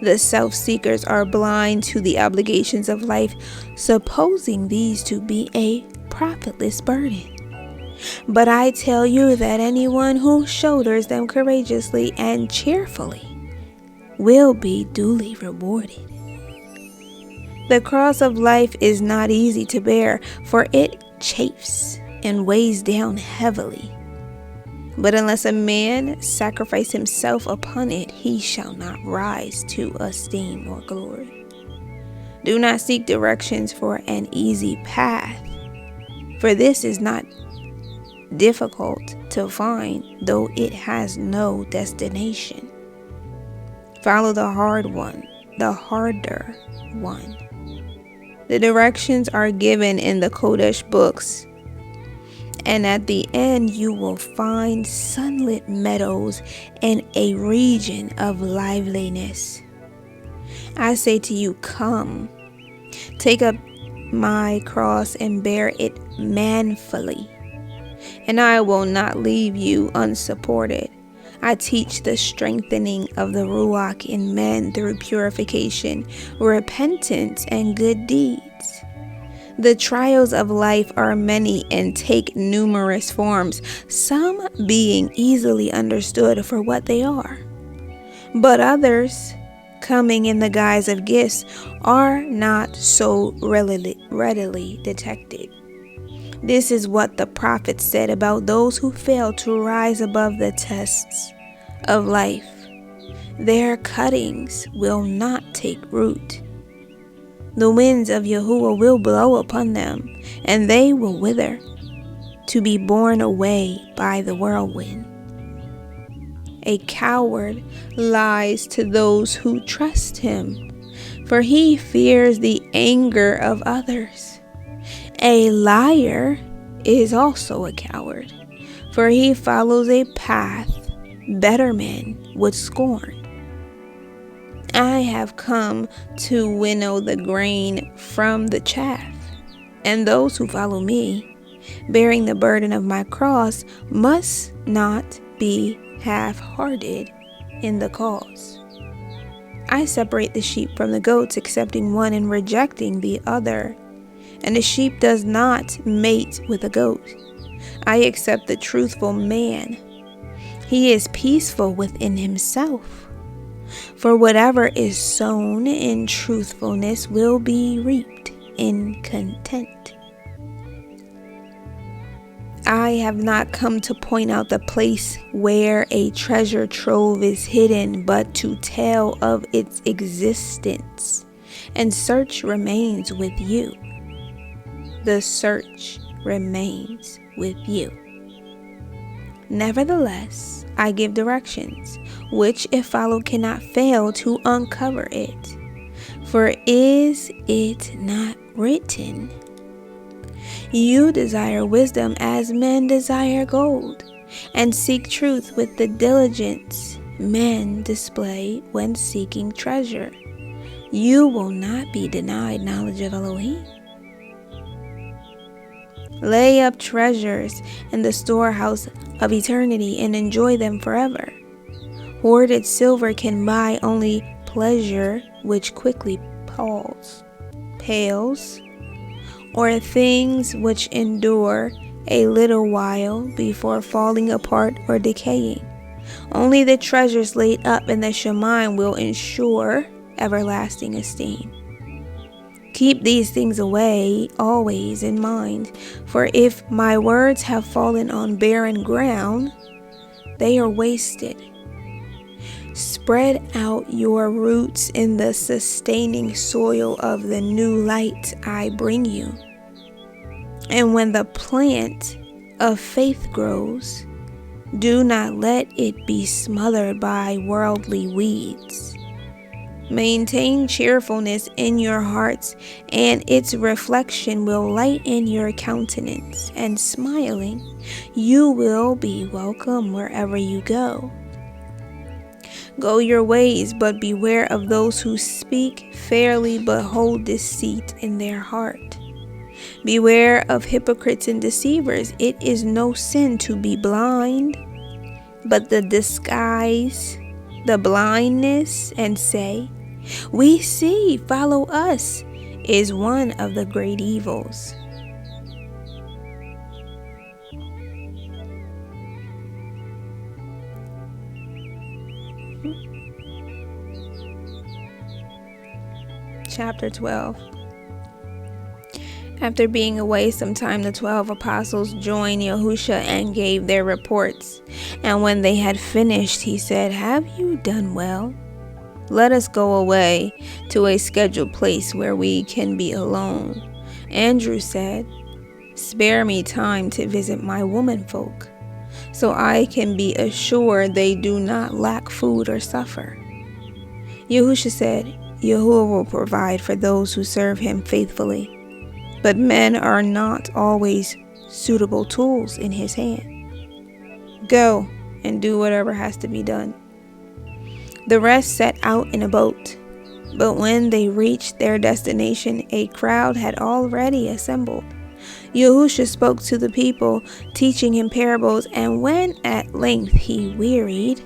The self-seekers are blind to the obligations of life, supposing these to be a profitless burden. But I tell you that anyone who shoulders them courageously and cheerfully will be duly rewarded. The cross of life is not easy to bear, for it chafes and weighs down heavily. But unless a man sacrifice himself upon it, he shall not rise to esteem or glory. Do not seek directions for an easy path, for this is not difficult to find, though it has no destination. Follow the hard one, the harder one. The directions are given in the Kodesh books, and at the end you will find sunlit meadows and a region of liveliness. I say to you, come, take up my cross and bear it manfully, and I will not leave you unsupported. I teach the strengthening of the Ruach in men through purification, repentance, and good deeds. The trials of life are many and take numerous forms, some being easily understood for what they are, but others coming in the guise of gifts are not so readily detected. This is what the prophet said about those who fail to rise above the tests of life. Their cuttings will not take root. The winds of Yahuah will blow upon them, and they will wither, to be borne away by the whirlwind. A coward lies to those who trust him, for he fears the anger of others. A liar is also a coward, for he follows a path better men would scorn. I have come to winnow the grain from the chaff, and those who follow me, bearing the burden of my cross, must not be half-hearted in the cause. I separate the sheep from the goats, accepting one and rejecting the other. And the sheep does not mate with a goat. I accept the truthful man. He is peaceful within himself. For whatever is sown in truthfulness will be reaped in content. I have not come to point out the place where a treasure trove is hidden, but to tell of its existence. And search remains with you. The search remains with you. Nevertheless, I give directions, which if followed cannot fail to uncover it. For is it not written, you desire wisdom as men desire gold, and seek truth with the diligence men display when seeking treasure. You will not be denied knowledge of Elohim. Lay up treasures in the storehouse of eternity and enjoy them forever. Hoarded silver can buy only pleasure which quickly pales, or things which endure a little while before falling apart or decaying. Only the treasures laid up in the Shemaim will ensure everlasting esteem. Keep these things away always in mind, for if my words have fallen on barren ground, they are wasted. Spread out your roots in the sustaining soil of the new light I bring you. And when the plant of faith grows, do not let it be smothered by worldly weeds. Maintain cheerfulness in your hearts, and its reflection will lighten your countenance, and smiling, you will be welcome wherever you go. Go your ways, but beware of those who speak fairly but hold deceit in their heart. Beware of hypocrites and deceivers. It is no sin to be blind, but the disguise the blindness and say, "We see, follow us," is one of the great evils. Chapter 12. After being away some time, the 12 apostles joined Yahushua and gave their reports. And when they had finished, he said, "Have you done well? Let us go away to a scheduled place where we can be alone." Andrew said, "Spare me time to visit my womenfolk, so I can be assured they do not lack food or suffer." Yahushua said, "Yahuah will provide for those who serve him faithfully, but men are not always suitable tools in his hand. Go and do whatever has to be done." The rest set out in a boat, but when they reached their destination, a crowd had already assembled. Yahushua spoke to the people, teaching him parables, and when at length he wearied,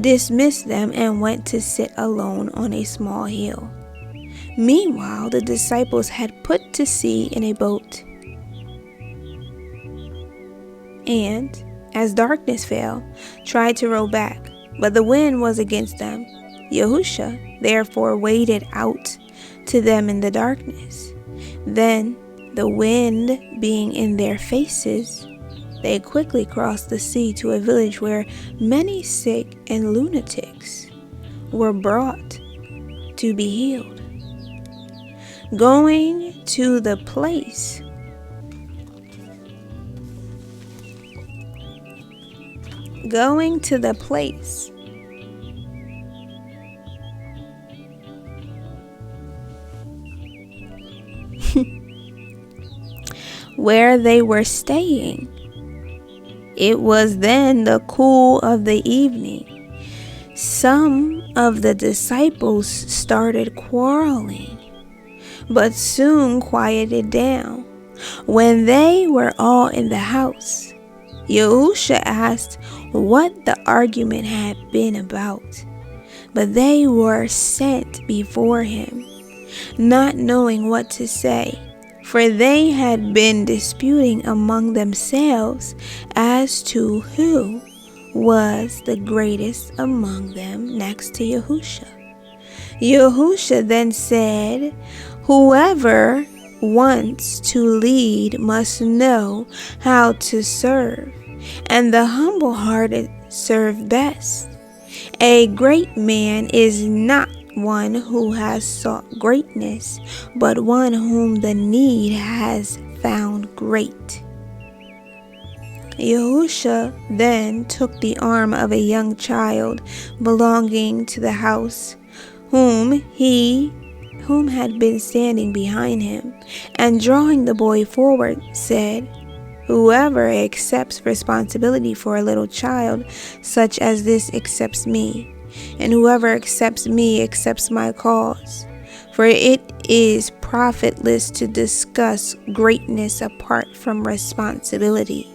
dismissed them and went to sit alone on a small hill. Meanwhile, the disciples had put to sea in a boat, and, as darkness fell, tried to row back, but the wind was against them, Yahushua therefore waded out to them in the darkness. Then, the wind being in their faces, they quickly crossed the sea to a village where many sick and lunatics were brought to be healed. Going to the place where they were staying. It was then the cool of the evening. Some of the disciples started quarreling, but soon quieted down. When they were all in the house, Yahushua asked what the argument had been about, but they were sent before him, not knowing what to say, for they had been disputing among themselves as to who was the greatest among them next to Yahushua. Yahushua then said, "Whoever wants to lead must know how to serve, and the humble-hearted serve best. A great man is not one who has sought greatness, but one whom the need has found great." Yahushua then took the arm of a young child belonging to the house, whom had been standing behind him, and drawing the boy forward, said, "Whoever accepts responsibility for a little child such as this accepts me, and whoever accepts me accepts my cause. For it is profitless to discuss greatness apart from responsibility.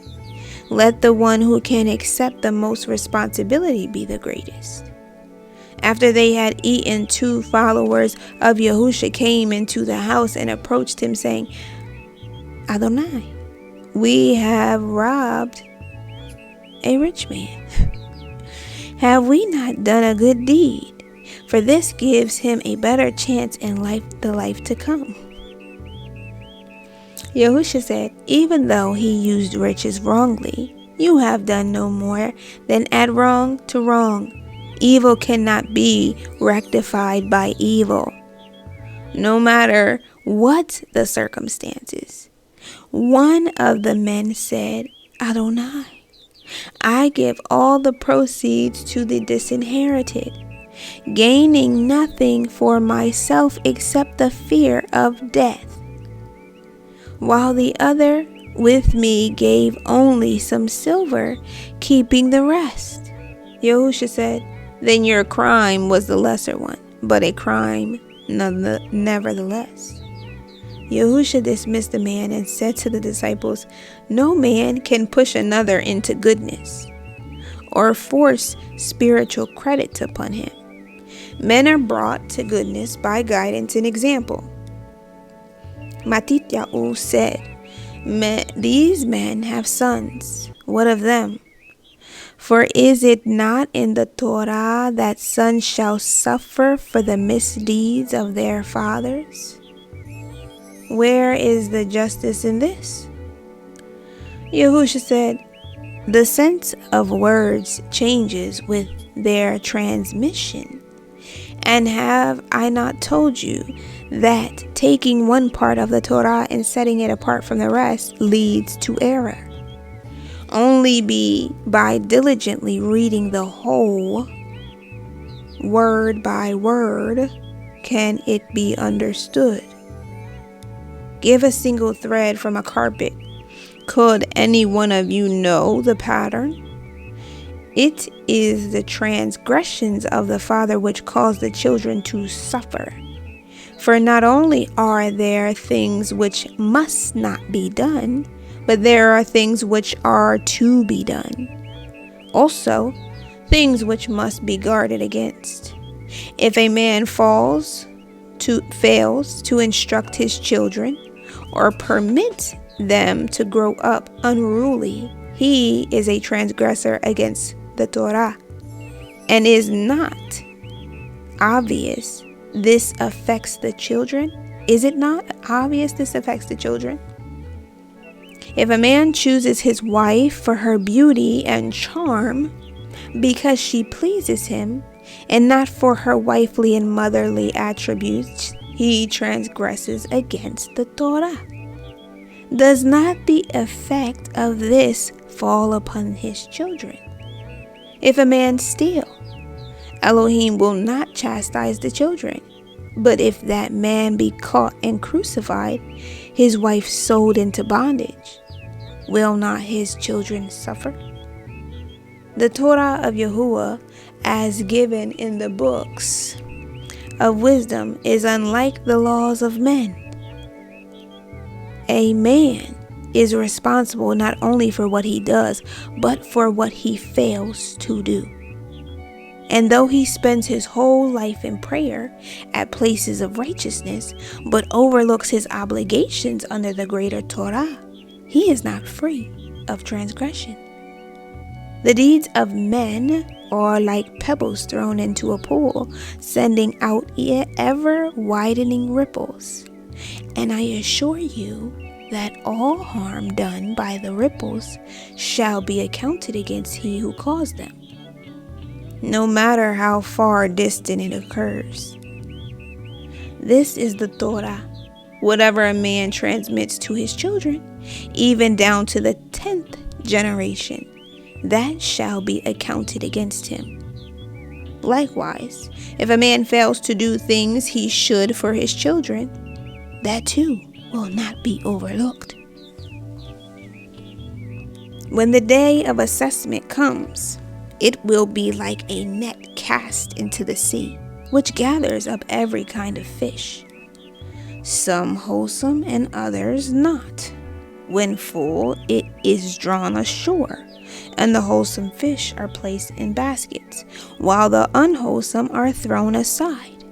Let the one who can accept the most responsibility be the greatest." After they had eaten, 2 followers of Yahushua came into the house and approached him, saying, "Adonai, we have robbed a rich man. Have we not done a good deed? For this gives him a better chance in the life to come." Yahushua said, "Even though he used riches wrongly, you have done no more than add wrong to wrong. Evil cannot be rectified by evil, no matter what the circumstances." One of the men said, "Adonai, I give all the proceeds to the disinherited, gaining nothing for myself except the fear of death." While the other with me gave only some silver, keeping the rest. Yahushua said, "Then your crime was the lesser one, but a crime nevertheless." Yahushua dismissed the man and said to the disciples, "No man can push another into goodness or force spiritual credit upon him. Men are brought to goodness by guidance and example." Matityahu said, "These men have sons. What of them? For is it not in the Torah that sons shall suffer for the misdeeds of their fathers? Where is the justice in this?" Yahushua said, "The sense of words changes with their transmission. And have I not told you that taking one part of the Torah and setting it apart from the rest leads to error? Only by diligently reading the whole, word by word, can it be understood. Give a single thread from a carpet. Could any one of you know the pattern? It is the transgressions of the father which cause the children to suffer. For not only are there things which must not be done, but there are things which are to be done. Also, things which must be guarded against. If a man fails to instruct his children, or permit them to grow up unruly, he is a transgressor against the Torah, and is not obvious this affects the children? Is it not obvious this affects the children? If a man chooses his wife for her beauty and charm because she pleases him, and not for her wifely and motherly attributes, he transgresses against the Torah. Does not the effect of this fall upon his children? If a man steal, Elohim will not chastise the children. But if that man be caught and crucified, his wife sold into bondage, will not his children suffer? The Torah of Yahuah, as given in the books of wisdom, is unlike the laws of men. A man is responsible not only for what he does, but for what he fails to do. And though he spends his whole life in prayer at places of righteousness, but overlooks his obligations under the greater Torah, he is not free of transgression. The deeds of men are like pebbles thrown into a pool, sending out ever-widening ripples. And I assure you that all harm done by the ripples shall be accounted against he who caused them, no matter how far distant it occurs. This is the Torah. Whatever a man transmits to his children, even down to the 10th generation, that shall be accounted against him. Likewise, if a man fails to do things he should for his children, that too will not be overlooked. When the day of assessment comes, it will be like a net cast into the sea, which gathers up every kind of fish, some wholesome and others not. When full, it is drawn ashore, and the wholesome fish are placed in baskets, while the unwholesome are thrown aside.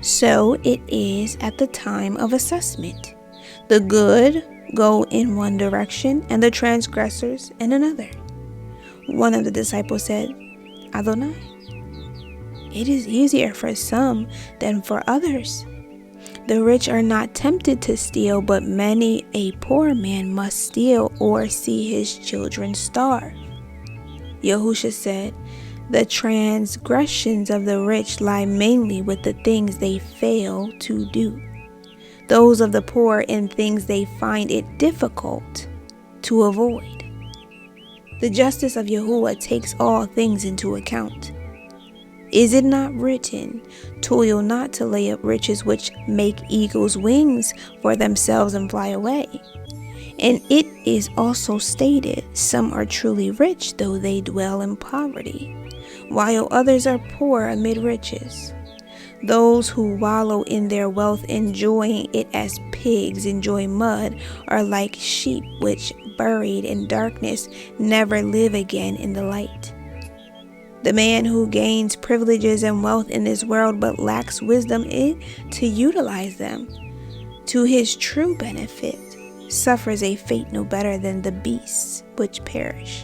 So it is at the time of assessment. The good go in one direction, and the transgressors in another. One of the disciples said, Adonai, it is easier for some than for others. The rich are not tempted to steal, but many a poor man must steal or see his children starve. Yahushua said, the transgressions of the rich lie mainly with the things they fail to do. Those of the poor in things they find it difficult to avoid. The justice of Yahuah takes all things into account. Is it not written, toil not to lay up riches which make eagles' wings for themselves and fly away? And it is also stated, some are truly rich though they dwell in poverty, while others are poor amid riches. Those who wallow in their wealth, enjoying it as pigs enjoy mud, are like sheep which, buried in darkness, never live again in the light. The man who gains privileges and wealth in this world but lacks wisdom to utilize them to his true benefit suffers a fate no better than the beasts which perish.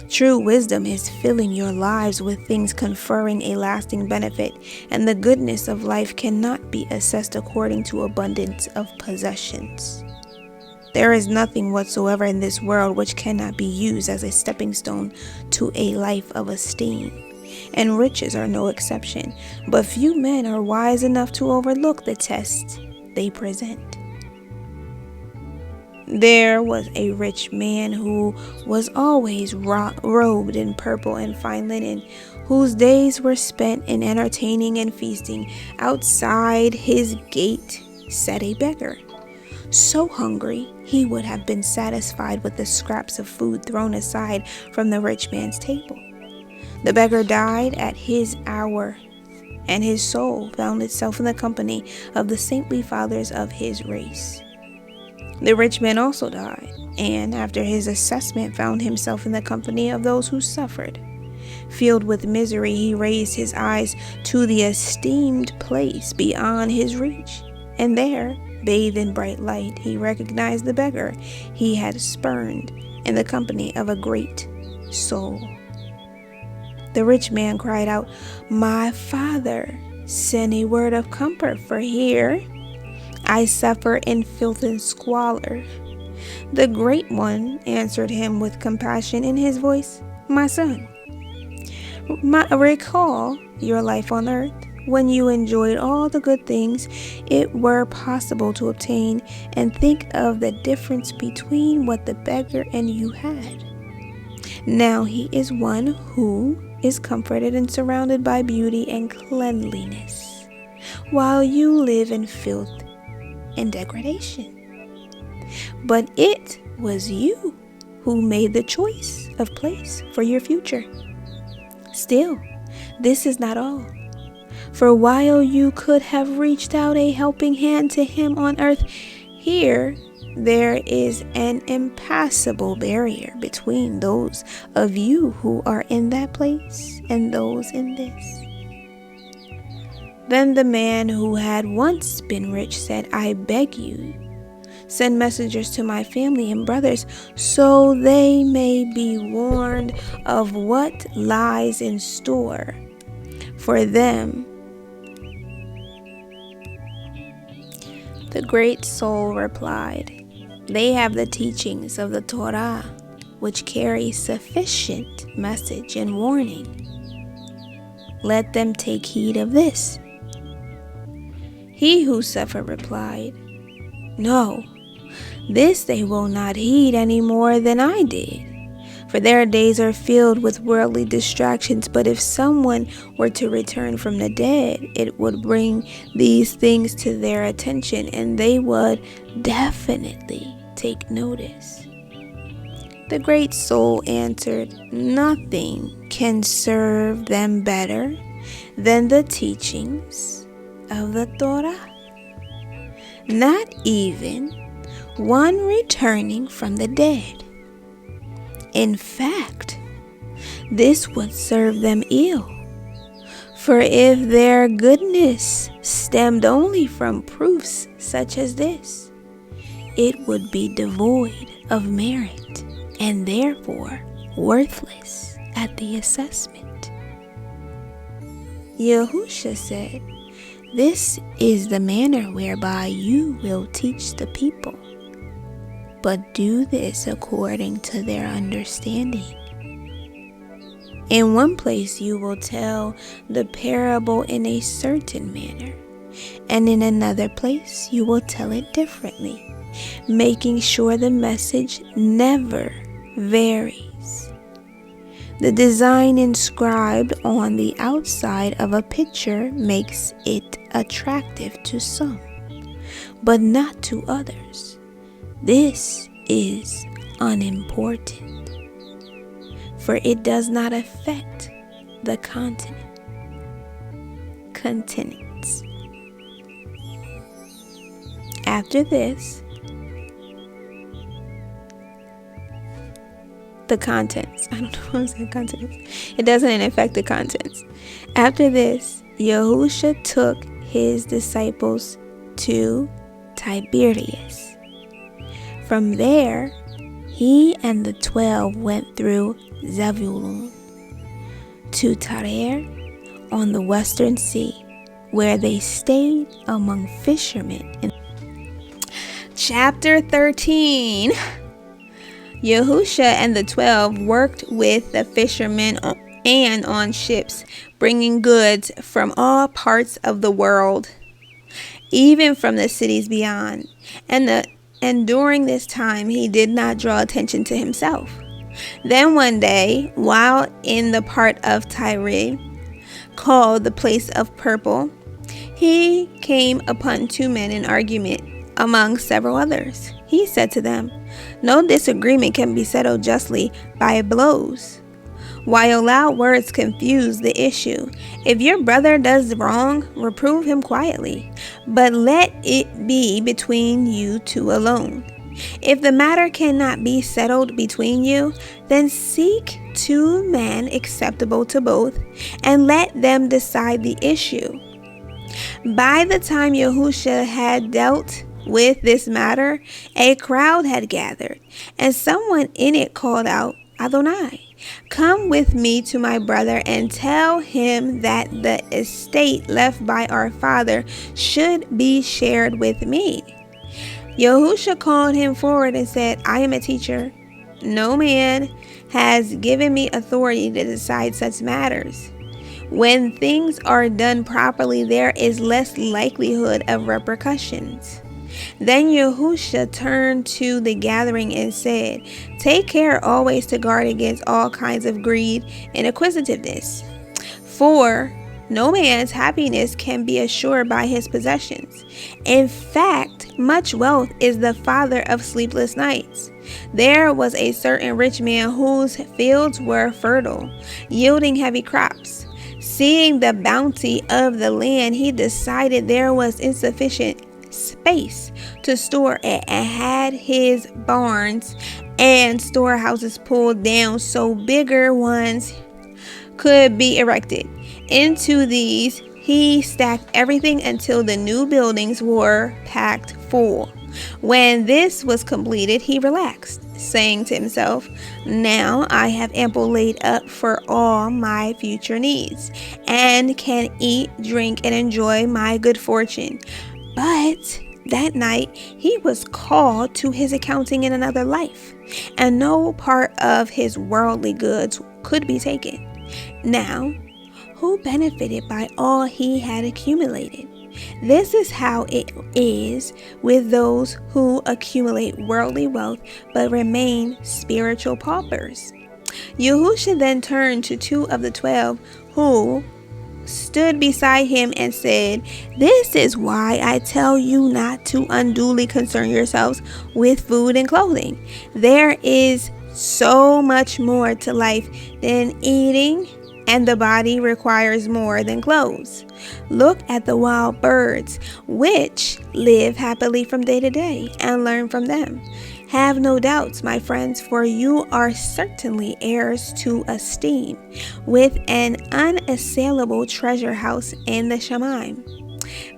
True wisdom is filling your lives with things conferring a lasting benefit, and the goodness of life cannot be assessed according to abundance of possessions. There is nothing whatsoever in this world which cannot be used as a stepping stone to a life of esteem, and riches are no exception, but few men are wise enough to overlook the test they present. There was a rich man who was always robed in purple and fine linen, whose days were spent in entertaining and feasting. Outside his gate sat a beggar, so hungry he would have been satisfied with the scraps of food thrown aside from the rich man's table. The beggar died at his hour, and his soul found itself in the company of the saintly fathers of his race. The rich man also died, and after his assessment found himself in the company of those who suffered. Filled with misery, he raised his eyes to the esteemed place beyond his reach, and there, bathed in bright light, he recognized the beggar he had spurned in the company of a great soul. The rich man cried out, "My father, send a word of comfort, for here I suffer in filth and squalor." The great one answered him with compassion in his voice, "My son, recall your life on earth, when you enjoyed all the good things it were possible to obtain, and think of the difference between what the beggar and you had. Now he is one who is comforted and surrounded by beauty and cleanliness, while you live in filth and degradation. But it was you who made the choice of place for your future. Still, this is not all. For while you could have reached out a helping hand to him on earth, here there is an impassable barrier between those of you who are in that place and those in this." Then the man who had once been rich said, "I beg you, send messengers to my family and brothers, so they may be warned of what lies in store for them." The great soul replied, "They have the teachings of the Torah, which carry sufficient message and warning. Let them take heed of this." He who suffered replied, "No, this they will not heed any more than I did, for their days are filled with worldly distractions. But if someone were to return from the dead, it would bring these things to their attention, and they would definitely take notice." The great soul answered, "Nothing can serve them better than the teachings of the Torah. Not even one returning from the dead. In fact, this would serve them ill, for if their goodness stemmed only from proofs such as this, it would be devoid of merit and therefore worthless at the assessment." Yahuah said, "This is the manner whereby you will teach the people, but do this according to their understanding. In one place you will tell the parable in a certain manner, and in another place you will tell it differently, making sure the message never varies. The design inscribed on the outside of a picture makes it attractive to some, but not to others. This is unimportant, for it does not affect the contents. After this, the contents. I don't know why I'm saying contents. It doesn't affect the contents. After this, Yahuah took his disciples to Tiberias. From there, he and the 12 went through Zebulun to Tyre on the western sea, where they stayed among fishermen. Chapter 13. Yahuah and the 12 worked with the fishermen and on ships, bringing goods from all parts of the world, even from the cities beyond. And during this time, he did not draw attention to himself. Then one day, while in the part of Tyre called the place of Purple, he came upon 2 men in argument among several others. He said to them, "No disagreement can be settled justly by blows, while loud words confuse the issue. If your brother does wrong, reprove him quietly, but let it be between you two alone. If the matter cannot be settled between you, then seek 2 men acceptable to both, and let them decide the issue." By the time Yahuah had dealt with this matter, a crowd had gathered, and someone in it called out, "Adonai, Come with me to my brother and tell him that the estate left by our father should be shared with me. Yahushua called him forward and said, I am a teacher. No man has given me authority to decide such matters. When things are done properly, there is less likelihood of repercussions. Then Yahushua turned to the gathering and said, take care always to guard against all kinds of greed and acquisitiveness. For no man's happiness can be assured by his possessions. In fact, much wealth is the father of sleepless nights. There was a certain rich man whose fields were fertile, yielding heavy crops. Seeing the bounty of the land, he decided there was insufficient space to store it and had his barns and storehouses pulled down so bigger ones could be erected. Into these he stacked everything until the new buildings were packed full. When this was completed, he relaxed, saying to himself, now I have ample laid up for all my future needs, and can eat, drink, and enjoy my good fortune. But that night he was called to his accounting in another life, and no part of his worldly goods could be taken. Now, who benefited by all he had accumulated? This is how it is with those who accumulate worldly wealth but remain spiritual paupers. Yahushua then turned to 2 of the 12 who stood beside him and said, this is why I tell you not to unduly concern yourselves with food and clothing. There is so much more to life than eating, and the body requires more than clothes. Look at the wild birds, which live happily from day to day, and learn from them. Have no doubts, my friends, for you are certainly heirs to esteem, with an unassailable treasure house in the Shemaim.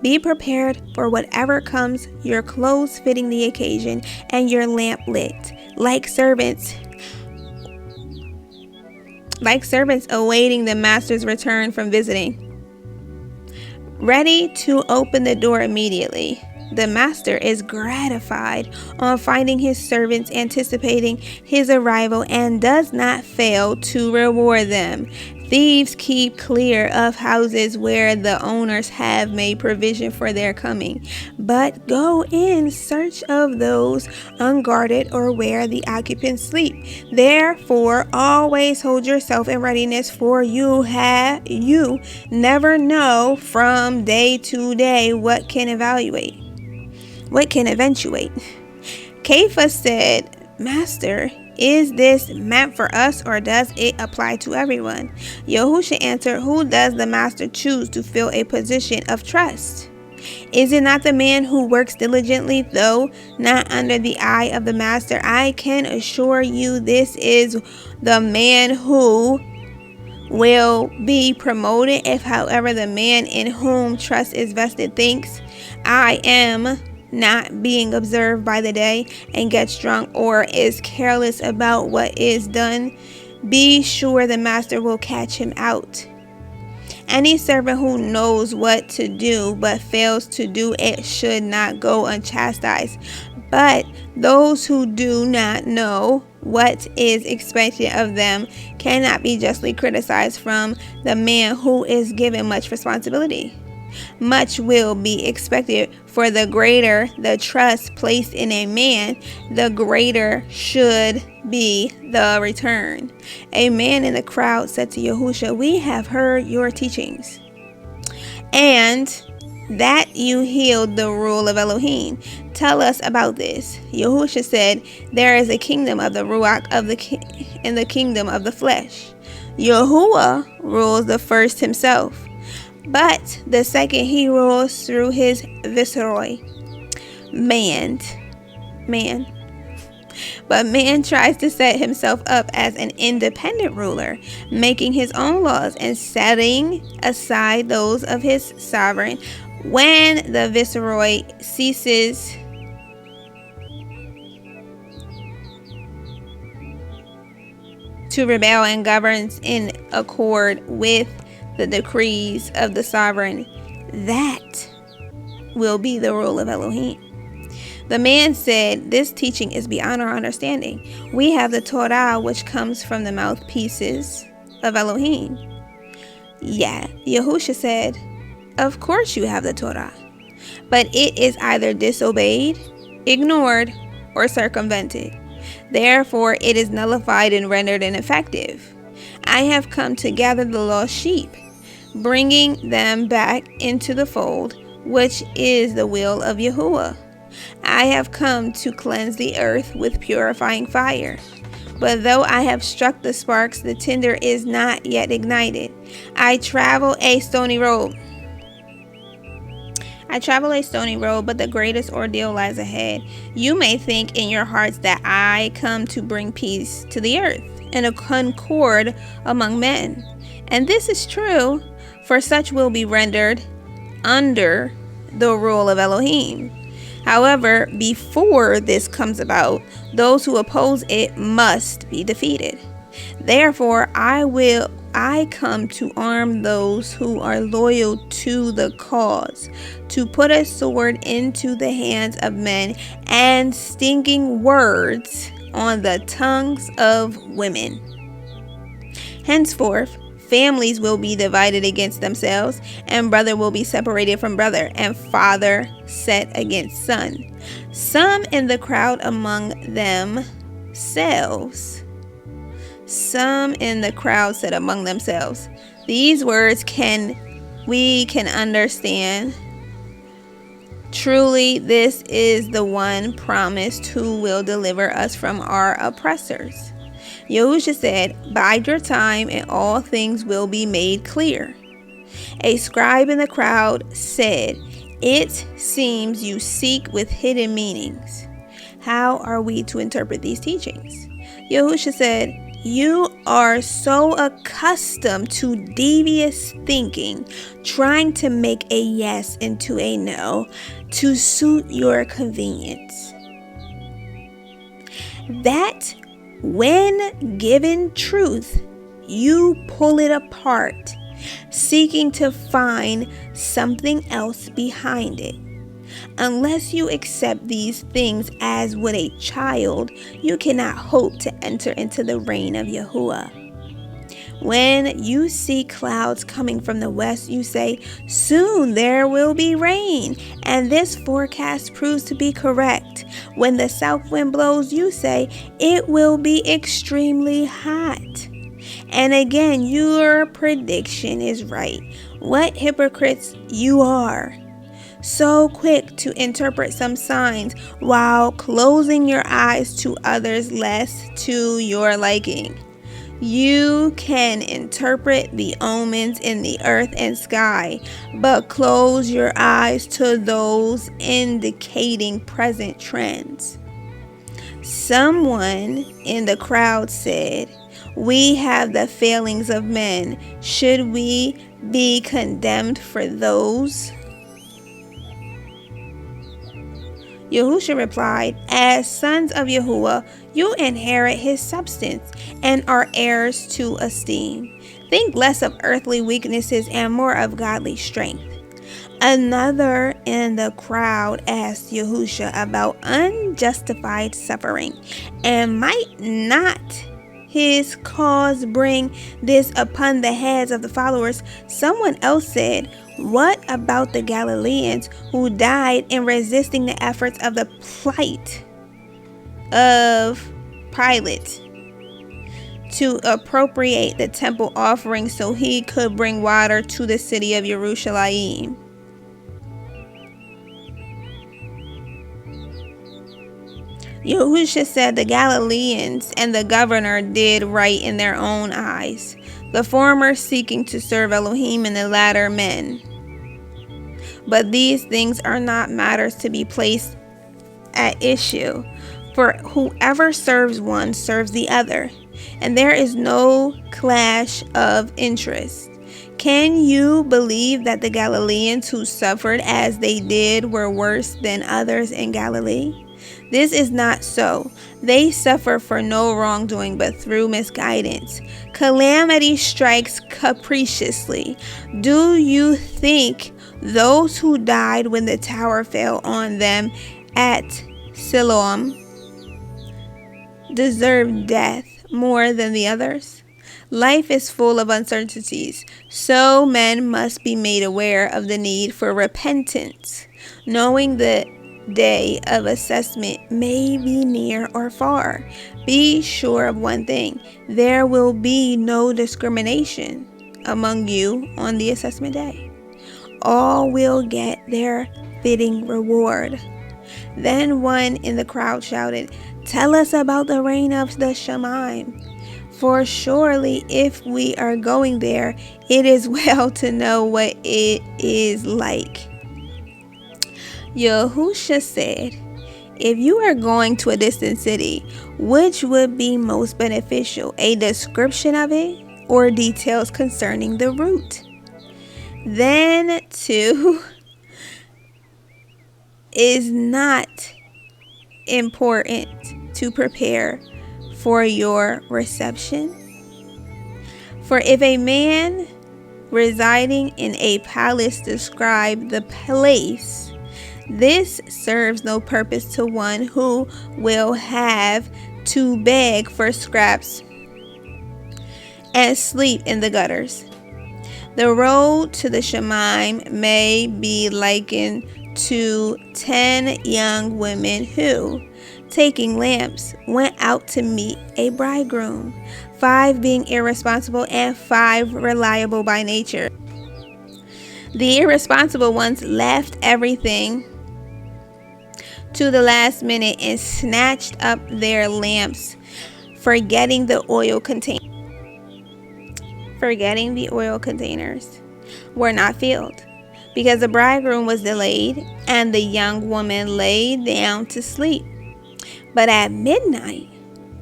Be prepared for whatever comes, your clothes fitting the occasion, and your lamp lit, like servants awaiting the master's return from visiting, ready to open the door immediately. The master is gratified on finding his servants anticipating his arrival and does not fail to reward them. Thieves keep clear of houses where the owners have made provision for their coming, but go in search of those unguarded or where the occupants sleep. Therefore, always hold yourself in readiness, for you never know from day to day what can eventuate. Kepha said, Master, is this meant for us, or does it apply to everyone? Yahushua answered, who does the master choose to fill a position of trust? Is it not the man who works diligently, though not under the eye of the master? I can assure you this is the man who will be promoted if, however, the man in whom trust is vested thinks, I am not being observed by the day, and gets drunk or is careless about what is done. Be sure the master will catch him out. Any servant who knows what to do but fails to do it should not go unchastised. But those who do not know what is expected of them cannot be justly criticized from the man who is given much responsibility. Much will be expected, for the greater the trust placed in a man, the greater should be the return. A man in the crowd said to Yahushua, we have heard your teachings, and that you healed the rule of Elohim. Tell us about this. Yahushua said, there is a kingdom of the Ruach in the kingdom of the flesh. Yahuah rules the first himself, but the second he rules through his viceroy, man. But man tries to set himself up as an independent ruler, making his own laws and setting aside those of his sovereign. When the viceroy ceases to rebel and governs in accord with the decrees of the sovereign, that will be the rule of Elohim. The man said, this teaching is beyond our understanding. We have the Torah, which comes from the mouthpieces of Elohim. Yeah, Yahushua said, of course you have the Torah, but it is either disobeyed, ignored, or circumvented. Therefore, it is nullified and rendered ineffective. I have come to gather the lost sheep, bringing them back into the fold, which is the will of Yahuah. I have come to cleanse the earth with purifying fire. But though I have struck the sparks, the tinder is not yet ignited. I travel a stony road, but the greatest ordeal lies ahead. You may think in your hearts that I come to bring peace to the earth and a concord among men. And this is true, for such will be rendered under the rule of Elohim. However, before this comes about, those who oppose it must be defeated. Therefore, I come to arm those who are loyal to the cause, to put a sword into the hands of men and stinging words on the tongues of women. Henceforth, families will be divided against themselves, and brother will be separated from brother, and father set against son. Some in the crowd among themselves. Some in the crowd said among themselves. These words we can understand. Truly, this is the one promised who will deliver us from our oppressors. Yahushua said, bide your time and all things will be made clear. A scribe in the crowd said, it seems you seek with hidden meanings. How are we to interpret these teachings? Yahushua said, you are so accustomed to devious thinking, trying to make a yes into a no to suit your convenience, that when given truth, you pull it apart, seeking to find something else behind it. Unless you accept these things as would a child, you cannot hope to enter into the reign of Yahuah. When you see clouds coming from the west, you say, soon there will be rain, and this forecast proves to be correct. When the south wind blows, you say, it will be extremely hot. And again, your prediction is right. What hypocrites you are! So quick to interpret some signs while closing your eyes to others less to your liking. You can interpret the omens in the earth and sky, but close your eyes to those indicating present trends. Someone in the crowd said, we have the failings of men. Should we be condemned for those? Yahushua replied, as sons of Yahuah, you inherit his substance and are heirs to esteem. Think less of earthly weaknesses and more of godly strength. Another in the crowd asked Yahushua about unjustified suffering, and might not his cause bring this upon the heads of the followers? Someone else said, what about the Galileans who died in resisting the efforts of the plight of Pilate to appropriate the temple offering so he could bring water to the city of Jerusalem? Yahushua said the Galileans and the governor did right in their own eyes, the former seeking to serve Elohim and the latter men. But these things are not matters to be placed at issue, for whoever serves one serves the other, and there is no clash of interest. Can you believe that the Galileans who suffered as they did were worse than others in Galilee? This is not so. They suffer for no wrongdoing, but through misguidance. Calamity strikes capriciously. Do you think those who died when the tower fell on them at Siloam deserve death more than the others? Life is full of uncertainties, so men must be made aware of the need for repentance, knowing the day of assessment may be near or far. Be sure of one thing: there will be no discrimination among you on the assessment day. All will get their fitting reward. Then one in the crowd shouted, "Tell us about the reign of the Shemaim. For surely if we are going there, it is well to know what it is like." Yahushua said, "If you are going to a distant city, which would be most beneficial, a description of it or details concerning the route? Then too is not important to prepare for your reception. For if a man residing in a palace describe the place, this serves no purpose to one who will have to beg for scraps and sleep in the gutters. The road to the Shemaim may be likened to 10 young women who, taking lamps, went out to meet a bridegroom, 5 being irresponsible and 5 reliable by nature. The irresponsible ones left everything to the last minute and snatched up their lamps, forgetting the oil containers were not filled, because the bridegroom was delayed, and the young woman lay down to sleep. But at midnight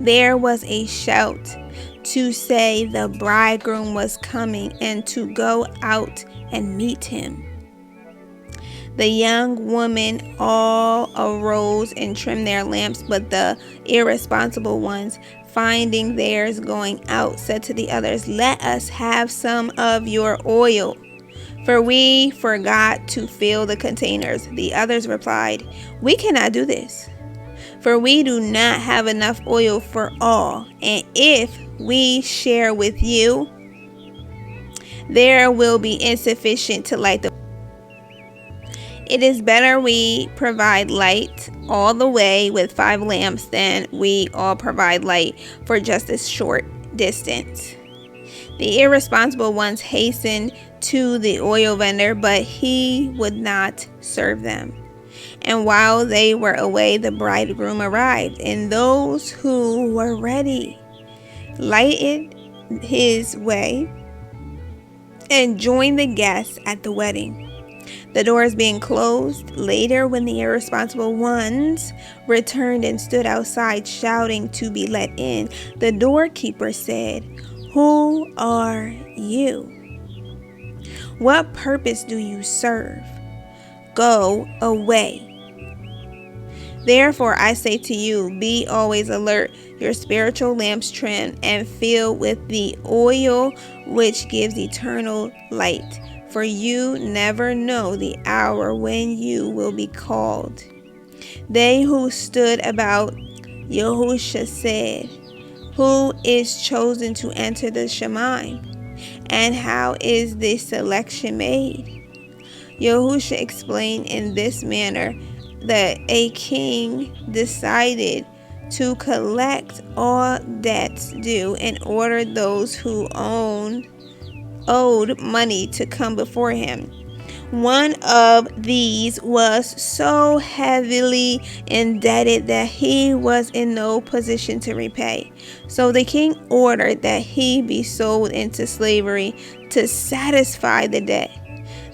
there was a shout to say the bridegroom was coming and to go out and meet him. The young women all arose and trimmed their lamps, but the irresponsible ones, finding theirs going out, said to the others, "Let us have some of your oil, for we forgot to fill the containers." The others replied, "We cannot do this, for we do not have enough oil for all, and if we share with you, there will be insufficient to light the. It is better we provide light all the way with 5 lamps than we all provide light for just a short distance." The irresponsible ones hastened to the oil vendor, but he would not serve them. And while they were away, the bridegroom arrived, and those who were ready lighted his way and joined the guests at the wedding. The doors being closed, later when the irresponsible ones returned and stood outside shouting to be let in, the doorkeeper said, "Who are you? What purpose do you serve? Go away. Therefore I say to you, be always alert, your spiritual lamps trimmed and filled with the oil which gives eternal light. For you never know the hour when you will be called." They who stood about Yahushua said, "Who is chosen to enter the Shemaim? And how is this selection made?" Yahushua explained in this manner that a king decided to collect all debts due and ordered those who owed money to come before him. One of these was so heavily indebted that he was in no position to repay. So the king ordered that he be sold into slavery to satisfy the debt.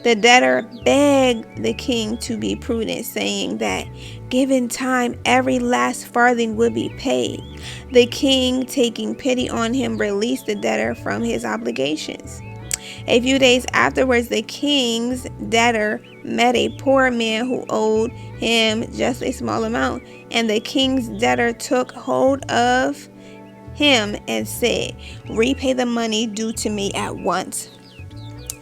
The debtor begged the king to be prudent, saying that, given time, every last farthing would be paid. The king, taking pity on him, released the debtor from his obligations. A few days afterwards, the king's debtor met a poor man who owed him just a small amount. And the king's debtor took hold of him and said, "Repay the money due to me at once,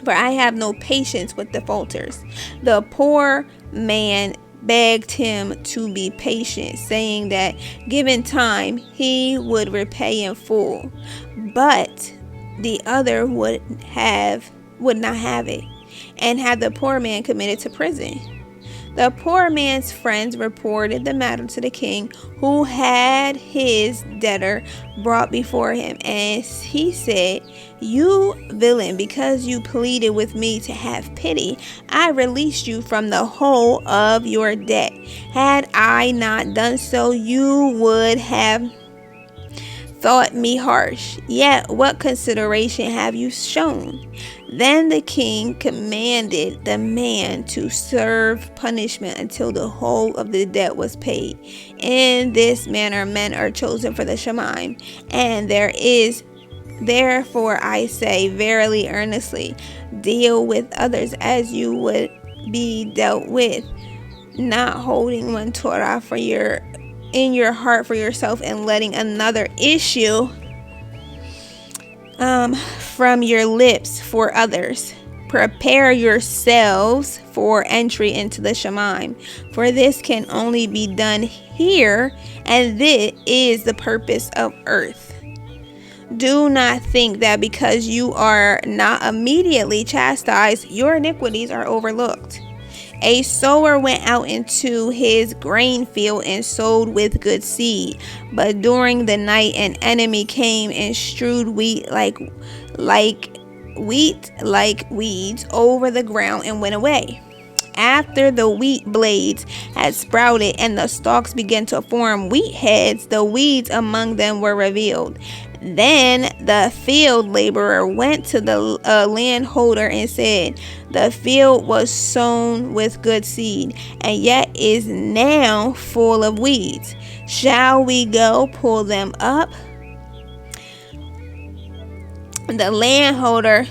for I have no patience with defaulters." The poor man begged him to be patient, saying that given time he would repay in full. But the other would not have it, and had the poor man committed to prison. The poor man's friends reported the matter to the king, who had his debtor brought before him. And he said, "You villain, because you pleaded with me to have pity, I released you from the whole of your debt. Had I not done so, you would have thought me harsh. Yet what consideration have you shown?" Then the king commanded the man to serve punishment until the whole of the debt was paid. In this manner men are chosen for the Shemaim, and there is therefore, I say verily, earnestly, deal with others as you would be dealt with, not holding one Torah in your heart for yourself and letting another issue from your lips for others. Prepare yourselves for entry into the Shemaim, for this can only be done here, and this is the purpose of earth. Do not think that because you are not immediately chastised, your iniquities are overlooked. A sower went out into his grain field and sowed with good seed. But during the night an enemy came and strewed wheat like weeds over the ground and went away. After the wheat blades had sprouted and the stalks began to form wheat heads, the weeds among them were revealed. Then the field laborer went to the landholder and said, "The field was sown with good seed, and yet is now full of weeds. Shall we go pull them up?" The landholder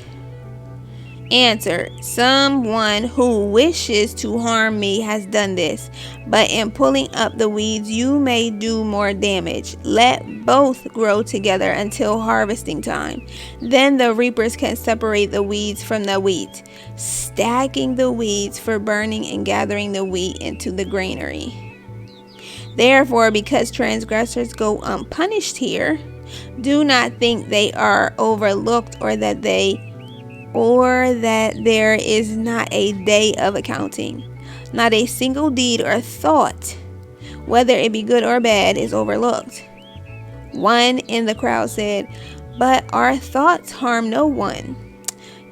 answered, "Someone who wishes to harm me has done this, but in pulling up the weeds you may do more damage. Let both grow together until harvesting time. Then the reapers can separate the weeds from the wheat, stacking the weeds for burning and gathering the wheat into the granary. Therefore, because transgressors go unpunished here, do not think they are overlooked, or that there is not a day of accounting. Not a single deed or thought, whether it be good or bad, is overlooked." One in the crowd said, "But our thoughts harm no one."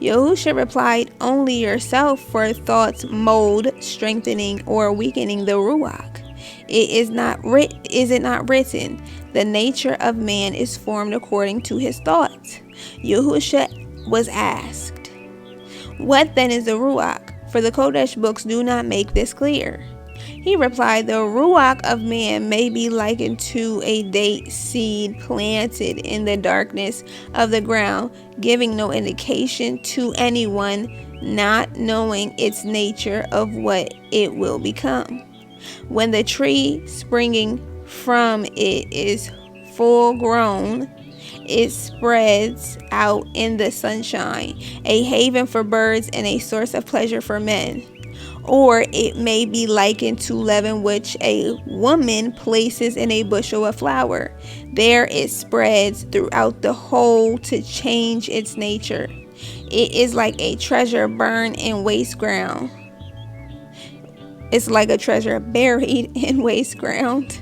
Yahushua replied, "Only yourself, for thoughts mold, strengthening or weakening the Ruach. Is it not written, the nature of man is formed according to his thoughts?" Yahushua was asked, "What then is the Ruach? For the Kodesh books do not make this clear." He replied, "The Ruach of man may be likened to a date seed planted in the darkness of the ground, giving no indication to anyone, not knowing its nature of what it will become. When the tree springing from it is full grown, it spreads out in the sunshine, a haven for birds and a source of pleasure for men. Or it may be likened to leaven which a woman places in a bushel of flour. There it spreads throughout the whole to change its nature. It is like a treasure burned in waste ground. It's like a treasure buried in waste ground.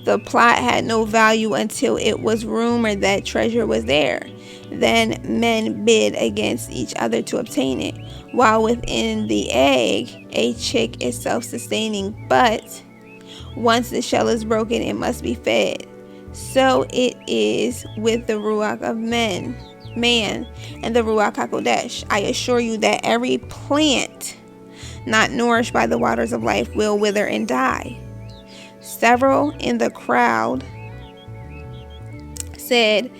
The plot had no value until it was rumored that treasure was there. Then men bid against each other to obtain it. While within the egg, a chick is self-sustaining, but once the shell is broken, it must be fed. So it is with the Ruach of man, and the Ruach HaKodesh. I assure you that every plant not nourished by the waters of life will wither and die." Several in the crowd said,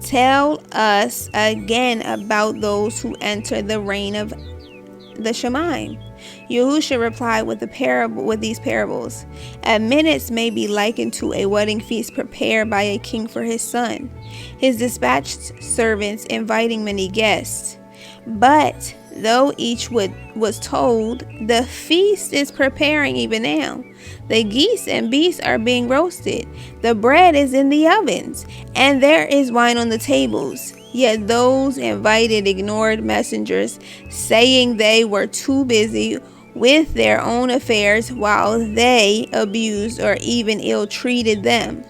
Tell us again about those who enter the reign of the Shemaim. Yahushua replied with these parables. A minute may be likened to a wedding feast prepared by a king for his son, his dispatched servants inviting many guests. But though each was told, the feast is preparing even now. The geese and beasts are being roasted. The bread is in the ovens, and there is wine on the tables. Yet those invited ignored messengers, saying they were too busy with their own affairs while they abused or even ill-treated them.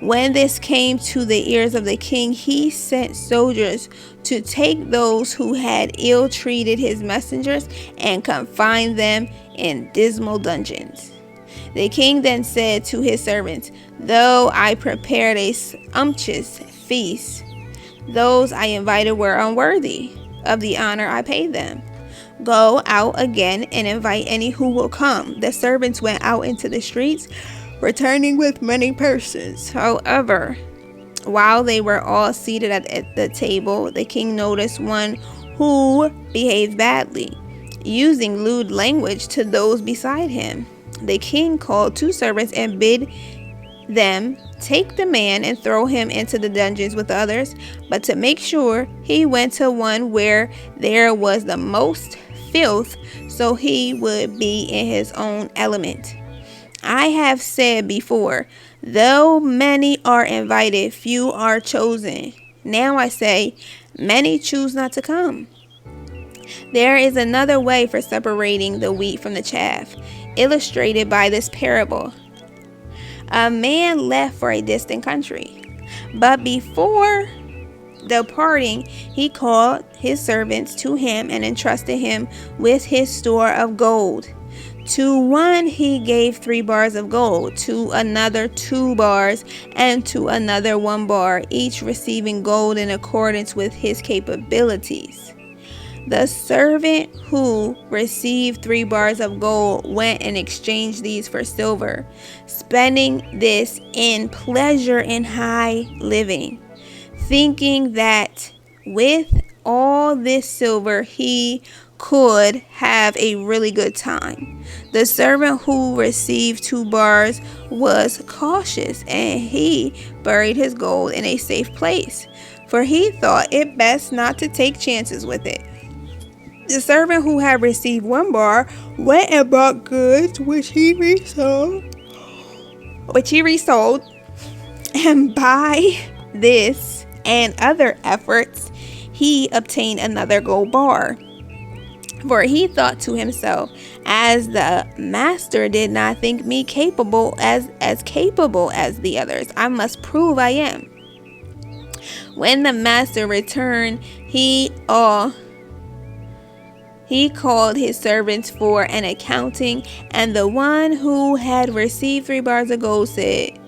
When this came to the ears of the king, he sent soldiers to take those who had ill-treated his messengers and confine them in dismal dungeons. The king then said to his servants, "Though I prepared a sumptuous feast, those I invited were unworthy of the honor I paid them. Go out again and invite any who will come." The servants went out into the streets, returning with many persons. However, while they were all seated at the table, the king noticed one who behaved badly, using lewd language to those beside him. The king called 2 servants and bid them take the man and throw him into the dungeons with others. But to make sure, he went to one where there was the most filth, so he would be in his own element. I have said before, though many are invited, few are chosen. Now I say, many choose not to come. There is another way for separating the wheat from the chaff, illustrated by this parable. A man left for a distant country, but before departing, he called his servants to him and entrusted him with his store of gold. To one he gave 3 bars of gold, to another 2 bars, and to another 1 bar, each receiving gold in accordance with his capabilities. The servant who received 3 bars of gold went and exchanged these for silver, spending this in pleasure and high living, thinking that with all this silver he could have a really good time. The servant who received 2 bars was cautious, and he buried his gold in a safe place, for he thought it best not to take chances with it. The servant who had received 1 bar went and bought goods which he resold, and by this and other efforts he obtained another gold bar. For he thought to himself, as the master did not think me capable as capable as the others, I must prove I am. When the master returned, he called his servants for an accounting, and the one who had received 3 bars of gold said,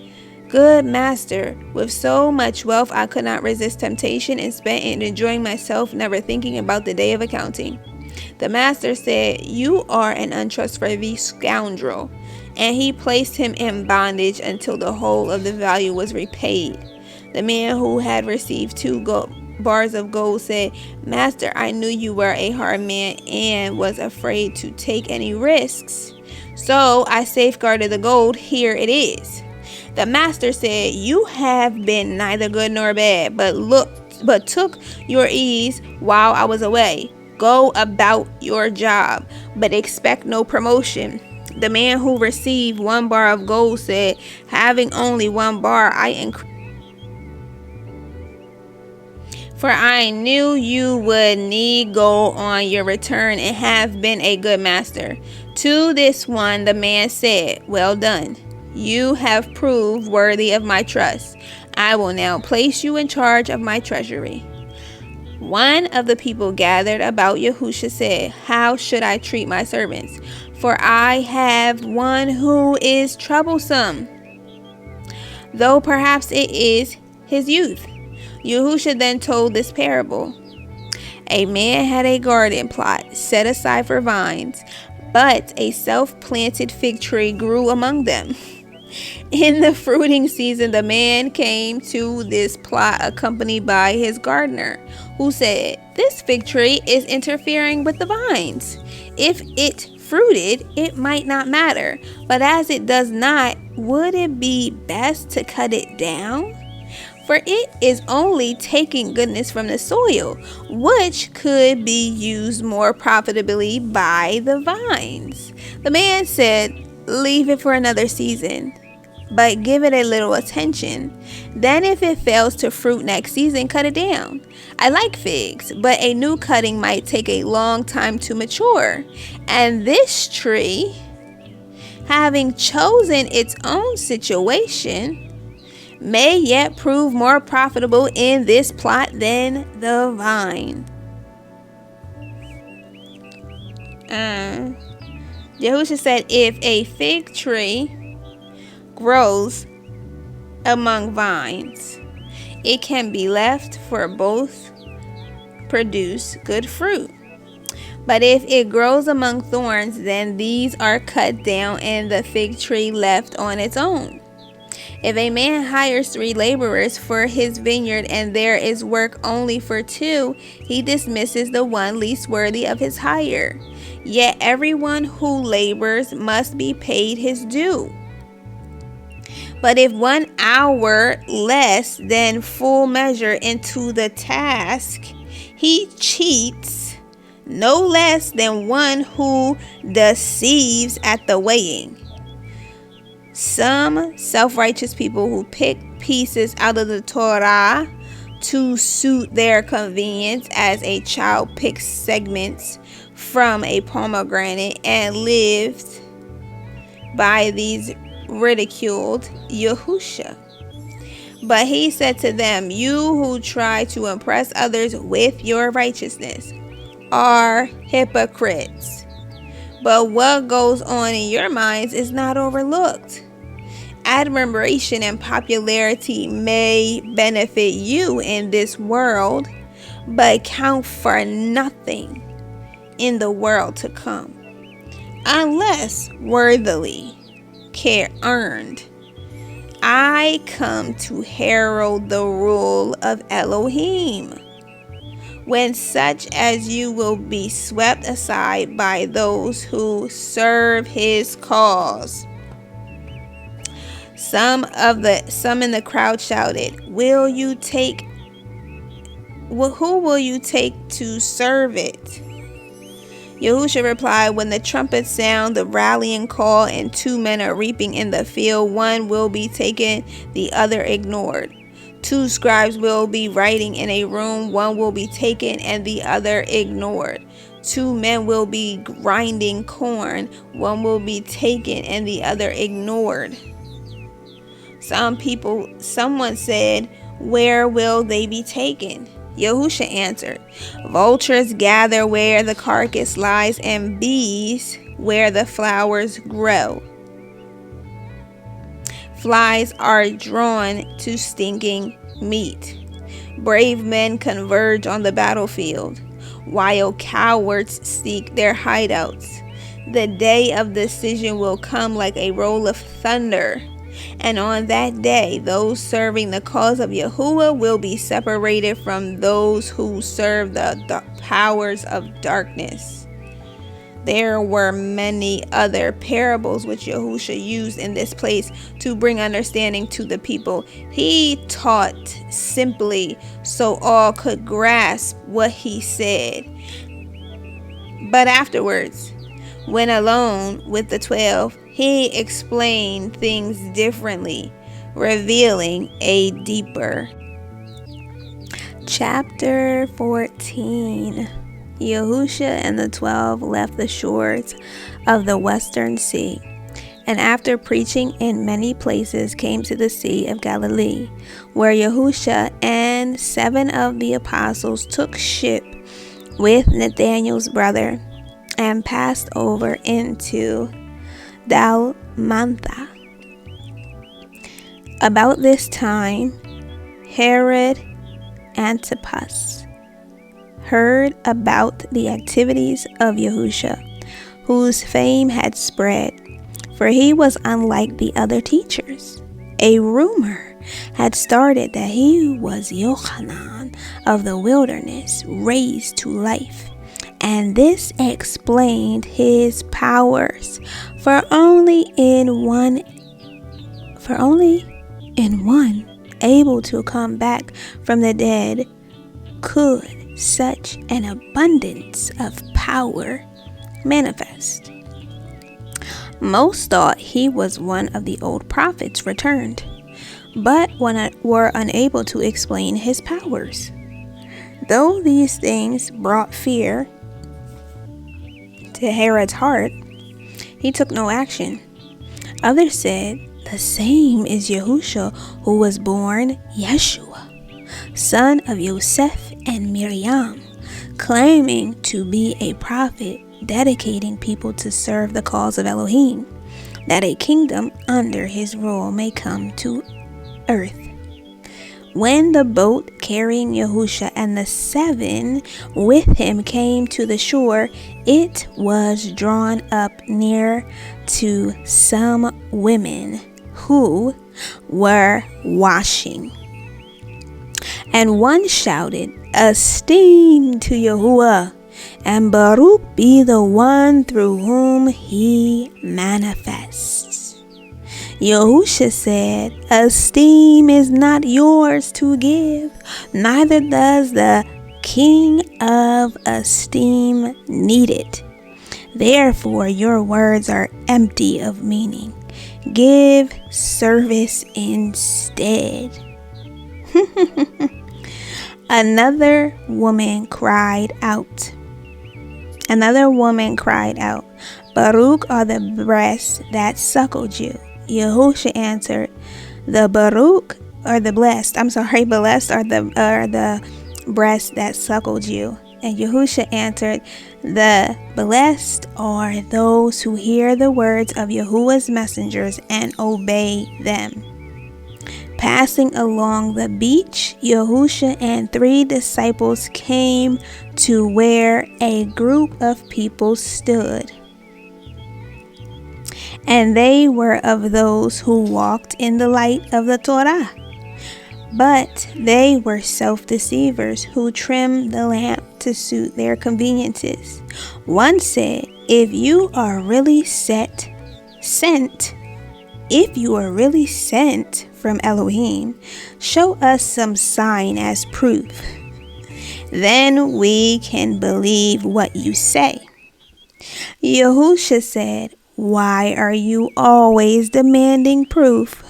"Good master, with so much wealth I could not resist temptation and spent it enjoying myself, never thinking about the day of accounting." The master said, "You are an untrustworthy scoundrel," and he placed him in bondage until the whole of the value was repaid. The man who had received 2 bars of gold said, "Master, I knew you were a hard man and was afraid to take any risks. So I safeguarded the gold. Here it is." The master said, "You have been neither good nor bad, but took your ease while I was away. Go about your job, but expect no promotion." The man who received 1 bar of gold said, "Having only 1 bar, for I knew you would need gold on your return and have been a good master." To this one, the man said, "Well done. You have proved worthy of my trust. I will now place you in charge of my treasury." One of the people gathered about Yahushua said, "How should I treat my servants? For I have one who is troublesome, though perhaps it is his youth." Yahushua then told this parable. A man had a garden plot set aside for vines, but a self-planted fig tree grew among them. In the fruiting season, the man came to this plot accompanied by his gardener, who said, "This fig tree is interfering with the vines. If it fruited, it might not matter, but as it does not, would it be best to cut it down? For it is only taking goodness from the soil, which could be used more profitably by the vines." The man said, "Leave it for another season, but give it a little attention. Then if it fails to fruit next season, cut it down. I like figs, but a new cutting might take a long time to mature. And this tree, having chosen its own situation, may yet prove more profitable in this plot than the vine." Yahushua said, if a fig tree grows among vines, it can be left for both produce good fruit. But if it grows among thorns, then these are cut down and the fig tree left on its own. If a man hires 3 laborers for his vineyard and there is work only for 2, he dismisses the one least worthy of his hire. Yet everyone who labors must be paid his due. But if 1 hour less than full measure into the task, he cheats no less than one who deceives at the weighing. Some self-righteous people who pick pieces out of the Torah to suit their convenience, as a child picks segments from a pomegranate, and lived by these ridiculed Yahushua. But he said to them, "You who try to impress others with your righteousness are hypocrites. But what goes on in your minds is not overlooked. Admiration and popularity may benefit you in this world, but count for nothing in the world to come, unless worthily earned. I come to herald the rule of Elohim, when such as you will be swept aside by those who serve his cause." Some in the crowd shouted, Who will you take to serve it?" Yahushua replied, "When the trumpets sound the rallying call and 2 men are reaping in the field, one will be taken, the other ignored. 2 scribes will be writing in a room, one will be taken and the other ignored. 2 men will be grinding corn, one will be taken and the other ignored." Someone said, "Where will they be taken?" Yahushua answered, "Vultures gather where the carcass lies, and bees where the flowers grow. Flies are drawn to stinking meat. Brave men converge on the battlefield, while cowards seek their hideouts. The day of decision will come like a roll of thunder. And on that day, those serving the cause of Yahuah will be separated from those who serve the powers of darkness." There were many other parables which Yahushua used in this place to bring understanding to the people. He taught simply so all could grasp what he said. But afterwards, when alone with the 12, he explained things differently, revealing a deeper. Chapter 14. Yahushua and the 12 left the shores of the western sea, and after preaching in many places came to the Sea of Galilee, where Yahushua and 7 of the apostles took ship with Nathanael's brother and passed over into Dalmantha. About this time, Herod Antipas heard about the activities of Yahushua, whose fame had spread, for he was unlike the other teachers. A rumor had started that he was Yohanan of the wilderness, raised to life, and this explained his powers. For only in one able to come back from the dead could such an abundance of power manifest. Most thought he was one of the old prophets returned, but were unable to explain his powers. Though these things brought fear to Herod's heart, he took no action. Others said, the same is Yahushua, who was born Yeshua, son of Yosef and Miriam, claiming to be a prophet, dedicating people to serve the cause of Elohim, that a kingdom under his rule may come to earth. When the boat carrying Yahushua and the 7 with him came to the shore, it was drawn up near to some women who were washing. And one shouted, "Esteem to Yahuah, and Baruch be the one through whom he manifests." Yahushua said, "Esteem is not yours to give, neither does the King of esteem need it. Therefore your words are empty of meaning. Give service instead." Another woman cried out, "Baruch are the breasts that suckled you." Yahushua answered, blessed are the breasts that suckled you. And Yahushua answered, the blessed are those who hear the words of Yahuwah's messengers and obey them. Passing along the beach, Yahushua and 3 disciples came to where a group of people stood. And they were of those who walked in the light of the Torah. But they were self-deceivers who trimmed the lamp to suit their conveniences. One said, if you are really sent from Elohim, show us some sign as proof. Then we can believe what you say. Yahushua said, why are you always demanding proof?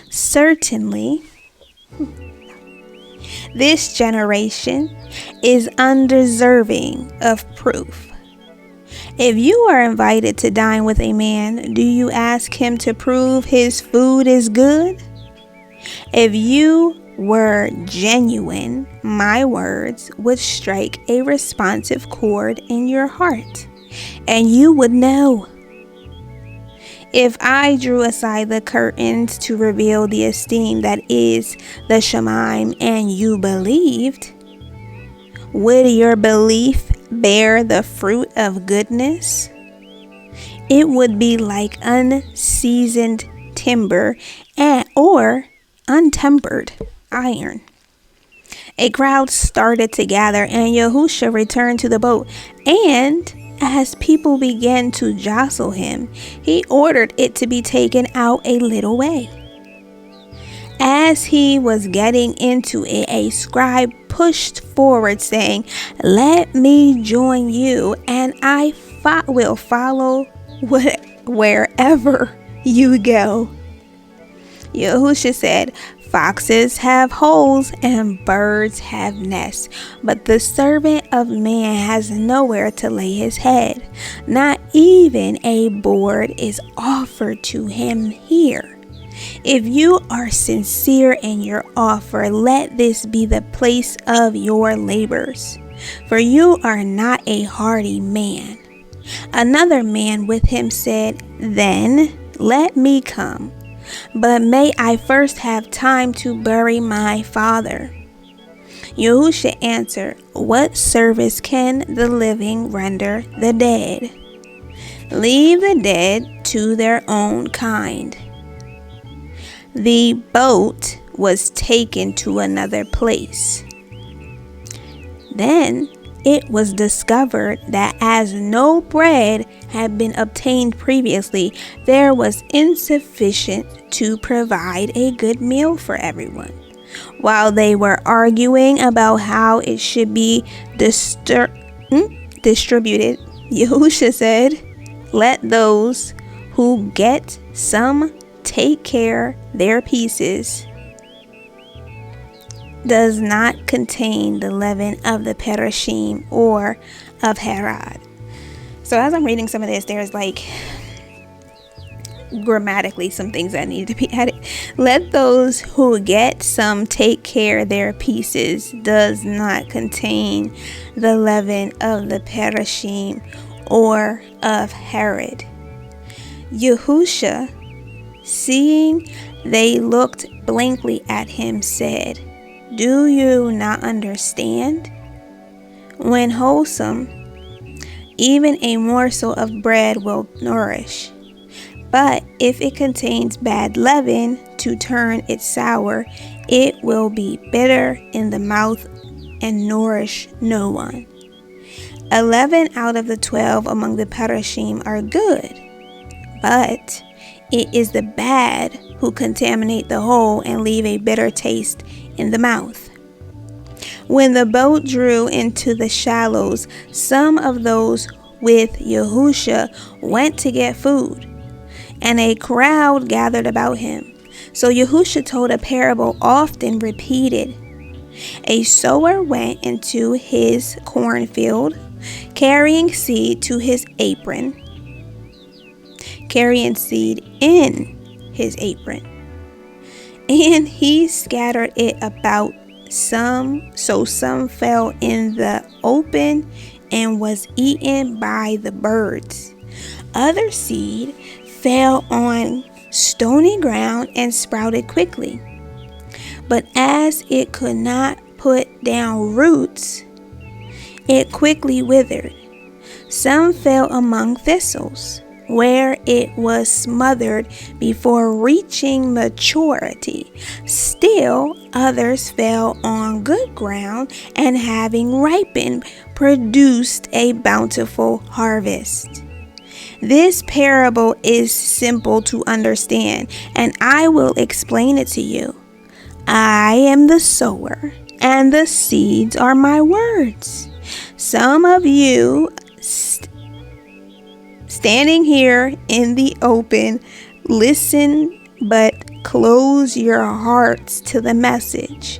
Certainly, this generation is undeserving of proof. If you are invited to dine with a man, do you ask him to prove his food is good? If you were genuine, my words would strike a responsive chord in your heart, and you would know. If I drew aside the curtains to reveal the esteem that is the Shemaim and you believed, would your belief bear the fruit of goodness? It would be like unseasoned timber or untempered iron. A crowd started to gather, and Yahushua returned to the boat, and as people began to jostle him, he ordered it to be taken out a little way. As he was getting into it, a scribe pushed forward, saying, let me join you, and I will follow wherever you go. Yahushua said, foxes have holes and birds have nests, but the servant of man has nowhere to lay his head. Not even a board is offered to him here. If you are sincere in your offer, let this be the place of your labors, for you are not a hardy man. Another man with him said, then let me come, but may I first have time to bury my father. Yahushua answered, what service can the living render the dead? Leave the dead to their own kind. the boat was taken to another place. Then it was discovered that as no bread had been obtained previously, there was insufficient to provide a good meal for everyone. While they were arguing about how it should be distributed, Yahuah said, "Let those who get some take care their pieces. Does not contain the leaven of the Perishim or of Herod." So as I'm reading some of this, there's grammatically some things that need to be added. Let those who get some take care their pieces does not contain the leaven of the Perishim or of Herod. Yahuah, seeing they looked blankly at him, said, "Do you not understand? When wholesome, even a morsel of bread will nourish. But if it contains bad leaven to turn it sour, it will be bitter in the mouth and nourish no one. 11 out of the 12 among the Perishim are good, but it is the bad who contaminate the whole and leave a bitter taste in the mouth." When the boat drew into the shallows, some of those with Yahuah went to get food, and a crowd gathered about him. So Yahuah told a parable often repeated. A sower went into his cornfield, carrying seed in his apron. And he scattered it about some fell in the open and was eaten by the birds. Other seed fell on stony ground and sprouted quickly. But as it could not put down roots, it quickly withered. Some fell among thistles, where it was smothered before reaching maturity. Still others fell on good ground, and having ripened, produced a bountiful harvest. This parable is simple to understand, and I will explain it to you. I am the sower, and the seeds are my words. Some of you standing here in the open, listen, but close your hearts to the message.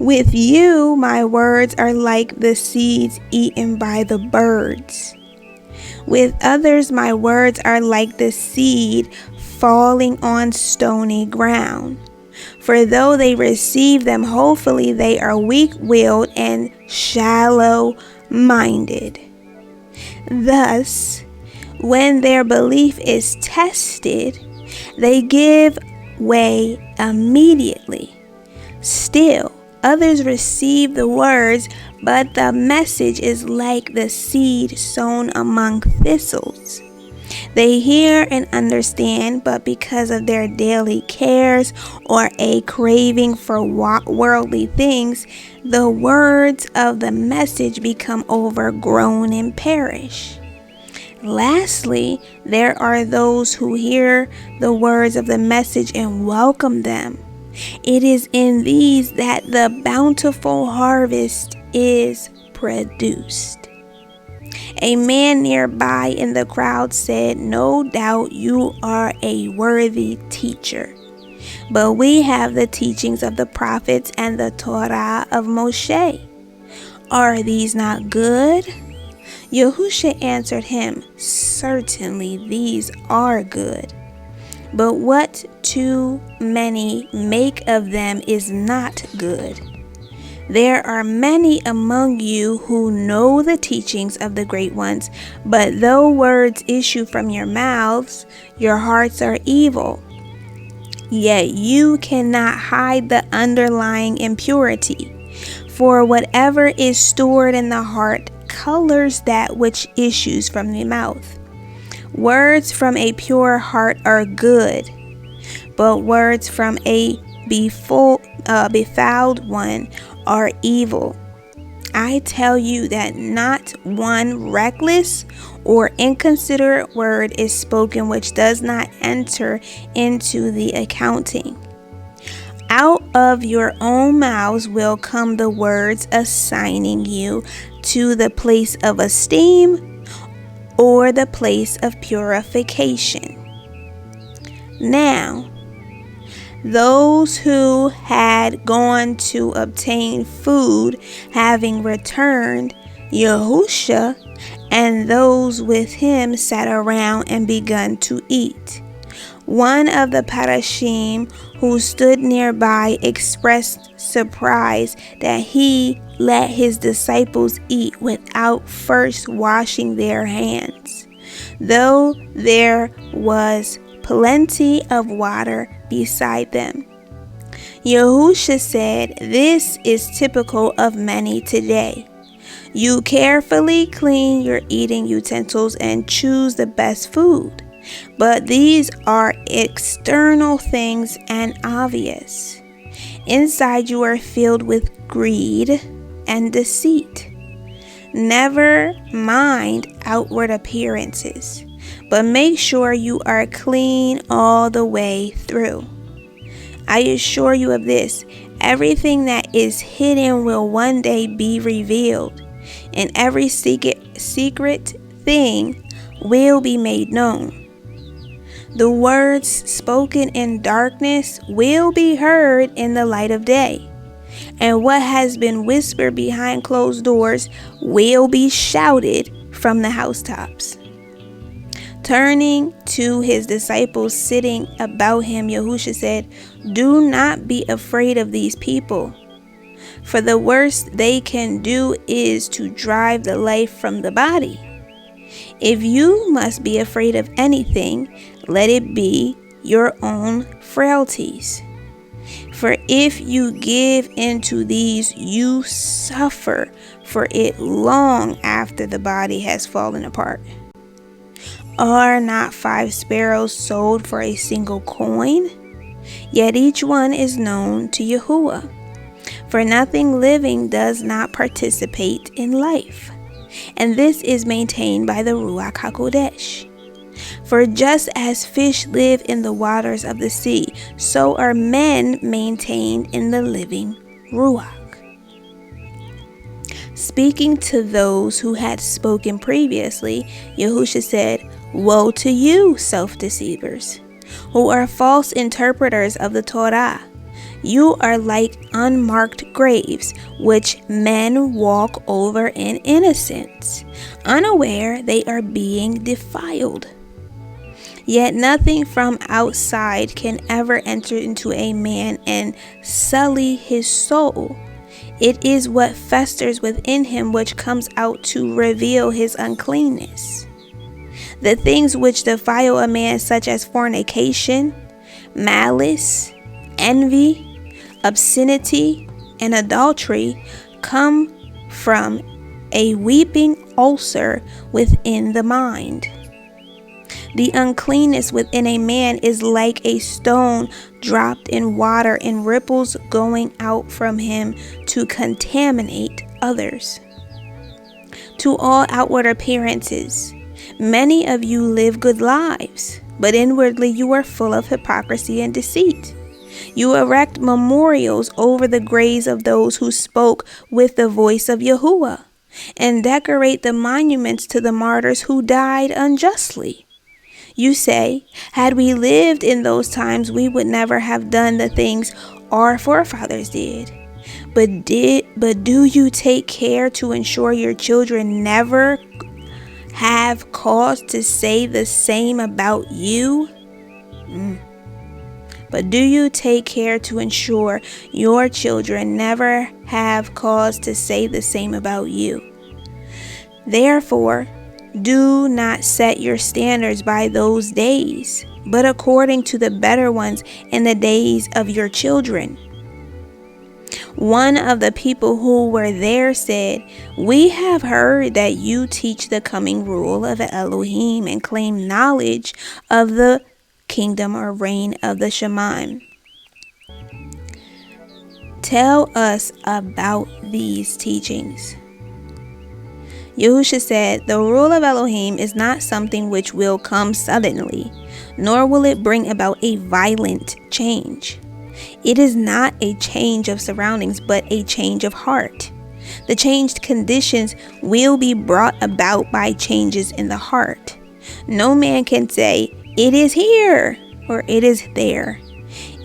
With you, my words are like the seeds eaten by the birds. With others, my words are like the seed falling on stony ground. For though they receive them hopefully, they are weak-willed and shallow-minded. Thus, when their belief is tested, they give way immediately. Still, others receive the words, but the message is like the seed sown among thistles. They hear and understand, but because of their daily cares or a craving for worldly things, the words of the message become overgrown and perish. Lastly, there are those who hear the words of the message and welcome them. It is in these that the bountiful harvest is produced. A man nearby in the crowd said, "No doubt you are a worthy teacher, but we have the teachings of the prophets and the Torah of Moshe. Are these not good?" Yahuah answered him, "Certainly these are good, but what too many make of them is not good. There are many among you who know the teachings of the great ones, but though words issue from your mouths, your hearts are evil. Yet you cannot hide the underlying impurity, for whatever is stored in the heart colors that which issues from the mouth. Words from a pure heart are good, but words from a befouled one are evil. I tell you that not one reckless or inconsiderate word is spoken which does not enter into the accounting. Out of your own mouths will come the words assigning you to the place of esteem or the place of purification. Now, those who had gone to obtain food, having returned, Yahuah and those with him sat around and begun to eat. One of the Parashim who stood nearby expressed surprise that he let his disciples eat without first washing their hands, though there was plenty of water beside them. Yahuah said, "This is typical of many today. You carefully clean your eating utensils and choose the best food, but these are external things and obvious. Inside you are filled with greed and deceit. Never mind outward appearances, but make sure you are clean all the way through. I assure you of this, everything that is hidden will one day be revealed, and every secret thing will be made known. The words spoken in darkness will be heard in the light of day, and what has been whispered behind closed doors will be shouted from the housetops." Turning to his disciples sitting about him, Yahuah said, "Do not be afraid of these people, for the worst they can do is to drive the life from the body. If you must be afraid of anything, let it be your own frailties. For if you give into these, you suffer for it long after the body has fallen apart. Are not 5 sparrows sold for a single coin? Yet each one is known to Yahuah. For nothing living does not participate in life, and this is maintained by the Ruach HaKodesh. For just as fish live in the waters of the sea, so are men maintained in the living Ruach." Speaking to those who had spoken previously, Yahuah said, "Woe to you, self-deceivers, who are false interpreters of the Torah. You are like unmarked graves, which men walk over in innocence, unaware they are being defiled. Yet nothing from outside can ever enter into a man and sully his soul. It is what festers within him which comes out to reveal his uncleanness. The things which defile a man, such as fornication, malice, envy, obscenity, and adultery, come from a weeping ulcer within the mind. The uncleanness within a man is like a stone dropped in water and ripples going out from him to contaminate others. To all outward appearances, many of you live good lives, but inwardly you are full of hypocrisy and deceit. You erect memorials over the graves of those who spoke with the voice of Yahuah, and decorate the monuments to the martyrs who died unjustly. You say, had we lived in those times, we would never have done the things our forefathers did. But do you take care to ensure your children never have cause to say the same about you? But do you take care to ensure your children never have cause to say the same about you? Therefore, do not set your standards by those days, but according to the better ones in the days of your children." One of the people who were there said, "We have heard that you teach the coming rule of Elohim and claim knowledge of the kingdom or reign of the Shemaim. Tell us about these teachings. Yahushua said, the rule of Elohim is not something which will come suddenly, nor will it bring about a violent change. It is not a change of surroundings, but a change of heart. The changed conditions will be brought about by changes in the heart. No man can say, it is here, or it is there.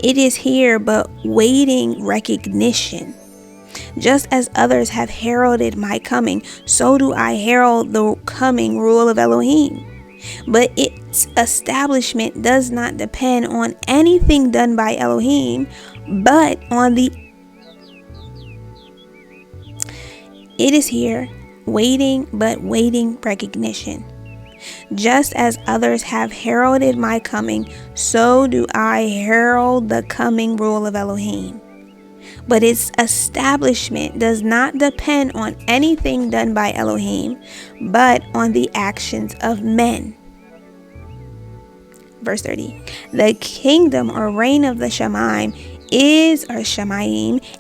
It is here, but waiting recognition. Just as others have heralded my coming, so do I herald the coming rule of Elohim. But its establishment does not depend on anything done by Elohim, but on the... It is here, waiting, but waiting recognition. Just as others have heralded my coming, so do I herald the coming rule of Elohim. But its establishment does not depend on anything done by Elohim, but on the actions of men. Verse 30. The kingdom or reign of the Shemaim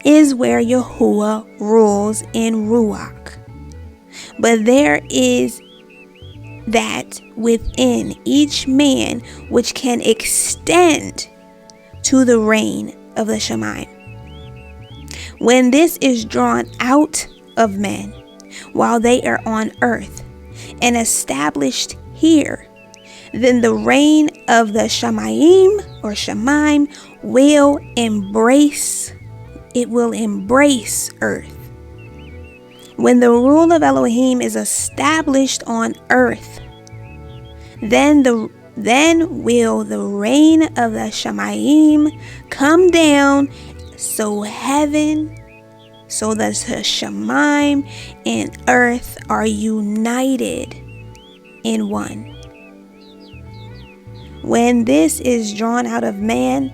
is where Yahuah rules in Ruach. But there is that within each man which can extend to the reign of the Shemaim. When this is drawn out of men while they are on earth and established here, then the reign of the Shemaim or Shemaim will embrace earth. When the rule of Elohim is established on earth, then will the reign of the Shemaim come down, so the Shemaim and earth are united in one. When this is drawn out of man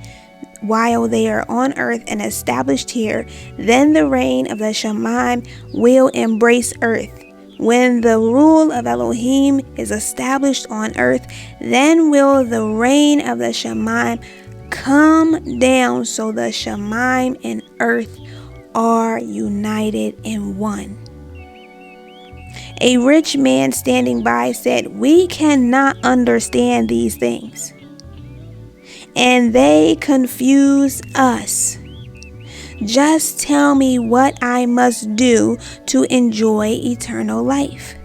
while they are on earth and established here, then the reign of the Shemaim will embrace earth. When the rule of Elohim is established on earth, then will the reign of the Shemaim come down, so the Shemaim and earth are united in one. A rich man standing by said, we cannot understand these things, and they confuse us. Just tell me what I must do to enjoy eternal life.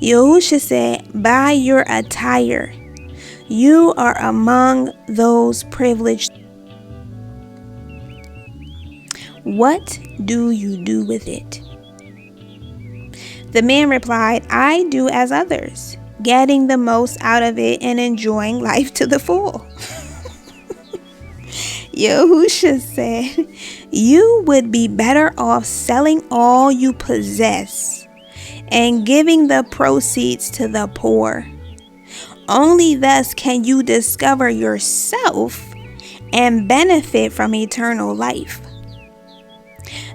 Yahushua said, by your attire, you are among those privileged. What do you do with it? The man replied, I do as others, getting the most out of it and enjoying life to the full. Yahushua said, you would be better off selling all you possess and giving the proceeds to the poor. Only thus can you discover yourself and benefit from eternal life.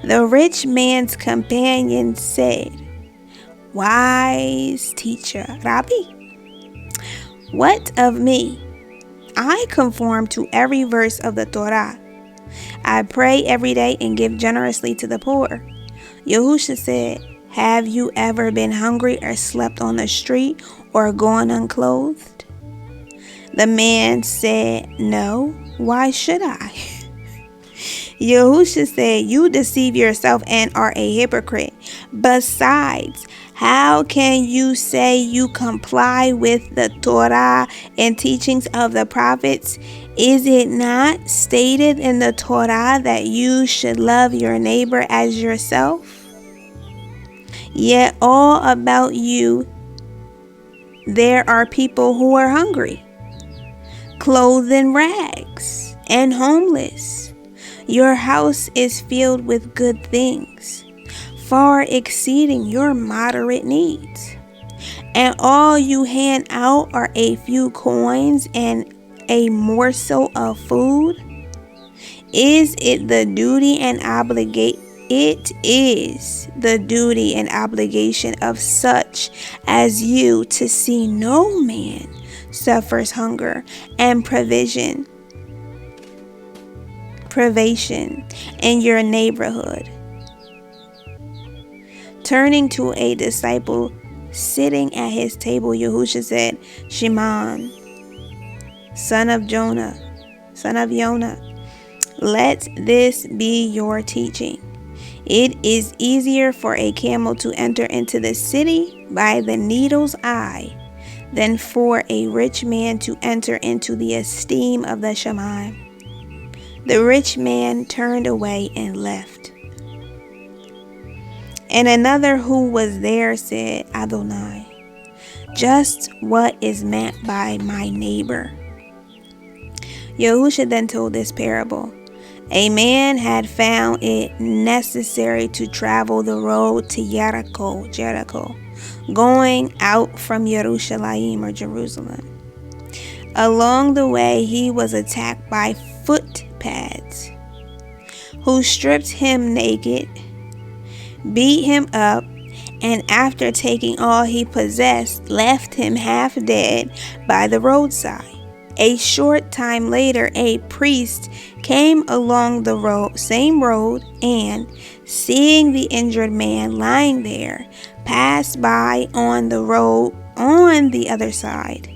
The rich man's companion said, wise teacher, Rabbi, what of me? I conform to every verse of the Torah. I pray every day and give generously to the poor. Yahushua said, have you ever been hungry or slept on the street or gone unclothed? The man said, no, why should I? Yahushua said, you deceive yourself and are a hypocrite. Besides, how can you say you comply with the Torah and teachings of the prophets? Is it not stated in the Torah that you should love your neighbor as yourself? Yet all about you, there are people who are hungry, clothed in rags, and homeless. Your house is filled with good things, far exceeding your moderate needs. And all you hand out are a few coins and a morsel of food. Is it the duty and it is the duty and obligation of such as you to see no man suffers hunger and privation in your neighborhood. Turning to a disciple sitting at his table, Yahushua said, Shimon, son of Yonah, let this be your teaching. It is easier for a camel to enter into the city by the needle's eye than for a rich man to enter into the esteem of the Shammai. The rich man turned away and left. And another who was there said, Adonai, just what is meant by my neighbor? Yahushua then told this parable. A man had found it necessary to travel the road to Jericho, going out from Jerusalem or Jerusalem. Along the way, he was attacked by footpads, who stripped him naked, beat him up, and after taking all he possessed, left him half dead by the roadside. A short time later, a priest came along the same road, and, seeing the injured man lying there, passed by on the road on the other side,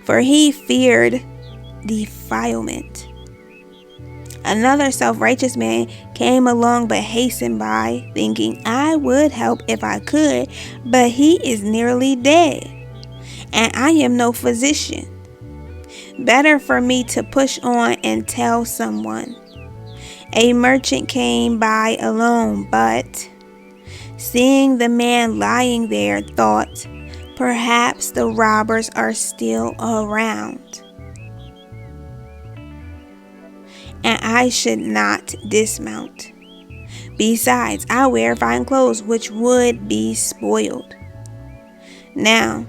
for he feared defilement. Another self-righteous man came along but hastened by, thinking, I would help if I could, but he is nearly dead, and I am no physician. Better for me to push on and tell someone. A merchant came by alone, but, seeing the man lying there, thought, perhaps the robbers are still around, and I should not dismount. Besides, I wear fine clothes which would be spoiled. Now,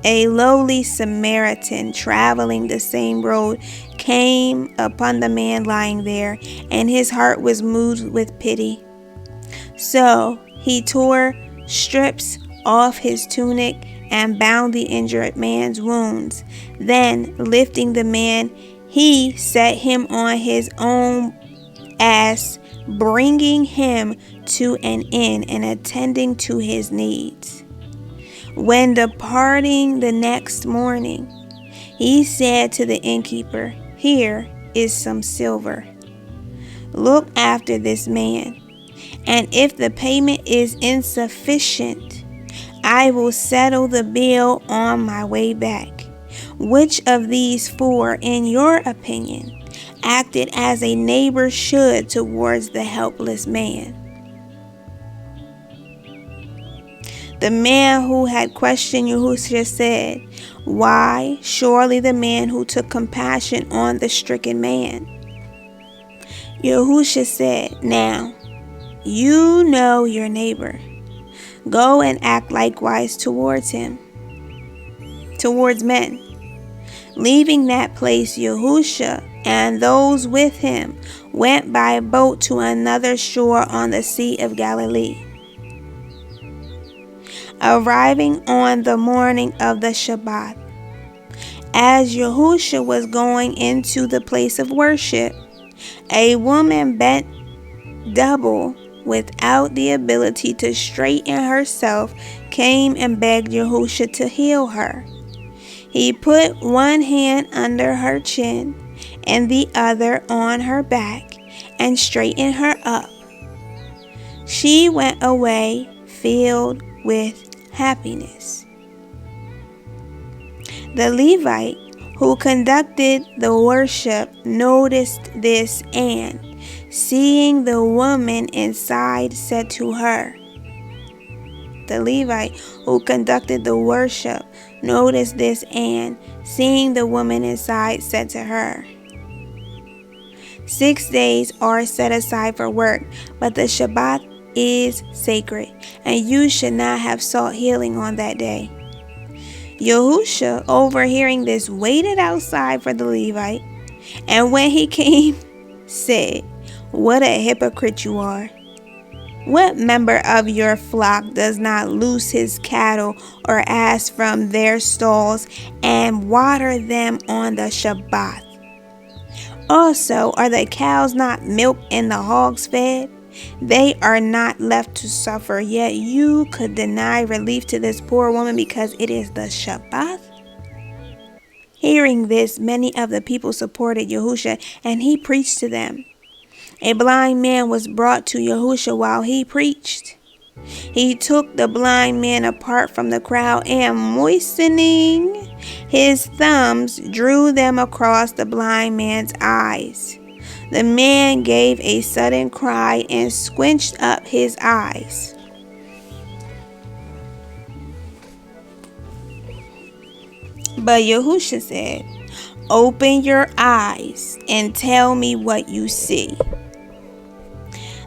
a lowly Samaritan traveling the same road came upon the man lying there, and his heart was moved with pity. So he tore strips off his tunic and bound the injured man's wounds. Then, lifting the man, he set him on his own ass, bringing him to an inn and attending to his needs. When departing the next morning, he said to the innkeeper, Here is some silver. Look after this man, and if the payment is insufficient, I will settle the bill on my way back. Which of these four, in your opinion, acted as a neighbor should towards the helpless man? The man who had questioned Yahushua said, Why, surely the man who took compassion on the stricken man. Yahushua said, Now, you know your neighbor. Go and act likewise towards men. Leaving that place, Yahushua and those with him went by boat to another shore on the Sea of Galilee. Arriving on the morning of the Shabbat, as Yahushua was going into the place of worship, a woman bent double without the ability to straighten herself came and begged Yahushua to heal her. He put one hand under her chin and the other on her back and straightened her up. She went away filled with happiness. The Levite who conducted the worship noticed this, and, seeing the woman inside, said to her, The Levite who conducted the worship noticed this, and, seeing the woman inside, said to her, 6 days are set aside for work, but the Shabbat is sacred, and you should not have sought healing on that day. Yahushua, overhearing this, waited outside for the Levite, and when he came, said, What a hypocrite you are! What member of your flock does not loose his cattle or ass from their stalls and water them on the Shabbat? Also, are the cows not milked and the hogs fed? They are not left to suffer, yet you could deny relief to this poor woman because it is the Shabbat? Hearing this, many of the people supported Yahushua, and he preached to them. A blind man was brought to Yahushua while he preached. He took the blind man apart from the crowd and, moistening his thumbs, drew them across the blind man's eyes. The man gave a sudden cry and squinched up his eyes. But Yahushua said, "Open your eyes and tell me what you see."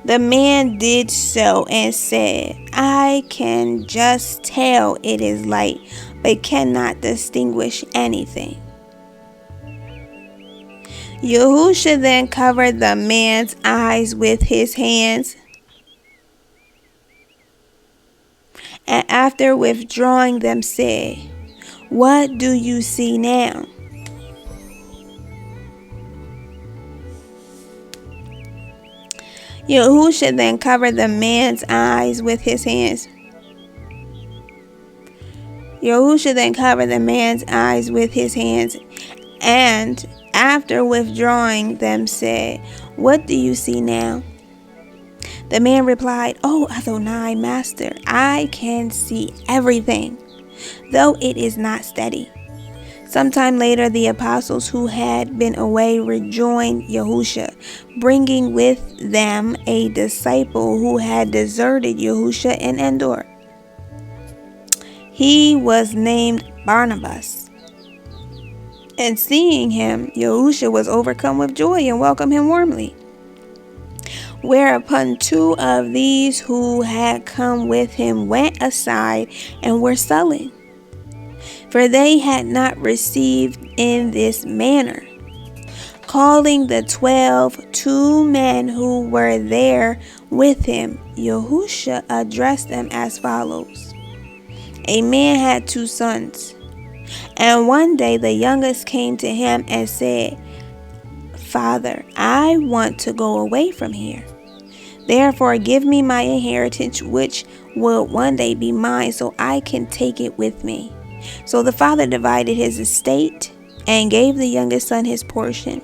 The man did so and said, "I can just tell it is light, but cannot distinguish anything." Yahushua then covered the man's eyes with his hands, and after withdrawing them said, "What do you see now?" Yahushua then covered the man's eyes with his hands. Yahushua then covered the man's eyes with his hands, and after withdrawing them said, "What do you see now?" The man replied, "Oh Adonai, Master, I can see everything, though it is not steady." Sometime later, the apostles who had been away rejoined Yahushua, bringing with them a disciple who had deserted Yahushua in Endor. He was named Barnabas. And seeing him, Yahushua was overcome with joy and welcomed him warmly. Whereupon two of these who had come with him went aside and were sullen, for they had not received in this manner. Calling the 12, two men who were there with him, Yahushua addressed them as follows. A man had 2 sons, and one day the youngest came to him and said, "Father, I want to go away from here. Therefore give me my inheritance, which will one day be mine, so I can take it with me." So the father divided his estate and gave the youngest son his portion.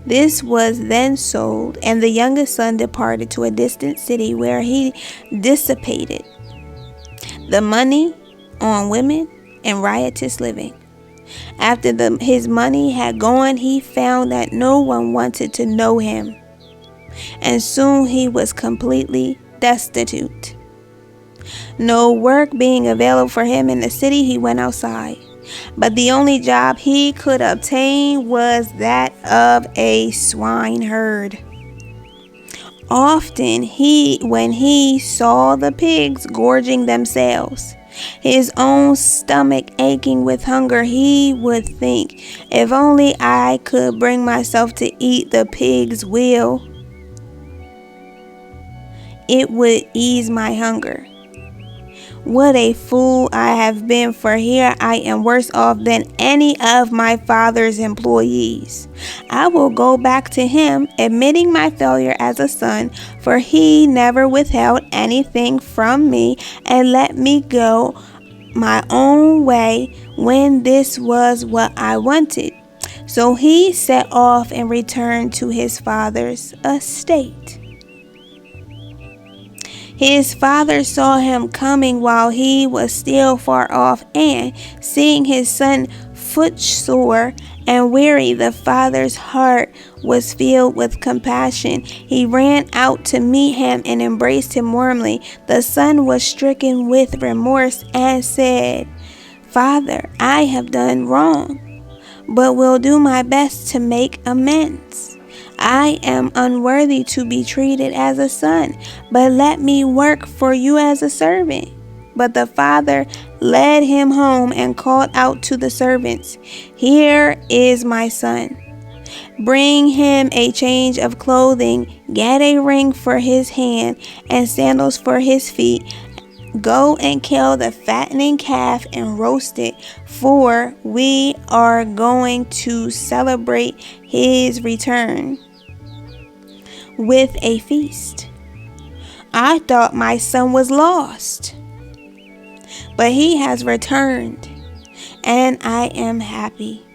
This was then sold, and the youngest son departed to a distant city where he dissipated the money on women and riotous living. After his money had gone, he found that no one wanted to know him, and soon he was completely destitute. No work being available for him in the city, he went outside. But the only job he could obtain was that of a swineherd. Often when he saw the pigs gorging themselves, his own stomach aching with hunger, he would think, "If only I could bring myself to eat the pig's will, it would ease my hunger. What a fool I have been, for here I am worse off than any of my father's employees. I will go back to him, admitting my failure as a son, for he never withheld anything from me and let me go my own way when this was what I wanted." So he set off and returned to his father's estate. His father saw him coming while he was still far off, and seeing his son footsore and weary, the father's heart was filled with compassion. He ran out to meet him and embraced him warmly. The son was stricken with remorse and said, "Father, I have done wrong, but will do my best to make amends. I am unworthy to be treated as a son, but let me work for you as a servant." But the father led him home and called out to the servants, "Here is my son." Bring him a change of clothing, get a ring for his hand, and sandals for his feet. Go and kill the fattening calf and roast it, for we are going to celebrate his return with a feast. I thought my son was lost, but he has returned, and I am happy.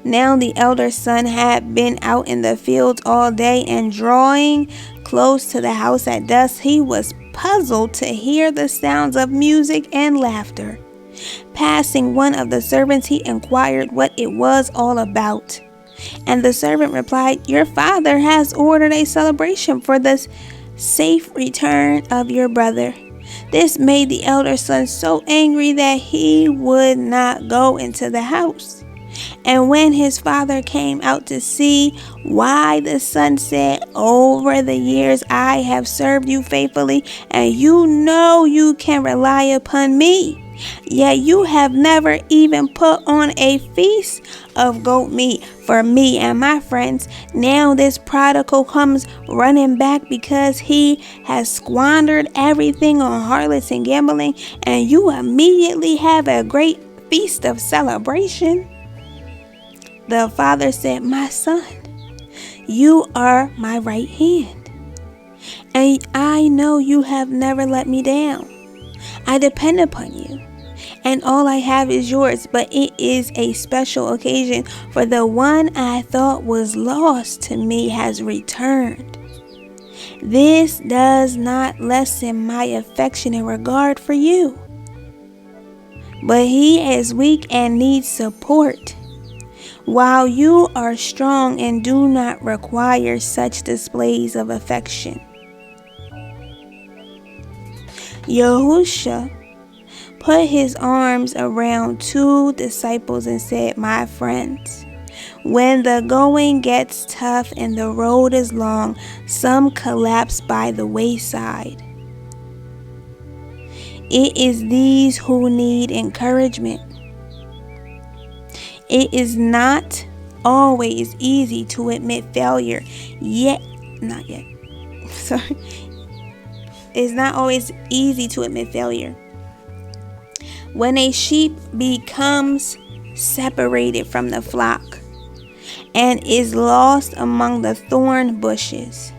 Now the elder son had been out in the fields all day, and drawing close to the house at dusk, he was puzzled to hear the sounds of music and laughter. Passing one of the servants, he inquired what it was all about. And the servant replied, "Your father has ordered a celebration for the safe return of your brother." This made the elder son so angry that he would not go into the house. And when his father came out to see why, the son said, "Over the years I have served you faithfully, and you know you can rely upon me. Yet you have never even put on a feast of goat meat for me and my friends. Now this prodigal comes running back because he has squandered everything on harlots and gambling, and you immediately have a great feast of celebration." The father said, "My son, you are my right hand, and I know you have never let me down. I depend upon you, and all I have is yours, but it is a special occasion, for the one I thought was lost to me has returned. This does not lessen my affection and regard for you, but he is weak and needs support, while you are strong and do not require such displays of affection." Yahuah put his arms around two disciples and said, "My friends, when the going gets tough and the road is long, some collapse by the wayside. It is these who need encouragement. It is not always easy to admit failure, It's not always easy to admit failure. When a sheep becomes separated from the flock and is lost among the thorn bushes,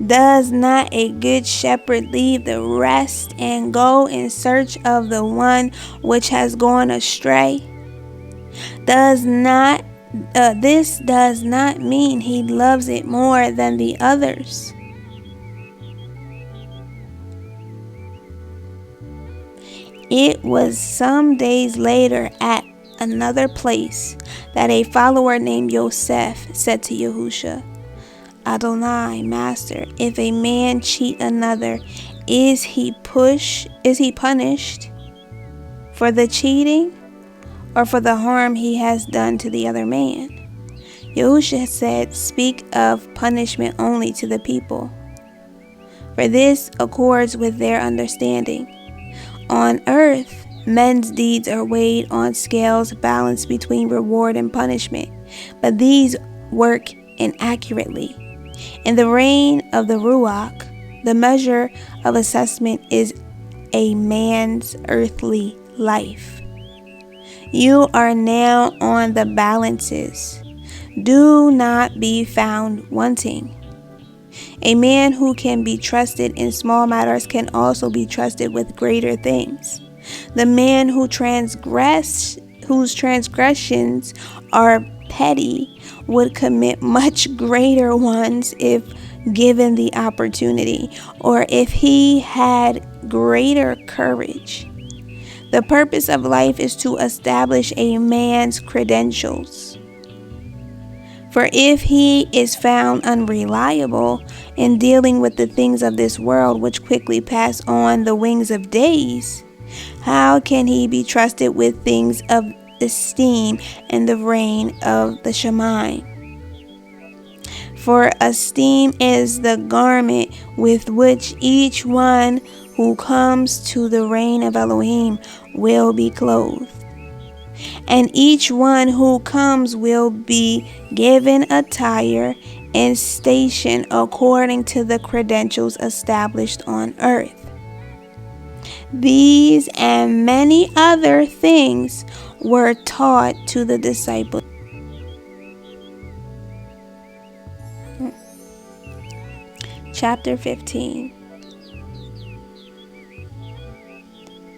does not a good shepherd leave the rest and go in search of the one which has gone astray? This does not mean he loves it more than the others. It was some days later at another place that a follower named Yosef said to Yahuah, "Adonai, Master, if a man cheat another, is he punished for the cheating or for the harm he has done to the other man?" Yahuah said, "Speak of punishment only to the people, for this accords with their understanding. On earth, men's deeds are weighed on scales balanced between reward and punishment, but these work inaccurately. In the reign of the Ruach, the measure of assessment is a man's earthly life. You are now on the balances. Do not be found wanting. A man who can be trusted in small matters can also be trusted with greater things. The man whose transgressions are petty would commit much greater ones if given the opportunity, or if he had greater courage. The purpose of life is to establish a man's credentials. For if he is found unreliable in dealing with the things of this world, which quickly pass on the wings of days, how can he be trusted with things of esteem in the reign of the Shemaim? For esteem is the garment with which each one who comes to the reign of Elohim will be clothed. and each one who comes will be given attire and station according to the credentials established on earth. These and many other things were taught to the disciples. Chapter 15.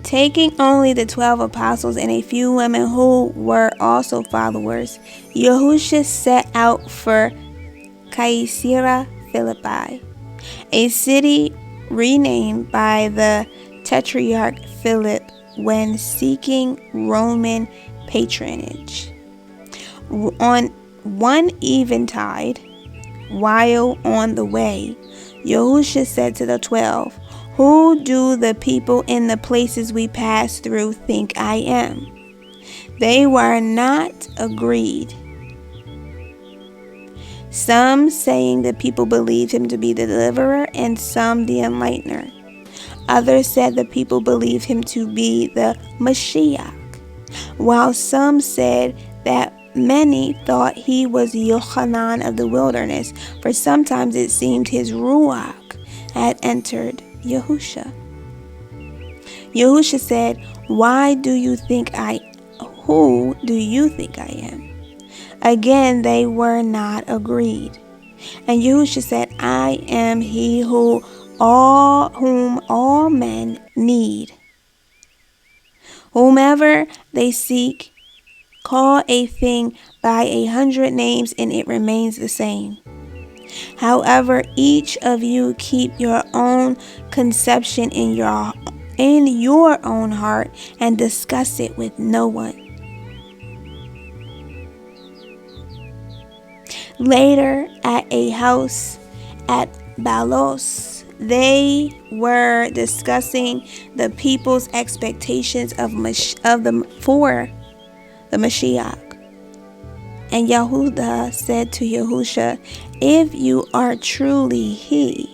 Taking only the 12 apostles and a few women who were also followers, Yahushua set out for Caesarea Philippi, a city renamed by the Tetrarch Philip when seeking Roman patronage. On one eventide, while on the way, Yahushua said to the 12, "Who do the people in the places we pass through think I am?" They were not agreed. Some saying the people believed him to be the deliverer, and some the Enlightener. Others said the people believed him to be the Mashiach, while some said that many thought he was Yohanan of the wilderness, for sometimes it seemed his Ruach had entered Yahushua. Yahushua said, Who do you think I am? Again, they were not agreed. And Yahushua said, I am he whom all men need. Whomever they seek, call a thing by 100 names and it remains the same. However, each of you keep your own conception in your own heart and discuss it with no one. Later, at a house at Balos, they were discussing the people's expectations for the Mashiach. And Yahudah said to Yahushua, if you are truly he,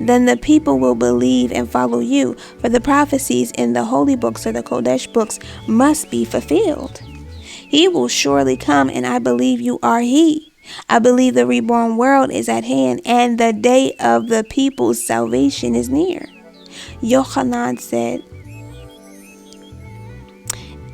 then the people will believe and follow you, for the prophecies in the holy books or the Kodesh books must be fulfilled. He will surely come, and I believe you are he. I believe the reborn world is at hand, and the day of the people's salvation is near. Yohanan said,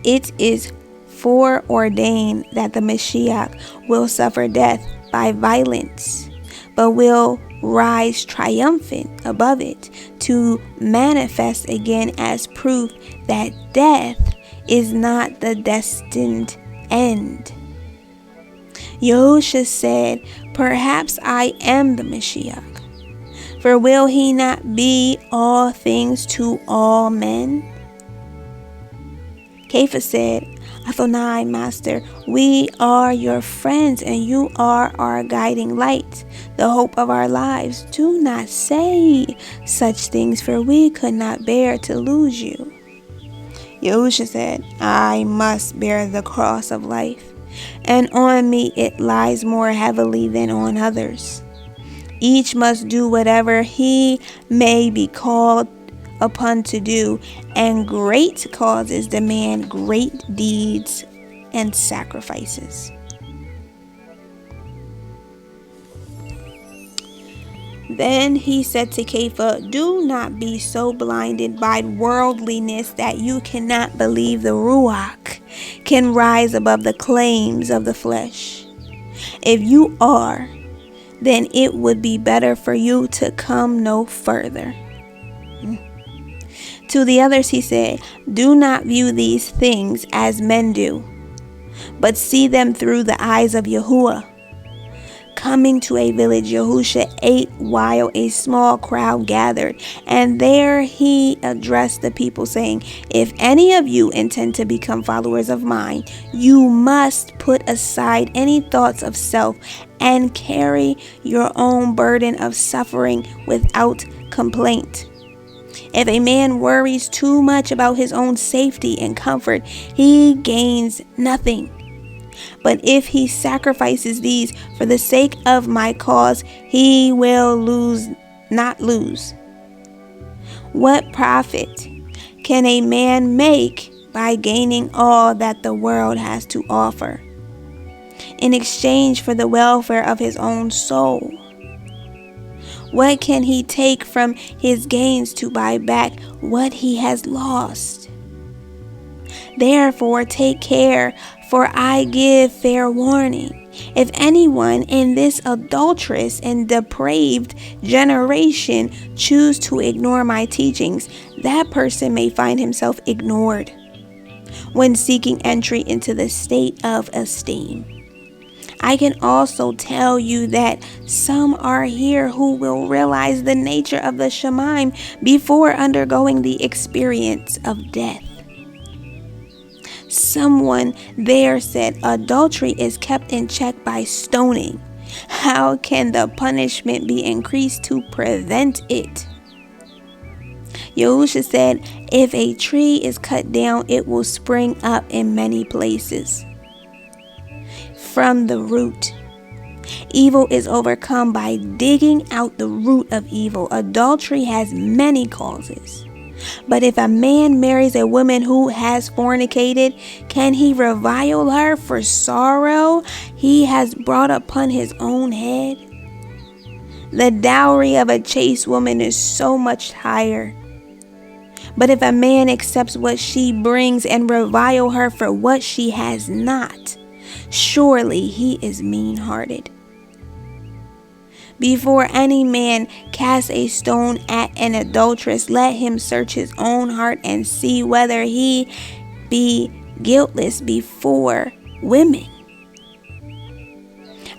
it is foreordained that the Mashiach will suffer death by violence, but will rise triumphant above it to manifest again as proof that death is not the destined end. Yahushua said, perhaps I am the Mashiach, for will he not be all things to all men? Kepha said, Adonai, Master, we are your friends and you are our guiding light, the hope of our lives. Do not say such things, for we could not bear to lose you. Yahushua said, I must bear the cross of life, and on me it lies more heavily than on others. Each must do whatever he may be called upon to do, and great causes demand great deeds and sacrifices. Then he said to Kepha, do not be so blinded by worldliness that you cannot believe the Ruach can rise above the claims of the flesh. If you are, then it would be better for you to come no further. To the others he said, do not view these things as men do, but see them through the eyes of Yahuah. Coming to a village, Yahushua ate while a small crowd gathered, and there he addressed the people, saying, if any of you intend to become followers of mine, you must put aside any thoughts of self and carry your own burden of suffering without complaint. If a man worries too much about his own safety and comfort, he gains nothing. But if he sacrifices these for the sake of my cause, he will not lose. What profit can a man make by gaining all that the world has to offer in exchange for the welfare of his own soul? What can he take from his gains to buy back what he has lost? Therefore, take care, for I give fair warning. If anyone in this adulterous and depraved generation choose to ignore my teachings, that person may find himself ignored when seeking entry into the state of esteem. I can also tell you that some are here who will realize the nature of the Shemaim before undergoing the experience of death. Someone there said adultery is kept in check by stoning. How can the punishment be increased to prevent it? Yahuah said, if a tree is cut down, it will spring up in many places. From the root. Evil is overcome by digging out the root of evil. Adultery has many causes. But if a man marries a woman who has fornicated, can he revile her for sorrow he has brought upon his own head? The dowry of a chaste woman is so much higher. But if a man accepts what she brings and revile her for what she has not, surely he is mean-hearted. Before any man cast a stone at an adulteress, let him search his own heart and see whether he be guiltless before women.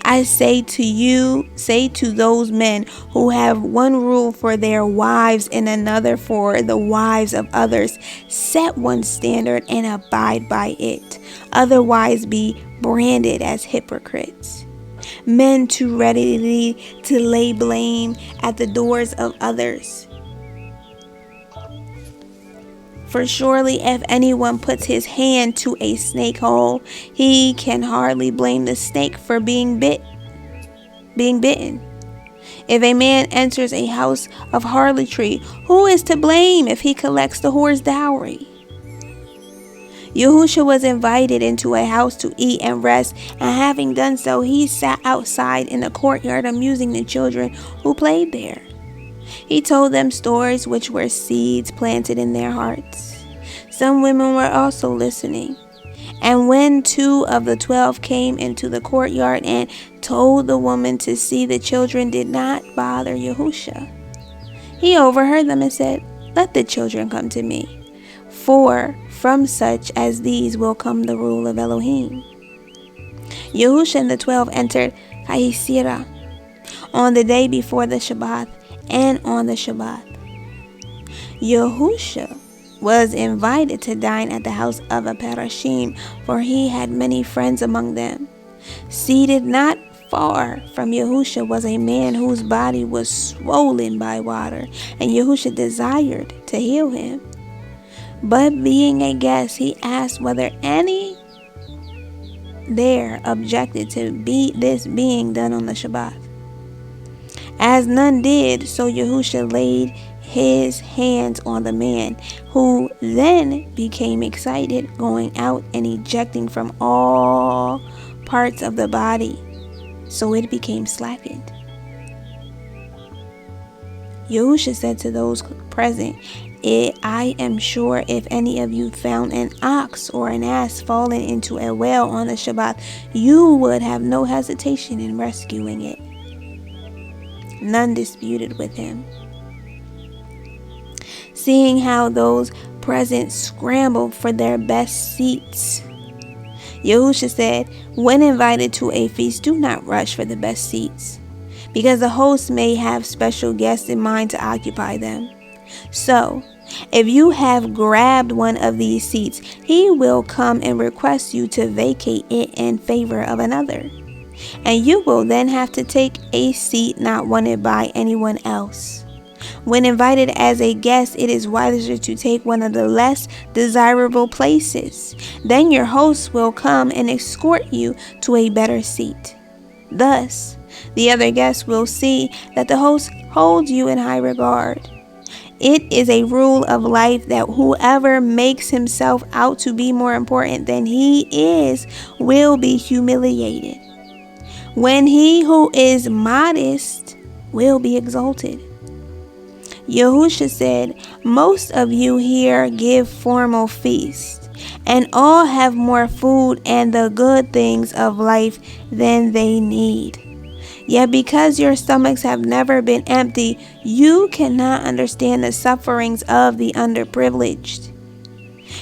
I say to those men who have one rule for their wives and another for the wives of others, set one standard and abide by it. Otherwise be branded as hypocrites. Men too ready to lay blame at the doors of others. For surely if anyone puts his hand to a snake hole, he can hardly blame the snake for being bitten. If a man enters a house of harlotry, who is to blame if he collects the whore's dowry? Yahuah was invited into a house to eat and rest, and having done so, he sat outside in the courtyard amusing the children who played there. He told them stories which were seeds planted in their hearts. Some women were also listening. And when 2 of the 12 came into the courtyard and told the woman to see the children did not bother Yahuah, he overheard them and said, "Let the children come to me, for from such as these will come the rule of Elohim." Yahuah and the 12 entered Haisira on the day before the Shabbat and on the Shabbat. Yahuah was invited to dine at the house of a Parashim, for he had many friends among them. Seated not far from Yahuah was a man whose body was swollen by water, and Yahuah desired to heal him. But being a guest, he asked whether any there objected to this being done on the Shabbat. As none did, so Yahuah laid his hands on the man, who then became excited, going out and ejecting from all parts of the body, so it became slackened. Yahuah said to those present, I am sure if any of you found an ox or an ass fallen into a well on the Shabbat, you would have no hesitation in rescuing it. None disputed with him. Seeing how those present scrambled for their best seats, Yahuah said, when invited to a feast, do not rush for the best seats, because the host may have special guests in mind to occupy them. So, if you have grabbed one of these seats, he will come and request you to vacate it in favor of another, and you will then have to take a seat not wanted by anyone else. When invited as a guest, it is wiser to take one of the less desirable places. Then your host will come and escort you to a better seat. Thus, the other guests will see that the host holds you in high regard. It is a rule of life that whoever makes himself out to be more important than he is will be humiliated, when he who is modest will be exalted. Yahushua said, most of you here give formal feasts, and all have more food and the good things of life than they need. Yet because your stomachs have never been empty, you cannot understand the sufferings of the underprivileged.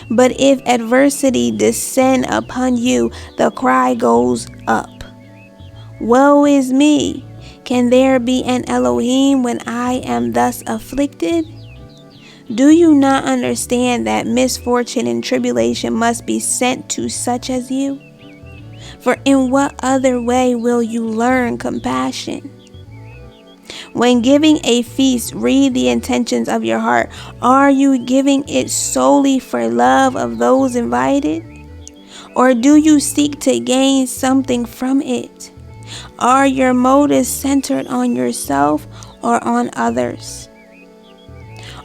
But if adversity descend upon you, the cry goes up, woe is me! Can there be an Elohim when I am thus afflicted? Do you not understand that misfortune and tribulation must be sent to such as you? For in what other way will you learn compassion? When giving a feast, read the intentions of your heart. Are you giving it solely for love of those invited? Or do you seek to gain something from it? Are your motives centered on yourself or on others?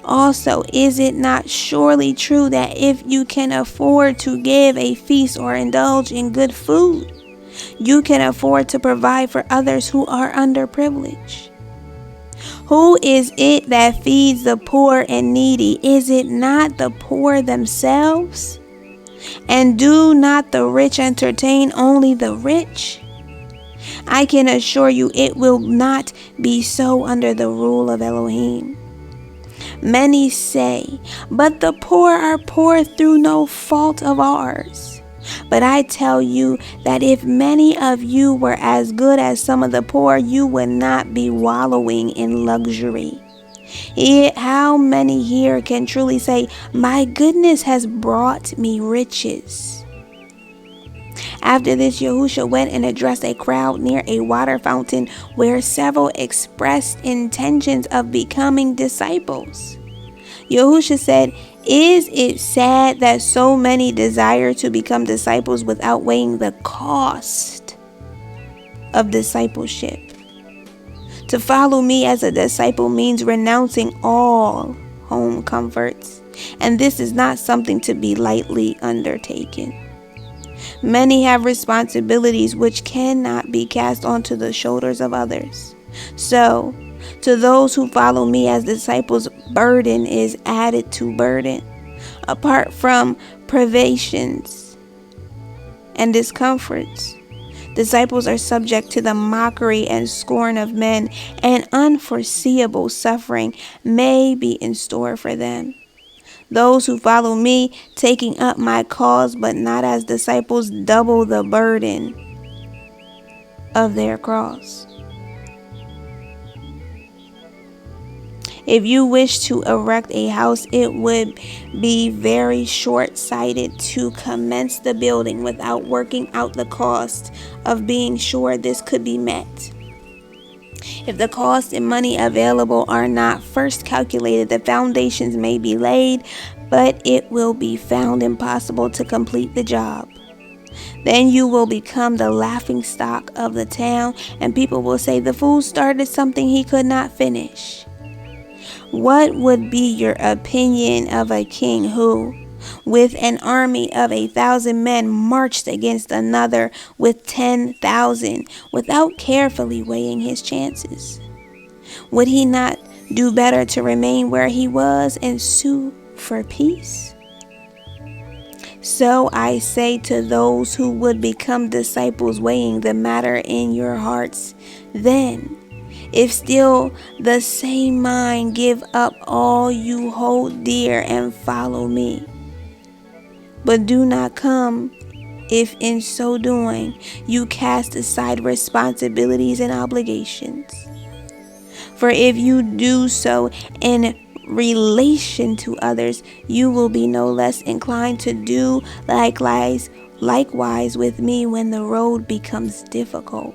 Also, is it not surely true that if you can afford to give a feast or indulge in good food, you can afford to provide for others who are underprivileged? Who is it that feeds the poor and needy? Is it not the poor themselves? And do not the rich entertain only the rich? I can assure you it will not be so under the rule of Elohim. Many say, but the poor are poor through no fault of ours. But I tell you that if many of you were as good as some of the poor, you would not be wallowing in luxury. Yet how many here can truly say, my goodness has brought me riches? After this, Yahushua went and addressed a crowd near a water fountain where several expressed intentions of becoming disciples. Yahushua said, is it sad that so many desire to become disciples without weighing the cost of discipleship? To follow me as a disciple means renouncing all home comforts, and this is not something to be lightly undertaken. Many have responsibilities which cannot be cast onto the shoulders of others. So, to those who follow me as disciples, burden is added to burden. Apart from privations and discomforts, disciples are subject to the mockery and scorn of men, and unforeseeable suffering may be in store for them. Those who follow me, taking up my cause, but not as disciples, double the burden of their cross. If you wish to erect a house, it would be very short-sighted to commence the building without working out the cost of being sure this could be met. If the cost and money available are not first calculated, the foundations may be laid, but it will be found impossible to complete the job. Then you will become the laughing stock of the town, and people will say, the fool started something he could not finish. What would be your opinion of a king who, with an army of 1,000 men, marched against another with 10,000 without carefully weighing his chances? Would he not do better to remain where he was and sue for peace? So I say to those who would become disciples, weighing the matter in your hearts, then, if still the same mind, give up all you hold dear and follow me. But do not come if in so doing you cast aside responsibilities and obligations. For if you do so in relation to others, you will be no less inclined to do likewise with me when the road becomes difficult.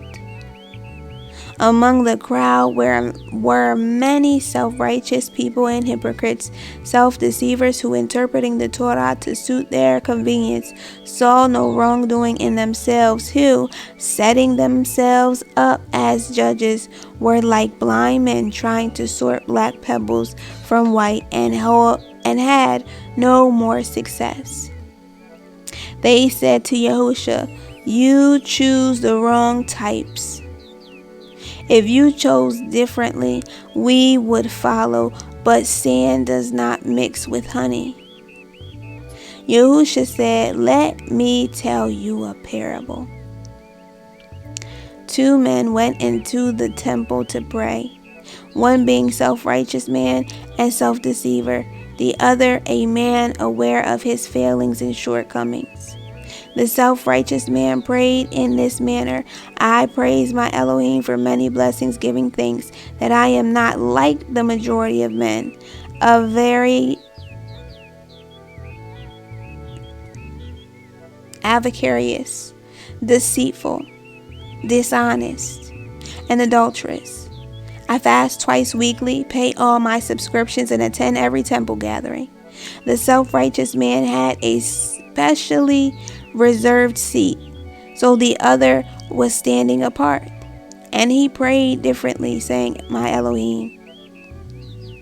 Among the crowd were many self-righteous people and hypocrites, self-deceivers who, interpreting the Torah to suit their convenience, saw no wrongdoing in themselves, who, setting themselves up as judges, were like blind men trying to sort black pebbles from white, and had no more success. They said to Yahushua, "You choose the wrong types. If you chose differently, we would follow, but sand does not mix with honey." Yahushua said, "Let me tell you a parable. 2 men went into the temple to pray, one being self-righteous man and self-deceiver, the other a man aware of his failings and shortcomings. The self-righteous man prayed in this manner: I praise my Elohim for many blessings, giving thanks that I am not like the majority of men, a very avaricious, deceitful, dishonest, and adulterous. I fast twice weekly, pay all my subscriptions, and attend every temple gathering." The self-righteous man had a specially reserved seat, so the other was standing apart. And he prayed differently, saying, "My Elohim,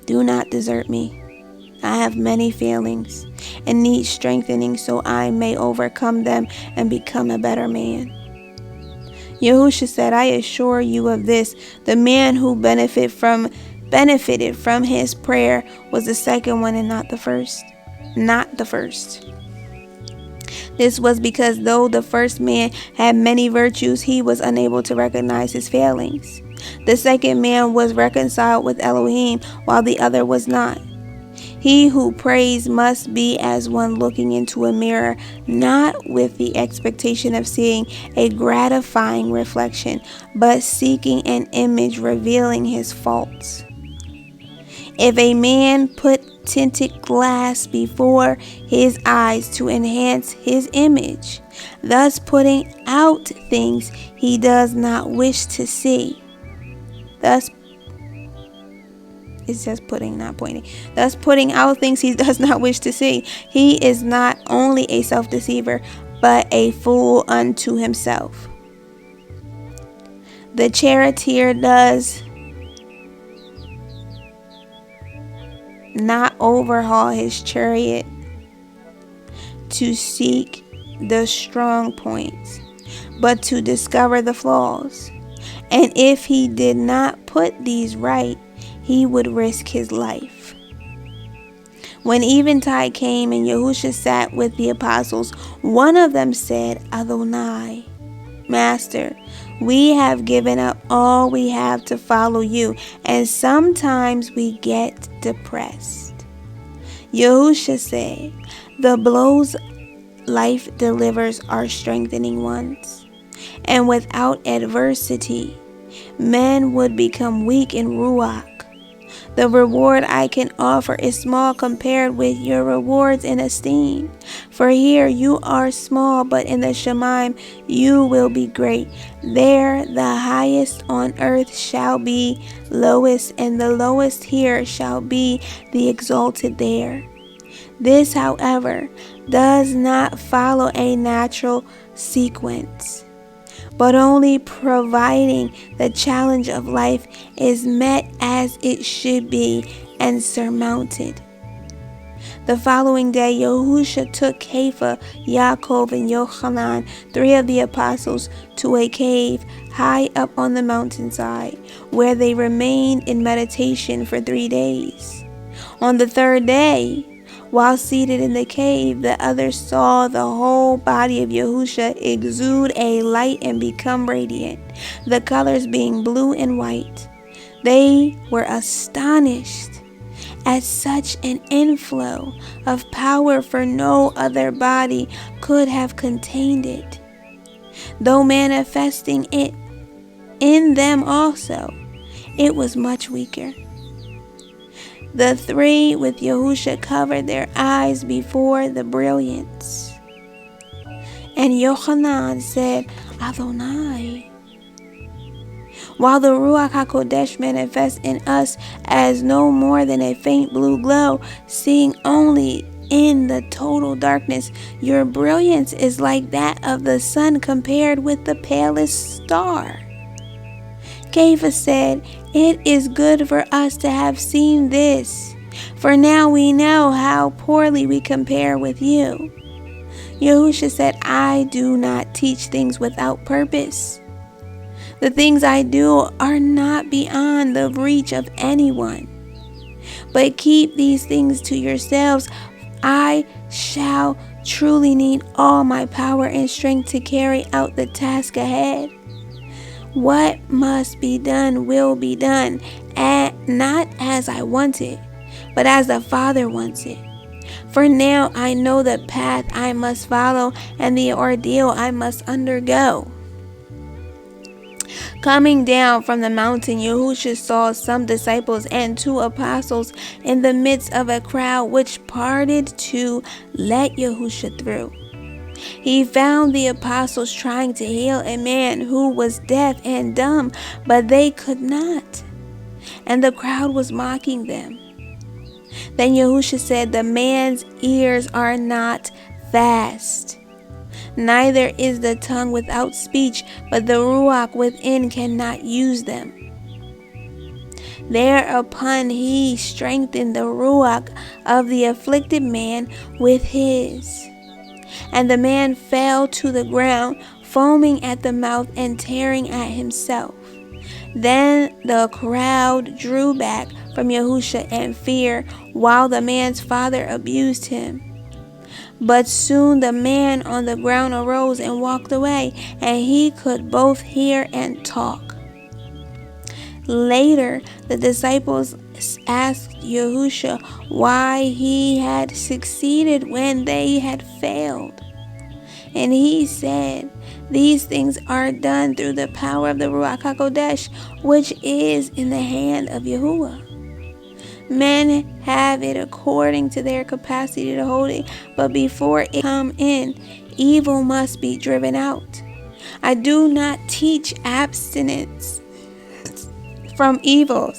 do not desert me. I have many failings and need strengthening, so I may overcome them and become a better man." Yahushua said, "I assure you of this, the man who benefited from his prayer was the second one and not the first. Not the first. This was because though the first man had many virtues, he was unable to recognize his failings. The second man was reconciled with Elohim, while the other was not. He who prays must be as one looking into a mirror, not with the expectation of seeing a gratifying reflection, but seeking an image revealing his faults. If a man put tinted glass before his eyes to enhance his image, thus putting out things he does not wish to see, thus putting out things he does not wish to see, he is not only a self-deceiver, but a fool unto himself. The charioteer does not overhaul his chariot to seek the strong points, but to discover the flaws. And if he did not put these right, he would risk his life. When eventide came and Yahushua sat with the apostles, one of them said, "Adonai, Master, we have given up all we have to follow you, and sometimes we get depressed." Yahushua said, "The blows life delivers are strengthening ones, and without adversity, men would become weak in Ruach. The reward I can offer is small compared with your rewards in esteem. For here you are small, but in the Shemaim you will be great. There the highest on earth shall be lowest, and the lowest here shall be the exalted there." This, however, does not follow a natural sequence, but only providing the challenge of life is met as it should be and surmounted. The following day, Yahushua took Kepha, Yaakov, and Yohanan, 3 of the apostles, to a cave high up on the mountainside, where they remained in meditation for 3 days. On the 3rd day, while seated in the cave, the others saw the whole body of Yahushua exude a light and become radiant, the colors being blue and white. They were astonished at such an inflow of power, for no other body could have contained it, though manifesting it in them also. It was much weaker. The 3 with Yahushua covered their eyes before the brilliance. And Yohanan said, "Adonai, while the Ruach HaKodesh manifests in us as no more than a faint blue glow, seeing only in the total darkness. Your brilliance is like that of the sun compared with the palest star. Kepha said, "It is good for us to have seen this, for now we know how poorly we compare with you." Yahushua said, "I do not teach things without purpose. The things I do are not beyond the reach of anyone. But keep these things to yourselves. I shall truly need all my power and strength to carry out the task ahead. What must be done will be done, and not as I want it, but as the Father wants it. For now I know the path I must follow and the ordeal I must undergo." Coming down from the mountain, Yahushua saw some disciples and 2 apostles in the midst of a crowd which parted to let Yahushua through. He found the apostles trying to heal a man who was deaf and dumb, but they could not, and the crowd was mocking them. Then Yahushua said, "The man's ears are not fast, neither is the tongue without speech, but the Ruach within cannot use them." Thereupon he strengthened the Ruach of the afflicted man with his. And the man fell to the ground, foaming at the mouth and tearing at himself. Then the crowd drew back from Yahushua in fear, while the man's father abused him. But soon the man on the ground arose and walked away, and he could both hear and talk. Later, the disciples asked Yahushua why he had succeeded when they had failed. And he said, "These things are done through the power of the Ruach HaKodesh, which is in the hand of Yahuah. Men have it according to their capacity to hold it, but before it come in, evil must be driven out. I do not teach abstinence from evil."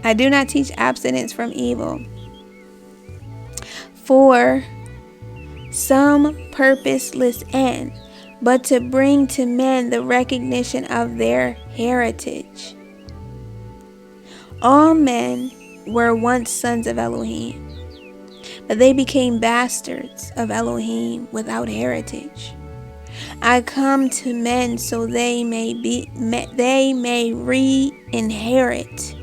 I do not teach abstinence from evil for some purposeless end, but to bring to men the recognition of their heritage. All men were once sons of Elohim, but they became bastards of Elohim without heritage. I come to men so they may re-inherit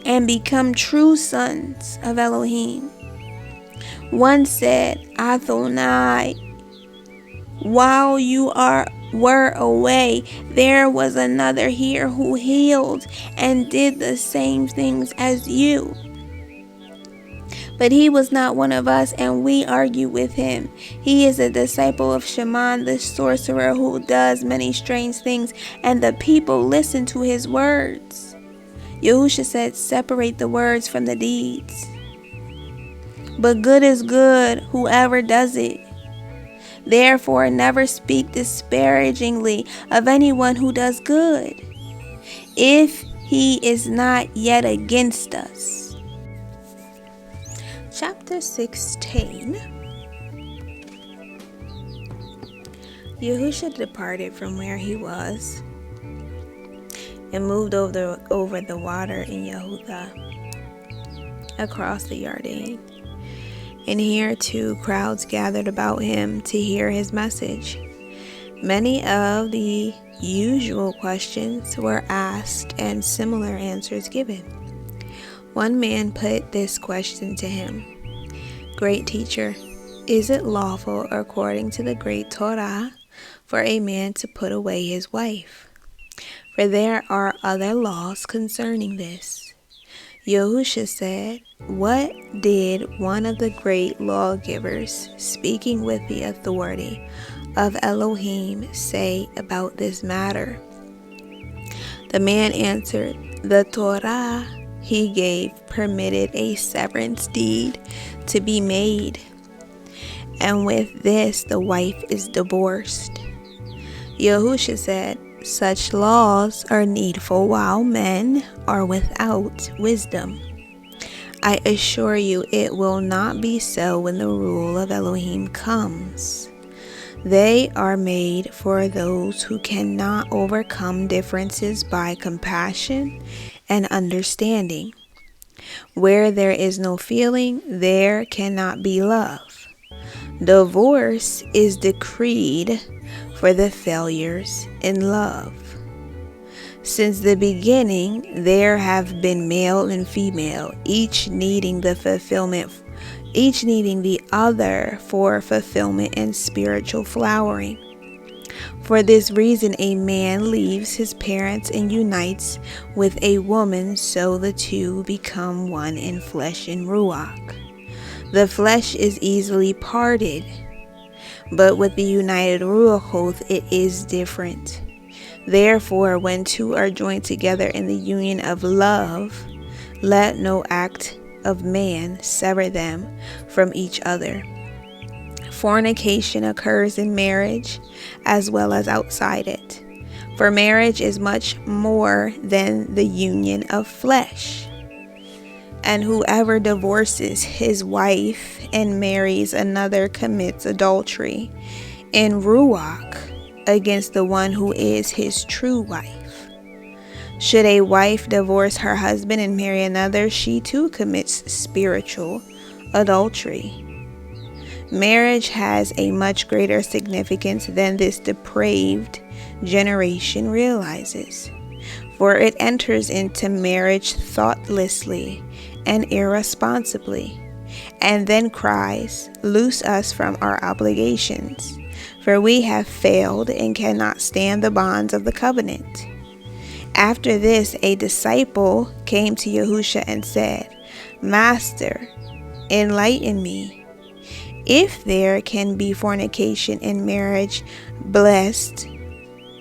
and become true sons of Elohim. One said, "Adonai, while you were away, there was another here who healed and did the same things as you. But he was not one of us, and we argue with him. He is a disciple of Shaman, the sorcerer, who does many strange things, and the people listen to his words." Yahushua said, "Separate the words from the deeds. But good is good, whoever does it. Therefore, never speak disparagingly of anyone who does good, if he is not yet against us." Chapter 16. Yahushua departed from where he was and moved over the water in Yahuah, across the Yarden. And here too crowds gathered about him to hear his message. Many of the usual questions were asked and similar answers given. One man put this question to him: "Great teacher, is it lawful according to the great Torah for a man to put away his wife? For there are other laws concerning this." Yahushua said, "What did one of the great lawgivers, speaking with the authority of Elohim, say about this matter?" The man answered, "The Torah he gave permitted a severance deed to be made, and with this the wife is divorced." Yahushua said, Such laws are needful while men are without wisdom. I assure you it will not be so when the rule of Elohim comes. They are made for those who cannot overcome differences by compassion and understanding. Where there is no feeling, there cannot be love. Divorce is decreed for the failures in love. Since the beginning, there have been male and female, each needing the other for fulfillment and spiritual flowering. For this reason, a man leaves his parents and unites with a woman, so the two become one in flesh and ruach. The flesh is easily parted, but with the united ruach it is different. Therefore, when two are joined together in the union of love, let no act of man sever them from each other. Fornication occurs in marriage as well as outside it, for marriage is much more than the union of flesh. And whoever divorces his wife and marries another commits adultery in ruach against the one who is his true wife. Should a wife divorce her husband and marry another, she too commits spiritual adultery. Marriage has a much greater significance than this depraved generation realizes, for it enters into marriage thoughtlessly and irresponsibly, and then cries, "Loose us from our obligations, for we have failed and cannot stand the bonds of the covenant." After this, a disciple came to Yahushua and said, "Master, enlighten me. If there can be fornication in marriage blessed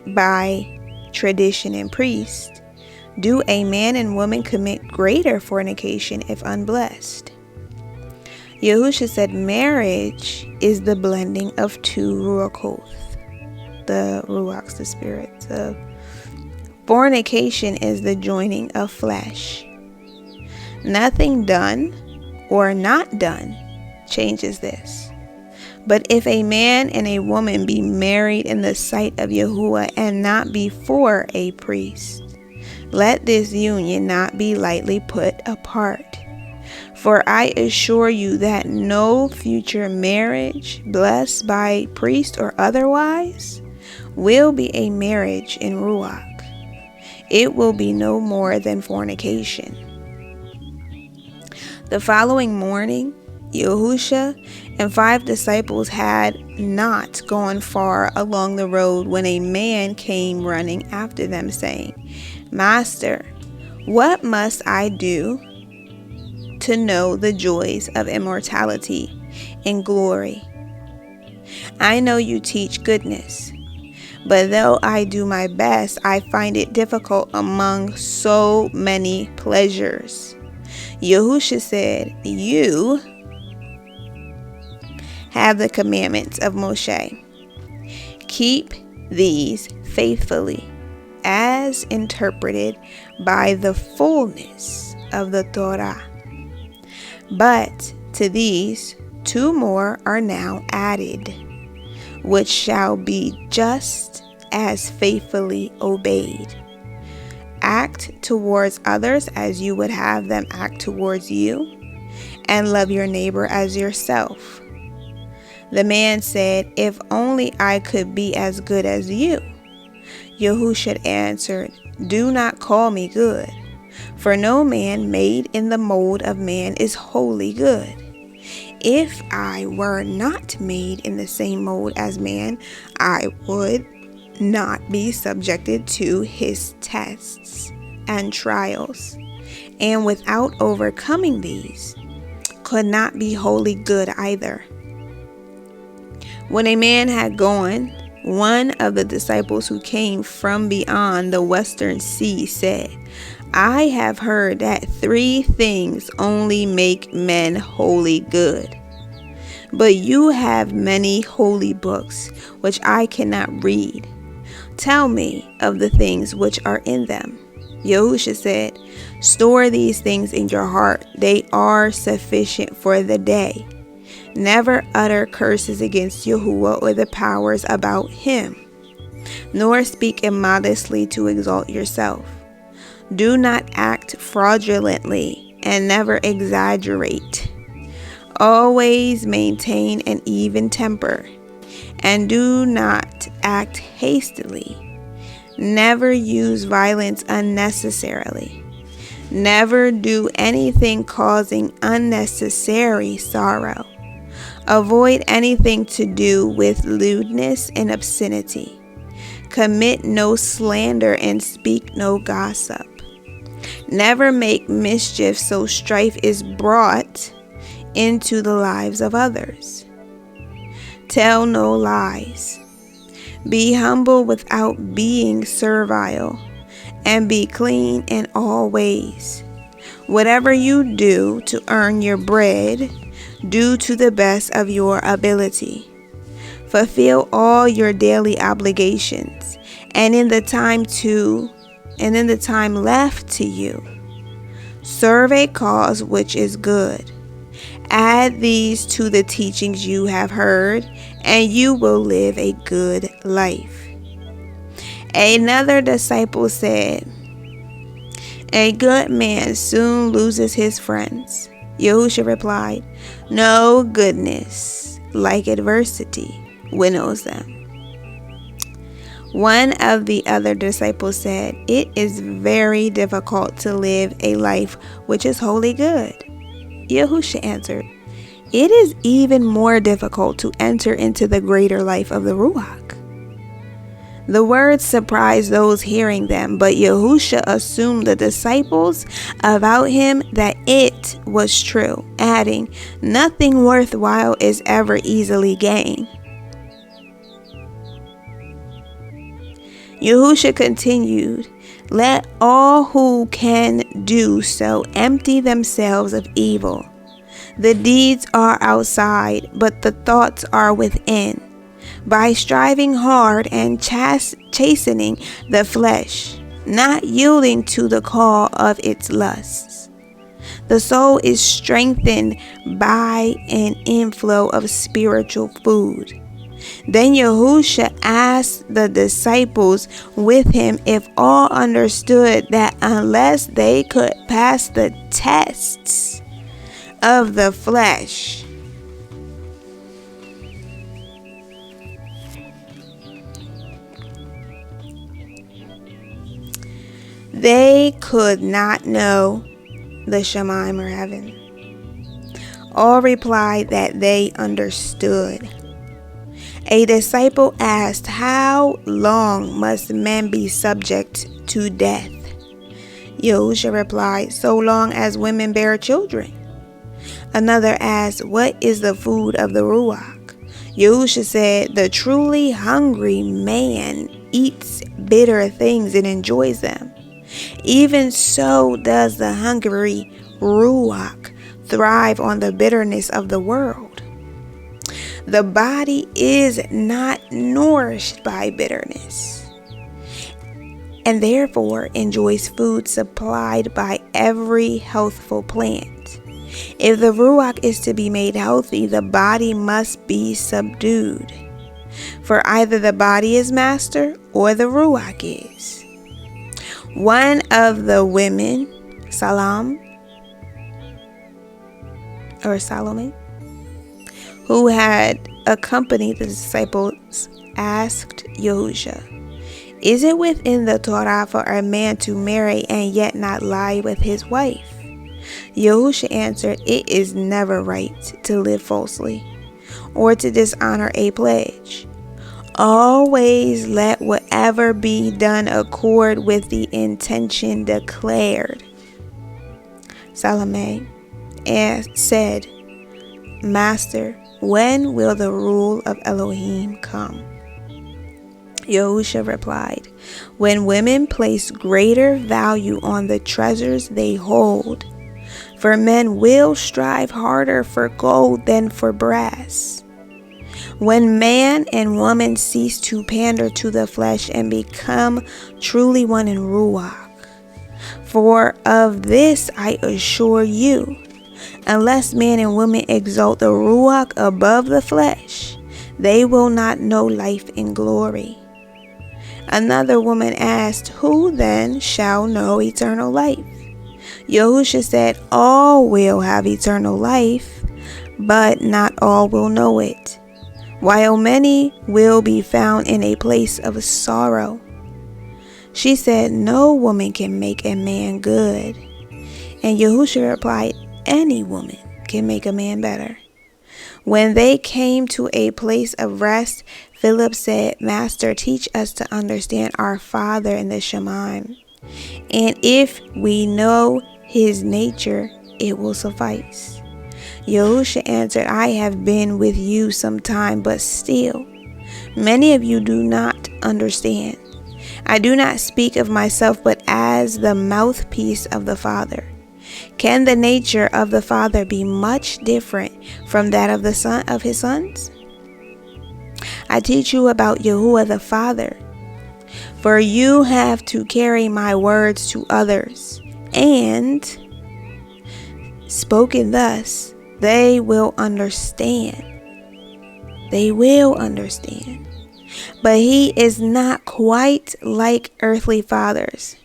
by tradition and priest, do a man and woman commit greater fornication if unblessed?" Yahushua said, "Marriage is the blending of two ruach, the ruachs, the spirits of. Fornication is the joining of flesh. Nothing done or not done changes this. But if a man and a woman be married in the sight of Yahuah and not before a priest, let this union not be lightly put apart. For I assure you that no future marriage, blessed by priest or otherwise, will be a marriage in ruach. It will be no more than fornication." The following morning, Yahushua and 5 disciples had not gone far along the road when a man came running after them, saying, "Master, what must I do to know the joys of immortality and glory? I know you teach goodness, but though I do my best, I find it difficult among so many pleasures." Yahushua said, "You have the commandments of Moshe. Keep these faithfully, as interpreted by the fullness of the Torah. But to these 2 more are now added, which shall be just as faithfully obeyed. Act towards others as you would have them act towards you, and love your neighbor as yourself." The man said, "If only I could be as good as you." Yahushua answered, "Do not call me good, for no man made in the mold of man is wholly good. If I were not made in the same mold as man, I would not be subjected to his tests and trials, and without overcoming these, could not be wholly good either." When a man had gone, one of the disciples who came from beyond the western sea said, "I have heard that 3 things only make men wholly good. But you have many holy books, which I cannot read. Tell me of the things which are in them. Yahushua said, store these things in your heart. They are sufficient for the day. Never utter curses against Yahuah or the powers about him, nor speak immodestly to exalt yourself. Do not act fraudulently and never exaggerate. Always maintain an even temper, and do not act hastily. Never use violence unnecessarily. Never do anything causing unnecessary sorrow. Avoid anything to do with lewdness and obscenity. Commit no slander and speak no gossip. Never make mischief so strife is brought into the lives of others. Tell no lies. Be humble without being servile, and be clean in all ways. Whatever you do to earn your bread, do to the best of your ability. Fulfill all your daily obligations, and in the time left to you, serve a cause which is good. Add these to the teachings you have heard, and you will live a good life. Another disciple said, a good man soon loses his friends. Yahushua replied, no goodness, like adversity, winnows them. One of the other disciples said, it is very difficult to live a life which is wholly good. Yahushua answered, it is even more difficult to enter into the greater life of the Ruach. The words surprised those hearing them, but Yahushua assumed the disciples about him that it was true, adding, nothing worthwhile is ever easily gained. Yahushua continued, let all who can do so empty themselves of evil. The deeds are outside, but the thoughts are within. By striving hard and chastening the flesh, not yielding to the call of its lusts, the soul is strengthened by an inflow of spiritual food. Then Yahushua asked the disciples with him if all understood that unless they could pass the tests of the flesh, they could not know the Shemaim or heaven. All replied that they understood. A disciple asked, how long must men be subject to death? Yahushua replied, so long as women bear children. Another asked, what is the food of the Ruach? Yahushua said, the truly hungry man eats bitter things and enjoys them. Even so does the hungry Ruach thrive on the bitterness of the world. The body is not nourished by bitterness, and therefore enjoys food supplied by every healthful plant. If the Ruach is to be made healthy, the body must be subdued. For either the body is master or the Ruach is. One of the women, Salome, who had accompanied the disciples, asked Yahushua, is it within the Torah for a man to marry and yet not lie with his wife? Yahushua answered, it is never right to live falsely or to dishonor a pledge. Always let whatever be done accord with the intention declared. Salome said, Master, when will the rule of Elohim come? Yahushua replied, when women place greater value on the treasures they hold. For men will strive harder for gold than for brass, When man and woman cease to pander to the flesh and become truly one in Ruach. For of this I assure you, unless man and woman exalt the Ruach above the flesh, they will not know life and glory. Another woman asked, who then shall know eternal life? Yahushua said, all will have eternal life, but not all will know it, while many will be found in a place of sorrow. She said, no woman can make a man good. And Yahushua replied, any woman can make a man better. When they came to a place of rest, Philip said, Master, teach us to understand our Father in the Shemaim. And if we know his nature, it will suffice. Yahushua answered, I have been with you some time, but still, many of you do not understand. I do not speak of myself, but as the mouthpiece of the Father. Can the nature of the Father be much different from that of the Son of his sons? I teach you about Yahuah the Father. For you have to carry my words to others, and spoken thus, they will understand. They will understand. But he is not quite like earthly fathers.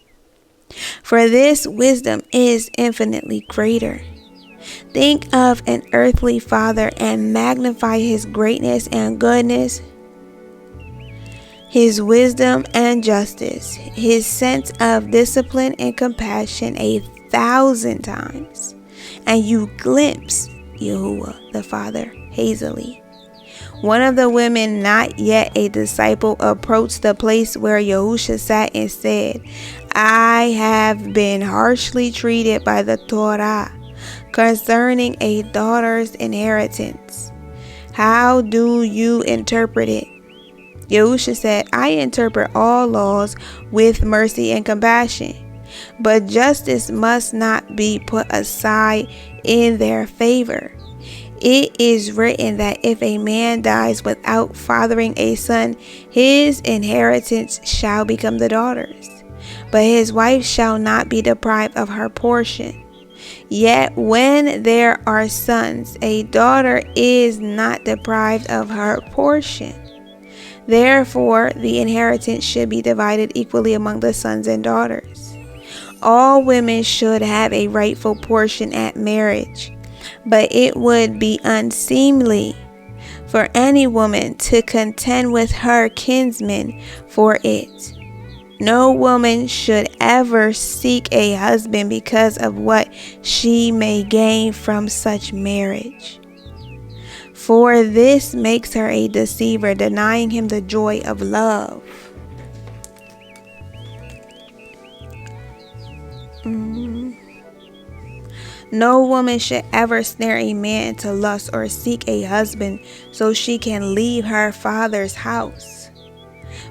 For this wisdom is infinitely greater. Think of an earthly father and magnify his greatness and goodness, his wisdom and justice, his sense of discipline and compassion 1,000 times, and you glimpse Yahuah the Father hazily. One of the women, not yet a disciple, approached the place where Yahushua sat and said, I have been harshly treated by the Torah concerning a daughter's inheritance. How do you interpret it? Yahushua said, I interpret all laws with mercy and compassion, but justice must not be put aside in their favor. It is written that if a man dies without fathering a son, his inheritance shall become the daughter's, but his wife shall not be deprived of her portion. Yet when there are sons, a daughter is not deprived of her portion. Therefore, the inheritance should be divided equally among the sons and daughters. All women should have a rightful portion at marriage, but it would be unseemly for any woman to contend with her kinsmen for it. No woman should ever seek a husband because of what she may gain from such marriage, for this makes her a deceiver, denying him the joy of love. No woman should ever snare a man to lust or seek a husband so she can leave her father's house,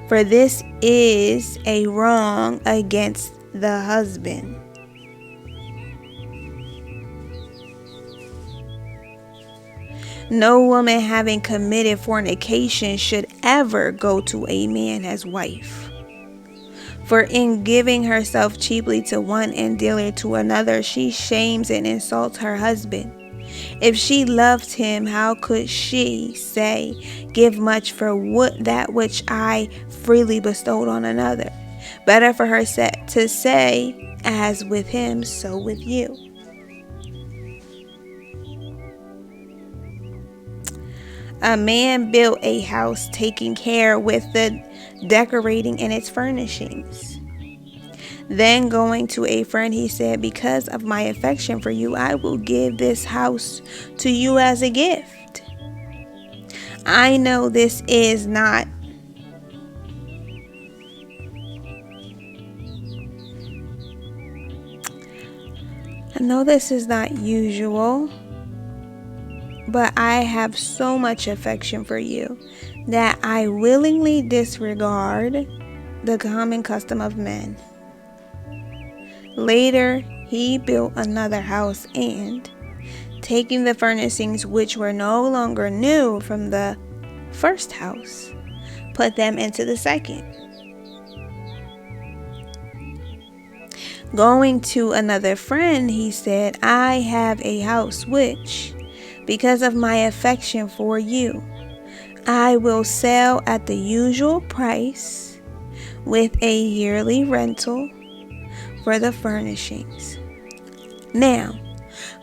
for this is a wrong against the husband. No woman having committed fornication should ever go to a man as wife. For in giving herself cheaply to one and dearly to another, she shames and insults her husband. If she loved him, how could she say, give much for that which I freely bestowed on another? Better for her to say, as with him, so with you. A man built a house, taking care with the decorating and its furnishings. Then going to a friend, he said, because of my affection for you, I will give this house to you as a gift. I know this is not usual, but I have so much affection for you that I willingly disregard the common custom of men. Later, he built another house and, taking the furnishings which were no longer new from the first house, put them into the second. Going to another friend, he said, I have a house which, because of my affection for you, I will sell at the usual price with a yearly rental for the furnishings. Now,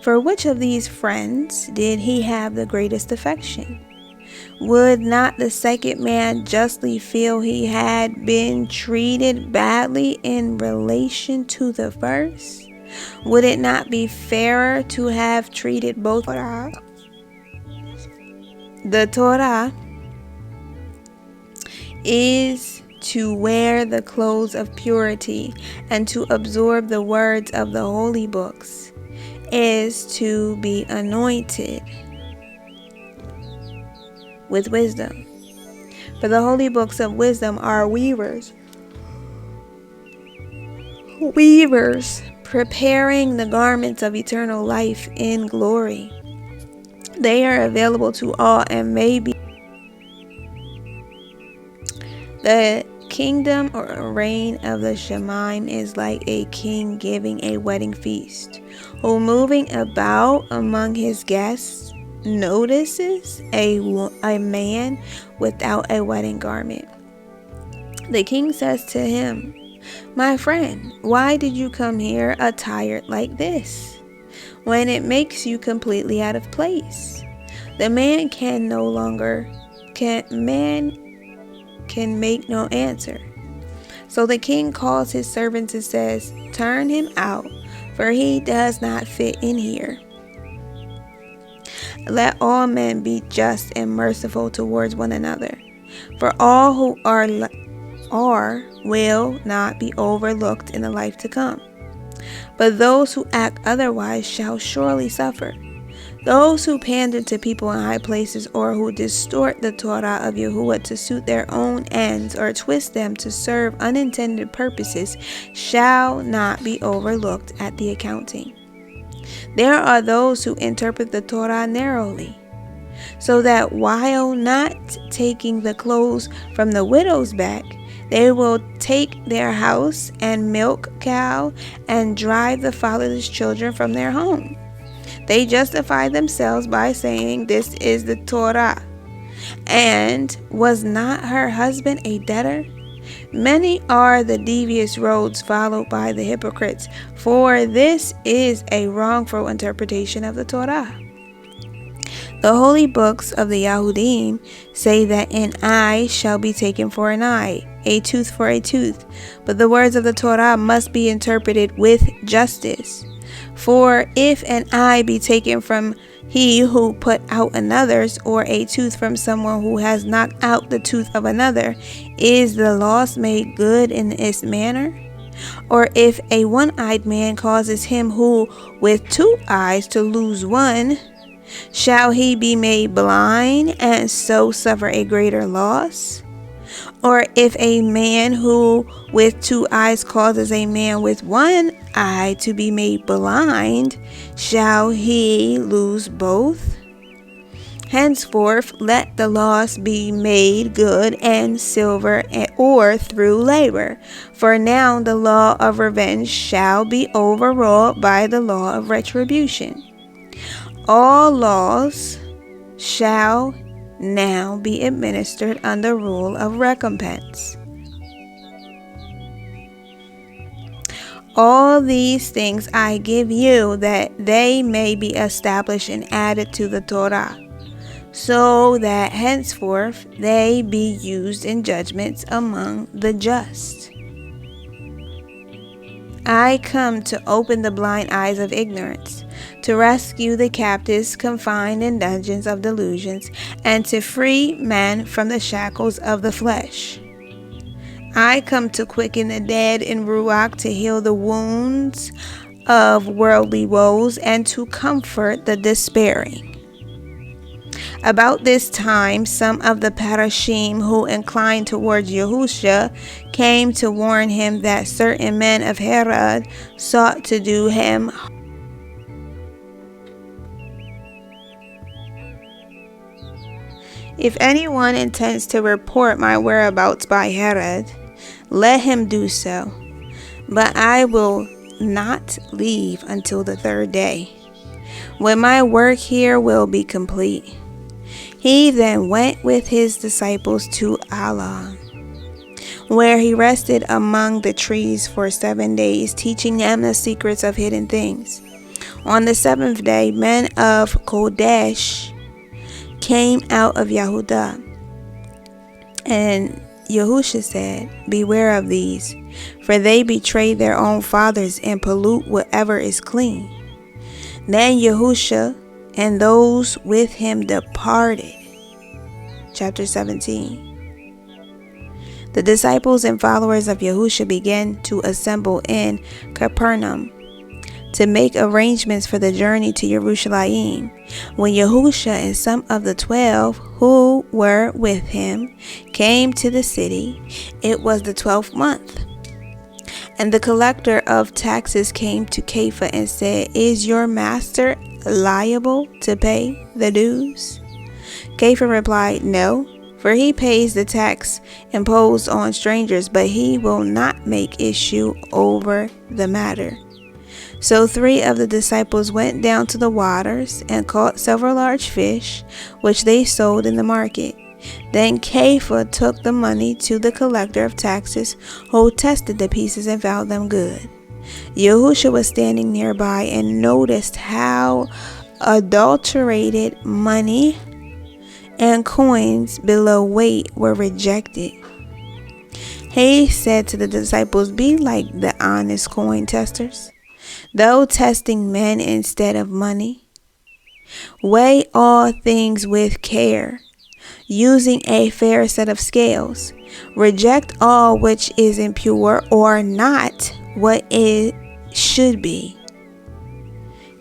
for which of these friends did he have the greatest affection? Would not the second man justly feel he had been treated badly in relation to the first? Would it not be fairer to have treated both? The Torah is to wear the clothes of purity and to absorb the words of the holy books, is to be anointed with wisdom. For the holy books of wisdom are weavers, preparing the garments of eternal life in glory. They are available to all and may be. The kingdom or reign of the Shemaim is like a king giving a wedding feast, who moving about among his guests notices a man without a wedding garment. The king says to him, my friend, why did you come here attired like this, when it makes you completely out of place? The man can make no answer. So the king calls his servants and says, turn him out, for he does not fit in here. Let all men be just and merciful towards one another, for all who are will not be overlooked in the life to come. But those who act otherwise shall surely suffer. Those who pander to people in high places, or who distort the Torah of Yahuah to suit their own ends, or twist them to serve unintended purposes, shall not be overlooked at the accounting. There are those who interpret the Torah narrowly, so that while not taking the clothes from the widow's back, they will take their house and milk cow and drive the fatherless children from their home. They justify themselves by saying, this is the Torah. And was not her husband a debtor? Many are the devious roads followed by the hypocrites, for this is a wrongful interpretation of the Torah. The holy books of the Yahudim say that an eye shall be taken for an eye, a tooth for a tooth, but the words of the Torah must be interpreted with justice. For if an eye be taken from he who put out another's, or a tooth from someone who has knocked out the tooth of another, is the loss made good in its manner? Or if a one-eyed man causes him who with 2 eyes to lose one, shall he be made blind and so suffer a greater loss? Or if a man who with 2 eyes causes a man with 1 eye to be made blind, shall he lose both? Henceforth let the loss be made good in silver or through labor, for now the law of revenge shall be overruled by the law of retribution. All laws shall now be administered under rule of recompense. All these things I give you, that they may be established and added to the Torah, so that henceforth they be used in judgments among the just. I come to open the blind eyes of ignorance, to rescue the captives confined in dungeons of delusions, and to free men from the shackles of the flesh. I come to quicken the dead in Ruach, to heal the wounds of worldly woes, and to comfort the despairing. About this time, some of the Parashim who inclined towards Yahusha came to warn him that certain men of Herod sought to do him If anyone intends to report my whereabouts by Herod, let him do so. But I will not leave until the third day, when my work here will be complete." He then went with his disciples to Allah, where he rested among the trees for 7 days, teaching them the secrets of hidden things. On the seventh day, men of Kodesh came out of Yahudah, and Yahushua said, "Beware of these, for they betray their own fathers and pollute whatever is clean." Then Yahushua and those with him departed. Chapter 17. The disciples and followers of Yahushua began to assemble in Capernaum to make arrangements for the journey to Jerusalem. When Yahushua and some of the 12 who were with him came to the city, it was the 12th month. And the collector of taxes came to Kepha and said, "Is your master liable to pay the dues?" Kepha replied, "No, for he pays the tax imposed on strangers, but he will not make issue over the matter." So 3 of the disciples went down to the waters and caught several large fish, which they sold in the market. Then Kepha took the money to the collector of taxes, who tested the pieces and found them good. Yahushua was standing nearby and noticed how adulterated money and coins below weight were rejected. He said to the disciples, "Be like the honest coin testers, though testing men instead of money. Weigh all things with care, using a fair set of scales. Reject all which is impure, or not what it should be,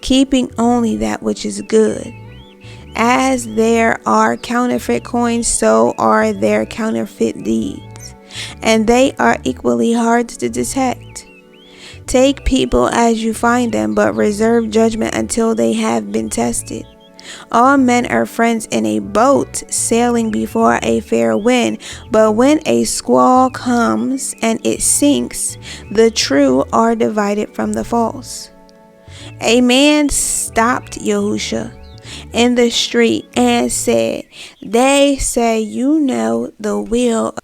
keeping only that which is good. As there are counterfeit coins, so are there counterfeit deeds, and they are equally hard to detect. Take people as you find them, but reserve judgment until they have been tested. All men are friends in a boat sailing before a fair wind, but when a squall comes and it sinks, the true are divided from the false." A man stopped Yahushua in the street and said, "They say you know the will.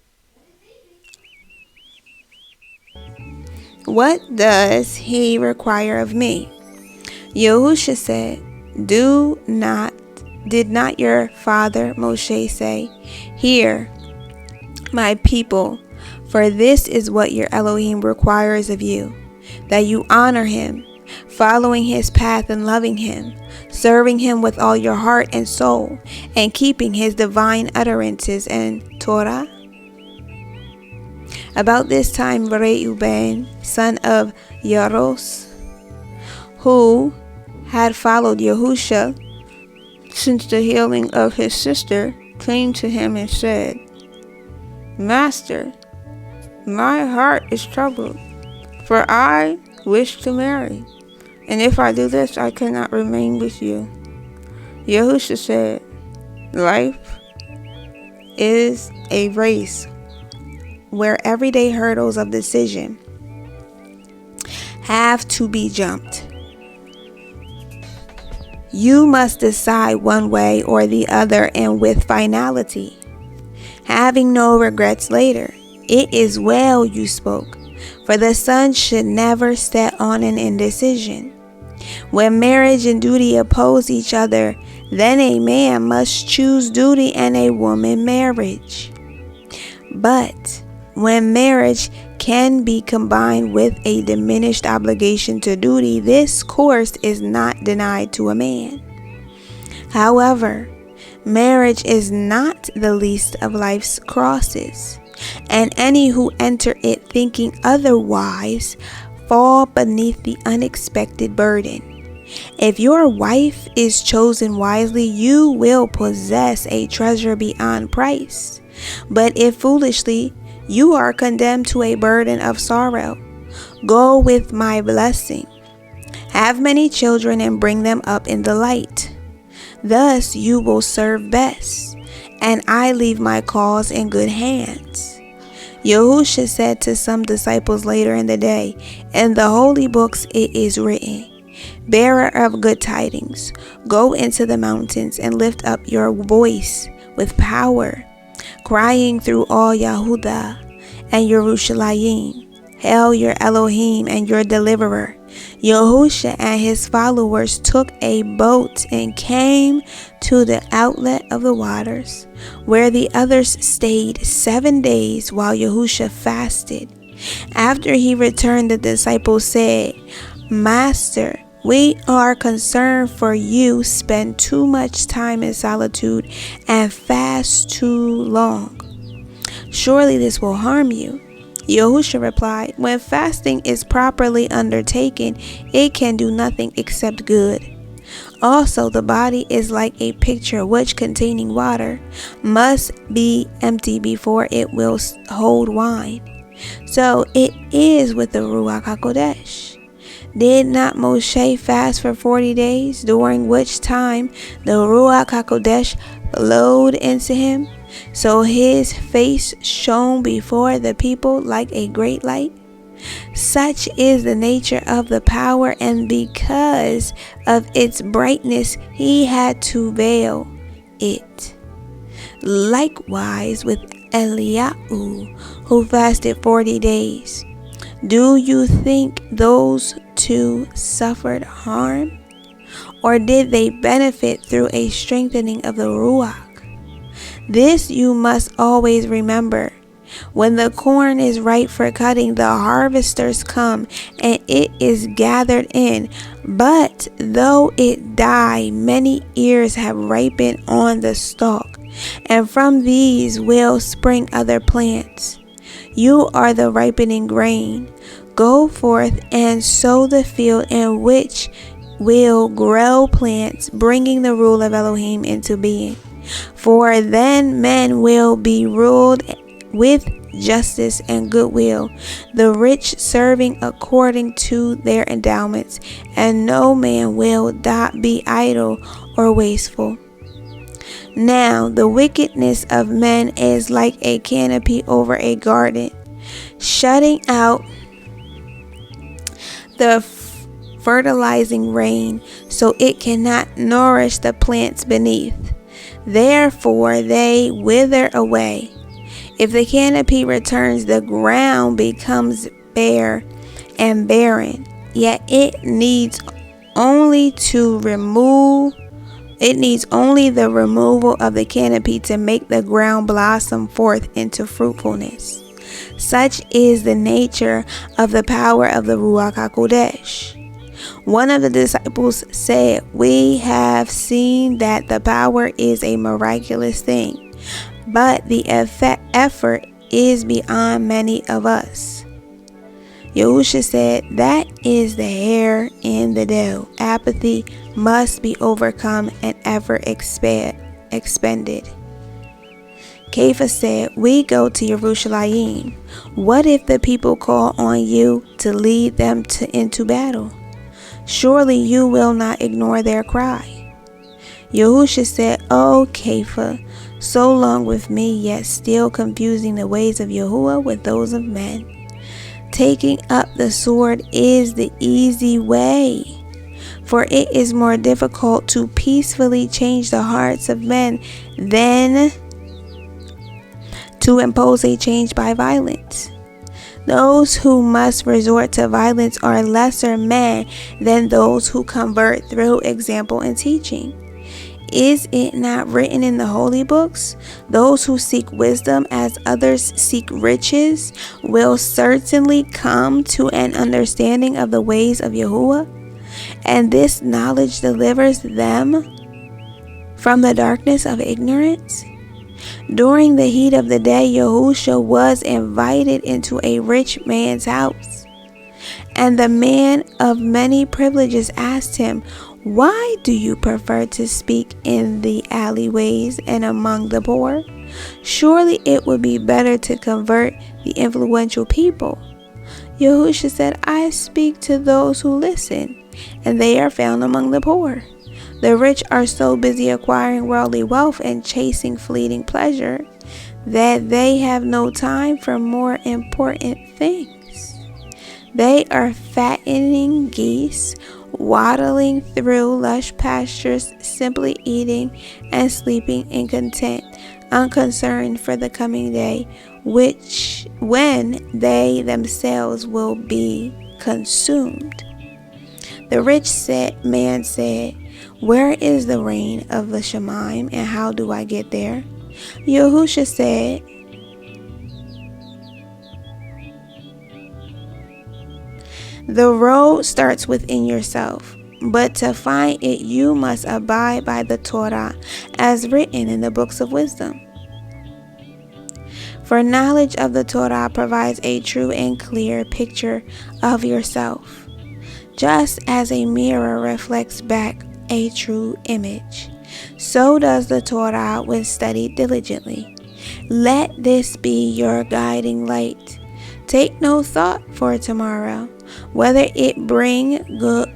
What does he require of me?" Yahushua said, Did not your father Moshe say, 'Hear, my people, for this is what your Elohim requires of you, that you honor him, following his path and loving him, serving him with all your heart and soul, and keeping his divine utterances and Torah?'" About this time, Reuben, son of Yaros, who had followed Yahushua since the healing of his sister, came to him and said, "Master, my heart is troubled, for I wish to marry, and if I do this, I cannot remain with you." Yahushua said, "Life is a race where everyday hurdles of decision have to be jumped. You must decide one way or the other, and with finality, having no regrets later. It is well you spoke, for the sun should never set on an indecision. When marriage and duty oppose each other, then a man must choose duty and a woman marriage. But when marriage can be combined with a diminished obligation to duty, this course is not denied to a man. However, marriage is not the least of life's crosses, and any who enter it thinking otherwise fall beneath the unexpected burden. If your wife is chosen wisely, you will possess a treasure beyond price. But if foolishly, you are condemned to a burden of sorrow. Go with my blessing. Have many children and bring them up in the light. Thus you will serve best, and I leave my cause in good hands. Yahushua said to some disciples later in the day, in the holy books it is written, bearer of good tidings, go into the mountains and lift up your voice with power, crying through all Yahudah and Yerushalayim, hail your Elohim and your deliverer. Yahushua and his followers took a boat and came to the outlet of the waters, where the others stayed 7 days while Yahushua fasted. After he returned, the disciples said, Master, we are concerned for you spend too much time in solitude and fast too long. Surely this will harm you. Yahushua replied, when fasting is properly undertaken, it can do nothing except good. Also, the body is like a pitcher which, containing water, must be empty before it will hold wine. So it is with the Ruach HaKodesh. Did not Moshe fast for 40 days, during which time the Ruach HaKodesh flowed into him, so his face shone before the people like a great light? Such is the nature of the power, and because of its brightness he had to veil it. Likewise with Eliyahu, who fasted 40 days. Do you think those two suffered harm? Or did they benefit through a strengthening of the Ruach? This you must always remember. When the corn is ripe for cutting, the harvesters come, and it is gathered in. But though it die, many ears have ripened on the stalk, and from these will spring other plants. You are the ripening grain. Go forth and sow the field in which will grow plants, bringing the rule of Elohim into being. For then men will be ruled with justice and goodwill, the rich serving according to their endowments, and no man will be idle or wasteful. Now the wickedness of men is like a canopy over a garden, shutting out the fertilizing rain, so it cannot nourish the plants beneath. Therefore they wither away. If the canopy returns, the ground becomes bare and barren. Yet it needs only the removal of the canopy to make the ground blossom forth into fruitfulness. Such is the nature of the power of the Ruach HaKodesh. One of the disciples said, we have seen that the power is a miraculous thing, but the effort is beyond many of us. Yahushua said, that is the hair in the dough. Apathy must be overcome and effort expended. Kepha said, we go to Yerushalayim. What if the people call on you to lead them into battle? Surely you will not ignore their cry. Yahushua said, O Kepha, so long with me, yet still confusing the ways of Yahuah with those of men. Taking up the sword is the easy way, for it is more difficult to peacefully change the hearts of men than to impose a change by violence. Those who must resort to violence are lesser men than those who convert through example and teaching. Is it not written in the holy books? Those who seek wisdom as others seek riches will certainly come to an understanding of the ways of Yahuah, and this knowledge delivers them from the darkness of ignorance. During the heat of the day, Yahushua was invited into a rich man's house, and the man of many privileges asked him, why do you prefer to speak in the alleyways and among the poor? Surely it would be better to convert the influential people. Yahushua said, I speak to those who listen, and they are found among the poor. The rich are so busy acquiring worldly wealth and chasing fleeting pleasure that they have no time for more important things. They are fattening geese, waddling through lush pastures, simply eating and sleeping in content, unconcerned for the coming day, when they themselves will be consumed. The rich man said, "Where is the reign of the Shemaim, and how do I get there?" Yahushua said, "The road starts within yourself, but to find it you must abide by the Torah as written in the books of wisdom. For knowledge of the Torah provides a true and clear picture of yourself, just as a mirror reflects back a true image. So does the Torah when studied diligently. Let this be your guiding light. Take no thought for tomorrow, whether it bring good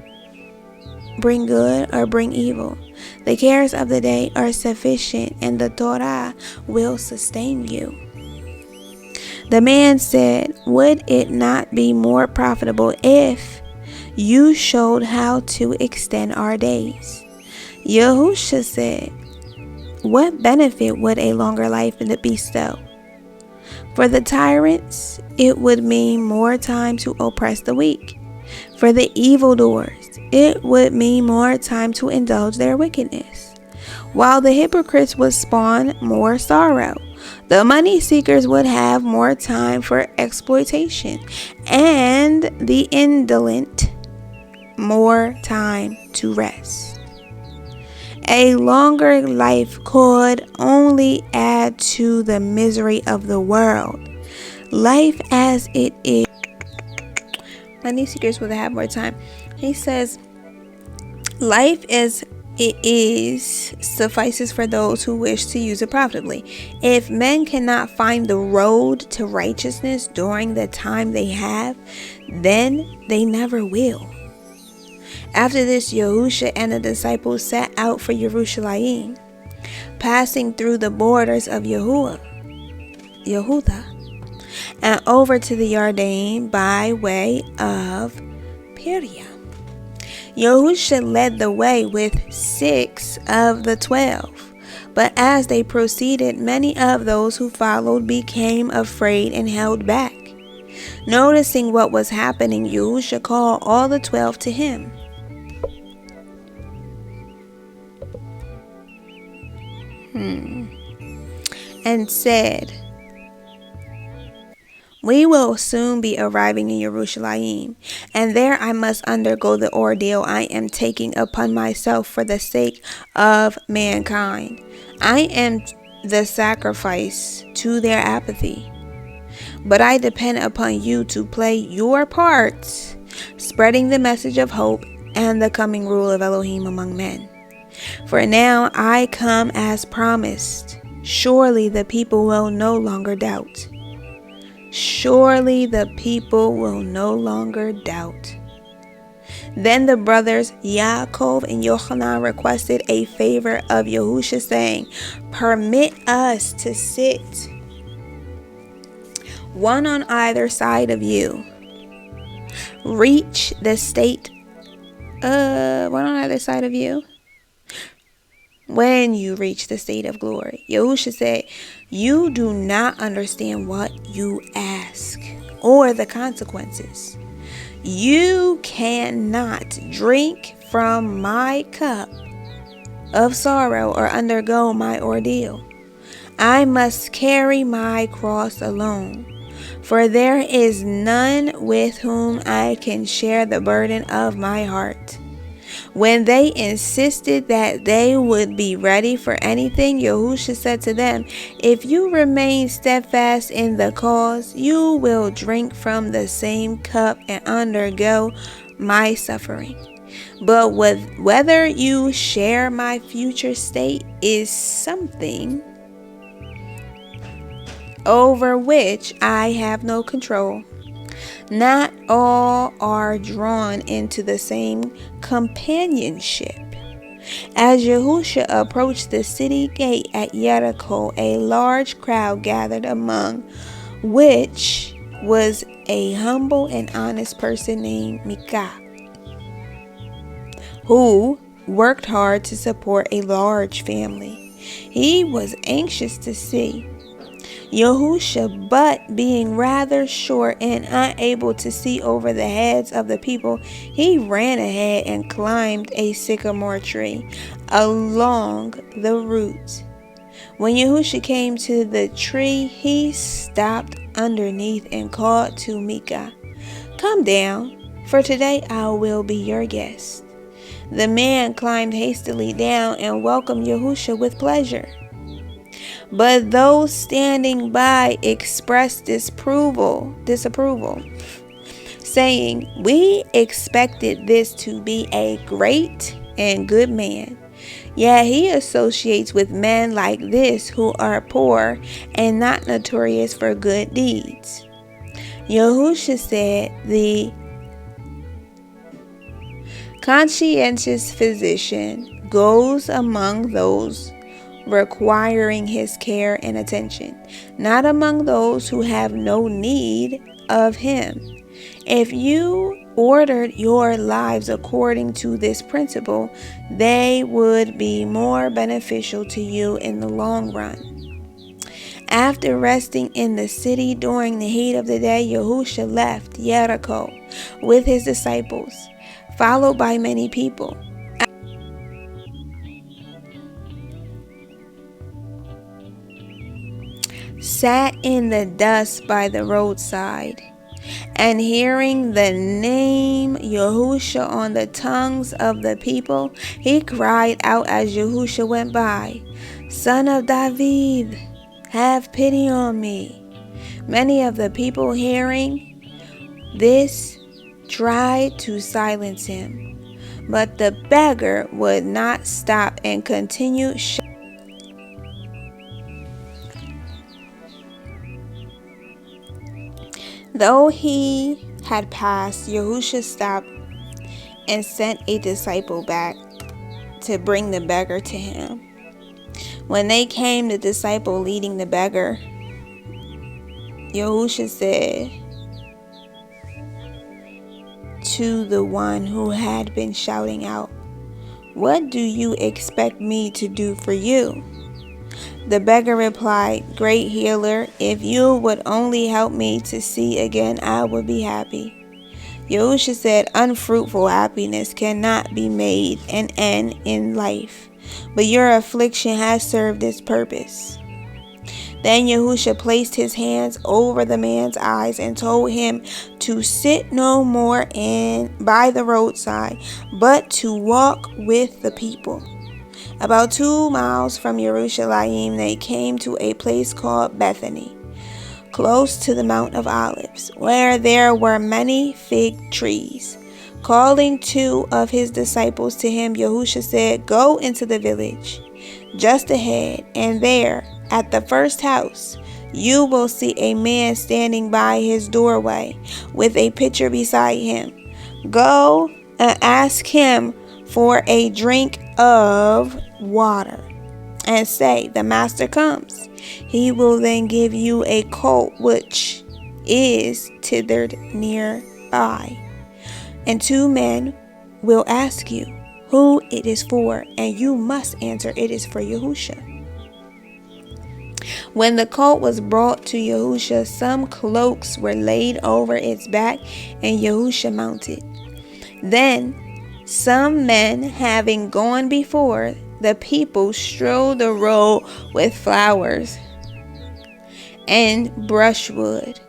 or bring evil. The cares of the day are sufficient, and the Torah will sustain you." The man said, "Would it not be more profitable if you showed how to extend our days?" Yahushua said, "What benefit would a longer life bestow? For the tyrants, it would mean more time to oppress the weak. For the evildoers, it would mean more time to indulge their wickedness. While the hypocrites would spawn more sorrow, the money seekers would have more time for exploitation, and the indolent more time to rest. A longer life could only add to the misery of the world. Life as it is." Money seekers would have more time. He says, life as it is suffices for those who wish to use it profitably. If men cannot find the road to righteousness during the time they have, then they never will. After this, Yahushua and the disciples set out for Yerushalayim, passing through the borders of Yahuah, and over to the Yarden by way of Perea. Yahushua led the way with 6 of the 12. But as they proceeded, many of those who followed became afraid and held back. Noticing what was happening, Yahushua called all the 12 to him. And said, "We will soon be arriving in Yerushalayim, and there I must undergo the ordeal I am taking upon myself for the sake of mankind. I am the sacrifice to their apathy. But I depend upon you to play your parts, spreading the message of hope and the coming rule of Elohim among men. For now I come as promised. Surely the people will no longer doubt. Surely the people will no longer doubt." Then the brothers Yaakov and Yohanan requested a favor of Yahushua, saying, "Permit us to sit one on either side of you. Reach the state one on either side of you. When you reach the state of glory." Yahushua said, "You do not understand what you ask or the consequences. You cannot drink from my cup of sorrow or undergo my ordeal. I must carry my cross alone, for there is none with whom I can share the burden of my heart." When they insisted that they would be ready for anything, Yahushua said to them, "If you remain steadfast in the cause, you will drink from the same cup and undergo my suffering. But whether you share my future state is something over which I have no control. Not all are drawn into the same companionship. As Yahushua approached the city gate at Jericho, a large crowd gathered, among which was a humble and honest person named Micah, who worked hard to support a large family. He was anxious to see Yahushua, but being rather short and unable to see over the heads of the people, he ran ahead and climbed a sycamore tree along the route. When Yahushua came to the tree, he stopped underneath and called to Micah, "Come down, for today I will be your guest." The man climbed hastily down and welcomed Yahushua with pleasure. But those standing by expressed disapproval, saying, "We expected this to be a great and good man, yet he associates with men like this who are poor and not notorious for good deeds." Yahushua said, "The conscientious physician goes among those requiring his care and attention, not among those who have no need of him. If you ordered your lives according to this principle, they would be more beneficial to you in the long run." After resting in the city during the heat of the day, Yahushua left Jericho with his disciples, followed by many people. Sat in the dust by the roadside, and hearing the name Yahushua on the tongues of the people, he cried out as Yahushua went by, "Son of David, have pity on me." Many of the people, hearing this, tried to silence him, but the beggar would not stop and continued shouting. Though he had passed, Yahushua stopped and sent a disciple back to bring the beggar to him. When they came, the disciple leading the beggar, Yahushua said to the one who had been shouting out, "What do you expect me to do for you?" The beggar replied, "Great healer, if you would only help me to see again, I would be happy." Yahushua said, "Unfruitful happiness cannot be made an end in life, but your affliction has served its purpose." Then Yahushua placed his hands over the man's eyes and told him to sit no more by the roadside, but to walk with the people. About 2 miles from Jerusalem, they came to a place called Bethany, close to the Mount of Olives, where there were many fig trees. Calling 2 of his disciples to him, Yahushua said, "Go into the village just ahead, and there, at the first house, you will see a man standing by his doorway with a pitcher beside him. Go and ask him for a drink of water, and say, 'The master comes.' He will then give you a colt which is tethered nearby, and 2 men will ask you who it is for, and you must answer, 'It is for Yahushua.'" When the colt was brought to Yahushua, some cloaks were laid over its back, and Yahushua mounted. Then some men, having gone before, the people strewed the road with flowers and brushwood,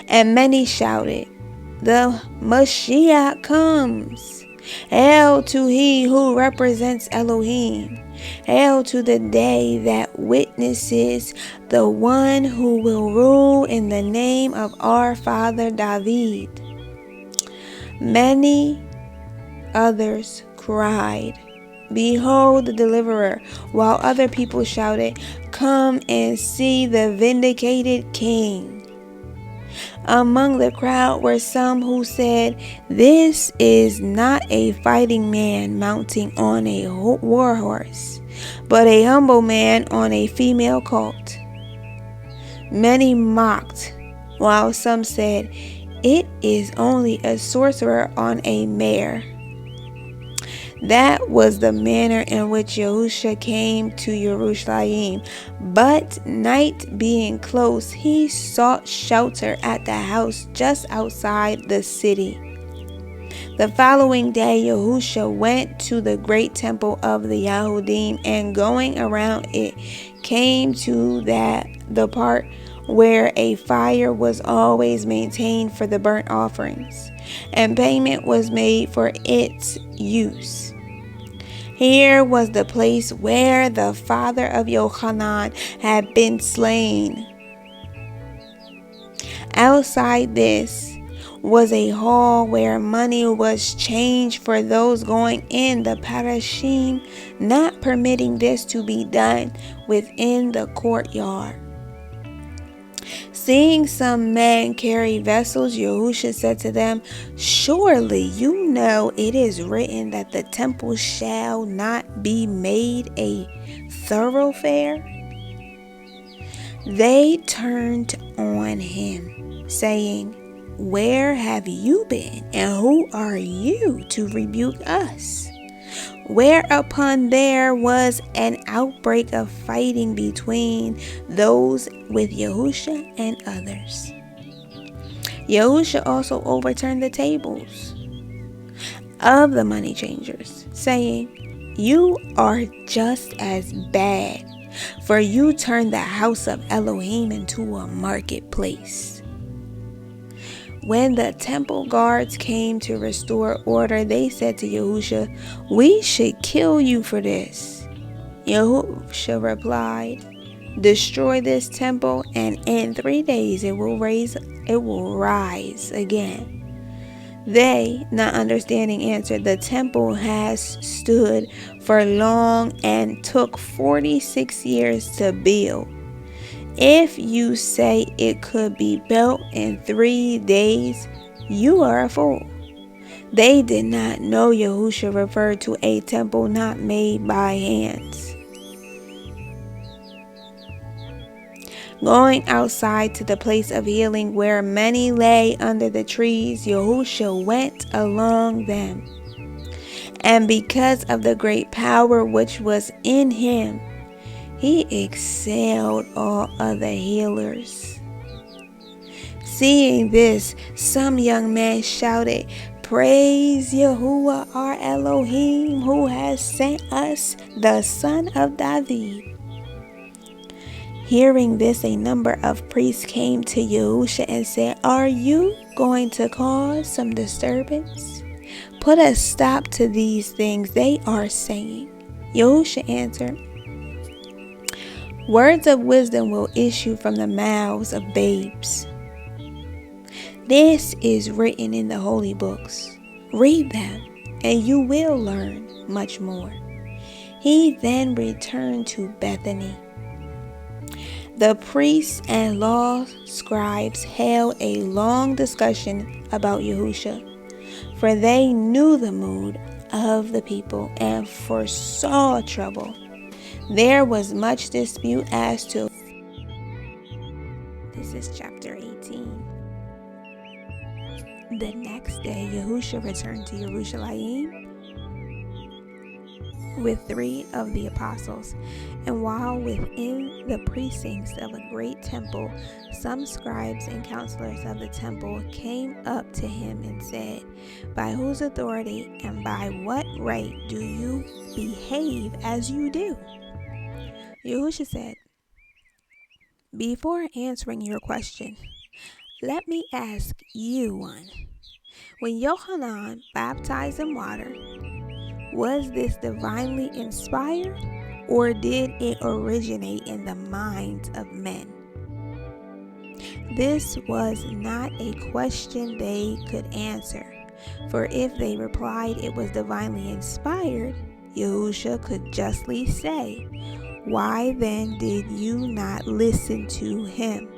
and many shouted, "The Mashiach comes! Hail to he who represents Elohim! Hail to the day that witnesses the one who will rule in the name of our father David!" Many others cried, "Behold the deliverer," while other people shouted, "Come and see the vindicated king." Among the crowd were some who said, "This is not a fighting man mounting on a war horse, but a humble man on a female colt." Many mocked, while some said, "It is only a sorcerer on a mare." That was the manner in which Yahushua came to Jerusalem. But night being close, he sought shelter at the house just outside the city. The following day, Yahushua went to the great temple of the Yahudim, and going around it, came to the part where a fire was always maintained for the burnt offerings, and payment was made for its use. Here was the place where the father of Yohanan had been slain. Outside this was a hall where money was changed for those going in, the parashim not permitting this to be done within the courtyard. Seeing some men carry vessels, Yahushua said to them, "Surely you know it is written that the temple shall not be made a thoroughfare." They turned on him, saying, "Where have you been, and who are you to rebuke us?" Whereupon there was an outbreak of fighting between those with Yahushua and others. Yahushua also overturned the tables of the money changers, saying, "You are just as bad, for you turned the house of Elohim into a marketplace." When the temple guards came to restore order, they said to Yahushua, "We should kill you for this." Yahushua replied, "Destroy this temple, and in 3 days it will rise again." They, not understanding, answered, "The temple has stood for long and took 46 years to build. If you say it could be built in 3 days, you are a fool." They did not know Yahushua referred to a temple not made by hands. Going outside to the place of healing where many lay under the trees, Yahushua went along them. And because of the great power which was in him, he excelled all other healers. Seeing this, some young men shouted, "Praise Yahuah our Elohim, who has sent us the Son of David." Hearing this, a number of priests came to Yahushua and said, "Are you going to cause some disturbance? Put a stop to these things they are saying." Yahushua answered, "Words of wisdom will issue from the mouths of babes. This is written in the holy books. Read them, and you will learn much more." He then returned to Bethany. The priests and law scribes held a long discussion about Yahushua, for they knew the mood of the people and foresaw trouble. There was much dispute as to. This is chapter 18. The next day, Yahushua returned to Jerusalem with 3 of the apostles. And while within the precincts of a great temple, some scribes and counselors of the temple came up to him and said, "By whose authority and by what right do you behave as you do?" Yahushua said, "Before answering your question, let me ask you one. When Yohanan baptized in water, was this divinely inspired, or did it originate in the minds of men?" This was not a question they could answer, for if they replied it was divinely inspired, Yahushua could justly say, "Why then did you not listen to him?"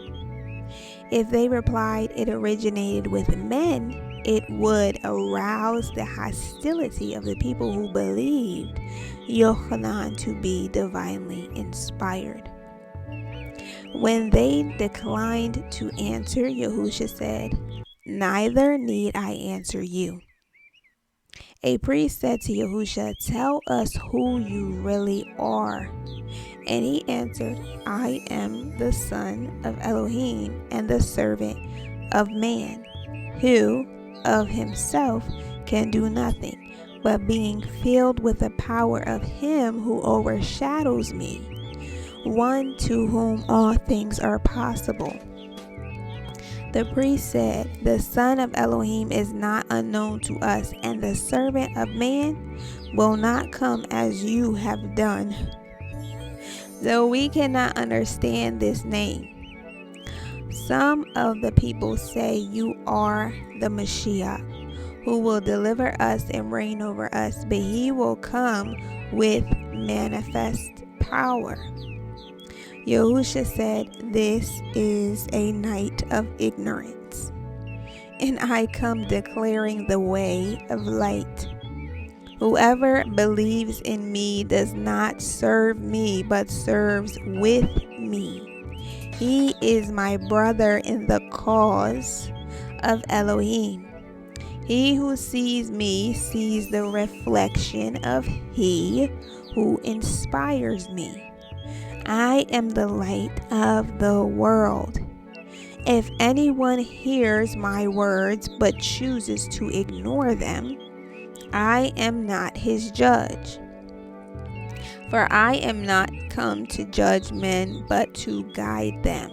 If they replied it originated with men, it would arouse the hostility of the people who believed Yohanan to be divinely inspired. When they declined to answer, Yahushua said, "Neither need I answer you." A priest said to Yahushua, "Tell us who you really are." And he answered, "I am the son of Elohim and the servant of man, who of himself can do nothing, but being filled with the power of him who overshadows me, one to whom all things are possible." The priest said, "The son of Elohim is not unknown to us, and the servant of man will not come as you have done. Though we cannot understand this name, some of the people say you are the Mashiach, who will deliver us and reign over us, but he will come with manifest power." Yahushua said, "This is a night of ignorance, and I come declaring the way of light. Whoever believes in me does not serve me, but serves with me. He is my brother in the cause of Elohim. He who sees me sees the reflection of he who inspires me. I am the light of the world. If anyone hears my words but chooses to ignore them, I am not his judge. For I am not come to judge men, but to guide them.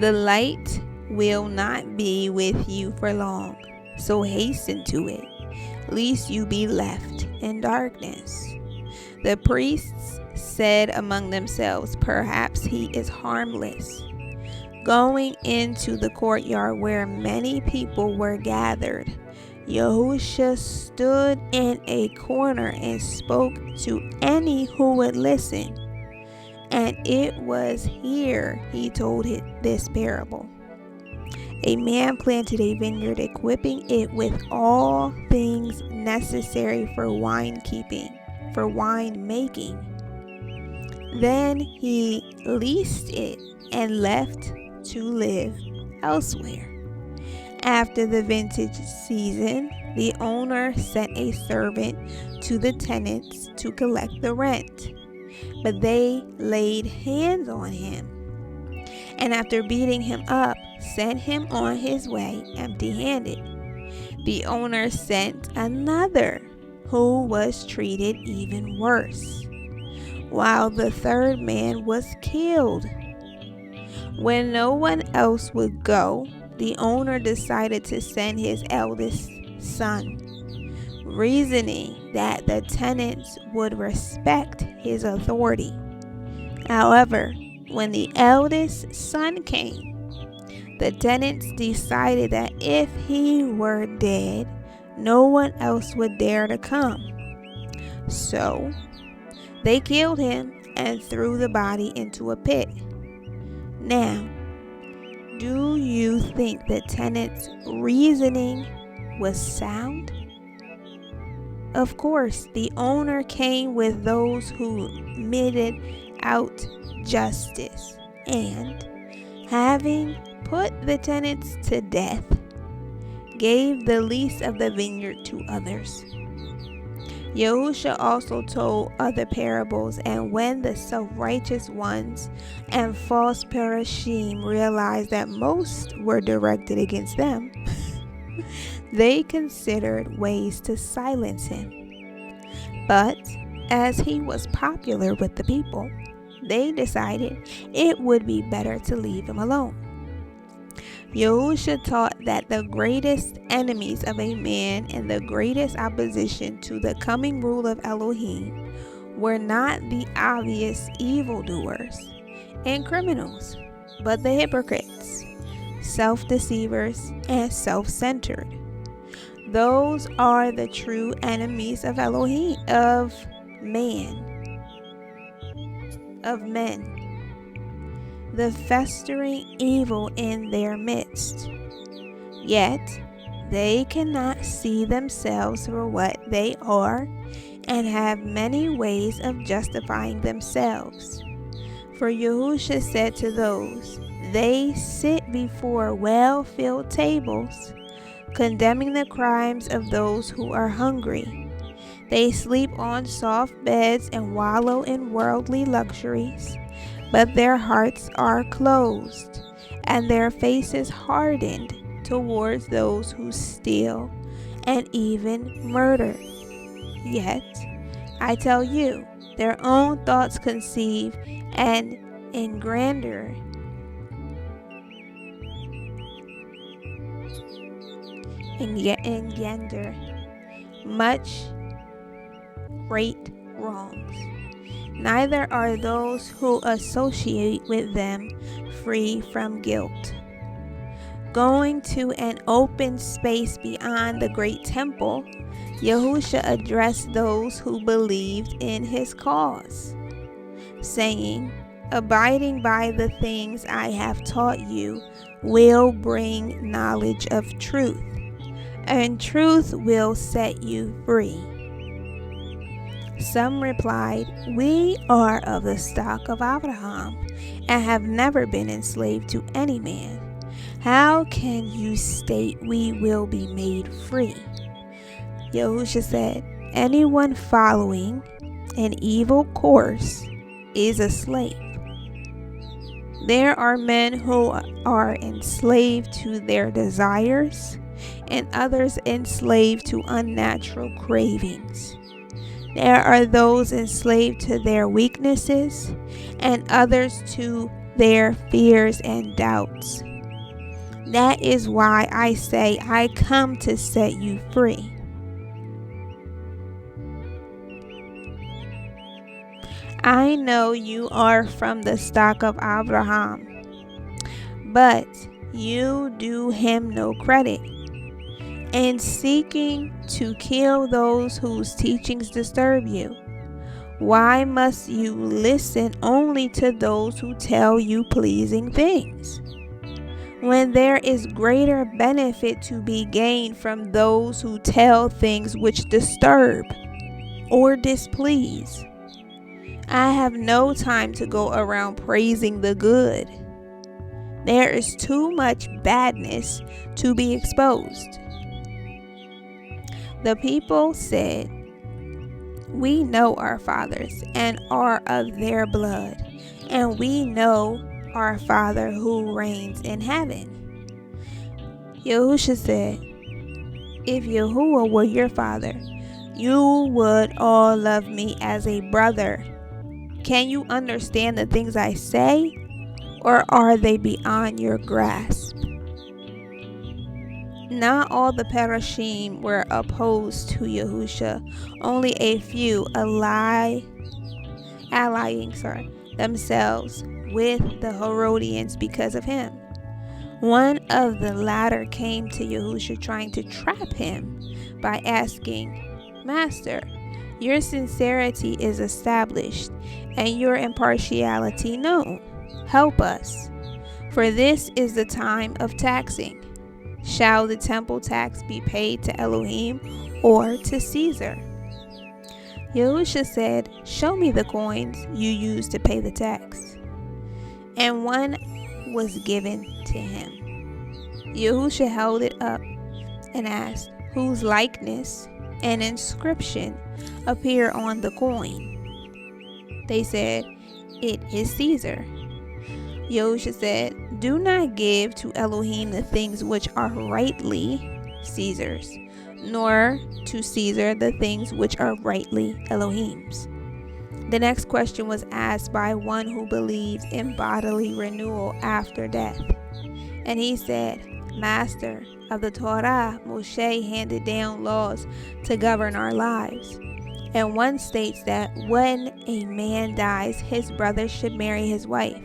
The light will not be with you for long, so hasten to it, lest you be left in darkness." The priests said among themselves, "Perhaps he is harmless." Going into the courtyard where many people were gathered, Yahushua stood in a corner and spoke to any who would listen. And it was here he told this parable. A man planted a vineyard, equipping it with all things necessary for wine making. Then he leased it and left to live elsewhere. After the vintage season, the owner sent a servant to the tenants to collect the rent, but they laid hands on him, and after beating him up, sent him on his way empty-handed. The owner sent another, who was treated even worse, while the third man was killed. When no one else would go, the owner decided to send his eldest son, reasoning that the tenants would respect his authority. However, when the eldest son came, the tenants decided that if he were dead, no one else would dare to come. So they killed him and threw the body into a pit. Now, do you think the tenant's reasoning was sound? Of course, the owner came with those who meted out justice, and, having put the tenants to death, gave the lease of the vineyard to others. Yahushua also told other parables, and when the self-righteous ones and false parashim realized that most were directed against them, they considered ways to silence him. But as he was popular with the people, they decided it would be better to leave him alone. Yahushua taught that the greatest enemies of a man and the greatest opposition to the coming rule of Elohim were not the obvious evildoers and criminals, but the hypocrites, self-deceivers, and self-centered. Those are the true enemies of Elohim, of men. the festering evil in their midst. Yet they cannot see themselves for what they are and have many ways of justifying themselves. For Yahushua said to those, they sit before well-filled tables, condemning the crimes of those who are hungry. They sleep on soft beds and wallow in worldly luxuries, but their hearts are closed, and their faces hardened towards those who steal and even murder. Yet, I tell you, their own thoughts conceive and engender much great wrongs. Neither are those who associate with them free from guilt. Going to an open space beyond the great temple, Yahushua addressed those who believed in his cause, saying, abiding by the things I have taught you will bring knowledge of truth, and truth will set you free. Some replied, we are of the stock of Abraham and have never been enslaved to any man. How can you state we will be made free? Yahushua said, anyone following an evil course is a slave. There are men who are enslaved to their desires and others enslaved to unnatural cravings. There are those enslaved to their weaknesses and others to their fears and doubts. That is why I say I come to set you free. I know you are from the stock of Abraham, but you do him no credit, and seeking to kill those whose teachings disturb you. Why must you listen only to those who tell you pleasing things, when there is greater benefit to be gained from those who tell things which disturb or displease? I have no time to go around praising the good. There is too much badness to be exposed. The people said, we know our fathers and are of their blood, and we know our Father who reigns in heaven. Yahushua said, if Yahuah were your father, you would all love me as a brother. Can you understand the things I say, or are they beyond your grasp? Not all the Parashim were opposed to Yahushua, only a few allying themselves with the Herodians because of him. One of the latter came to Yahushua trying to trap him by asking, Master, your sincerity is established and your impartiality known. Help us, for this is the time of taxing. Shall the temple tax be paid to Elohim or to Caesar? Yahushua said, show me the coins you used to pay the tax. And one was given to him. Yahushua held it up and asked, whose likeness and inscription appear on the coin? They said, it is Caesar. Yahushua said, do not give to Elohim the things which are rightly Caesar's, nor to Caesar the things which are rightly Elohim's. The next question was asked by one who believes in bodily renewal after death. And he said, Master, of the Torah, Moshe handed down laws to govern our lives. And one states that when a man dies, his brother should marry his wife,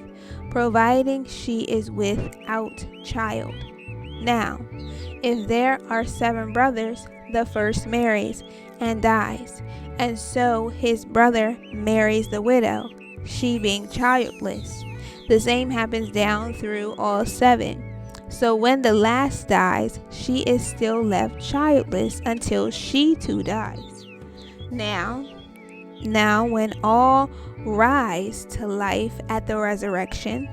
providing she is without child. Now, if there are 7 brothers, the first marries and dies, and so his brother marries the widow, she being childless. The same happens down through all 7. So when the last dies, she is still left childless until she too dies. Now when all rise to life at the resurrection,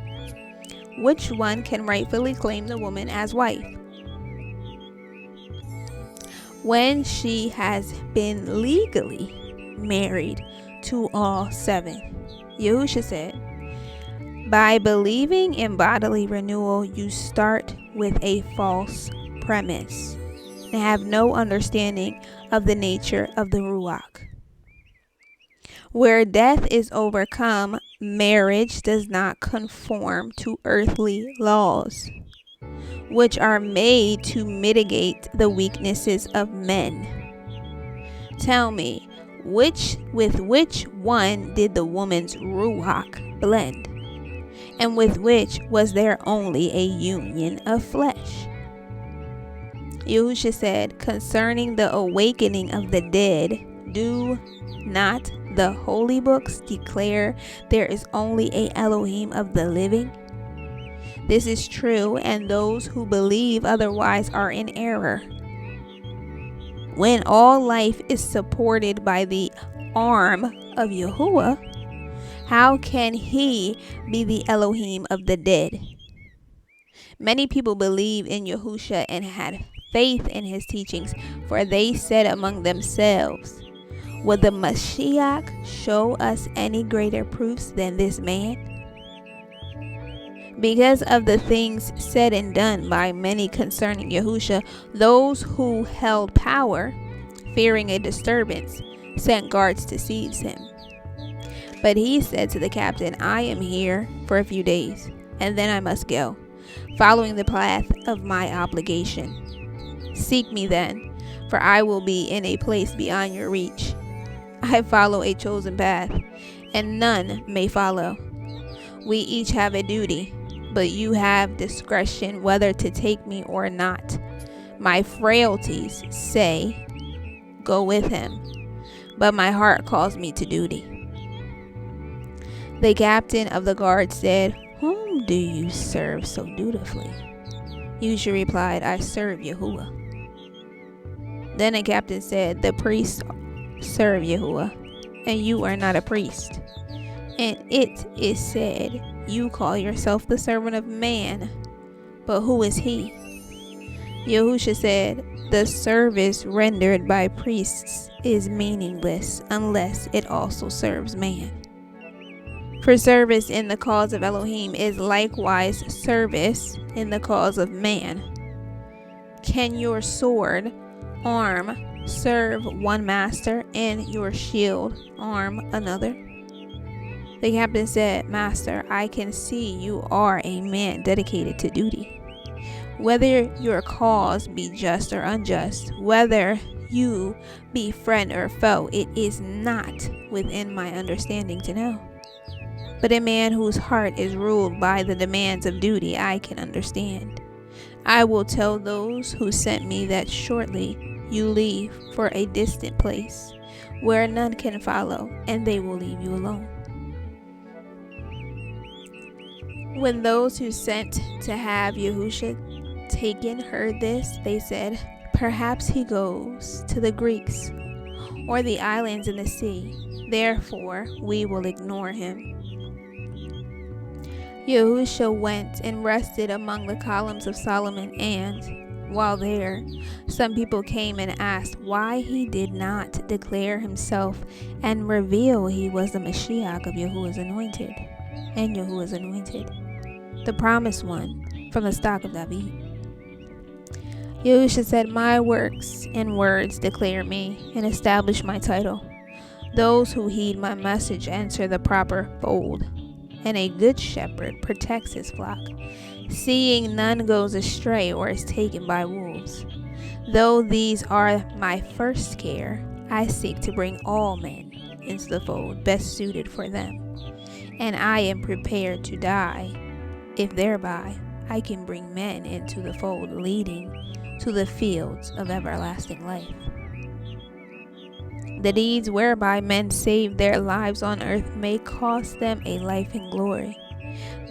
which one can rightfully claim the woman as wife? When she has been legally married to all 7. Yahuah said, by believing in bodily renewal, you start with a false premise and have no understanding of the nature of the Ruach. Where death is overcome, marriage does not conform to earthly laws, which are made to mitigate the weaknesses of men. Tell me, with which one did the woman's Ruach blend? And with which was there only a union of flesh? Yahuah said, concerning the awakening of the dead, do not the holy books declare there is only a Elohim of the living? This is true, and those who believe otherwise are in error. When all life is supported by the arm of Yahuah, how can he be the Elohim of the dead? Many people believe in Yahuah and had faith in his teachings, for they said among themselves, would the Mashiach show us any greater proofs than this man? Because of the things said and done by many concerning Yahuah, those who held power, fearing a disturbance, sent guards to seize him. But he said to the captain, I am here for a few days, and then I must go, following the path of my obligation. Seek me then, for I will be in a place beyond your reach. I follow a chosen path, and none may follow. We each have a duty, but you have discretion whether to take me or not. My frailties say, go with him, but my heart calls me to duty. The captain of the guard said, whom do you serve so dutifully? Yahuah replied, I serve Yahuah. Then the captain said, the priests serve Yahuah, and you are not a priest. And it is said, you call yourself the servant of man, but who is he? Yahuah said, the service rendered by priests is meaningless unless it also serves man. For service in the cause of Elohim is likewise service in the cause of man. Can your sword arm serve one master and your shield arm another? The captain said, Master, I can see you are a man dedicated to duty. Whether your cause be just or unjust, whether you be friend or foe, it is not within my understanding to know. But a man whose heart is ruled by the demands of duty, I can understand. I will tell those who sent me that shortly you leave for a distant place, where none can follow, and they will leave you alone. When those who sent to have Yahuah taken heard this, they said, perhaps he goes to the Greeks or the islands in the sea. Therefore, we will ignore him. Yahuah went and rested among the columns of Solomon, and while there, some people came and asked why he did not declare himself and reveal he was the Mashiach of Yahuah's anointed, and Yahuah's anointed, the promised one from the stock of David. Yahuah said, my works and words declare me and establish my title. Those who heed my message enter the proper fold, and a good shepherd protects his flock, seeing none goes astray or is taken by wolves. Though these are my first care, I seek to bring all men into the fold best suited for them, and I am prepared to die, if thereby I can bring men into the fold leading to the fields of everlasting life. The deeds whereby men save their lives on earth may cost them a life in glory,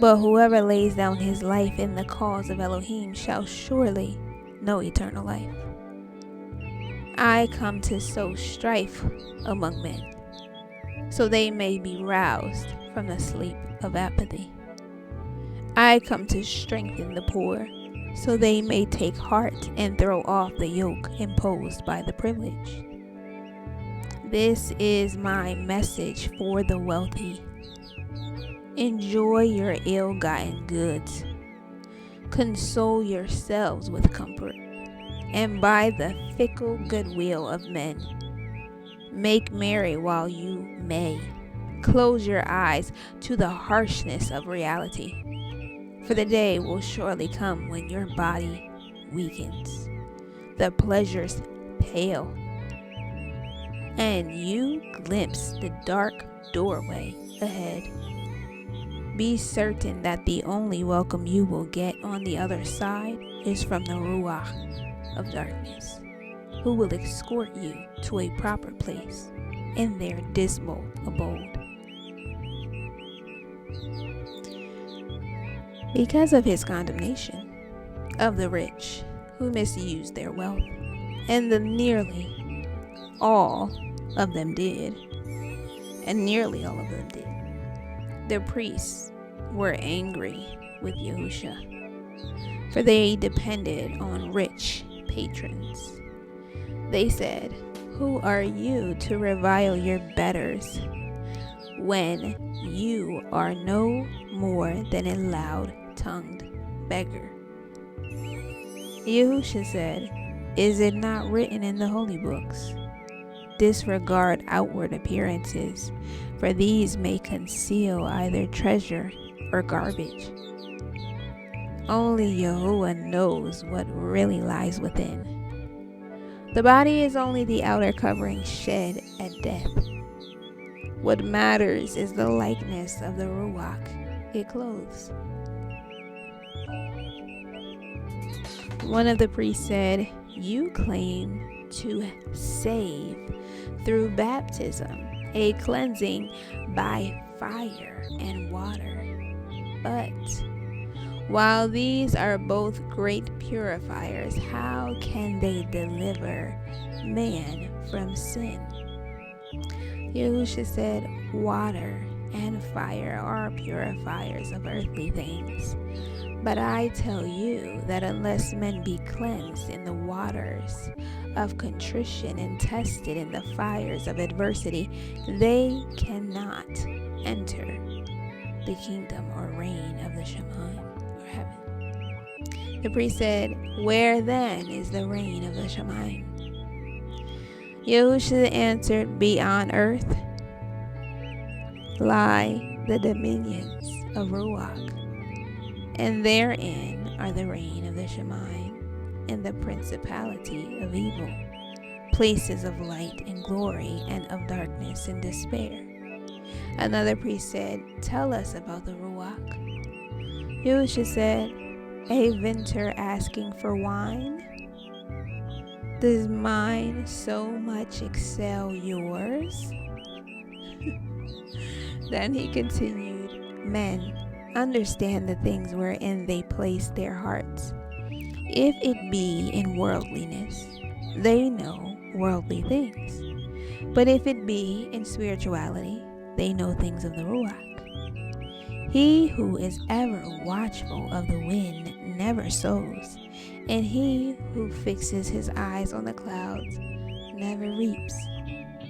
But whoever lays down his life in the cause of Elohim shall surely know eternal life. I come to sow strife among men, so they may be roused from the sleep of apathy. I come to strengthen the poor, so they may take heart and throw off the yoke imposed by the privileged. This is my message for the wealthy. Enjoy your ill-gotten goods. Console yourselves with comfort, and by the fickle goodwill of men, make merry while you may. Close your eyes to the harshness of reality, for the day will surely come when your body weakens, the pleasures pale, and you glimpse the dark doorway ahead. Be certain that the only welcome you will get on the other side is from the Ruach of darkness, who will escort you to a proper place in their dismal abode. Because of his condemnation of the rich who misused their wealth, and the nearly all of them did, the priests were angry with Yahuah, for they depended on rich patrons. They said, "Who are you to revile your betters when you are no more than a loud-tongued beggar?" Yahuah said, "Is it not written in the holy books? Disregard outward appearances, for these may conceal either treasure or garbage. Only Yahuah knows what really lies within. The body is only the outer covering shed at death. What matters is the likeness of the Ruach it clothes." One of the priests said, "You claim to save through baptism, a cleansing by fire and water. But while these are both great purifiers, how can they deliver man from sin?" Yahuah said, "Water and fire are purifiers of earthly things. But I tell you that unless men be cleansed in the waters of contrition and tested in the fires of adversity, they cannot enter the kingdom or reign of the Shemaim, or heaven." The priest said, "Where then is the reign of the Shemaim?" Yahuah answered, "Beyond earth lie the dominions of Ruach, and therein are the reign of the Shemaim and the principality of evil, places of light and glory, and of darkness and despair." Another priest said, "Tell us about the Ruach." Yahuah said, "A vintner asking for wine? Does mine so much excel yours?" Then he continued, "Men understand the things wherein they place their hearts. If it be in worldliness, they know worldly things. But if it be in spirituality, they know things of the Ruach. He who is ever watchful of the wind never sows, and he who fixes his eyes on the clouds never reaps.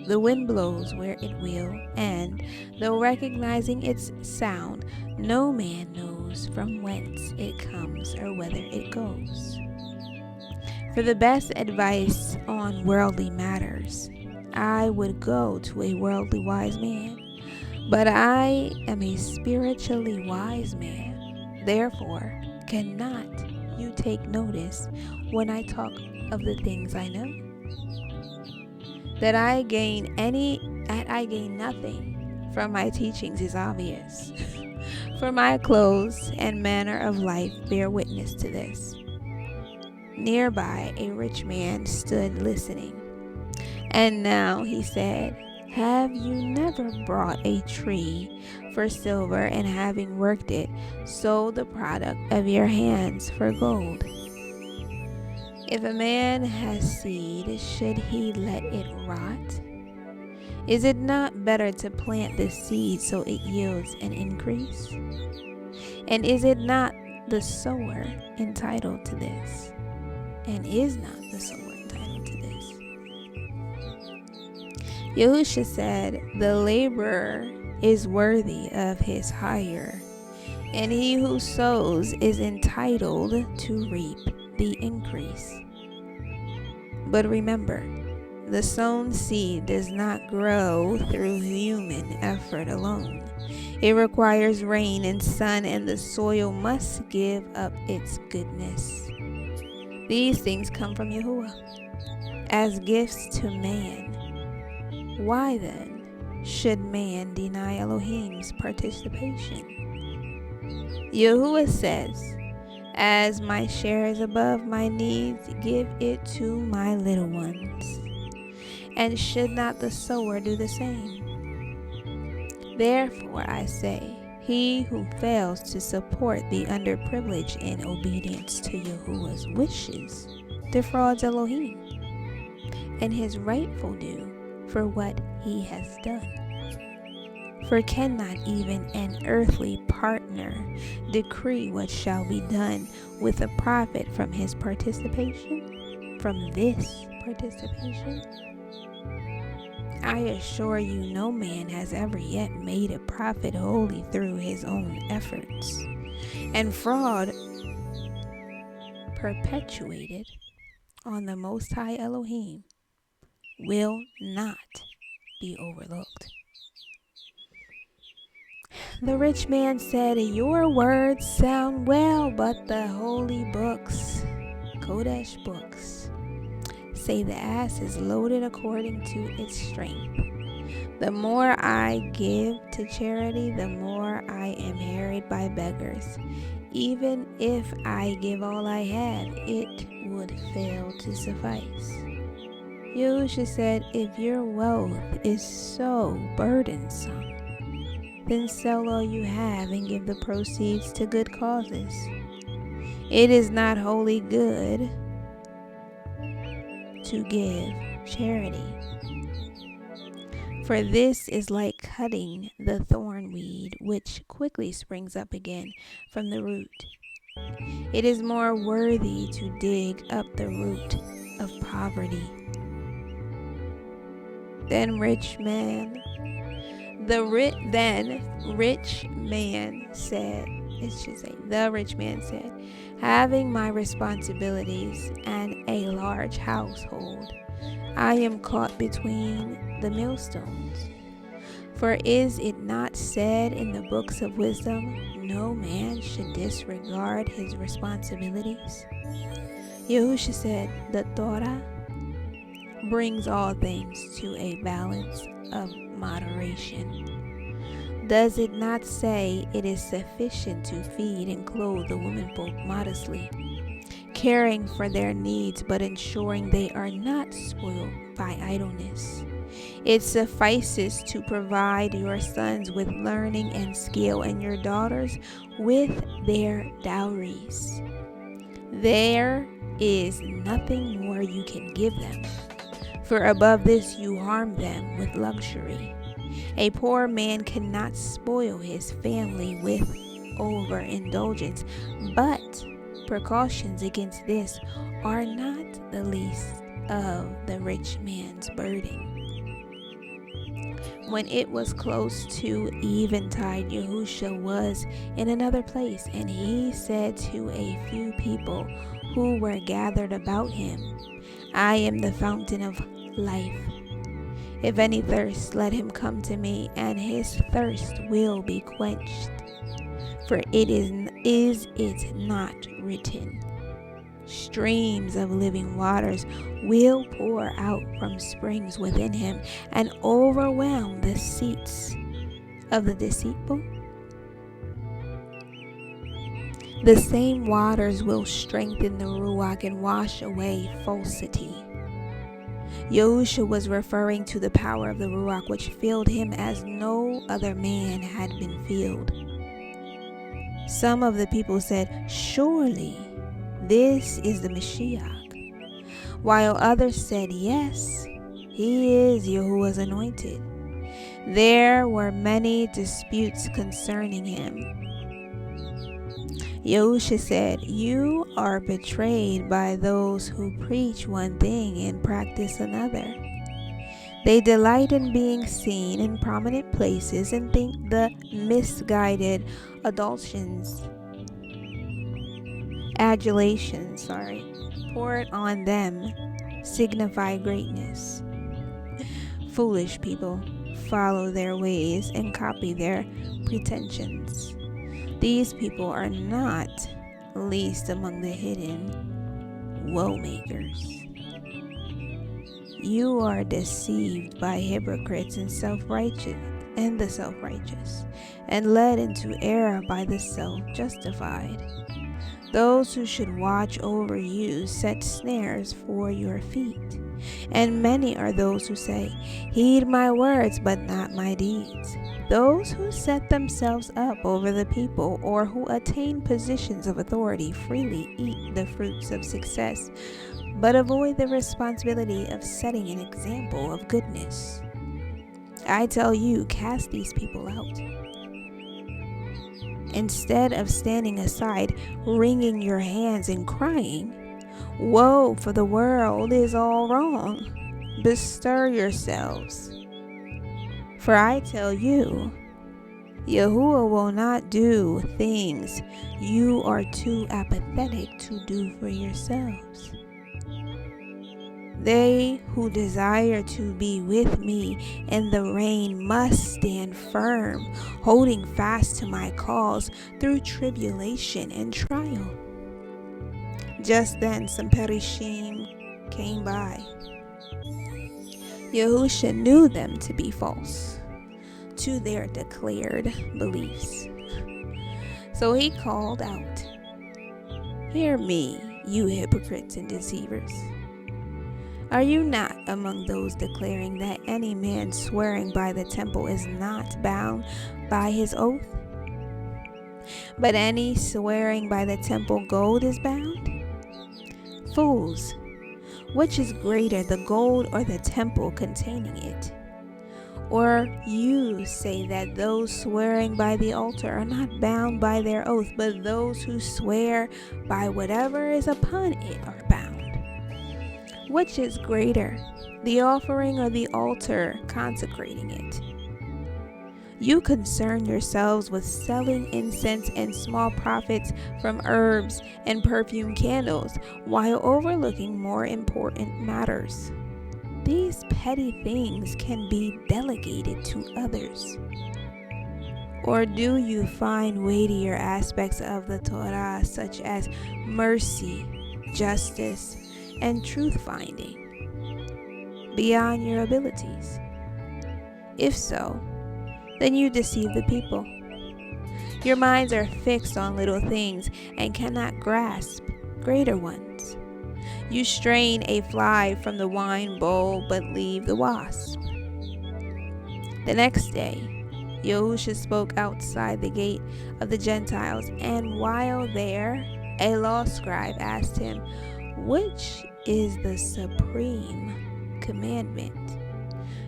The wind blows where it will, and though recognizing its sound, no man knows from whence it comes or whither it goes. For the best advice on worldly matters, I would go to a worldly wise man, but I am a spiritually wise man. Therefore, cannot you take notice when I talk of the things I know? That I gain nothing from my teachings is obvious, for my clothes and manner of life bear witness to this." Nearby a rich man stood listening, and now he said, "Have you never brought a tree for silver, and having worked it, sold the product of your hands for gold. If a man has seed, should he let it rot? Is it not better to plant the seed so it yields an increase? And is it not the sower entitled to this? And is not the sower entitled to this? Yahushua said, the laborer is worthy of his hire, and he who sows is entitled to reap the increase. But remember, the sown seed does not grow through human effort alone. It requires rain and sun, and the soil must give up its goodness. These things come from Yahuah as gifts to man. Why then should man deny Elohim's participation? Yahuah says, as my share is above my needs, give it to my little ones. And should not the sower do the same? Therefore I say, he who fails to support the underprivileged in obedience to Yahuwah's wishes defrauds Elohim and his rightful due for what he has done. For cannot even an earthly partner decree what shall be done with a profit from his participation? From this participation? I assure you, no man has ever yet made a profit wholly through his own efforts, and fraud perpetuated on the Most High Elohim will not be overlooked. The rich man said, your words sound well, but the holy books, Kodesh books, say the ass is loaded according to its strength. The more I give to charity, the more I am harried by beggars. Even if I give all I have, it would fail to suffice. Yahushua said, if your wealth is so burdensome, then sell all you have and give the proceeds to good causes. It is not wholly good to give charity, for this is like cutting the thorn weed, which quickly springs up again from the root. It is more worthy to dig up the root of poverty than rich man. The rich man said, having my responsibilities and a large household, I am caught between the millstones. For is it not said in the books of wisdom, no man should disregard his responsibilities? Yahushua said, the Torah brings all things to a balance of moderation. Does it not say it is sufficient to feed and clothe the womenfolk modestly, caring for their needs but ensuring they are not spoiled by idleness? It suffices to provide your sons with learning and skill, and your daughters with their dowries. There is nothing more you can give them, for above this you harm them with luxury. A poor man cannot spoil his family with overindulgence, but precautions against this are not the least of the rich man's burden. When it was close to eventide, Yahushua was in another place, and he said to a few people who were gathered about him, I am the fountain of life. If any thirst, let him come to me, and his thirst will be quenched. For it is it not written, streams of living waters will pour out from springs within him and overwhelm the seats of the deceitful? The same waters will strengthen the Ruach and wash away falsity. Yahushua was referring to the power of the Ruach, which filled him as no other man had been filled. Some of the people said, "Surely this is the Mashiach," while others said, "Yes, he is Yahuwah's anointed." There were many disputes concerning him. Yahushua said, "You are betrayed by those who preach one thing and practice another. They delight in being seen in prominent places and think the misguided adulations, poured on them signify greatness. Foolish people follow their ways and copy their pretensions. These people are not least among the hidden woe makers. You are deceived by hypocrites and the self-righteous, and led into error by the self-justified. Those who should watch over you set snares for your feet, and many are those who say, "Heed my words, but not my deeds." Those who set themselves up over the people or who attain positions of authority freely eat the fruits of success, but avoid the responsibility of setting an example of goodness. I tell you, cast these people out. Instead of standing aside, wringing your hands and crying, "Woe, for the world is all wrong," bestir yourselves. For I tell you, Yahuah will not do things you are too apathetic to do for yourselves. They who desire to be with me in the reign must stand firm, holding fast to my cause through tribulation and trial. Just then some Perishim came by. Yahushua knew them to be false to their declared beliefs. So he called out, "Hear me, you hypocrites and deceivers. Are you not among those declaring that any man swearing by the temple is not bound by his oath? But any swearing by the temple gold is bound? Fools, which is greater, the gold or the temple containing it? Or you say that those swearing by the altar are not bound by their oath, but those who swear by whatever is upon it are bound. Which is greater, the offering or the altar consecrating it? You concern yourselves with selling incense and small profits from herbs and perfume candles, while overlooking more important matters. These petty things can be delegated to others. Or do you find weightier aspects of the Torah, such as mercy, justice, and truth-finding, beyond your abilities? If so, then you deceive the people. Your minds are fixed on little things and cannot grasp greater ones. You strain a fly from the wine bowl, but leave the wasp. The next day, Yahushua spoke outside the gate of the Gentiles, and while there, a law scribe asked him, "Which is the supreme commandment?"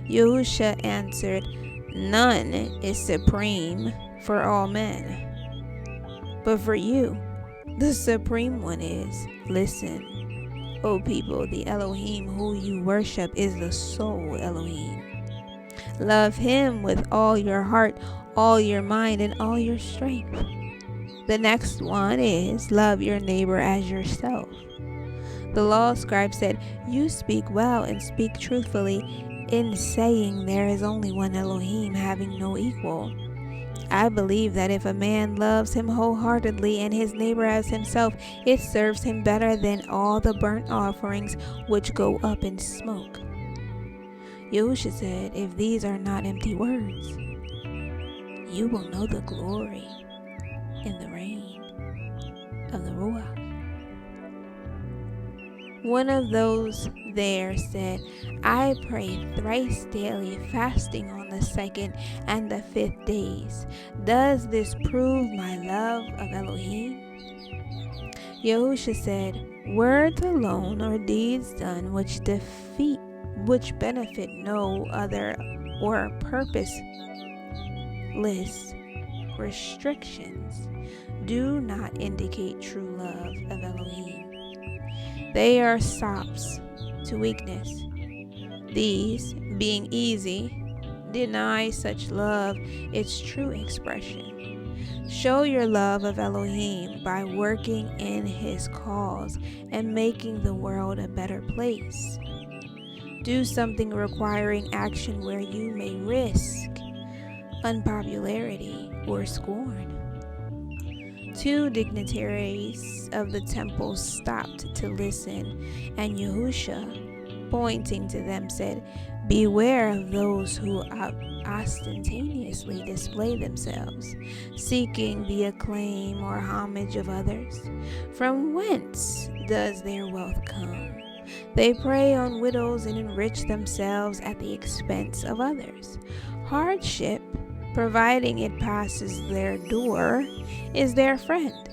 Yahushua answered, "None is supreme for all men. But for you, the supreme one is, listen, O people, the Elohim who you worship is the sole Elohim. Love him with all your heart, all your mind, and all your strength. The next one is, love your neighbor as yourself." The law scribe said, "You speak well and speak truthfully in saying there is only one Elohim, having no equal. I believe that if a man loves him wholeheartedly and his neighbor as himself, it serves him better than all the burnt offerings which go up in smoke." Yahushua said, "If these are not empty words, you will know the glory and the reign of the Ruach." One of those there said, I pray thrice daily, fasting on the 2nd and the 5th days. Does this prove my love of Elohim? Yahushua said, words alone or deeds done which benefit no other or purposeless restrictions do not indicate true love of Elohim. They are sops to weakness. These, being easy, deny such love its true expression. Show your love of Elohim by working in his cause and making the world a better place. Do something requiring action where you may risk unpopularity or scorn. 2 dignitaries of the temple stopped to listen, and Yahushua, pointing to them, said, beware of those who ostentatiously display themselves, seeking the acclaim or homage of others. From whence does their wealth come? They prey on widows and enrich themselves at the expense of others. Hardship, providing it passes their door, is their friend.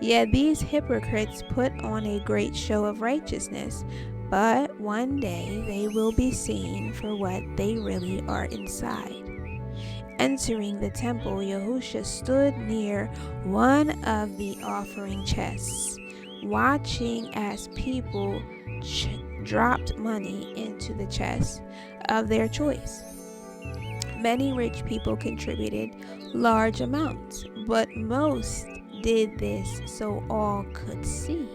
Yet these hypocrites put on a great show of righteousness, but one day they will be seen for what they really are inside. Entering the temple, Yahushua stood near one of the offering chests, watching as people dropped money into the chest of their choice. Many rich people contributed large amounts, but most did this so all could see.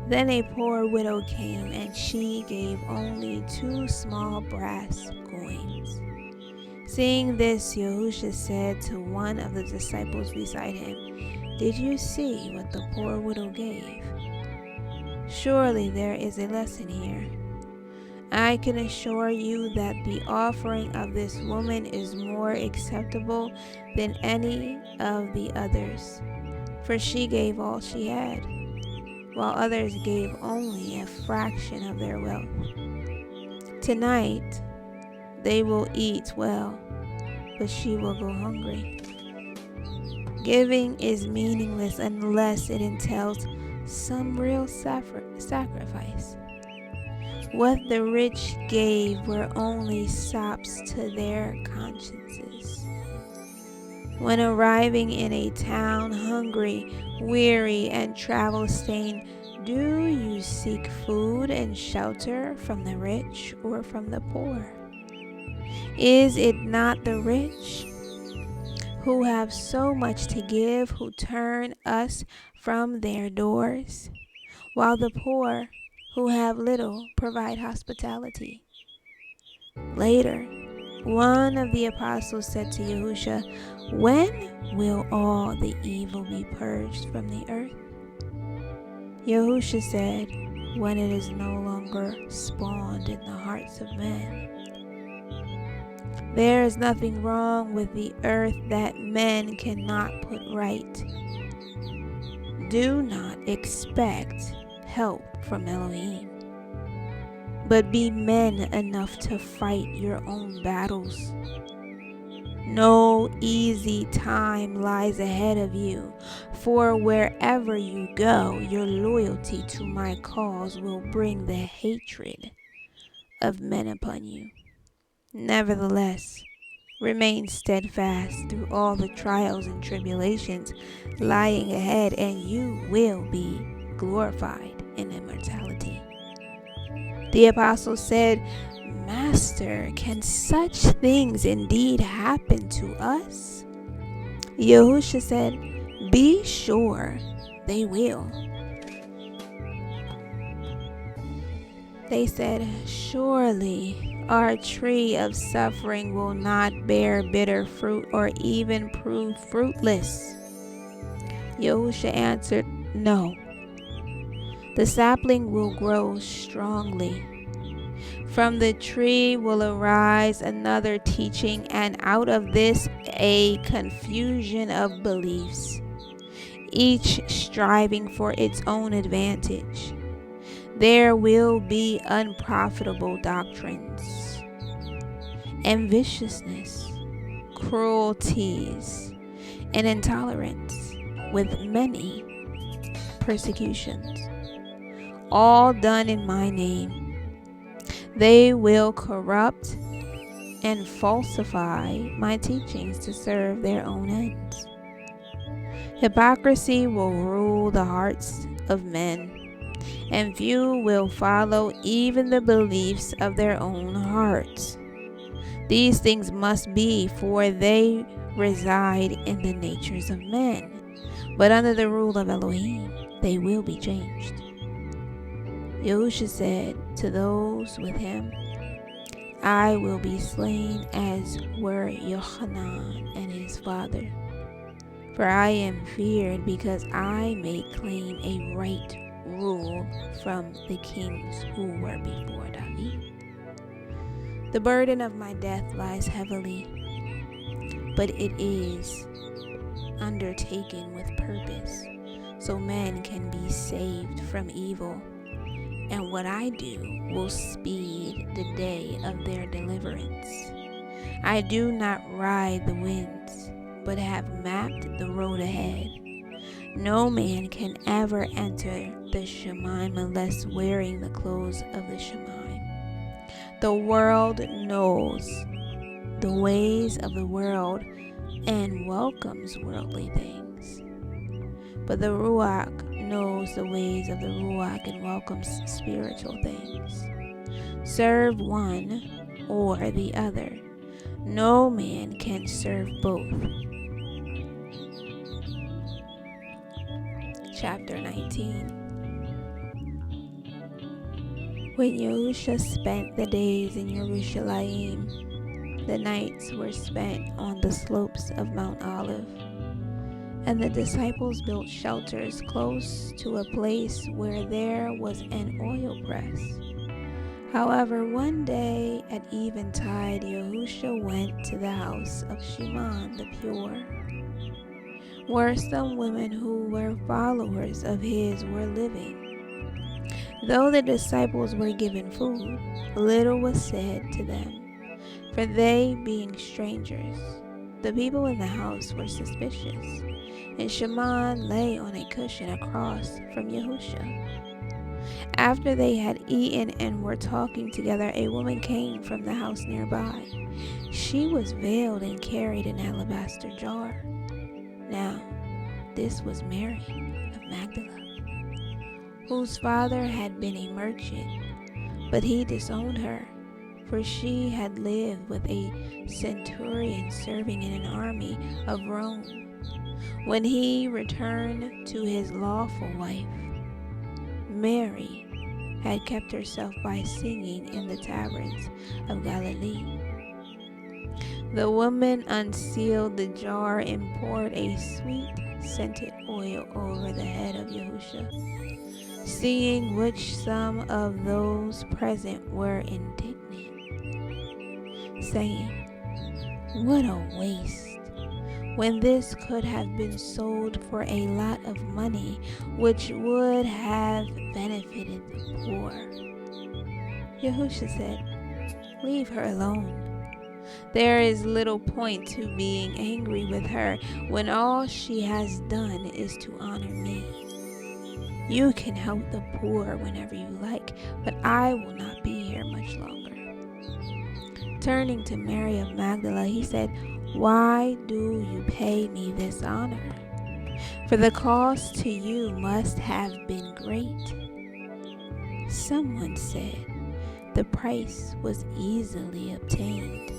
Then a poor widow came, and she gave only 2 small brass coins. Seeing this, Yahushua said to one of the disciples beside him, did you see what the poor widow gave? Surely there is a lesson here. I can assure you that the offering of this woman is more acceptable than any of the others, for she gave all she had, while others gave only a fraction of their wealth. Tonight, they will eat well, but she will go hungry. Giving is meaningless unless it entails some real sacrifice. What the rich gave were only sops to their consciences. When arriving in a town hungry, weary, and travel-stained, do you seek food and shelter from the rich or from the poor? Is it not the rich who have so much to give who turn us from their doors, while the poor who have little provide hospitality? Later, one of the apostles said to Yahushua, when will all the evil be purged from the earth? Yahushua said, when it is no longer spawned in the hearts of men. There is nothing wrong with the earth that men cannot put right. Do not expect help from Elohim, but be men enough to fight your own battles. No easy time lies ahead of you, for wherever you go, your loyalty to my cause will bring the hatred of men upon you. Nevertheless, remain steadfast through all the trials and tribulations lying ahead, and you will be glorified in immortality. The apostle said, Master, can such things indeed happen to us? Yahushua said, be sure they will. They said, surely our tree of suffering will not bear bitter fruit or even prove fruitless. Yahushua answered, no. The sapling will grow strongly. From the tree will arise another teaching, and out of this a confusion of beliefs, each striving for its own advantage. There will be unprofitable doctrines and viciousness, cruelties, and intolerance, with many persecutions, all done in my name. They will corrupt and falsify my teachings to serve their own ends. Hypocrisy will rule the hearts of men, and few will follow even the beliefs of their own hearts. These things must be, for they reside in the natures of men, but under the rule of Elohim they will be changed. Yahuah said to those with him, I will be slain as were Yohanan and his father. For I am feared because I may claim a right rule from the kings who were before David. The burden of my death lies heavily, but it is undertaken with purpose, so men can be saved from evil. And what I do will speed the day of their deliverance. I do not ride the winds, but have mapped the road ahead. No man can ever enter the Shemaim unless wearing the clothes of the Shemaim. The world knows the ways of the world and welcomes worldly things. But the Ruach knows the ways of the Ruach and welcomes spiritual things. Serve one or the other. No man can serve both. Chapter 19. When Yahuah spent the days in Yerushalayim, the nights were spent on the slopes of Mount Olive. And the disciples built shelters close to a place where there was an oil press. However, one day at eventide, Yahuah went to the house of Shimon the pure, where some women who were followers of his were living. Though the disciples were given food, little was said to them, for they being strangers. The people in the house were suspicious, and Shimon lay on a cushion across from Yahuah. After they had eaten and were talking together, a woman came from the house nearby. She was veiled and carried an alabaster jar. Now, this was Mary of Magdala, whose father had been a merchant, but he disowned her, for she had lived with a centurion serving in an army of Rome. When he returned to his lawful wife, Mary had kept herself by singing in the taverns of Galilee. The woman unsealed the jar and poured a sweet scented oil over the head of Yahuah, seeing which some of those present were indignant, saying, What a waste! When this could have been sold for a lot of money, which would have benefited the poor. Yahuah said, Leave her alone. There is little point to being angry with her when all she has done is to honor me. You can help the poor whenever you like, but I will not be here much longer. Turning to Mary of Magdala, he said, Why do you pay me this honor? For the cost to you must have been great. Someone said, The price was easily obtained.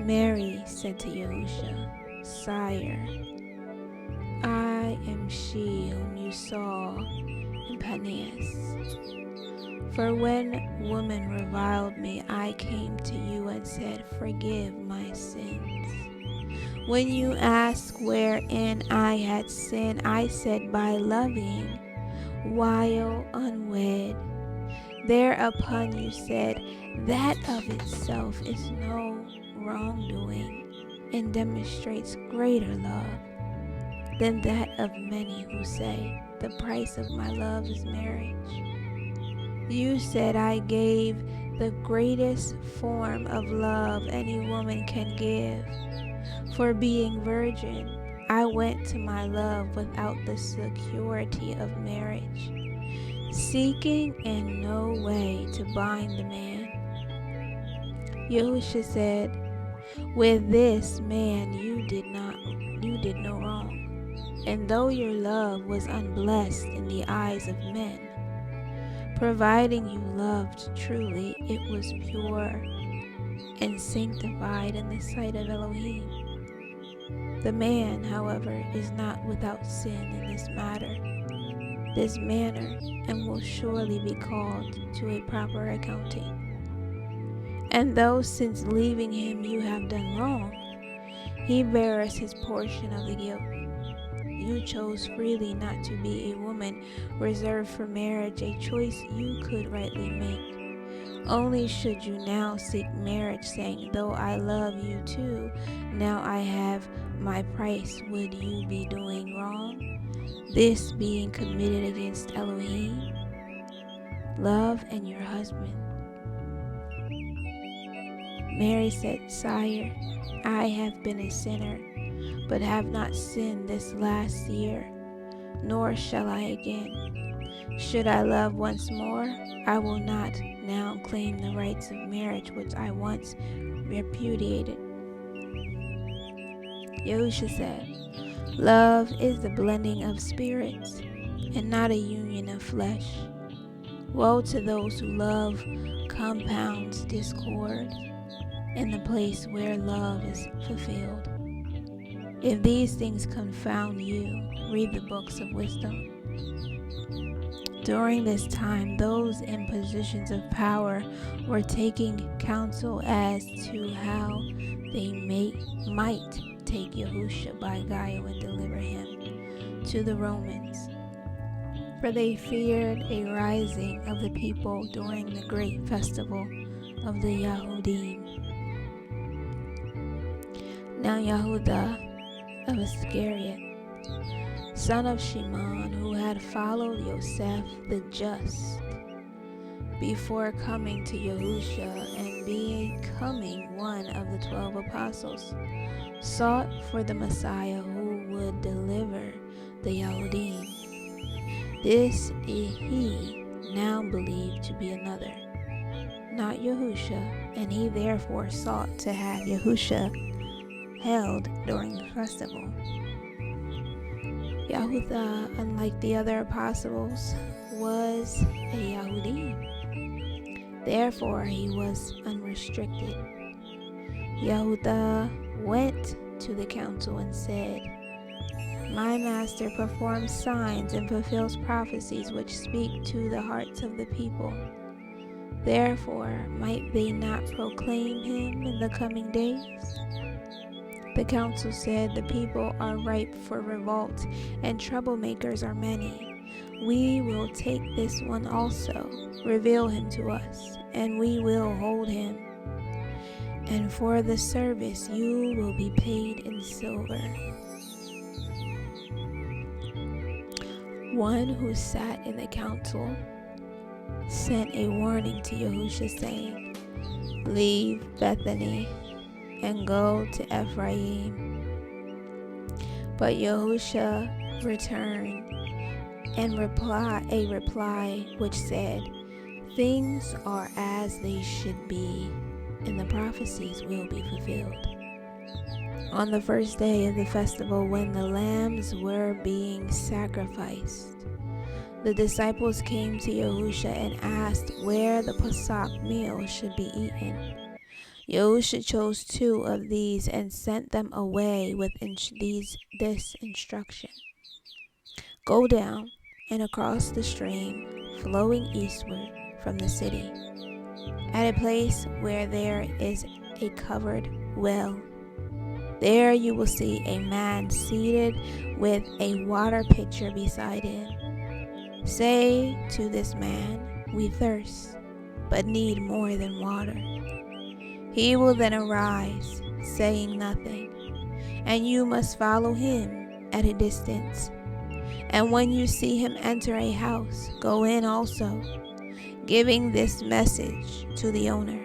Mary said to Yahuah, Sire, I am she whom you saw in Paneas. For when woman reviled me, I came to you and said, Forgive my sins. When you asked wherein I had sinned, I said, By loving while unwed. Thereupon you said, That of itself is no wrongdoing and demonstrates greater love. than that of many who say, the price of my love is marriage. You said I gave the greatest form of love any woman can give. For being virgin, I went to my love without the security of marriage, seeking in no way to bind the man. Yahushua said, with this man you did no wrong. And though your love was unblessed in the eyes of men, providing you loved truly, it was pure and sanctified in the sight of Elohim. The man, however, is not without sin in this manner, and will surely be called to a proper accounting. And though since leaving him you have done wrong, he bears his portion of the guilt. You chose freely not to be a woman reserved for marriage, a choice you could rightly make. Only should you now seek marriage, saying, though I love you too, now I have my price, would you be doing wrong? This being committed against Elohim. Love and your husband. Mary said, Sire, I have been a sinner, but have not sinned this last year, nor shall I again. Should I love once more, I will not now claim the rights of marriage which I once repudiated. Yahushua said, love is the blending of spirits, and not a union of flesh. Woe to those who love compounds discord in the place where love is fulfilled. If these things confound you, read the books of wisdom. During this time, those in positions of power were taking counsel as to how they might take Yahushua by guile and deliver him to the Romans. For they feared a rising of the people during the great festival of the Yahudim. Now Yahudah of Iscariot, son of Shimon, who had followed Yosef the just before coming to Yahushua and becoming one of the 12 apostles, sought for the Messiah who would deliver the Yahudim. This he now believed to be another, not Yahushua, and he therefore sought to have Yahushua held during the festival. Yahudah, unlike the other apostles, was a Yahudim. Therefore, he was unrestricted. Yahudah went to the council and said, my master performs signs and fulfills prophecies which speak to the hearts of the people. Therefore, might they not proclaim him in the coming days? The council said, the people are ripe for revolt, and troublemakers are many. We will take this one also, reveal him to us, and we will hold him. And for the service you will be paid in silver. One who sat in the council sent a warning to Yahushua, saying, leave Bethany and go to Ephraim. But Yahushua returned and a reply which said, things are as they should be, and the prophecies will be fulfilled. On the first day of the festival, when the lambs were being sacrificed, the disciples came to Yahushua and asked where the Pesach meal should be eaten. Yahushua chose 2 of these and sent them away with this instruction. Go down and across the stream flowing eastward from the city, at a place where there is a covered well. There you will see a man seated with a water pitcher beside him. Say to this man, we thirst, but need more than water. He will then arise, saying nothing, and you must follow him at a distance. And when you see him enter a house, go in also, giving this message to the owner: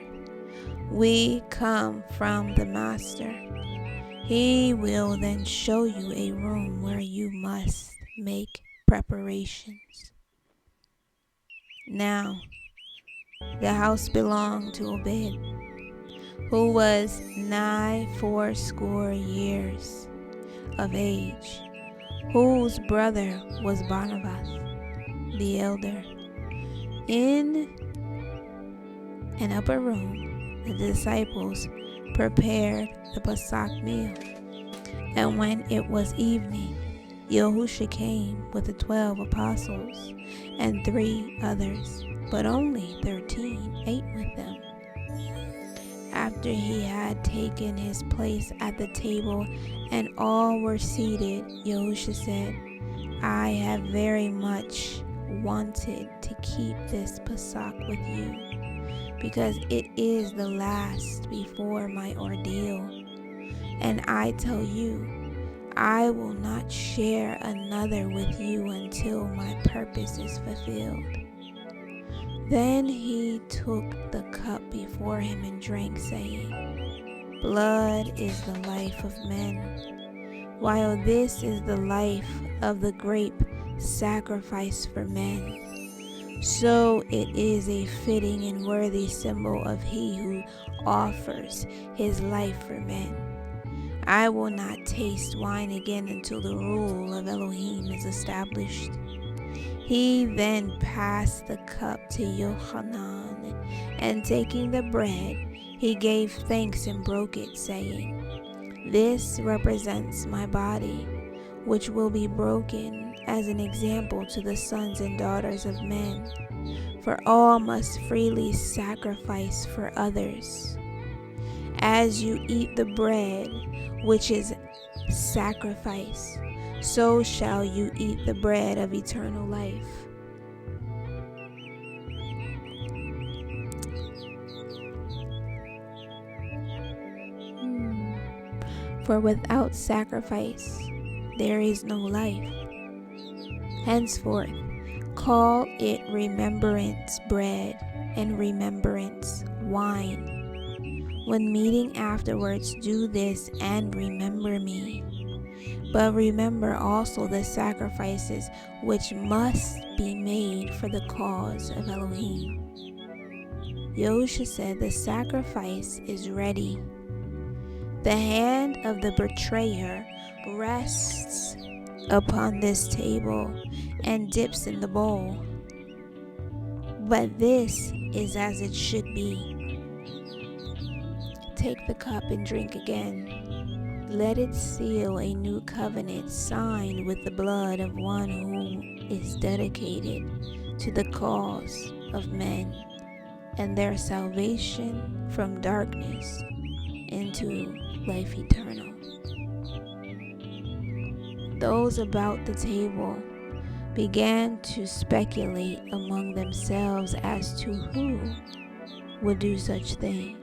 we come from the master. He will then show you a room where you must make preparations. Now, the house belonged to Obed, who was nigh 80 years of age, whose brother was Barnabas, the elder. In an upper room, the disciples prepared the Pesach meal. And when it was evening, Yahuah came with the 12 apostles and 3 others, but only 13 ate with them. After he had taken his place at the table and all were seated, Yahuah said, I have very much wanted to keep this Pesach with you, because it is the last before my ordeal. And I tell you, I will not share another with you until my purpose is fulfilled. Then he took the cup before him and drank, saying, blood is the life of men, while this is the life of the grape sacrifice for men. So it is a fitting and worthy symbol of he who offers his life for men. I will not taste wine again until the rule of Elohim is established. He then passed the cup to Yohanan, and taking the bread, he gave thanks and broke it, saying, this represents my body, which will be broken as an example to the sons and daughters of men. For all must freely sacrifice for others. As you eat the bread, which is sacrifice, so shall you eat the bread of eternal life. For without sacrifice, there is no life. Henceforth, call it remembrance bread and remembrance wine. When meeting afterwards, do this and remember me. But remember also the sacrifices which must be made for the cause of Elohim. Yahuah said, the sacrifice is ready. The hand of the betrayer rests upon this table and dips in the bowl. But this is as it should be. Take the cup and drink again. Let it seal a new covenant signed with the blood of one who is dedicated to the cause of men and their salvation from darkness into life eternal. Those about the table began to speculate among themselves as to who would do such a thing.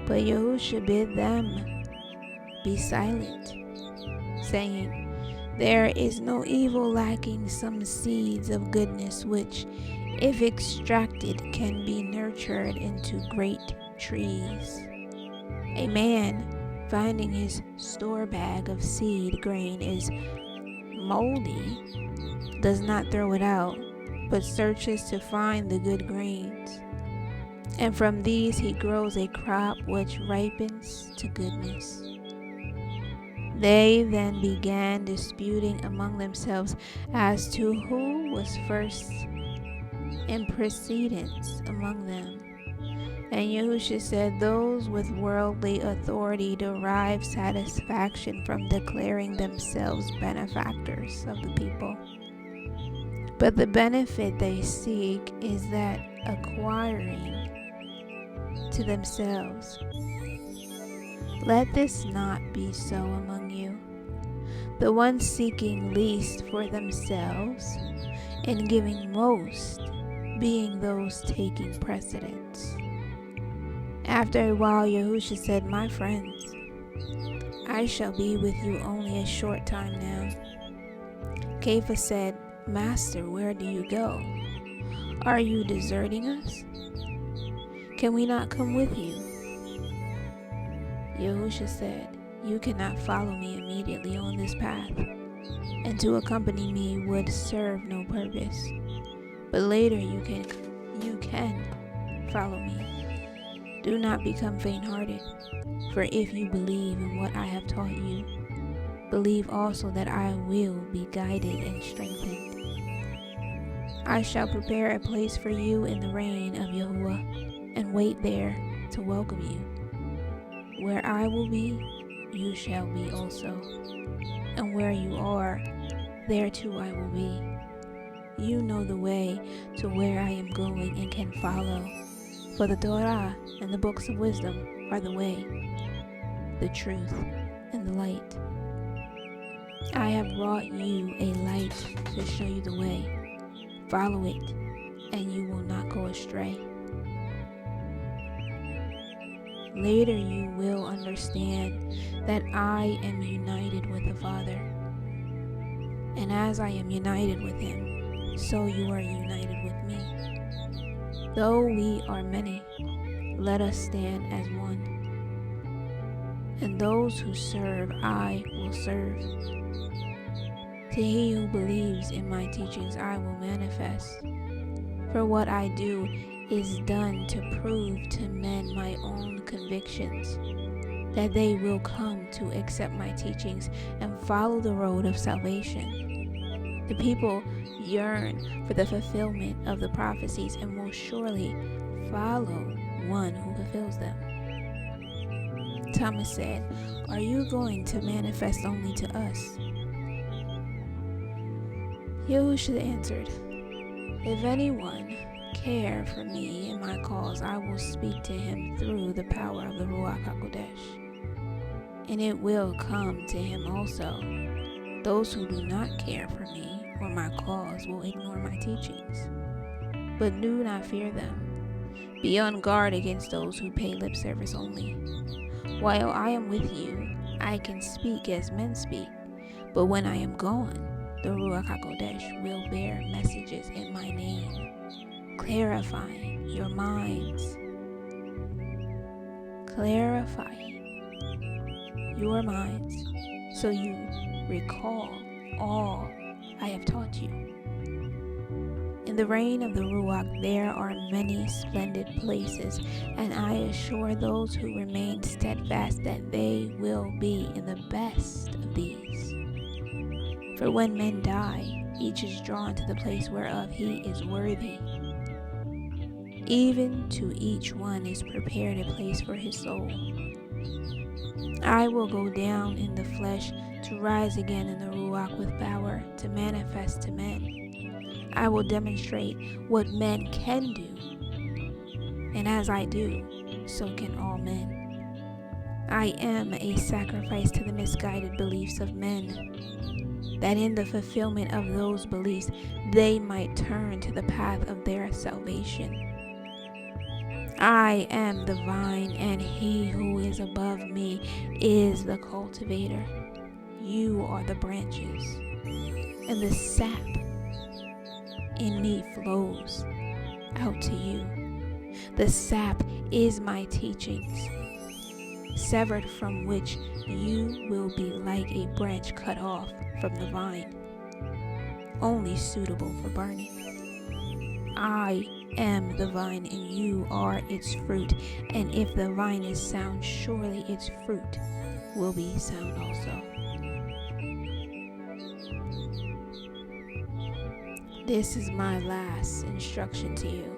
But Yahuah bid them be silent, saying, there is no evil lacking some seeds of goodness which, if extracted, can be nurtured into great trees. A man finding his store bag of seed grain is moldy does not throw it out, but searches to find the good grains. And from these he grows a crop which ripens to goodness. They then began disputing among themselves as to who was first in precedence among them. And Yahuah said, those with worldly authority derive satisfaction from declaring themselves benefactors of the people. But the benefit they seek is that acquiring to themselves. Let this not be so among you. The ones seeking least for themselves and giving most being those taking precedence. After a while, Yahuah said, my friends, I shall be with you only a short time now. Kepha said, Master, where do you go? Are you deserting us? Can we not come with you? Yahushua said, You cannot follow me immediately on this path, and to accompany me would serve no purpose. But later you can follow me. Do not become faint-hearted, for if you believe in what I have taught you, believe also that I will be guided and strengthened. I shall prepare a place for you in the reign of Yahuah, and wait there to welcome you. Where I will be, you shall be also, and where you are, there too I will be. You know the way to where I am going and can follow, for the Torah and the books of wisdom are the way, the truth, and the light. I have brought you a light to show you the way. Follow it, and you will not go astray. Later you will understand that I am united with the Father, and as I am united with Him, so you are united with me. Though we are many, let us stand as one. And those who serve, I will serve. To he who believes in my teachings, I will manifest. For what I do is done to prove to men my own convictions, that they will come to accept my teachings and follow the road of salvation. The people yearn for the fulfillment of the prophecies and will surely follow one who fulfills them. Thomas said, Are you going to manifest only to us? Yahushua answered, If anyone care for me and my cause, I will speak to him through the power of the Ruach HaKodesh, and it will come to him also. Those who do not care for me or my cause will ignore my teachings. But do not fear them. Be on guard against those who pay lip service only. While I am with you, I can speak as men speak, but when I am gone, the Ruach HaKodesh will bear messages in my name, clarifying your minds. Clarifying your minds so you recall all I have taught you. In the reign of the Ruach there are many splendid places, and I assure those who remain steadfast that they will be in the best of these. For when men die, each is drawn to the place whereof he is worthy. Even to each one is prepared a place for his soul. I will go down in the flesh to rise again in the Ruach with power to manifest to men. I will demonstrate what men can do, and as I do, so can all men. I am a sacrifice to the misguided beliefs of men, that in the fulfillment of those beliefs they might turn to the path of their salvation. I am the vine, and he who is above me is the cultivator. You are the branches, and the sap in me flows out to you. The sap is my teachings, severed from which you will be like a branch cut off from the vine, only suitable for burning. I am the vine, and you are its fruit, and if the vine is sound, surely its fruit will be sound also. This is my last instruction to you.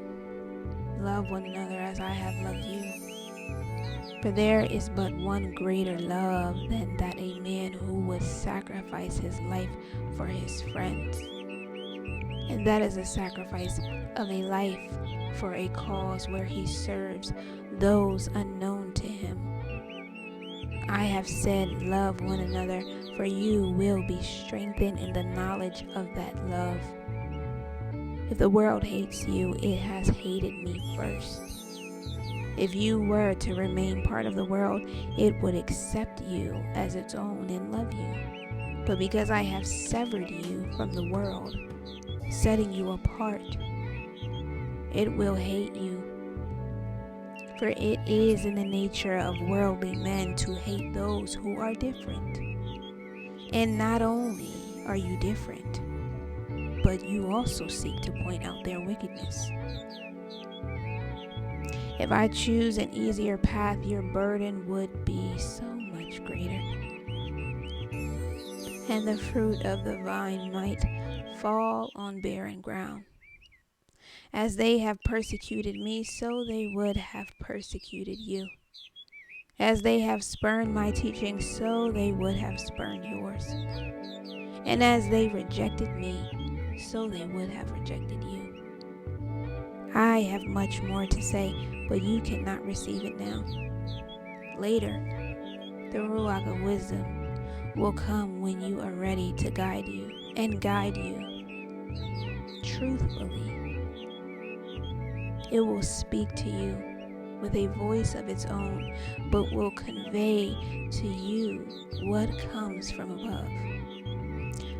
Love one another as I have loved you. For there is but one greater love than that a man who would sacrifice his life for his friends. And that is a sacrifice of a life for a cause where he serves those unknown to him. I have said, love one another, for you will be strengthened in the knowledge of that love. If the world hates you, it has hated me first. If you were to remain part of the world, it would accept you as its own and love you. But because I have severed you from the world, setting you apart, it will hate you. For it is in the nature of worldly men to hate those who are different. And not only are you different, but you also seek to point out their wickedness. If I choose an easier path, your burden would be so much greater. And the fruit of the vine might fall on barren ground. As they have persecuted me, so they would have persecuted you. As they have spurned my teaching, so they would have spurned yours. And as they rejected me, so they would have rejected you. I have much more to say, but you cannot receive it now. Later, the Ruach of wisdom will come when you are ready to guide you and guide you truthfully. It will speak to you with a voice of its own, but will convey to you what comes from above.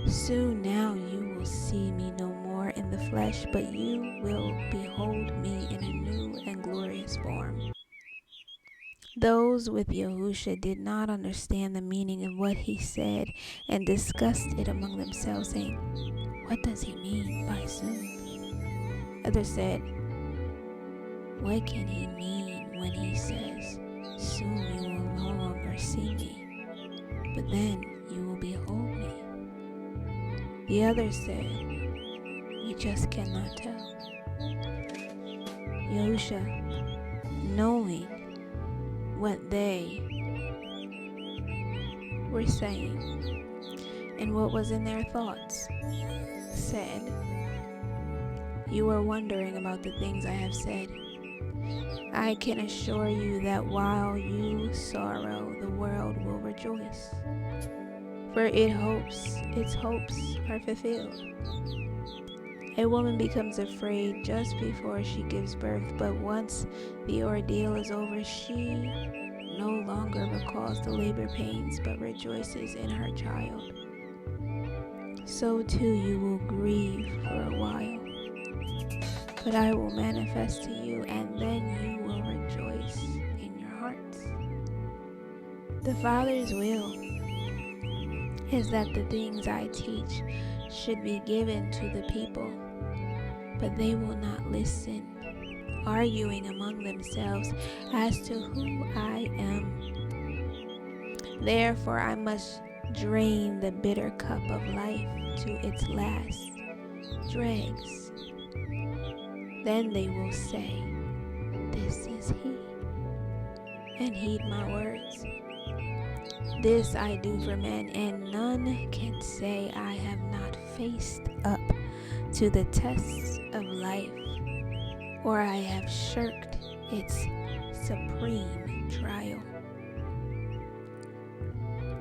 Soon now you will see me no more in the flesh, but you will behold me in a new and glorious form. Those with Yahushua did not understand the meaning of what he said and discussed it among themselves, saying, "What does he mean by soon?" Others said, "What can he mean when he says, 'Soon you will no longer see me, but then you will behold me'?" The others said, "We just cannot tell." Yahushua, knowing what they were saying and what was in their thoughts, said, "You are wondering about the things I have said. I can assure you that while you sorrow, the world will rejoice. For its hopes are fulfilled. A woman becomes afraid just before she gives birth, but once the ordeal is over, she no longer recalls the labor pains, but rejoices in her child. So too you will grieve for a while, but I will manifest to you, and then you will rejoice in your hearts. The Father's will is that the things I teach should be given to the people, but they will not listen, arguing among themselves as to who I am. Therefore I must drain the bitter cup of life to its last dregs. Then they will say, 'This is he,' and heed my words. This I do for men, and none can say I have not faced up to the tests of life, or I have shirked its supreme trial."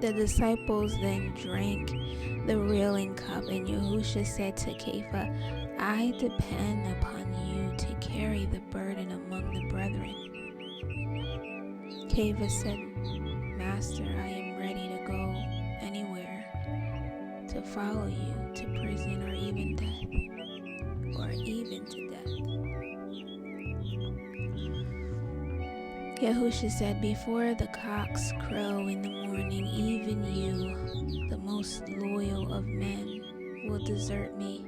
The disciples then drank the reeling cup, and Yahushua said to Kepha, "I depend upon you to carry the burden among the brethren." Kepha said, "Master, I am ready to go anywhere to follow you to prison or even death, or even to death." Yahushua said, "Before the cocks crow in the morning, even you, the most loyal of men, will desert me.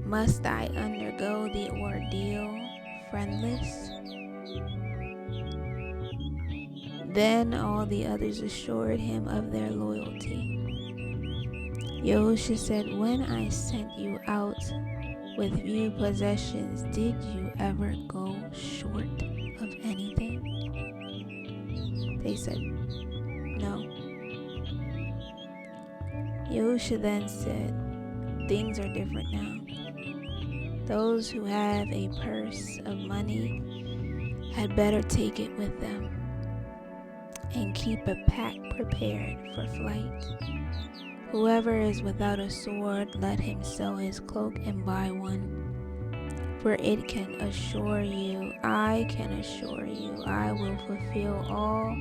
Must I undergo the ordeal friendless?" Then all the others assured him of their loyalty. Yahushua said, "When I sent you out with few possessions, did you ever go short of anything?" They said, "No." Yahushua then said, "Things are different now. Those who have a purse of money had better take it with them and keep a pack prepared for flight. Whoever is without a sword, let him sell his cloak and buy one. For it can assure you, I can assure you, I will fulfill all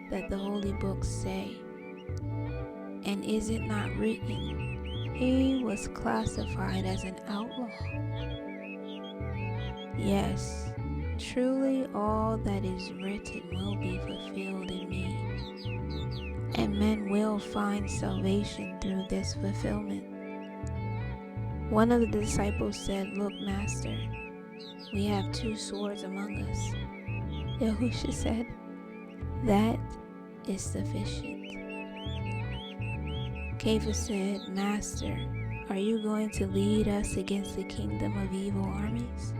that the holy books say. And is it not written, he was classified as an outlaw? Yes, truly all that is written will be fulfilled in me, and men will find salvation through this fulfillment. One of the disciples said, "Look, Master, we have 2 swords among us." Yahushua said, "That is sufficient." Kepha said, "Master, are you going to lead us against the kingdom of evil armies?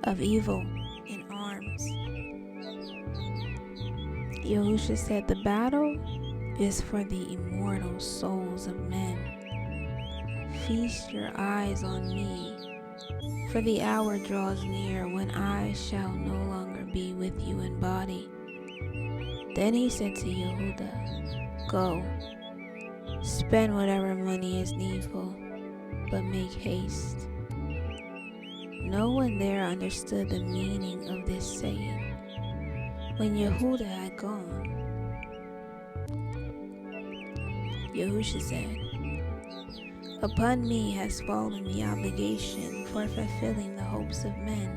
Of evil in arms?" Yahushua said, "The battle is for the immortal souls of men. Feast your eyes on me, for the hour draws near when I shall no longer be with you in body." Then he said to Yehuda, "Go, spend whatever money is needful, but make haste." No one there understood the meaning of this saying. When Yehuda had gone, Yahushua said, "Upon me has fallen the obligation for fulfilling the hopes of men.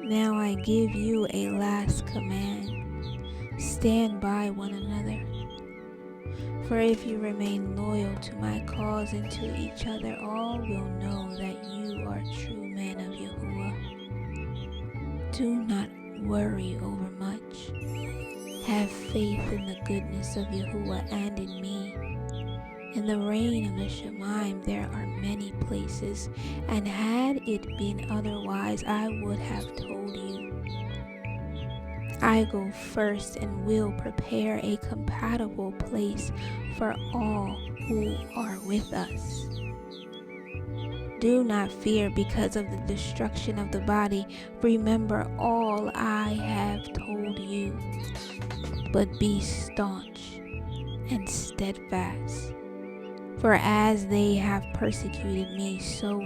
Now I give you a last command. Stand by one another. For if you remain loyal to my cause and to each other, all will know that you are true men of Yahuah. Do not worry over much. Have faith in the goodness of Yahuah and in me. In the reign of the Shemaim there are many places, and had it been otherwise, I would have told you. I go first and will prepare a compatible place for all who are with us. Do not fear because of the destruction of the body. Remember all I have told you. But be staunch and steadfast. For as they have persecuted me, so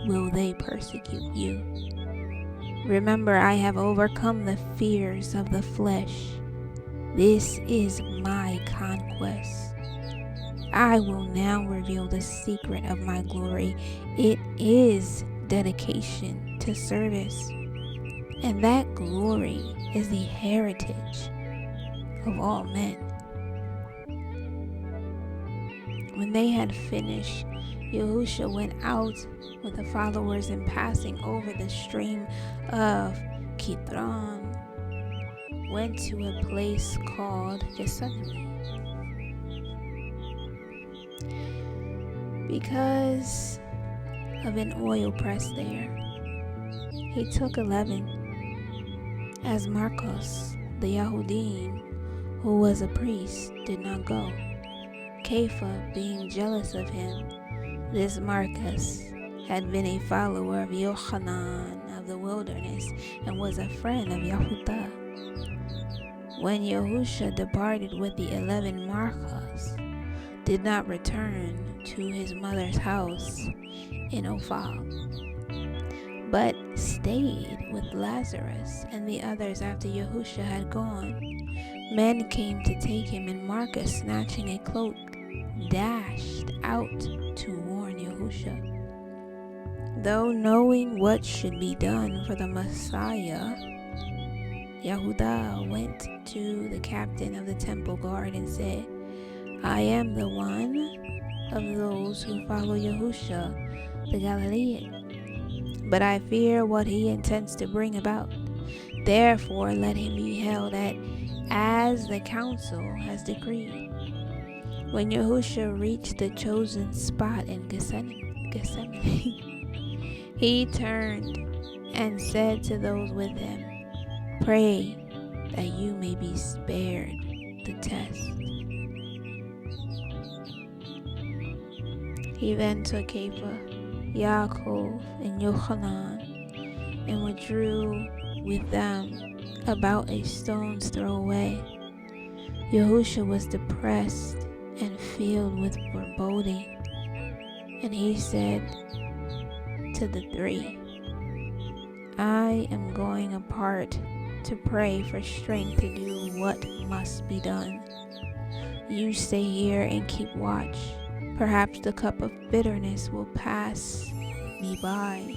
will they persecute you. Remember, I have overcome the fears of the flesh. This is my conquest. I will now reveal the secret of my glory. It is dedication to service, and that glory is the heritage of all men." When they had finished, Yahushua went out with the followers, and passing over the stream of Kidron, went to a place called Gethsemane. Because of an oil press there, he took 11, as Marcos, the Yahudim, who was a priest, did not go. Kepha, being jealous of him, this Marcus had been a follower of Yohanan of the wilderness and was a friend of Yahudah. When Yahushua departed with the 11 Marcos, did not return to his mother's house in Ophel, but stayed with Lazarus and the others after Yahushua had gone. Men came to take him, and Marcus, snatching a cloak, dashed out to warn Yahushua. Though knowing what should be done for the Messiah, Yahudah went to the captain of the temple guard and said, "I am the one of those who follow Yahushua the Galilean, but I fear what he intends to bring about. Therefore let him be held as the council has decreed." When Yahushua reached the chosen spot in Gethsemane, he turned and said to those with him, "Pray that you may be spared the test." He then took Kepha, Yaakov, and Yohanan, and withdrew with them about a stone's throw away. Yahushua was depressed and filled with foreboding, and he said to the three. I am going apart to pray for strength to do what must be done. You stay here and keep watch. Perhaps the cup of bitterness will pass me by.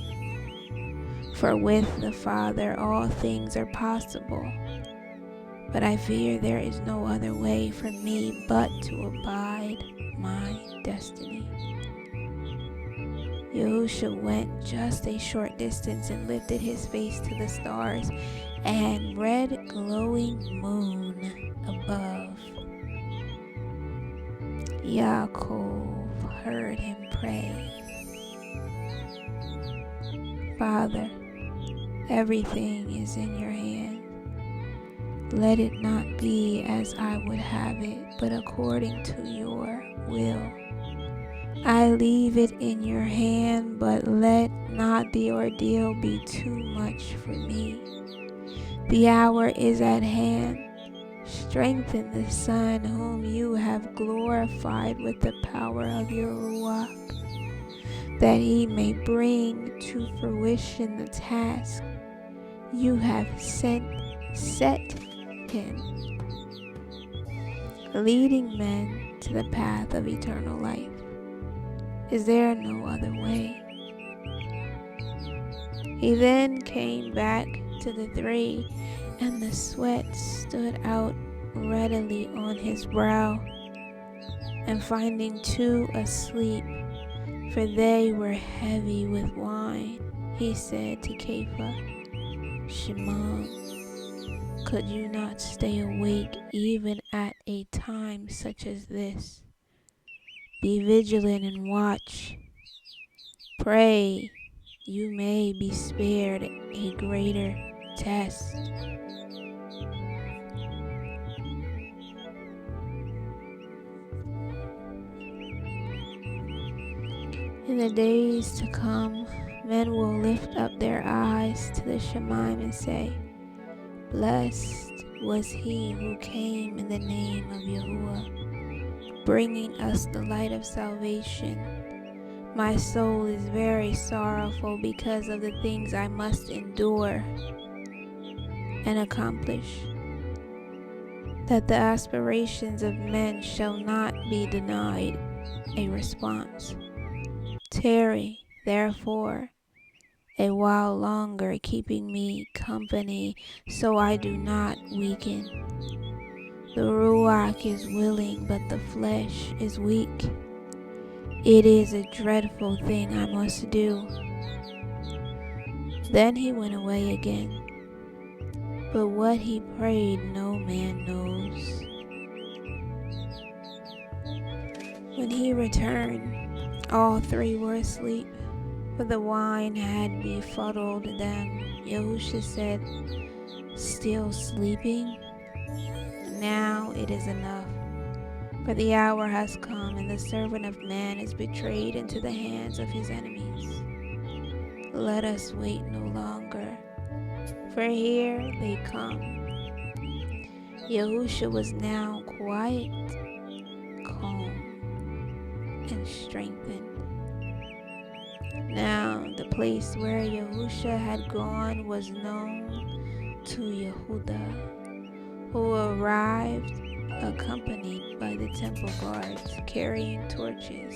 For with the Father all things are possible. But I fear there is no other way for me but to abide my destiny. Yahushua went just a short distance and lifted his face to the stars and red glowing moon above. Yaakov heard him pray. Father, everything is in your hand. Let it not be as I would have it, but according to your will. I leave it in your hand, but let not the ordeal be too much for me. The hour is at hand. Strengthen the Son whom you have glorified with the power of your Yahuah, that he may bring to fruition the task you have set him, leading men to the path of eternal life. Is there no other way? He then came back to the three, and the sweat stood out readily on his brow. And finding two asleep, for they were heavy with wine, he said to Kepha, Shimon, could you not stay awake even at a time such as this? Be vigilant and watch. Pray you may be spared a greater test. In the days to come, men will lift up their eyes to the Shemaim and say, Blessed was he who came in the name of Yahuah, bringing us the light of salvation. My soul is very sorrowful because of the things I must endure and accomplish, that the aspirations of men shall not be denied a response. Tarry, therefore, a while longer, keeping me company, so I do not weaken. The Ruach is willing, but the flesh is weak. It is a dreadful thing I must do. Then he went away again, but what he prayed no man knows. When he returned, all three were asleep, for the wine had befuddled them. Yahushua said, Still sleeping? Now it is enough, for the hour has come, and the servant of man is betrayed into the hands of his enemies. Let us wait no longer, for here they come. Yahushua was now quiet, calm, and strengthened. Now the place where Yahushua had gone was known to Yehuda, who arrived accompanied by the temple guards carrying torches,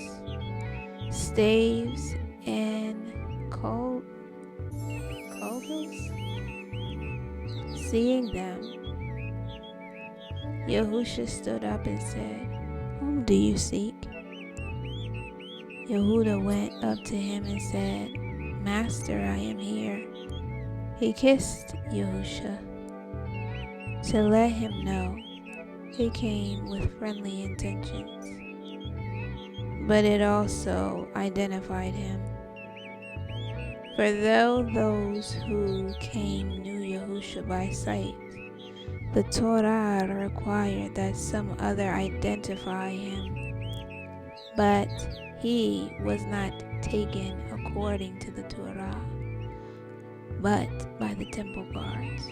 staves, and cauldrons. Seeing them, Yahushua stood up and said, Whom do you seek? Yehuda went up to him and said, Master, I am here. He kissed Yahushua to let him know he came with friendly intentions, but it also identified him. For though those who came knew Yahushua by sight, the Torah required that some other identify him, but he was not taken according to the Torah, but by the temple guards.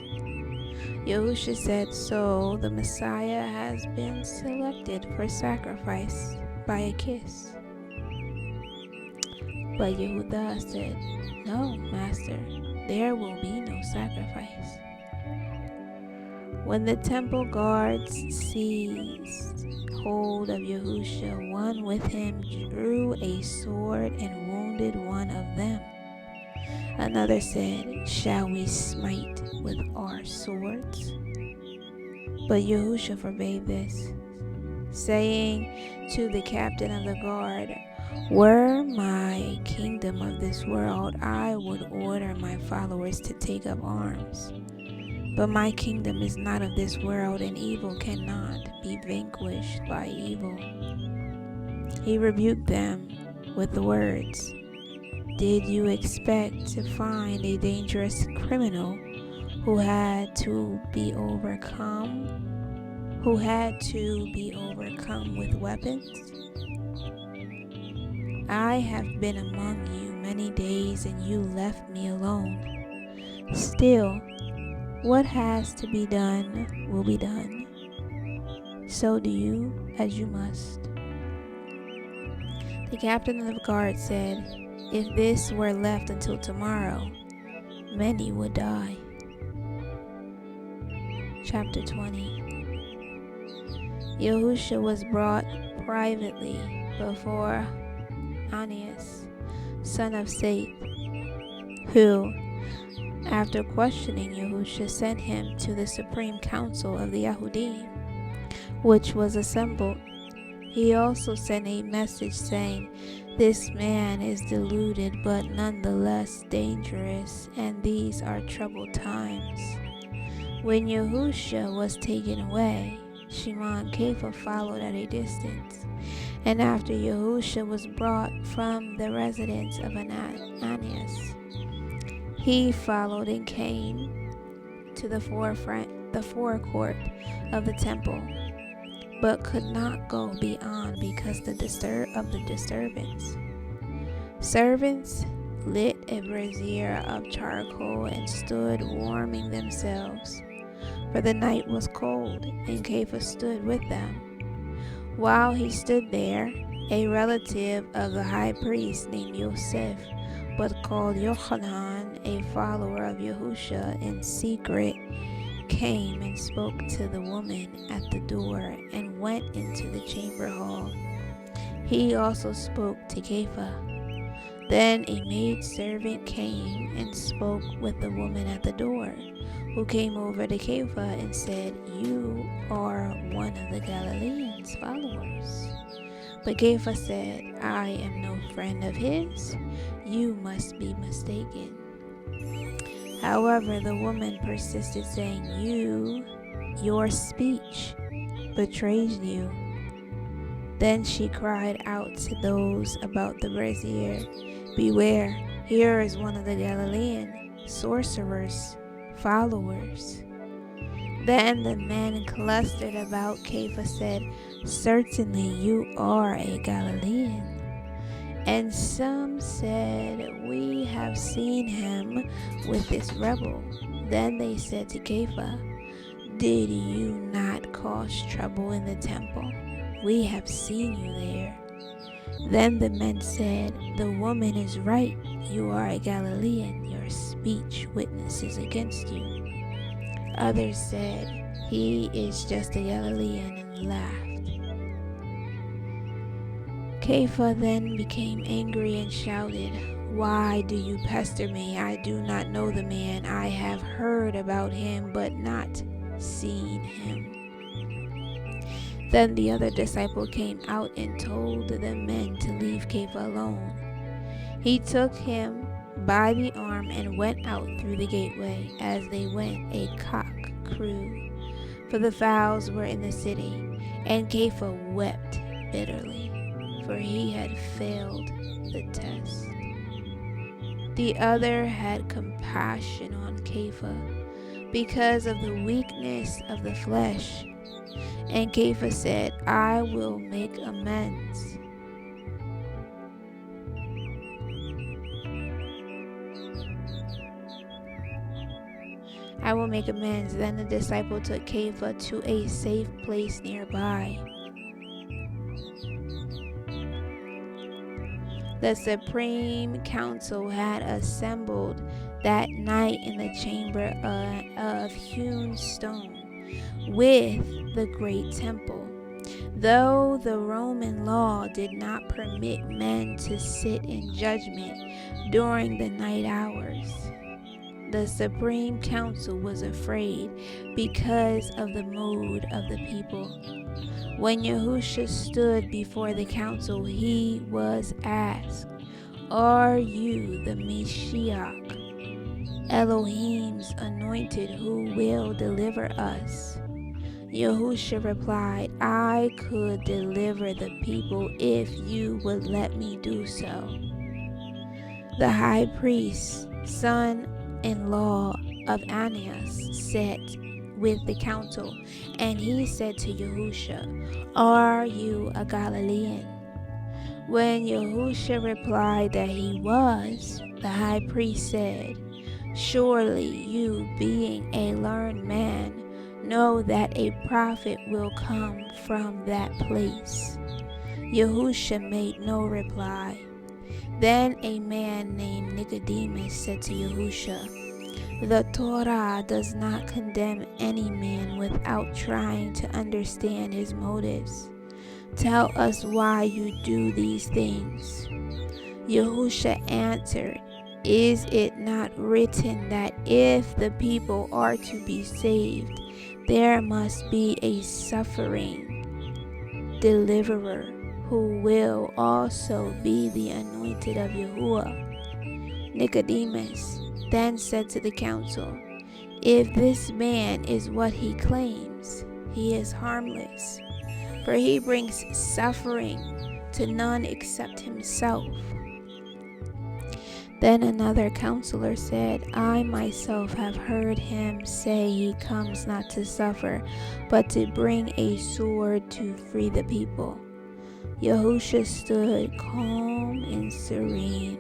Yahushua said, So the Messiah has been selected for sacrifice by a kiss. But Yahuah said, "No, Master, there will be no sacrifice." When the temple guards seized hold of Yahusha, one with him drew a sword and wounded one of them. Another said, "Shall we smite with our swords?" But Yahusha forbade this, saying to the captain of the guard, "Were my kingdom of this world, I would order my followers to take up arms. But my kingdom is not of this world, and evil cannot be vanquished by evil." He rebuked them with the words, "Did you expect to find a dangerous criminal who had to be overcome with weapons? I have been among you many days, and you left me alone. Still, what has to be done will be done. So do you as you must." The captain of the guard said, "If this were left until tomorrow, many would die." Chapter 20. Yahusha was brought privately before Ananias, son of Seth, who, after questioning Yahusha, sent him to the supreme council of the Yahudim, which was assembled. He also sent a message saying, "This man is deluded, but nonetheless dangerous, and these are troubled times." When Yahusha was taken away, Shimon Kepha followed at a distance. And after Yahusha was brought from the residence of Ananias, he followed and came to the forecourt of the temple, but could not go beyond because of the disturbance. Servants lit a brazier of charcoal and stood warming themselves, for the night was cold, and Kepha stood with them. While he stood there, a relative of the high priest named Yosef, but called Yohanan, a follower of Yahusha in secret, came and spoke to the woman at the door and went into the chamber hall. He also spoke to Kepha. Then a maidservant came and spoke with the woman at the door, who came over to Kepha and said, "You are one of the Galileans' followers." But Kepha said, "I am no friend of his. You must be mistaken." However, the woman persisted, saying, Your speech betrays you." Then she cried out to those about the brazier, "Beware, here is one of the Galilean sorcerers' followers." Then the men clustered about Kepha said, "Certainly you are a Galilean." And some said, "We have seen him with this rebel." Then they said to Kepha, "Did you not cause trouble in the temple? We have seen you there." Then the men said, "The woman is right. You are a Galilean. Your speech witnesses against you." Others said, "He is just a Galilean," and laughed. Kepha then became angry and shouted, "Why do you pester me? I do not know the man. I have heard about him, but not seen him." Then the other disciple came out and told the men to leave Kepha alone. He took him by the arm and went out through the gateway. As they went, a cock crew, for the fowls were in the city, and Kepha wept bitterly, for he had failed the test. The other had compassion on Kepha because of the weakness of the flesh. And Kepha said, "I will make amends." Then the disciple took Kepha to a safe place nearby. The Supreme Council had assembled that night in the chamber of hewn stone with the great temple. Though the Roman law did not permit men to sit in judgment during the night hours, the Supreme Council was afraid because of the mood of the people. When Yahushua stood before the council, he was asked, "Are you the Mashiach, Elohim's anointed, who will deliver us?" Yahushua replied, "I could deliver the people if you would let me do so." The high priest, son-in-law of Ananias, sat with the council, and he said to Yahushua, "Are you a Galilean?" When Yahushua replied that he was, the high priest said, "Surely you, being a learned man, know that a prophet will come from that place." Yahushua made no reply. Then a man named Nicodemus said to Yahushua, "The Torah does not condemn any man without trying to understand his motives. Tell us why you do these things." Yahushua answered, "Is it not written that if the people are to be saved, there must be a suffering deliverer who will also be the anointed of Yahuah?" Nicodemus then said to the council, "If this man is what he claims, he is harmless, for he brings suffering to none except himself." Then another counselor said, "I myself have heard him say he comes not to suffer, but to bring a sword to free the people." Yahushua stood calm and serene.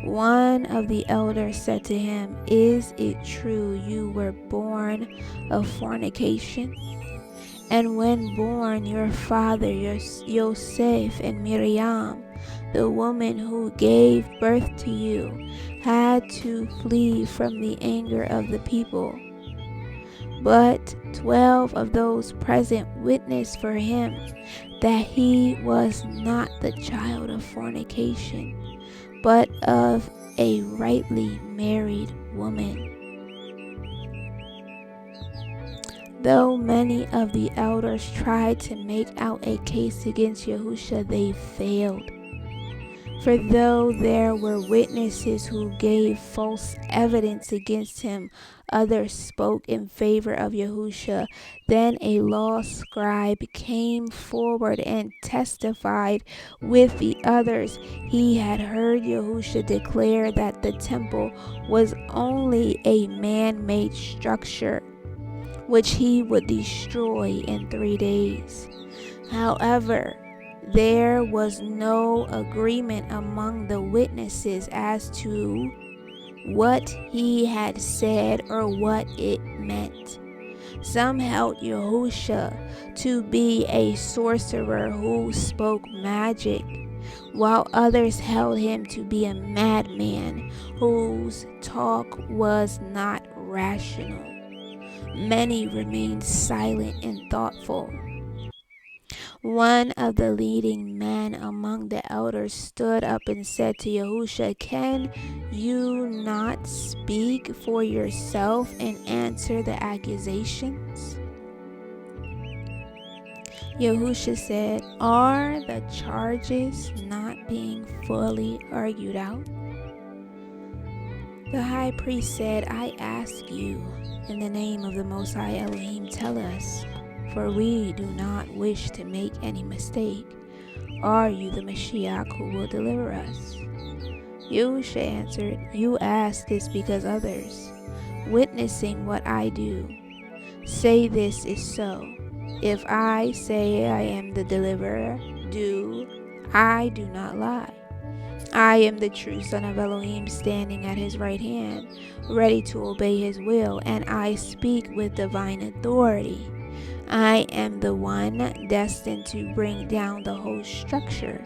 One of the elders said to him, "Is it true you were born of fornication? And when born, your father, Yosef, and Miriam, the woman who gave birth to you, had to flee from the anger of the people. But 12 of those present witnessed for him that he was not the child of fornication, but of a rightly married woman." Though many of the elders tried to make out a case against Yahushua, they failed. For though there were witnesses who gave false evidence against him, others spoke in favor of Yahushua. Then a law scribe came forward and testified with the others. He had heard Yahushua declare that the temple was only a man-made structure, which he would destroy in 3 days. However, there was no agreement among the witnesses as to what he had said or what it meant. Some held Yahushua to be a sorcerer who spoke magic, while others held him to be a madman whose talk was not rational. Many remained silent and thoughtful. One of the leading men among the elders stood up and said to Yahushua, "Can you not speak for yourself and answer the accusations?" Yahushua said, "Are the charges not being fully argued out?" The high priest said, "I ask you, in the name of the Most High Elohim, tell us, for we do not wish to make any mistake. Are you the Mashiach who will deliver us?" Yahushua answered, "You ask this because others, witnessing what I do, say this is so. If I say I am the deliverer, I do not lie. I am the true Son of Elohim, standing at his right hand, ready to obey his will, and I speak with divine authority. I am the one destined to bring down the whole structure.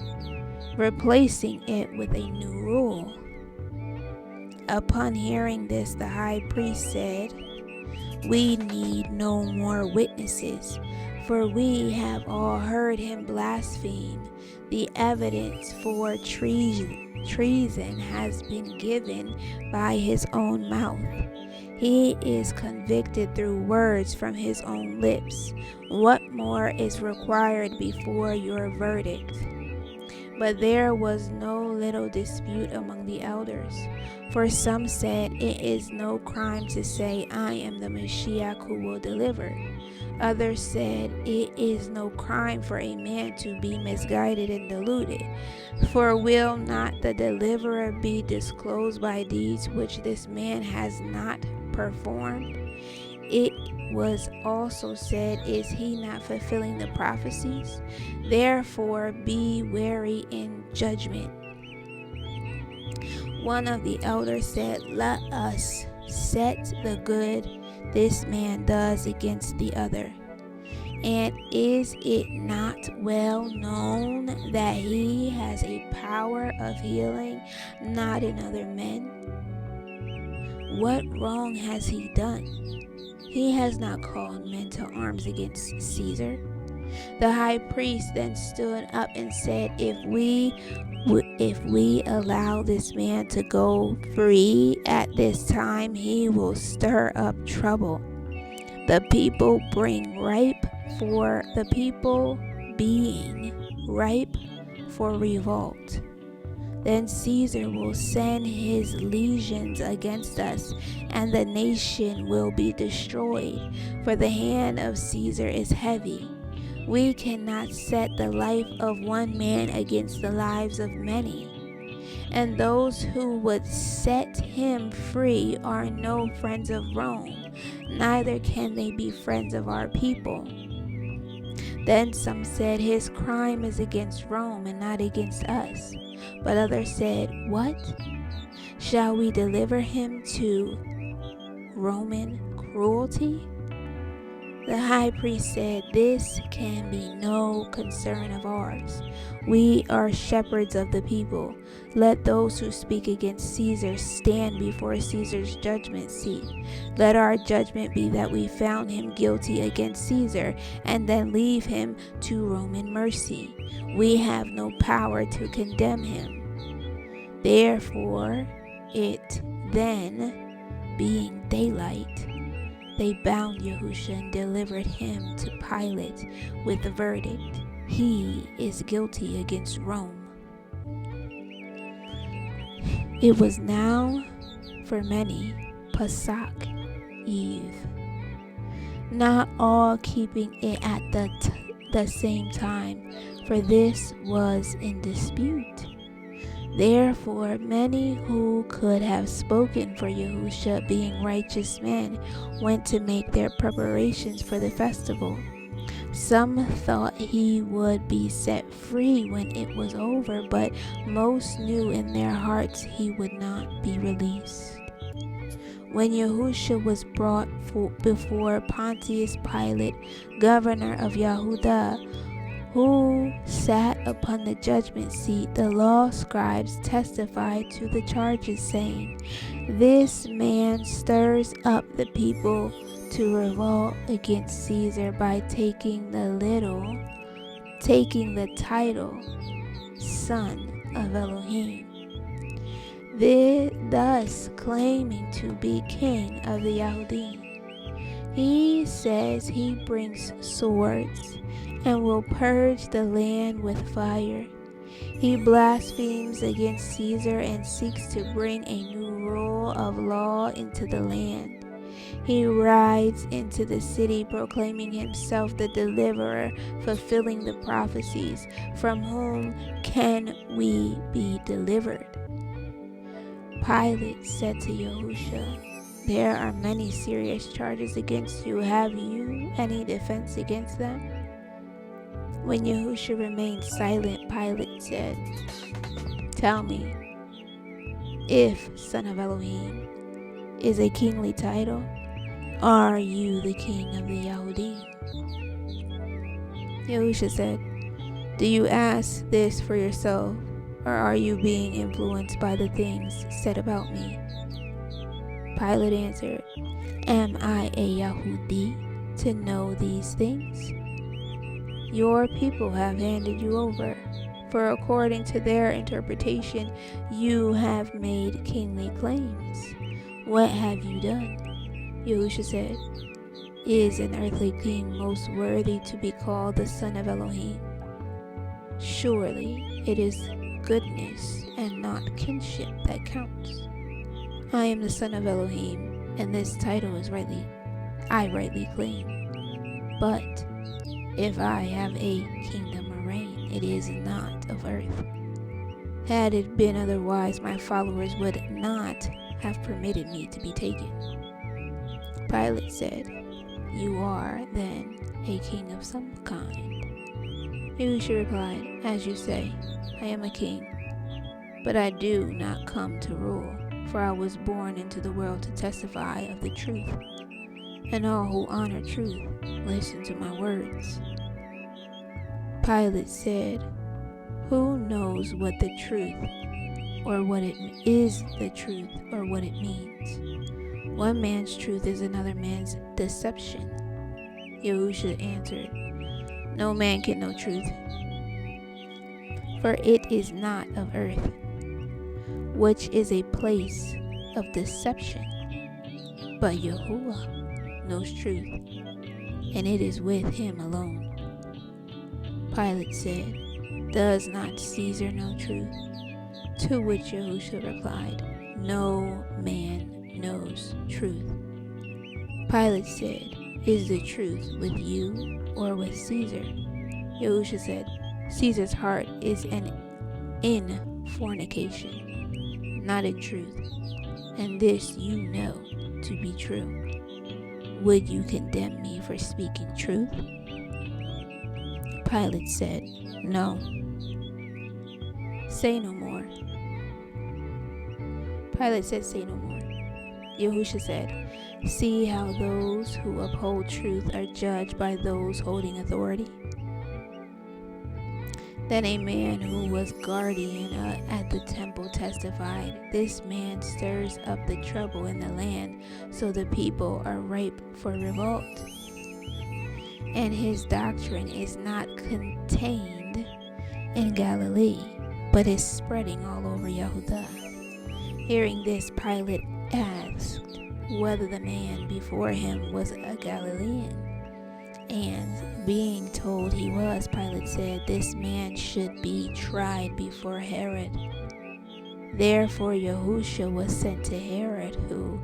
replacing it with a new rule. Upon hearing this, the high priest said, "We need no more witnesses, for we have all heard him blaspheme. The evidence for treason has been given by his own mouth. He is convicted through words from his own lips. What more is required before your verdict?" But there was no little dispute among the elders. For some said, "It is no crime to say, 'I am the Mashiach who will deliver.' Others said, 'It is no crime for a man to be misguided and deluded. For will not the deliverer be disclosed by deeds which this man has not performed?' It was also said, 'Is he not fulfilling the prophecies? Therefore be wary in judgment.' One of the elders said, 'Let us set the good this man does against the other. And is it not well known that he has a power of healing not in other men? What wrong has he done? He has not called men to arms against Caesar.' The high priest then stood up and said, If we allow this man to go free at this time, he will stir up trouble. The people being ripe for revolt. Then Caesar will send his legions against us, and the nation will be destroyed, for the hand of Caesar is heavy. We cannot set the life of one man against the lives of many. And those who would set him free are no friends of Rome, neither can they be friends of our people." Then some said, "His crime is against Rome and not against us." But others said, "What? Shall we deliver him to Roman cruelty?" The high priest said, "This can be no concern of ours. We are shepherds of the people. Let those who speak against Caesar stand before Caesar's judgment seat. Let our judgment be that we found him guilty against Caesar, and then leave him to Roman mercy. We have no power to condemn him." Therefore, it then, being daylight, they bound Yahushua and delivered him to Pilate with the verdict, "He is guilty against Rome." It was now for many Pesach Eve, not all keeping it at the same time, for this was in dispute. Therefore, many who could have spoken for Yahushua, being righteous men, went to make their preparations for the festival. Some thought he would be set free when it was over, but most knew in their hearts he would not be released. When Yahushua was brought before Pontius Pilate, governor of Yehudah, who sat upon the judgment seat, the law scribes testified to the charges, saying, "This man stirs up the people to revolt against Caesar by taking the title Son of Elohim, thus claiming to be king of the Yahudim. He says he brings swords and will purge the land with fire. He blasphemes against Caesar and seeks to bring a new rule of law into the land. He rides into the city proclaiming himself the deliverer, fulfilling the prophecies. From whom can we be delivered?" Pilate said to Yahushua, "There are many serious charges against you. Have you any defense against them?" When Yahushua remained silent, Pilate said, "Tell me, if Son of Elohim is a kingly title, are you the king of the Yahudim?" Yahushua said, "Do you ask this for yourself, or are you being influenced by the things said about me? Pilate answered, Am I a Yahudi to know these things? Your people have handed you over, for according to their interpretation, you have made kingly claims. What have you done? Yahushua said, Is an earthly king most worthy to be called the son of Elohim? Surely it is goodness and not kinship that counts. I am the son of Elohim, and this title is I rightly claim. But if I have a kingdom or reign, it is not of earth. Had it been otherwise, my followers would not have permitted me to be taken. Pilate said, You are, then, a king of some kind. Yahushua replied, As you say, I am a king, but I do not come to rule, for I was born into the world to testify of the truth, and all who honor truth listen to my words. Pilate said, Who knows what the truth, or what it is the truth, or what it means? One man's truth is another man's deception. Yahushua answered, No man can know truth, for it is not of earth, which is a place of deception. But Yahuah knows truth, and it is with him alone. Pilate said, Does not Caesar know truth? To which Yahushua replied, No man knows truth. Pilate said, Is the truth with you or with Caesar? Yahushua said, Caesar's heart is in fornication, not in truth, and this you know to be true. Would you condemn me for speaking truth? Pilate said, No. Say no more. Pilate said, Say no more. Yahushua said, See how those who uphold truth are judged by those holding authority. Then a man who was guardian at the temple testified, This man stirs up the trouble in the land, so the people are ripe for revolt. And his doctrine is not contained in Galilee, but is spreading all over Yahudah. Hearing this, Pilate asked whether the man before him was a Galilean. And being told he was, Pilate said, This man should be tried before Herod. Therefore Yahushua was sent to Herod, who,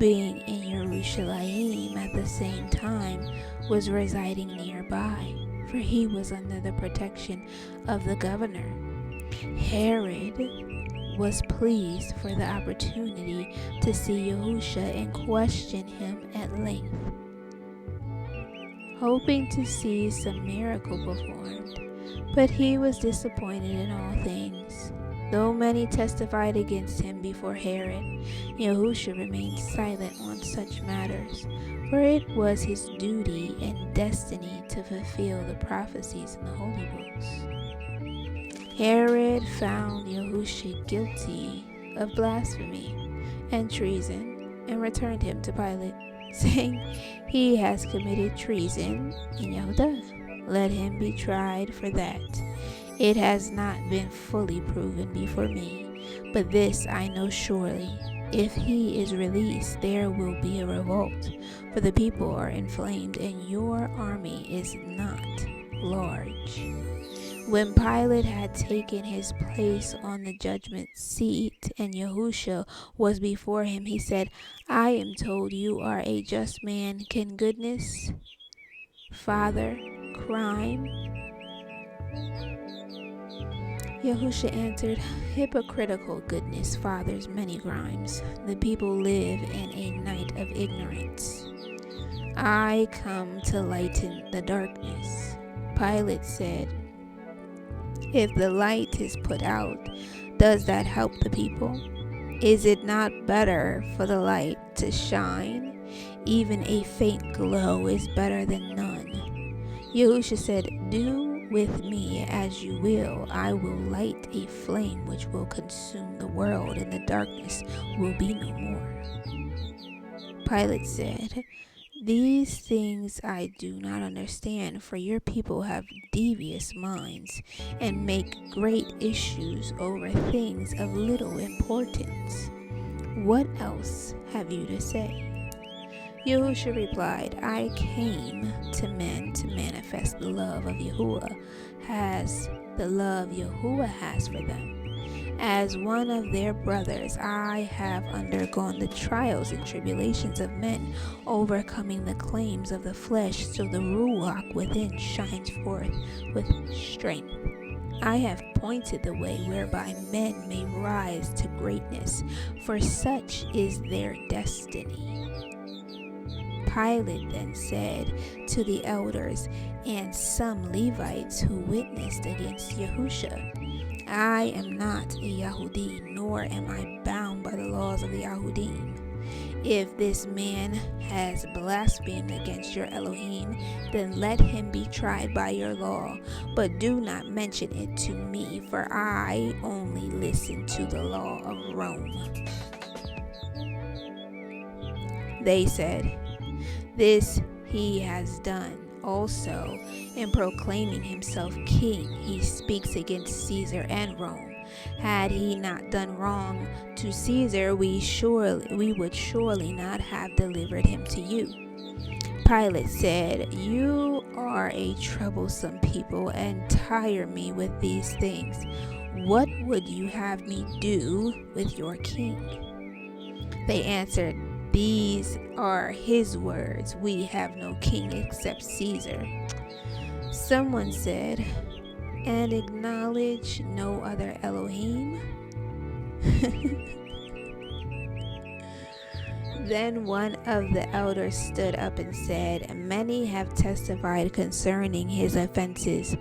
being in Jerusalem at the same time, was residing nearby, for he was under the protection of the governor. Herod was pleased for the opportunity to see Yahushua and question him at length, hoping to see some miracle performed. But he was disappointed in all things. Though many testified against him before Herod, Yahushua remained silent on such matters, for it was his duty and destiny to fulfill the prophecies in the holy books. Herod found Yahushua guilty of blasphemy and treason and returned him to Pilate, saying, He has committed treason in Yahudah. Let him be tried for that. It has not been fully proven before me, but this I know surely. If he is released, there will be a revolt, for the people are inflamed, and your army is not large. When Pilate had taken his place on the judgment seat, and Yahushua was before him, he said, I am told you are a just man. Can goodness father crime? Yahushua answered, Hypocritical goodness fathers many crimes. The people live in a night of ignorance. I come to lighten the darkness. Pilate said, If the light is put out, does that help the people? Is it not better for the light to shine? Even a faint glow is better than none. Yahushua said, Do with me as you will. I will light a flame which will consume the world, and the darkness will be no more. Pilate said, these things I do not understand, for your people have devious minds and make great issues over things of little importance. What else have you to say? Yahushua replied, I came to men to manifest the love of Yahuah has for them. As one of their brothers, I have undergone the trials and tribulations of men, overcoming the claims of the flesh, so the Ruach within shines forth with strength. I have pointed the way whereby men may rise to greatness, for such is their destiny. Pilate then said to the elders and some Levites who witnessed against Yahushua, I am not a Yahudi, nor am I bound by the laws of the Yahudim. If this man has blasphemed against your Elohim, then let him be tried by your law, but do not mention it to me, for I only listen to the law of Rome. They said, this he has done. Also, in proclaiming himself king, he speaks against Caesar and Rome. Had he not done wrong to Caesar, we would surely not have delivered him to you. Pilate said, you are a troublesome people and tire me with these things. What would you have me do with your king? They answered, these are his words. We have no king except Caesar. Someone said, and acknowledge no other Elohim? Then one of the elders stood up and said, many have testified concerning his offenses.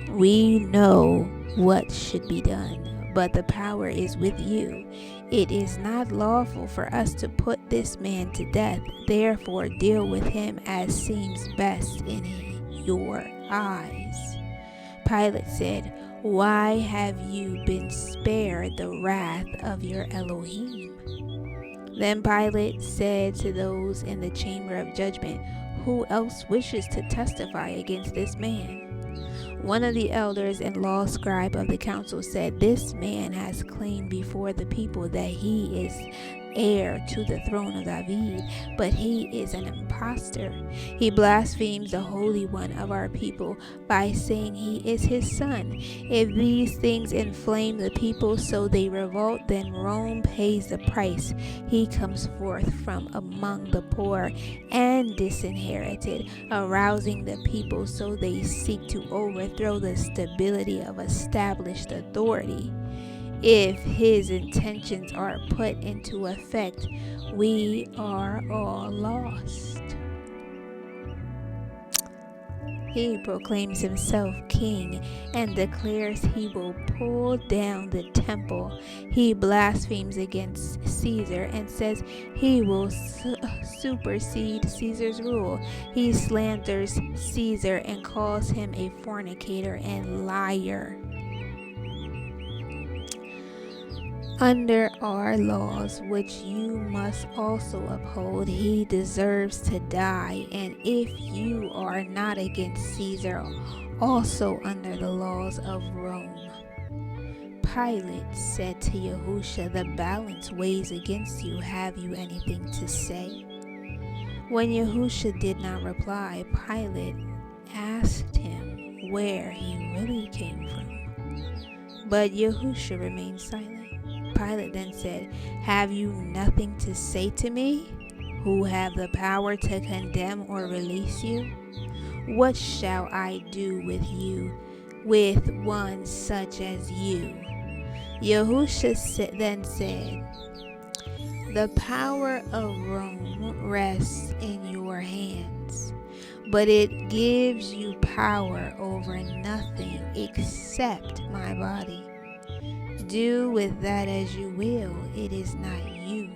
We know what should be done, but the power is with you. It is not lawful for us to put this man to death. Therefore, deal with him as seems best in your eyes. Pilate said, why have you been spared the wrath of your Elohim? Then Pilate said to those in the chamber of judgment, who else wishes to testify against this man? One of the elders and law scribe of the council said, this man has claimed before the people that he is heir to the throne of David, but he is an impostor. He blasphemes the Holy One of our people by saying he is his son. If these things inflame the people so they revolt, then Rome pays the price. He comes forth from among the poor and disinherited, arousing the people so they seek to overthrow the stability of established authority. If his intentions are put into effect, we are all lost. He proclaims himself king and declares he will pull down the temple. He blasphemes against Caesar and says he will supersede Caesar's rule. He slanders Caesar and calls him a fornicator and liar. Under our laws, which you must also uphold, he deserves to die. And if you are not against Caesar, also under the laws of Rome. Pilate said to Yahushua, the balance weighs against you. Have you anything to say? When Yahushua did not reply, Pilate asked him where he really came from. But Yahushua remained silent. Pilate then said, have you nothing to say to me, who have the power to condemn or release you? What shall I do with you, with one such as you? Yahushua then said, the power of Rome rests in your hands, but it gives you power over nothing except my body. Do with that as you will. It is not you,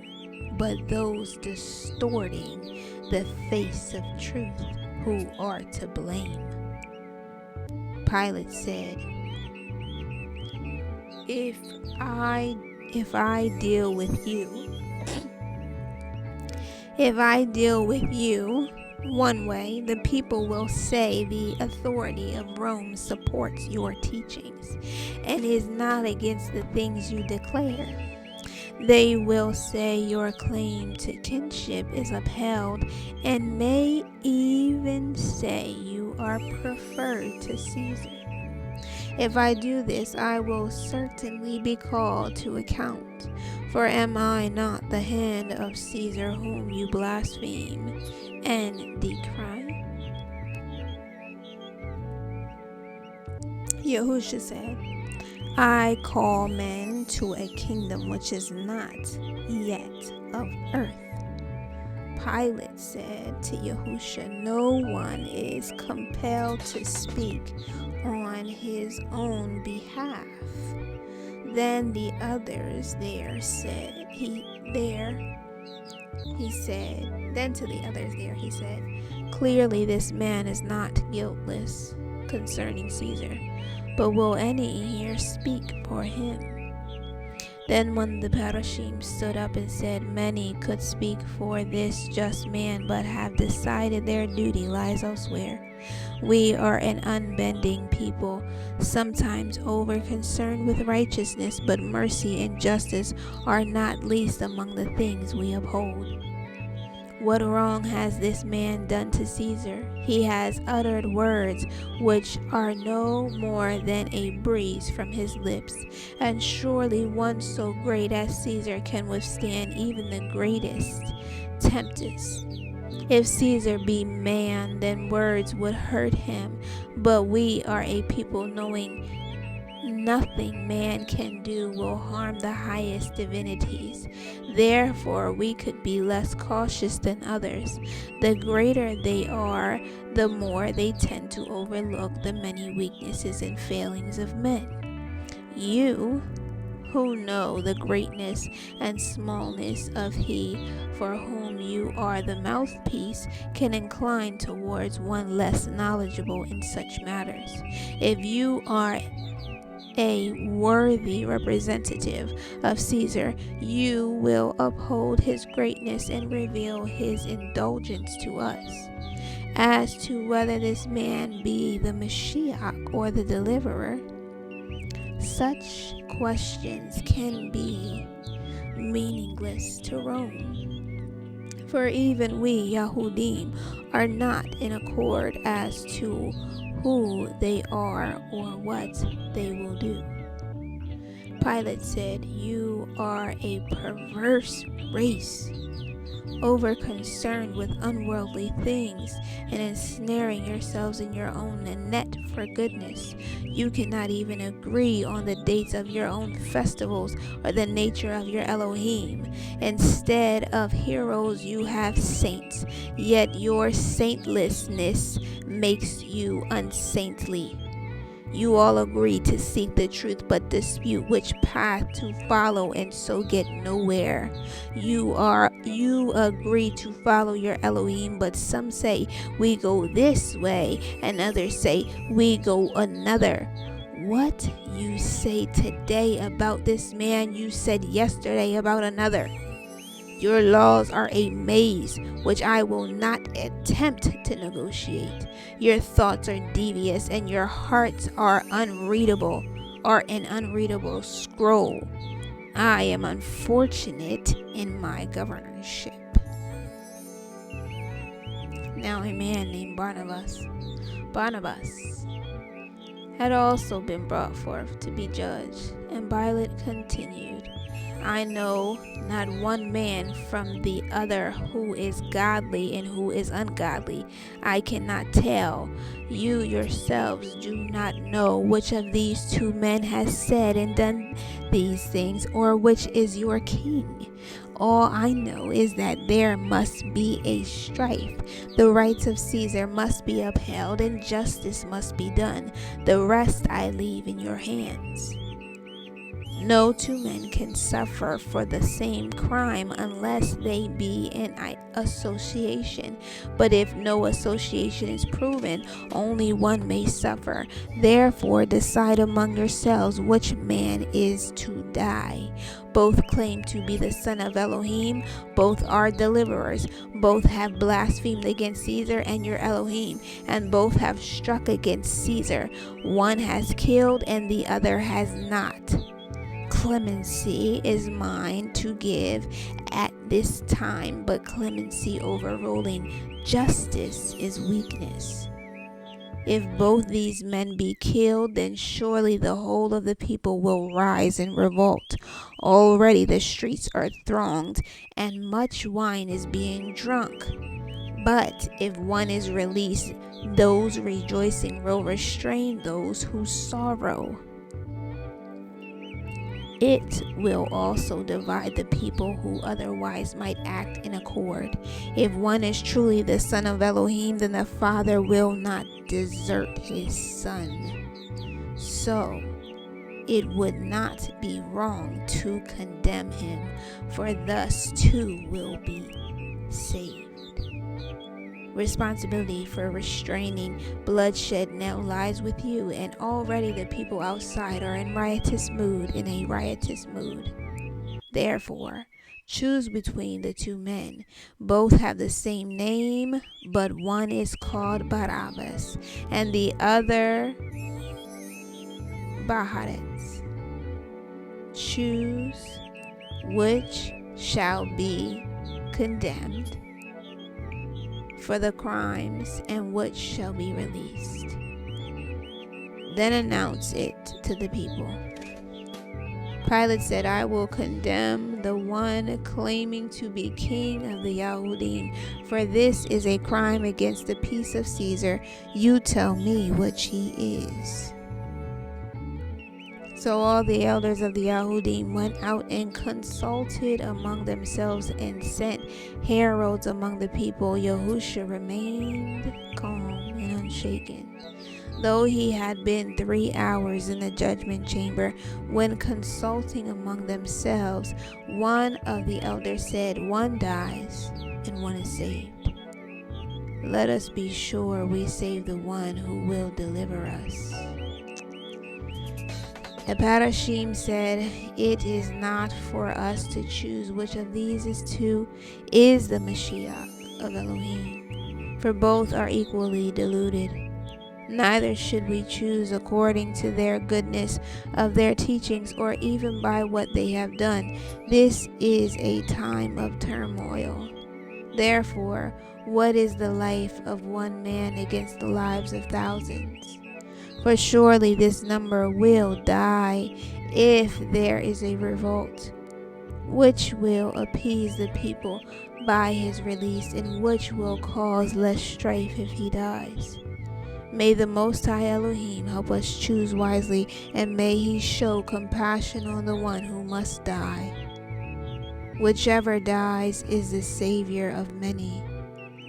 but those distorting the face of truth who are to blame. Pilate said, If I deal with you, one way, the people will say the authority of Rome supports your teachings and is not against the things you declare. They will say your claim to kinship is upheld and may even say you are preferred to Caesar. If I do this, I will certainly be called to account. For am I not the hand of Caesar whom you blaspheme and decry? Yahushua said, I call men to a kingdom which is not yet of earth. Pilate said to Yahushua, no one is compelled to speak on his own behalf. Then the others there said, he said, clearly this man is not guiltless concerning Caesar, but will any here speak for him? Then when the Parashim stood up and said, many could speak for this just man, but have decided their duty lies elsewhere. We are an unbending people, sometimes over-concerned with righteousness, but mercy and justice are not least among the things we uphold. What wrong has this man done to Caesar? He has uttered words which are no more than a breeze from his lips, and surely one so great as Caesar can withstand even the greatest tempest. If Caesar be man, then words would hurt him, but we are a people knowing nothing man can do will harm the highest divinities. Therefore, we could be less cautious than others. The greater they are, the more they tend to overlook the many weaknesses and failings of men. You, who know the greatness and smallness of he for whom you are the mouthpiece, can incline towards one less knowledgeable in such matters. If you are a worthy representative of Caesar, you will uphold his greatness and reveal his indulgence to us. As to whether this man be the Mashiach or the deliverer, such questions can be meaningless to Rome. For even we, Yahudim, are not in accord as to who they are or what they will do. Pilate said, you are a perverse race, over concerned with unworldly things and ensnaring yourselves in your own net for goodness. You cannot even agree on the dates of your own festivals or the nature of your Elohim. Instead of heroes, you have saints, yet your saintlessness makes you unsaintly. You all agree to seek the truth, but dispute which path to follow, and so get nowhere. You agree to follow your Elohim, but some say we go this way, and others say we go another. What you say today about this man, you said yesterday about another. Your laws are a maze, which I will not attempt to negotiate. Your thoughts are devious, and your hearts are an unreadable scroll. I am unfortunate in my governorship. Now a man named Barnabas had also been brought forth to be judged, and Pilate continued, I know not one man from the other who is godly and who is ungodly. I cannot tell. You yourselves do not know which of these two men has said and done these things, or which is your king. All I know is that there must be a strife. The rights of Caesar must be upheld, and justice must be done. The rest I leave in your hands. No two men can suffer for the same crime unless they be in association. But if no association is proven, only one may suffer. Therefore decide among yourselves which man is to die. Both claim to be the son of Elohim, both are deliverers, both have blasphemed against Caesar and your Elohim, and both have struck against Caesar. One has killed and the other has not. Clemency is mine to give at this time, but clemency overruling justice is weakness. If both these men be killed, then surely the whole of the people will rise in revolt. Already the streets are thronged, and much wine is being drunk. But if one is released, those rejoicing will restrain those who sorrow. It will also divide the people who otherwise might act in accord. If one is truly the son of Elohim, then the Father will not desert his son. So it would not be wrong to condemn him, for thus too will be saved. Responsibility for restraining bloodshed now lies with you, and already the people outside are in a riotous mood. Therefore, choose between the two men. Both have the same name, but one is called Barabbas, and the other Baharetz. Choose which shall be condemned for the crimes, and which shall be released. Then announce it to the people. Pilate said, I will condemn the one claiming to be king of the Yahudim, for this is a crime against the peace of Caesar. You tell me which he is. So all the elders of the Yahudim went out and consulted among themselves and sent heralds among the people. Yahushua remained calm and unshaken, though he had been 3 hours in the judgment chamber. When consulting among themselves, one of the elders said, one dies and one is saved. Let us be sure we save the one who will deliver us. Eparashim said, it is not for us to choose which of these is the Mashiach of Elohim, for both are equally deluded. Neither should we choose according to their goodness of their teachings, or even by what they have done. This is a time of turmoil. Therefore, what is the life of one man against the lives of thousands? For surely this number will die if there is a revolt, which will appease the people by his release, and which will cause less strife if he dies. May the Most High Elohim help us choose wisely, and may he show compassion on the one who must die. Whichever dies is the Savior of many,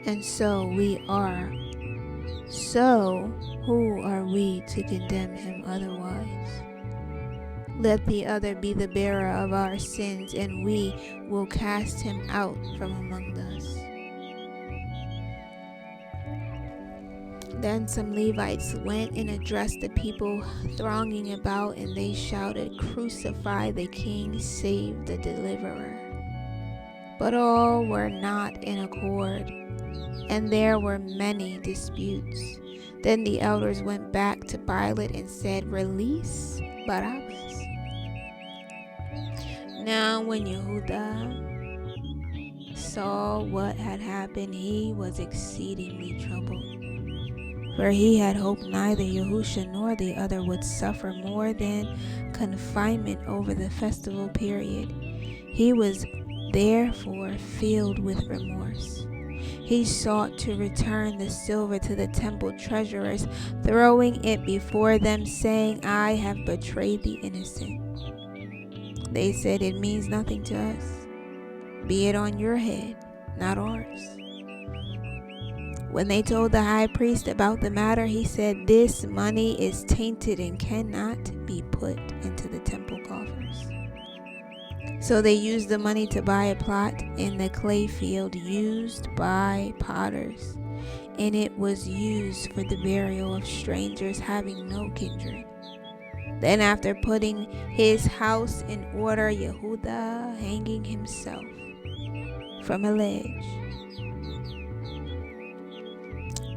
and so we are. So who are we to condemn him otherwise? Let the other be the bearer of our sins, and we will cast him out from among us. Then some Levites went and addressed the people thronging about, and they shouted, Crucify the king, save the deliverer. But all were not in accord, and there were many disputes. Then the elders went back to Pilate and said, Release Barabbas. Now when Yehudah saw what had happened, he was exceedingly troubled, for he had hoped neither Yahushua nor the other would suffer more than confinement over the festival period. He was therefore filled with remorse. He sought to return the silver to the temple treasurers, throwing it before them, saying, I have betrayed the innocent. They said, It means nothing to us. Be it on your head, not ours. When they told the high priest about the matter, he said, This money is tainted and cannot be put into the temple coffers. So they used the money to buy a plot in the clay field used by potters, and it was used for the burial of strangers having no kindred. Then after putting his house in order, Yahudah hanging himself from a ledge.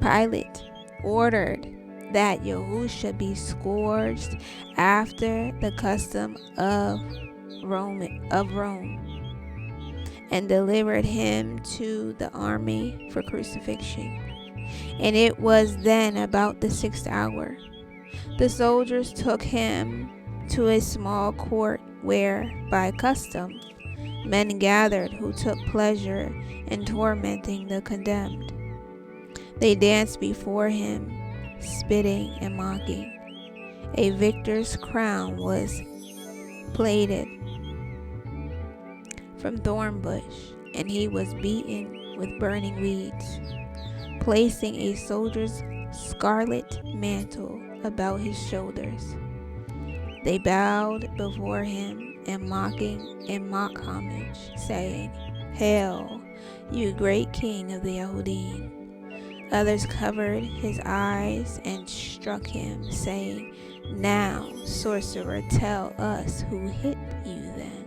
Pilate ordered that Yahusha be scourged after the custom of Rome, and delivered him to the army for crucifixion. And it was then about the 6th hour. The soldiers took him to a small court where, by custom, men gathered who took pleasure in tormenting the condemned. They danced before him, spitting and mocking. A victor's crown was plaited from thorn bush, and he was beaten with burning reeds, placing a soldier's scarlet mantle about his shoulders. They bowed before him and mock homage, saying, "Hail, you great king of the Yahudim." Others covered his eyes and struck him, saying, "Now, sorcerer, tell us who hit you then."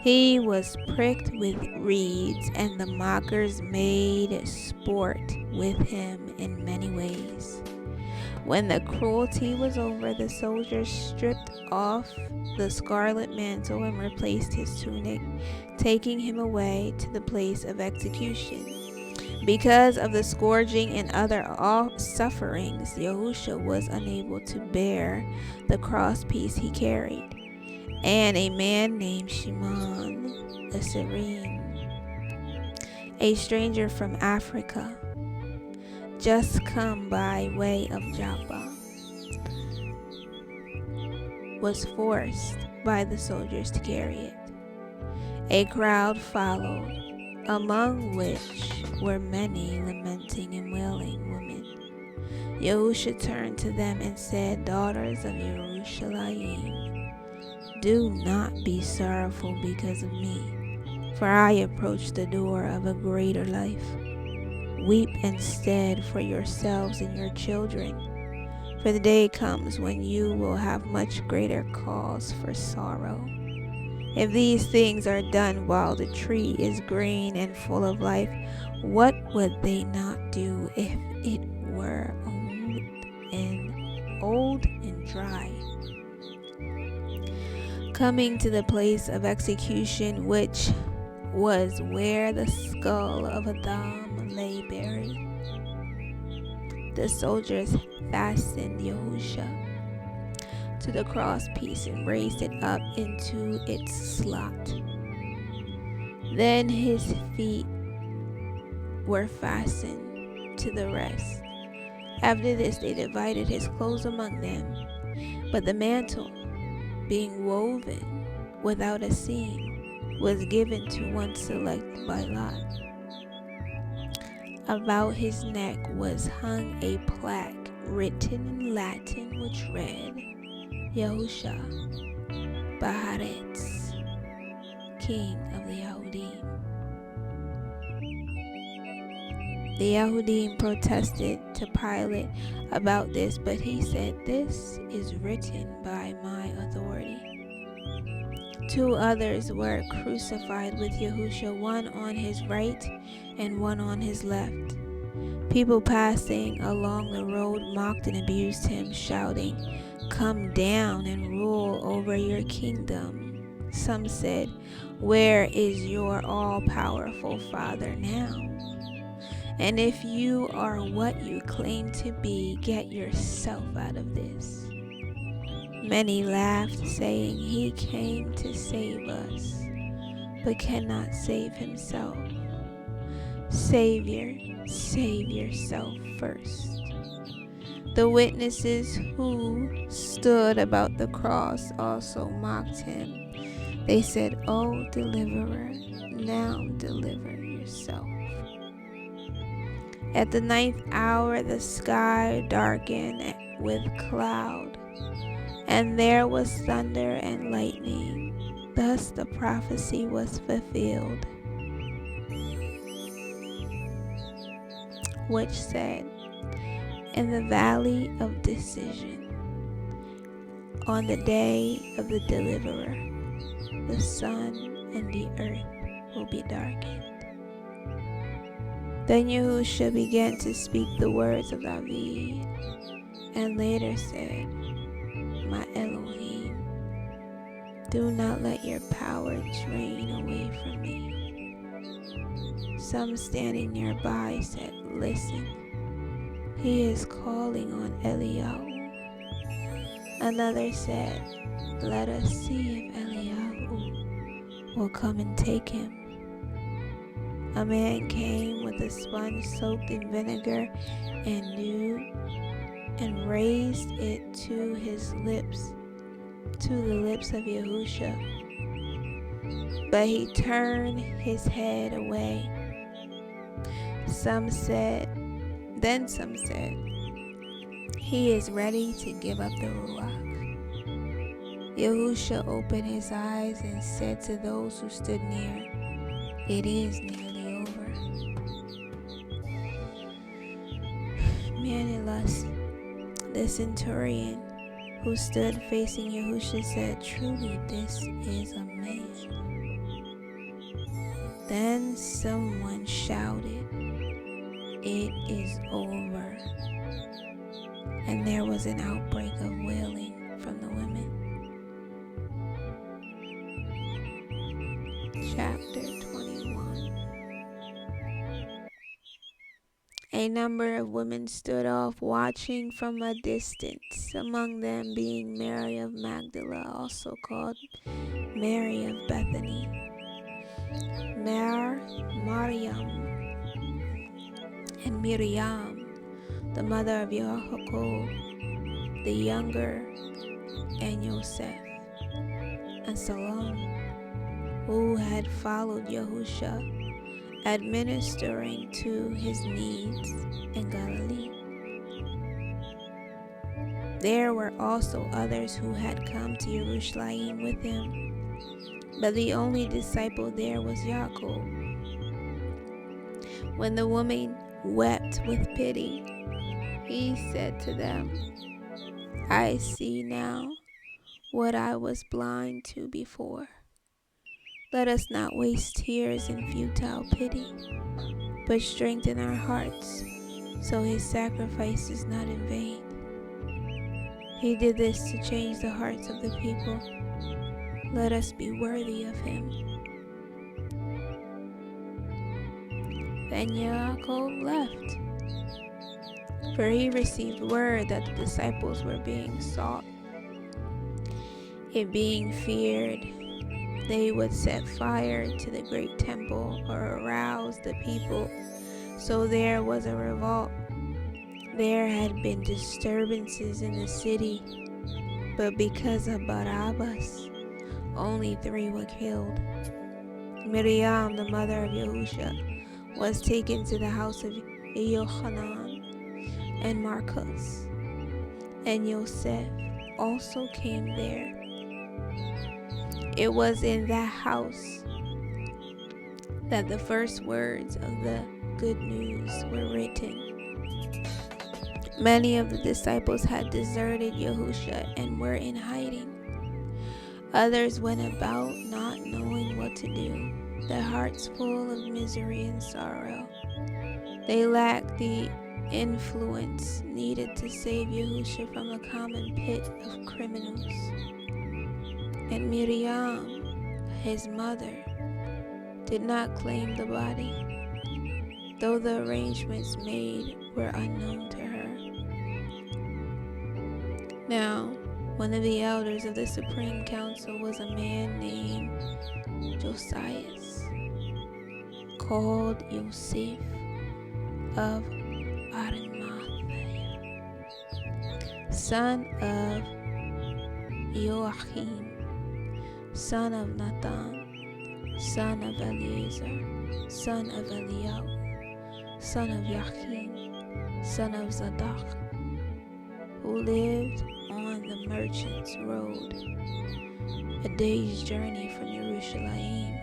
He was pricked with reeds, and the mockers made sport with him in many ways. When the cruelty was over, the soldiers stripped off the scarlet mantle and replaced his tunic, taking him away to the place of execution. Because of the scourging and other sufferings, Yahusha was unable to bear the crosspiece he carried. And a man named Shimon, the Natsarim, a stranger from Africa, just come by way of Joppa, was forced by the soldiers to carry it. A crowd followed, among which were many lamenting and wailing women. Yahusha turned to them and said, "Daughters of Yerushalayim, do not be sorrowful because of me, for I approach the door of a greater life. Weep instead for yourselves and your children, for the day comes when you will have much greater cause for sorrow. If these things are done while the tree is green and full of life, what would they not do if it were old and dry?" Coming to the place of execution, which was where the skull of Adam lay buried, the soldiers fastened Yahusha to the crosspiece and raised it up into its slot. Then his feet were fastened to the rest. After this they divided his clothes among them, but the mantle, being woven without a seam, was given to one selected by lot. About his neck was hung a plaque written in Latin which read, "Yahusha Baharetz, King of the Yahudim." The Yahudim protested to Pilate about this, but he said, "This is written by my authority." 2 others were crucified with Yahusha, one on his right and one on his left. People passing along the road mocked and abused him, shouting, "Come down and rule over your kingdom." Some said, "Where is your all-powerful Father now? And if you are what you claim to be, get yourself out of this." Many laughed, saying, "He came to save us, but cannot save himself. Savior, save yourself first." The witnesses who stood about the cross also mocked him. They said, "O deliverer, now deliver yourself." At the 9th hour the sky darkened with cloud, and there was thunder and lightning. Thus the prophecy was fulfilled, which said, in the valley of decision, on the day of the deliverer, the sun and the earth will be darkened. Then Yahushua began to speak the words of David, and later said, my Elohim, do not let your power drain away from me. Some standing nearby said, listen, he is calling on Eliyahu. Another said, let us see if Eliyahu will come and take him. A man came with a sponge soaked in vinegar and dew, and raised it to his lips, to the lips of Yahushua. But he turned his head away. Some said, he is ready to give up the Ruach. Yahushua opened his eyes and said to those who stood near, it is nearly over. Manilus, the centurion who stood facing Yahushua, said, truly this is a man. Then someone shouted, it is over. And there was an outbreak of wailing from the women. Chapter 21. A number of women stood off watching from a distance, among them being Mary of Magdala, also called Mary of Bethany, Mariam, and Miriam, the mother of Yahuah the younger, and Yosef, and Salome, who had followed Yahushua, administering to his needs in Galilee. There were also others who had come to Jerusalem with him, but the only disciple there was Yaakov. When the woman wept with pity, he said to them, I see now what I was blind to before. Let us not waste tears in futile pity, but strengthen our hearts, so his sacrifice is not in vain. He did this to change the hearts of the people. Let us be worthy of him. Then Yaakov left, for he received word that the disciples were being sought. It being feared they would set fire to the great temple or arouse the people, so there was a revolt. There had been disturbances in the city, but because of Barabbas, only 3 were killed. Miriam, the mother of Yahushua, was taken to the house of Yohanan and Marcus, and Yosef also came there. It was in that house that the first words of the good news were written. Many of the disciples had deserted Yahushua and were in hiding. Others went about not knowing what to do, their hearts full of misery and sorrow. They lacked the influence needed to save Yahushua from the common pit of criminals. And Miriam, his mother, did not claim the body, though the arrangements made were unknown to her. Now, one of the elders of the Supreme Council was a man named Josias, called Yosef of Arimathea, son of Joachim, son of Nathan, son of Eliezer, son of Eliyahu, son of Yachim, son of Zadok, who lived on and the merchants rode a day's journey from Jerusalem.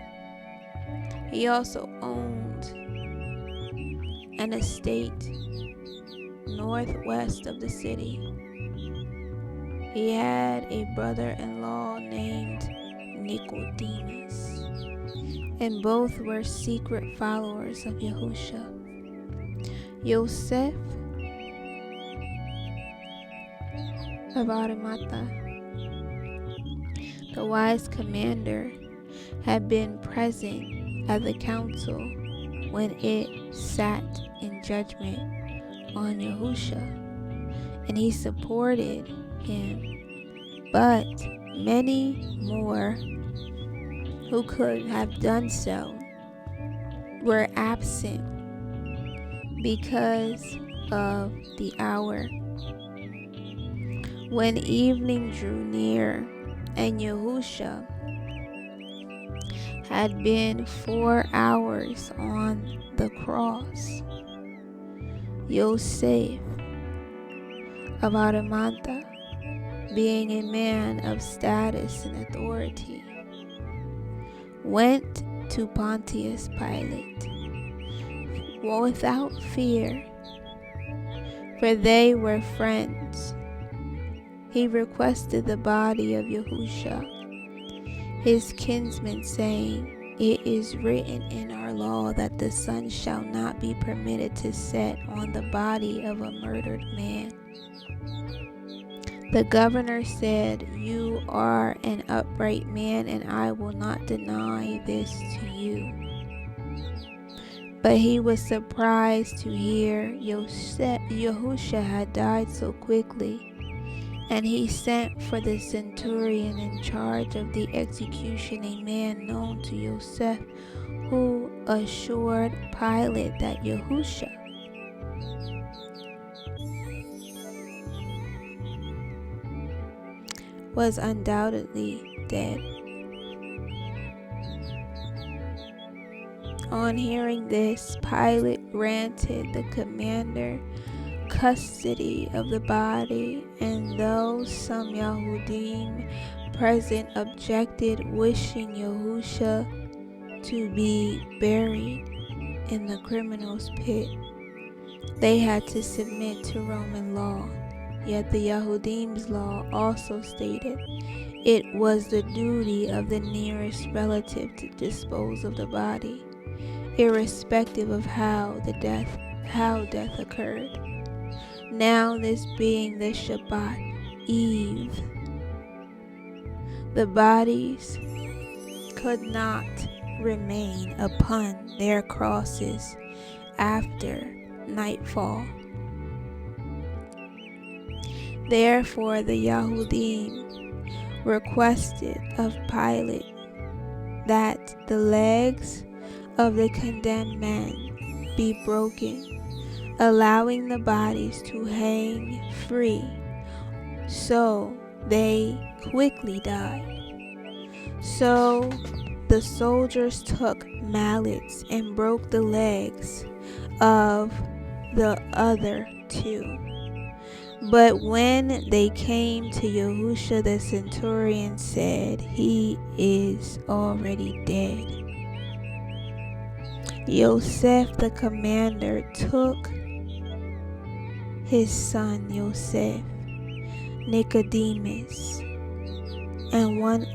He also owned an estate northwest of the city. He had a brother-in-law named Nicodemus, and both were secret followers of Yahushua. Yosef of Arimathea, the wise commander, had been present at the council when it sat in judgment on Yahushua, and he supported him. But many more who could have done so were absent because of the hour. When evening drew near and Yahushua had been 4 hours on the cross, Yosef of Arimathea, being a man of status and authority, went to Pontius Pilate without fear, for they were friends. He requested the body of Yahushua, his kinsman, saying, "It is written in our law that the sun shall not be permitted to set on the body of a murdered man." The governor said, "You are an upright man, and I will not deny this to you." But he was surprised to hear Yahushua had died so quickly, and he sent for the centurion in charge of the execution, a man known to Yosef, who assured Pilate that Yahushua was undoubtedly dead. On hearing this, Pilate granted the commander custody of the body, and though some Yahudim present objected, wishing Yahushua to be buried in the criminal's pit, they had to submit to Roman law. Yet the Yahudim's law also stated it was the duty of the nearest relative to dispose of the body, irrespective of how death occurred. Now, this being the Shabbat Eve, the bodies could not remain upon their crosses after nightfall. Therefore, the Yahudim requested of Pilate that the legs of the condemned men be broken, allowing the bodies to hang free, so they quickly died. So the soldiers took mallets and broke the legs of the other two. But when they came to Yahushua, the centurion said, "He is already dead." Yosef the commander took his son Yosef, Nicodemus, and one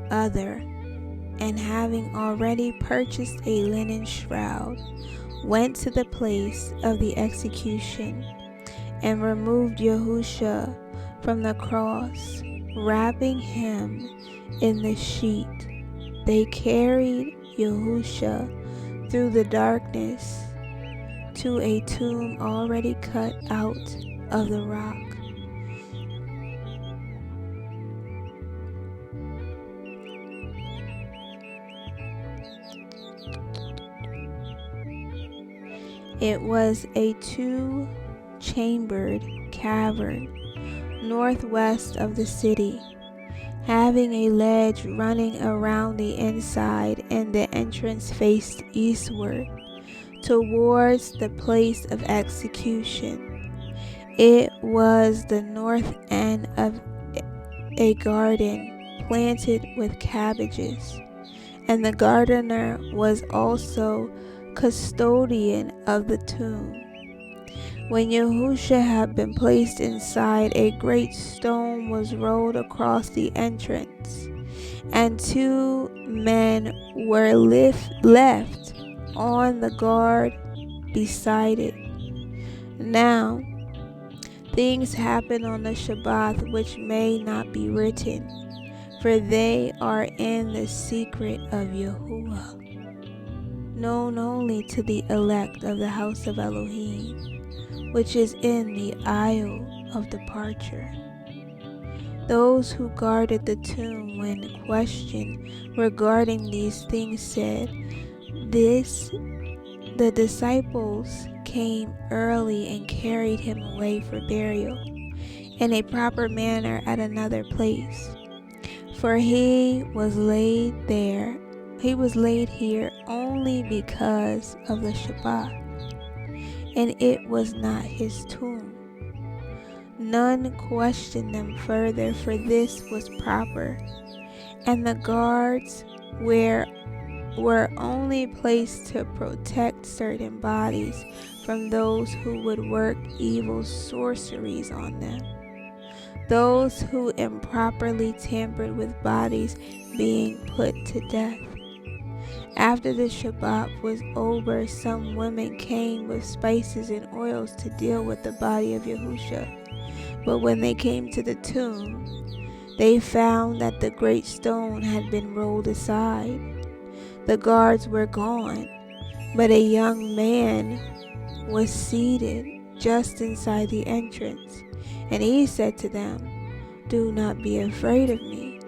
other, and having already purchased a linen shroud, went to the place of the execution and removed Yahushua from the cross, wrapping him in the sheet. They carried Yahushua through the darkness to a tomb already cut out of the rock. It was a 2-chambered cavern northwest of the city, having a ledge running around the inside, and the entrance faced eastward towards the place of execution. It was the north end of a garden planted with cabbages, and the gardener was also custodian of the tomb. When Yahushua had been placed inside, a great stone was rolled across the entrance, and 2 men were left on the guard beside it. Now, things happen on the Shabbat which may not be written, for they are in the secret of Yahuah, known only to the elect of the house of Elohim, which is in the isle of departure. Those who guarded the tomb when questioned regarding these things said, the disciples came early and carried him away for burial in a proper manner at another place. For he was laid here only because of the Shabbat, and it was not his tomb. None questioned them further, for this was proper, and the guards were only placed to protect certain bodies from those who would work evil sorceries on them, those who improperly tampered with bodies being put to death. After the Shabbat was over, some women came with spices and oils to deal with the body of Yahushua. But when they came to the tomb, they found that the great stone had been rolled aside. The guards were gone, but a young man was seated just inside the entrance, and he said to them, "Do not be afraid of me,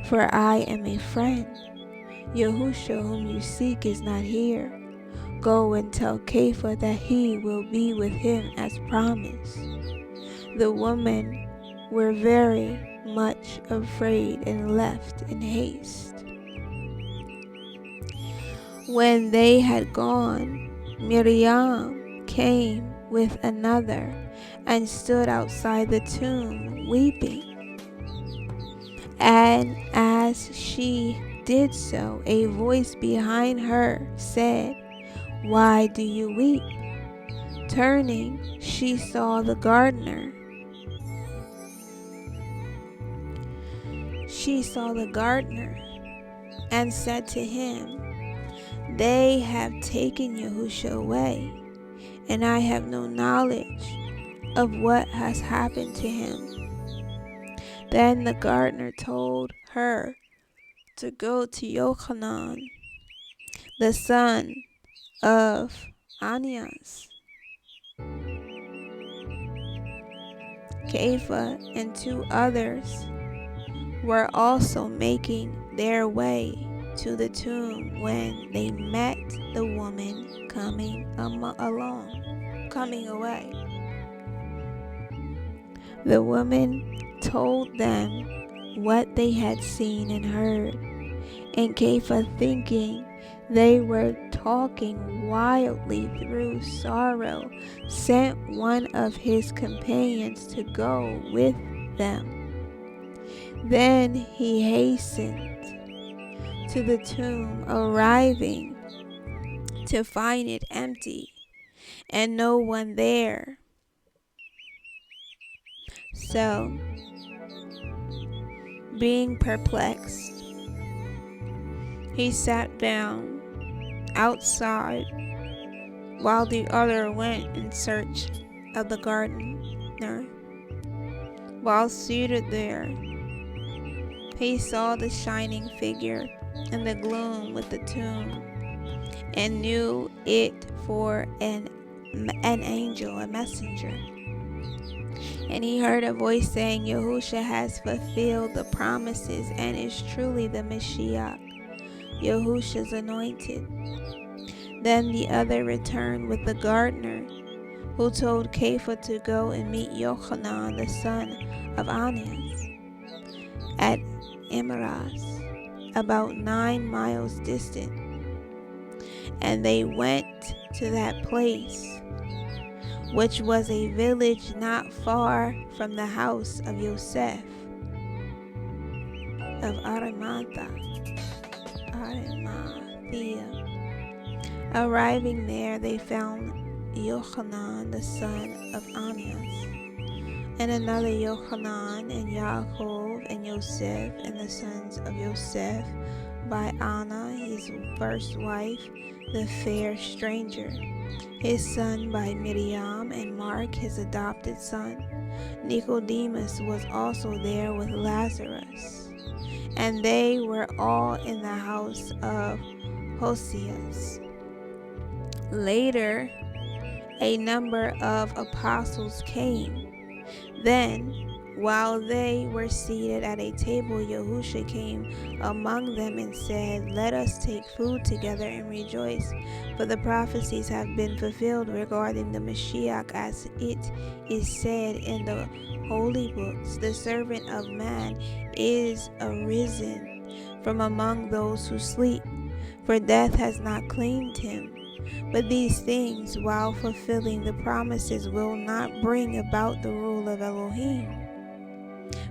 for I am a friend. Yahushua whom you seek is not here. Go and tell Kepha that he will be with him as promised." The women were very much afraid and left in haste. When they had gone, Miriam came with another and stood outside the tomb weeping. And as she did so, a voice behind her said, "Why do you weep?" Turning, she saw the gardener. And said to him, "They have taken Yahushua away, and I have no knowledge of what has happened to him." Then the gardener told her to go to Yohanan, the son of Anias. Kepha and 2 others were also making their way to the tomb when they met the woman coming away. The woman told them what they had seen and heard, and Kepha, thinking they were talking wildly through sorrow, sent one of his companions to go with them. Then he hastened to the tomb, arriving to find it empty and no one there. So, being perplexed, he sat down outside while the other went in search of the gardener. While seated there, he saw the shining figure in the gloom with the tomb, and knew it for an angel, a messenger. And he heard a voice saying, "Yahushua has fulfilled the promises and is truly the Mashiach, Yahushua's anointed." Then the other returned with the gardener, who told Kepha to go and meet Yohanan, the son of Anias, at Emmaus, about 9 miles distant. And they went to that place. which was a village not far from the house of Yosef of Arimathea. Arriving there, they found Yohanan, the son of Ananias, and another Yohanan, and Yaakov, and Yosef, and the sons of Yosef, by Anna, his first wife, the fair stranger, his son by Miriam, and Mark, his adopted son. Nicodemus was also there with Lazarus, and they were all in the house of Hoseas. Later, a number of apostles came. Then, while they were seated at a table, Yahuah came among them and said, "Let us take food together and rejoice, for the prophecies have been fulfilled regarding the Mashiach, as it is said in the holy books, the servant of man is arisen from among those who sleep, for death has not claimed him. But these things, while fulfilling the promises, will not bring about the rule of Elohim.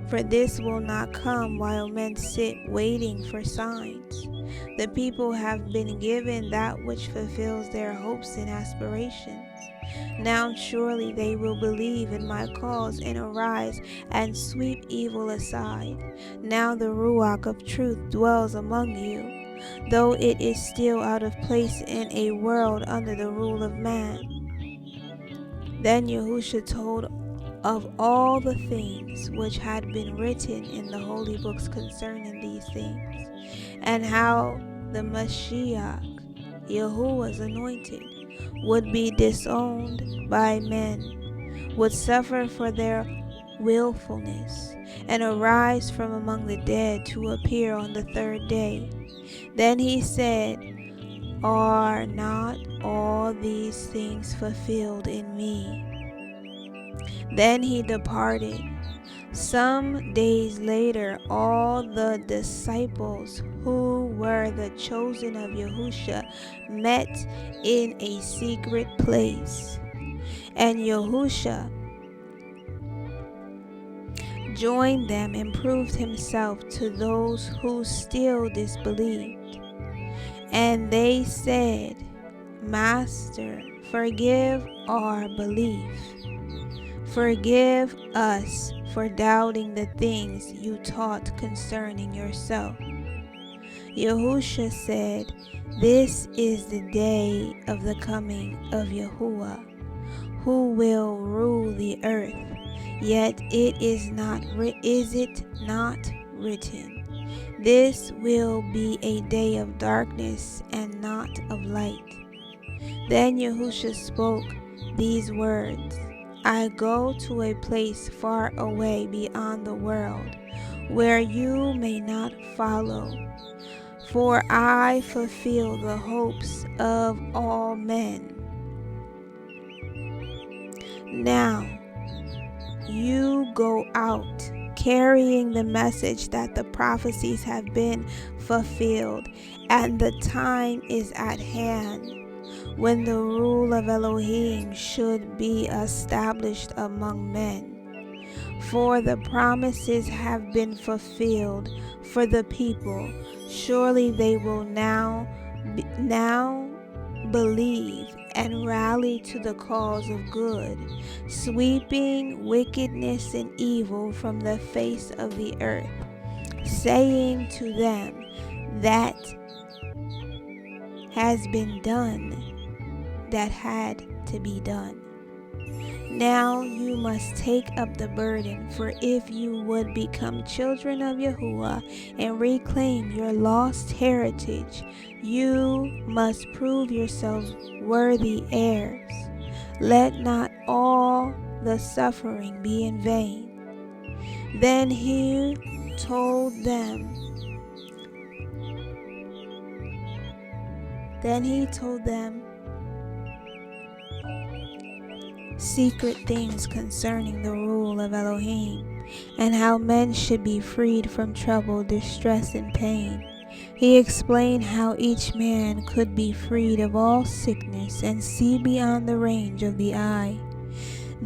For this will not come while men sit waiting for signs. The people have been given that which fulfills their hopes and aspirations. Now surely they will believe in my cause and arise and sweep evil aside. Now the Ruach of truth dwells among you, though it is still out of place in a world under the rule of man." Then Yahuah told of all the things which had been written in the holy books concerning these things, and how the Mashiach, Yahuah's anointed, would be disowned by men, would suffer for their willfulness, and arise from among the dead to appear on the third day. Then he said, "Are not all these things fulfilled in me?" Then he departed. Some days later, all the disciples who were the chosen of Yahuah met in a secret place, and Yahuah joined them and proved himself to those who still disbelieved. And they said, "Master, forgive our belief. Forgive us for doubting the things you taught concerning yourself." Yahuah said, "This is the day of the coming of Yahuah, who will rule the earth. Yet it is it not written, this will be a day of darkness and not of light?" Then Yahuah spoke these words, "I go to a place far away beyond the world, where you may not follow, for I fulfill the hopes of all men. Now you go out, carrying the message that the prophecies have been fulfilled, and the time is at hand when the rule of Elohim should be established among men. For the promises have been fulfilled for the people. Surely they will now believe and rally to the cause of good, sweeping wickedness and evil from the face of the earth, saying to them that has been done, that had to be done. Now you must take up the burden, for if you would become children of Yahuah and reclaim your lost heritage, you must prove yourselves worthy heirs. Let not all the suffering be in vain." Then he told them secret things concerning the rule of Elohim, and how men should be freed from trouble, distress, and pain. He explained how each man could be freed of all sickness and see beyond the range of the eye.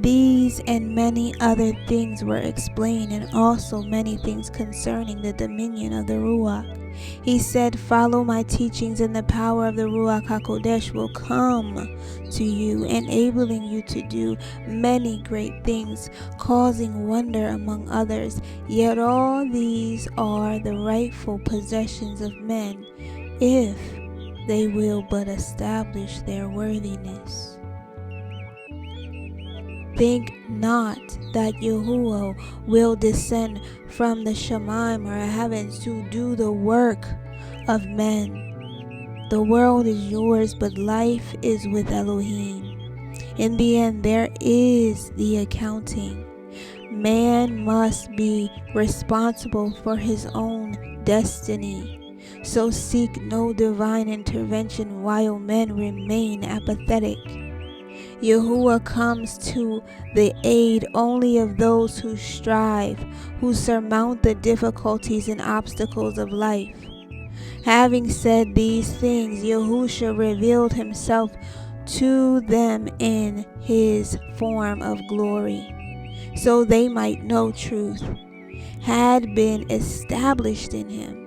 These and many other things were explained, and also many things concerning the dominion of the Ruach. He said, follow my teachings, and the power of the Ruach HaKodesh will come to you, enabling you to do many great things, causing wonder among others. Yet all these are the rightful possessions of men, if they will but establish their worthiness. Think not that Yahuah will descend from the Shemaim or heavens to do the work of men. The world is yours, but life is with Elohim. In the end, there is the accounting. Man must be responsible for his own destiny. So seek no divine intervention while men remain apathetic. Yahuah comes to the aid only of those who strive, who surmount the difficulties and obstacles of life. Having said these things, Yahusha revealed himself to them in his form of glory, so they might know truth had been established in him.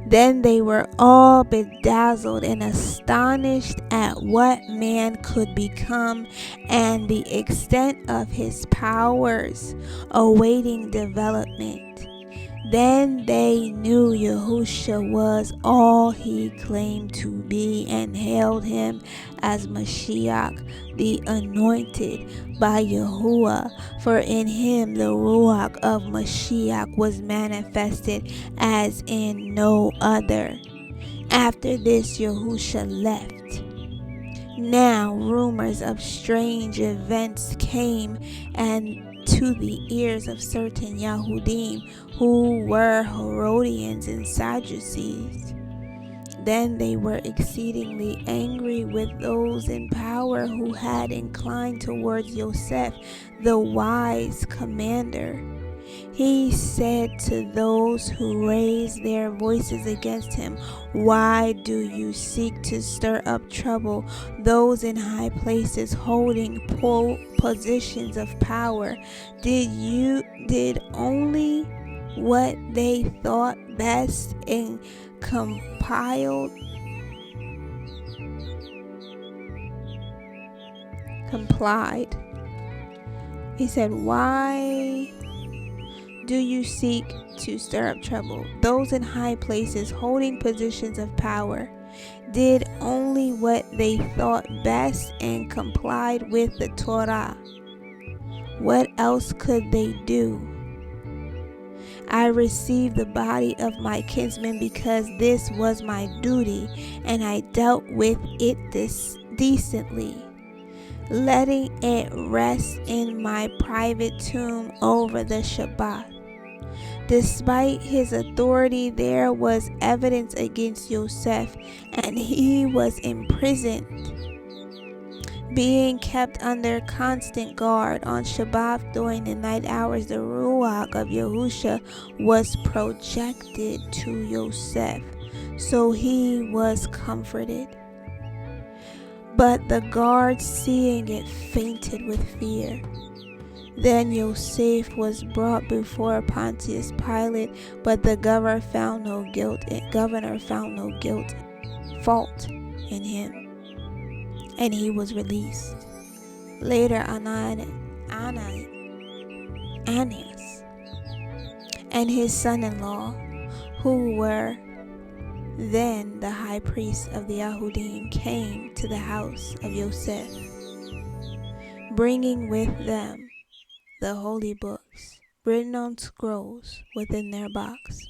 Then they were all bedazzled and astonished at what man could become and the extent of his powers, awaiting development. Then they knew Yahusha was all he claimed to be and hailed him as Mashiach, the anointed by Yahuah, for in him the Ruach of Mashiach was manifested as in no other. After this Yahusha left. Now rumors of strange events came and to the ears of certain Yahudim who were Herodians and Sadducees. Then they were exceedingly angry with those in power who had inclined towards Yosef, the wise commander. He said to those who raised their voices against him, why do you seek to stir up trouble? Those in high places holding positions of power did only what they thought best and complied He said, why do you seek to stir up trouble? Those in high places holding positions of power did only what they thought best and complied with the Torah. What else could they do? I received the body of my kinsman because this was my duty, and I dealt with it decently, letting it rest in my private tomb over the Shabbat. Despite his authority, there was evidence against Yosef, and he was imprisoned, being kept under constant guard. On Shabbat during the night hours, the Ruach of Yahusha was projected to Yosef, so he was comforted. But the guards, seeing it, fainted with fear. Then Yosef was brought before Pontius Pilate, but the governor found no fault in him, and he was released. Later, Ananias and his son-in-law, who were then the high priests of the Yahudim, came to the house of Yosef, bringing with them the holy books written on scrolls within their box.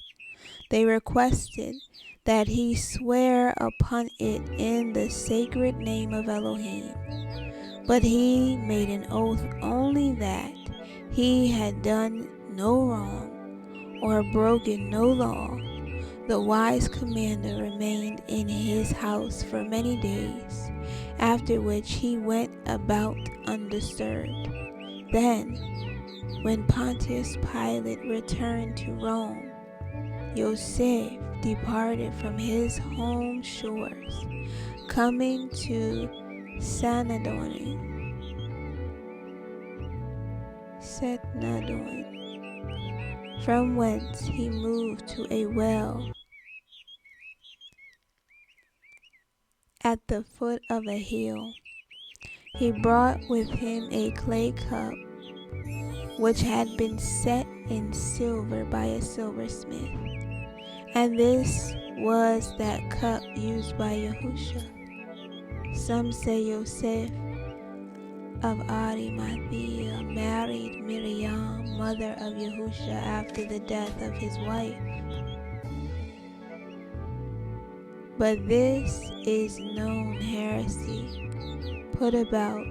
They requested that he swear upon it in the sacred name of Elohim. But he made an oath only that he had done no wrong or broken no law. The wise commander remained in his house for many days, after which he went about undisturbed. Then, when Pontius Pilate returned to Rome, Yosef departed from his home shores, coming to Sanhedrin Seth Nadon, from whence he moved to a well at the foot of a hill. He brought with him a clay cup, which had been set in silver by a silversmith. And this was that cup used by Yahushua. Some say Yosef of Arimathea married Miriam, mother of Yahushua, after the death of his wife. But this is known heresy, put about